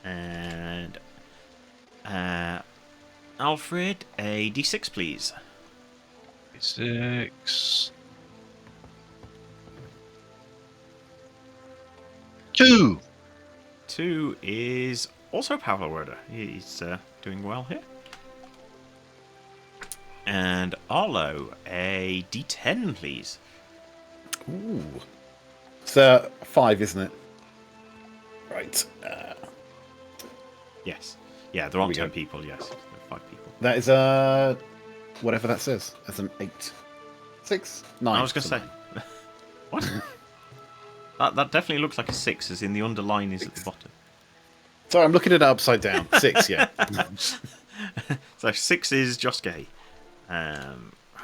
And Alfred, a D6, please. 6. 2. 2 is also Paula Woda. He's doing well here. And Arlo, a D10, please. Ooh. It's 5, isn't it? Right. Yes. Yeah, there aren't Here we 10 go. people, yes. There are 5 people. That is whatever that says. That's an 8. 6? 9. I was going to say. What? That definitely looks like a 6, as in the underline is at the bottom. Sorry, I'm looking at it upside down. 6, yeah. So 6 is Josuke.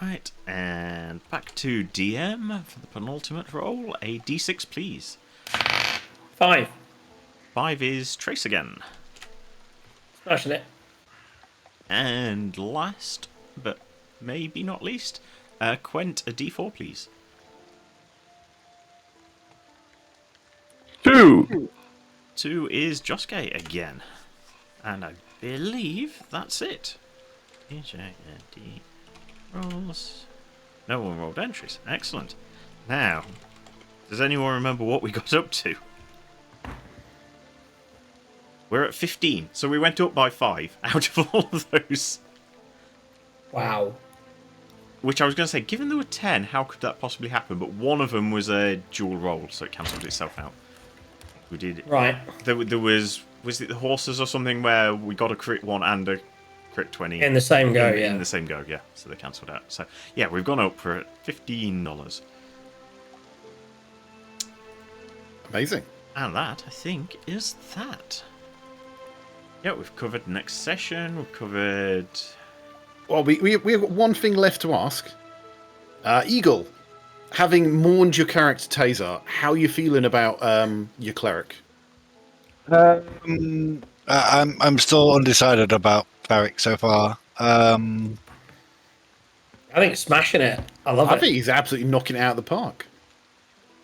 Right, and back to DM for the penultimate roll. A D6, please. 5. 5 is Trace again. Smashing it. And last, but maybe not least, Quent, a D4, please. 2. 2 is Josuke again. And I believe that's it. D rolls. No one rolled entries. Excellent. Now, does anyone remember what we got up to? We're at 15, so we went up by 5 out of all of those. Wow. Which I was going to say, given there were 10, how could that possibly happen? But one of them was a dual roll, so it cancelled itself out. We did. Right. There was it the horses or something where we got a crit 1 and a crit 20 In the same go, yeah. In the same go, yeah. So they cancelled out. So yeah, we've gone up for $15. Amazing. And that, I think, is that. Yeah, we've covered next session. We've covered. Well, we have got one thing left to ask. Eagle, having mourned your character Taser, how are you feeling about your cleric? I'm still undecided about cleric so far. I think smashing it. I love I it. think he's absolutely knocking it out of the park.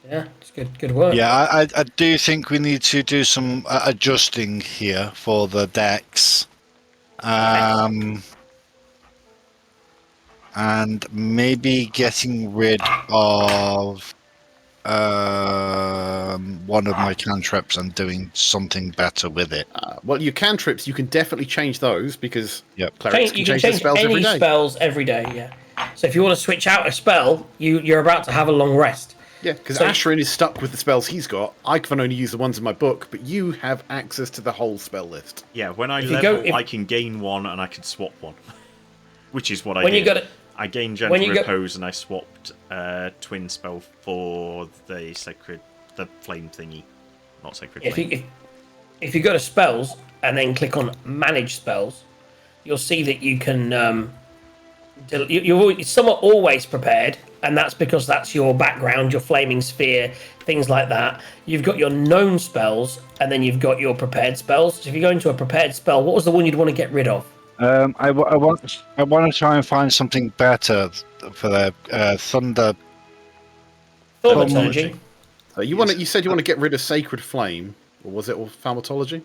Yeah, it's good work. Yeah, I do think we need to do some adjusting here for the decks. And maybe getting rid of one of my cantrips and doing something better with it. Well, your cantrips, you can definitely change those because Yep. clerics You can can change their change spells every any day. spells every day, yeah. So if you want to switch out a spell, you're about to have a long rest. Yeah, because So- Ashrin is stuck with the spells he's got. I can only use the ones in my book, but you have access to the whole spell list. Yeah, when I If you level, go- I can gain 1 and I can swap 1. Which is what I When did. you got it, I gained when Gentle you go- Repose and I swapped Twin Spell for the Flame thingy. Not Sacred Flame. if you go to spells and then click on Manage Spells, you'll see that you can. You're somewhat always prepared, and that's because that's your background, your flaming sphere, things like that. You've got your known spells, and then you've got your prepared spells. So if you go into a prepared spell, what was the one you'd want to get rid of? I want to try and find something better for the thunder. Thaumaturgy. You said you want to get rid of Sacred Flame, or was it Thaumaturgy?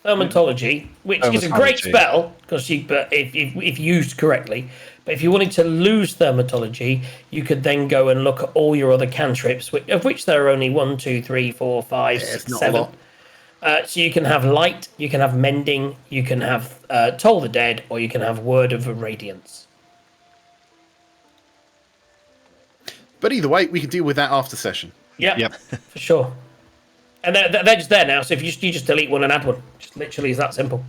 Thaumatology, which is a great Thaumatology. spell because if used correctly. But if you wanted to lose thaumatology, you could then go and look at all your other cantrips, of which there are only 1, 2, 3, 4, 5, Yeah, 6, it's not a 7. lot. So you can have light, you can have mending, you can have toll the dead, or you can have word of radiance. But either way, we can deal with that after session. Yep. For sure. And they're just there now. So if you just delete one and add one, just literally is that simple.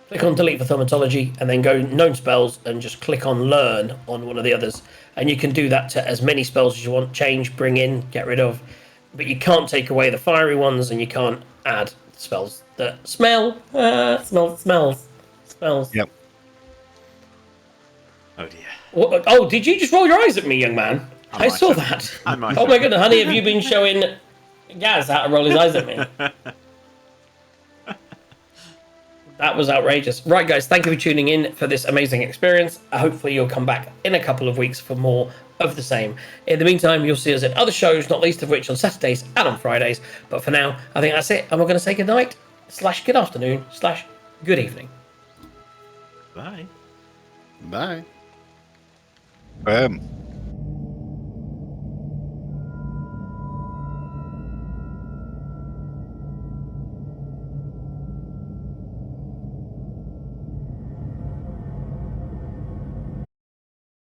Click on delete for thaumatology and then go known spells and just click on learn on one of the others. And you can do that to as many spells as you want. Change, bring in, get rid of. But you can't take away the fiery ones and you can't add spells that smell. Smells. Yep. Oh dear. What, oh, did you just roll your eyes at me, young man? I might saw have. that. I might Oh my have. goodness, honey, have you been showing Gaz how to roll his eyes at me? That was outrageous. Right, guys, thank you for tuning in for this amazing experience. Hopefully you'll come back in a couple of weeks for more of the same. In the meantime, you'll see us at other shows, not least of which on Saturdays and on Fridays. But for now, I think that's it. And we're going to say good night, / good afternoon, / good evening. Bye. Bye. Boom.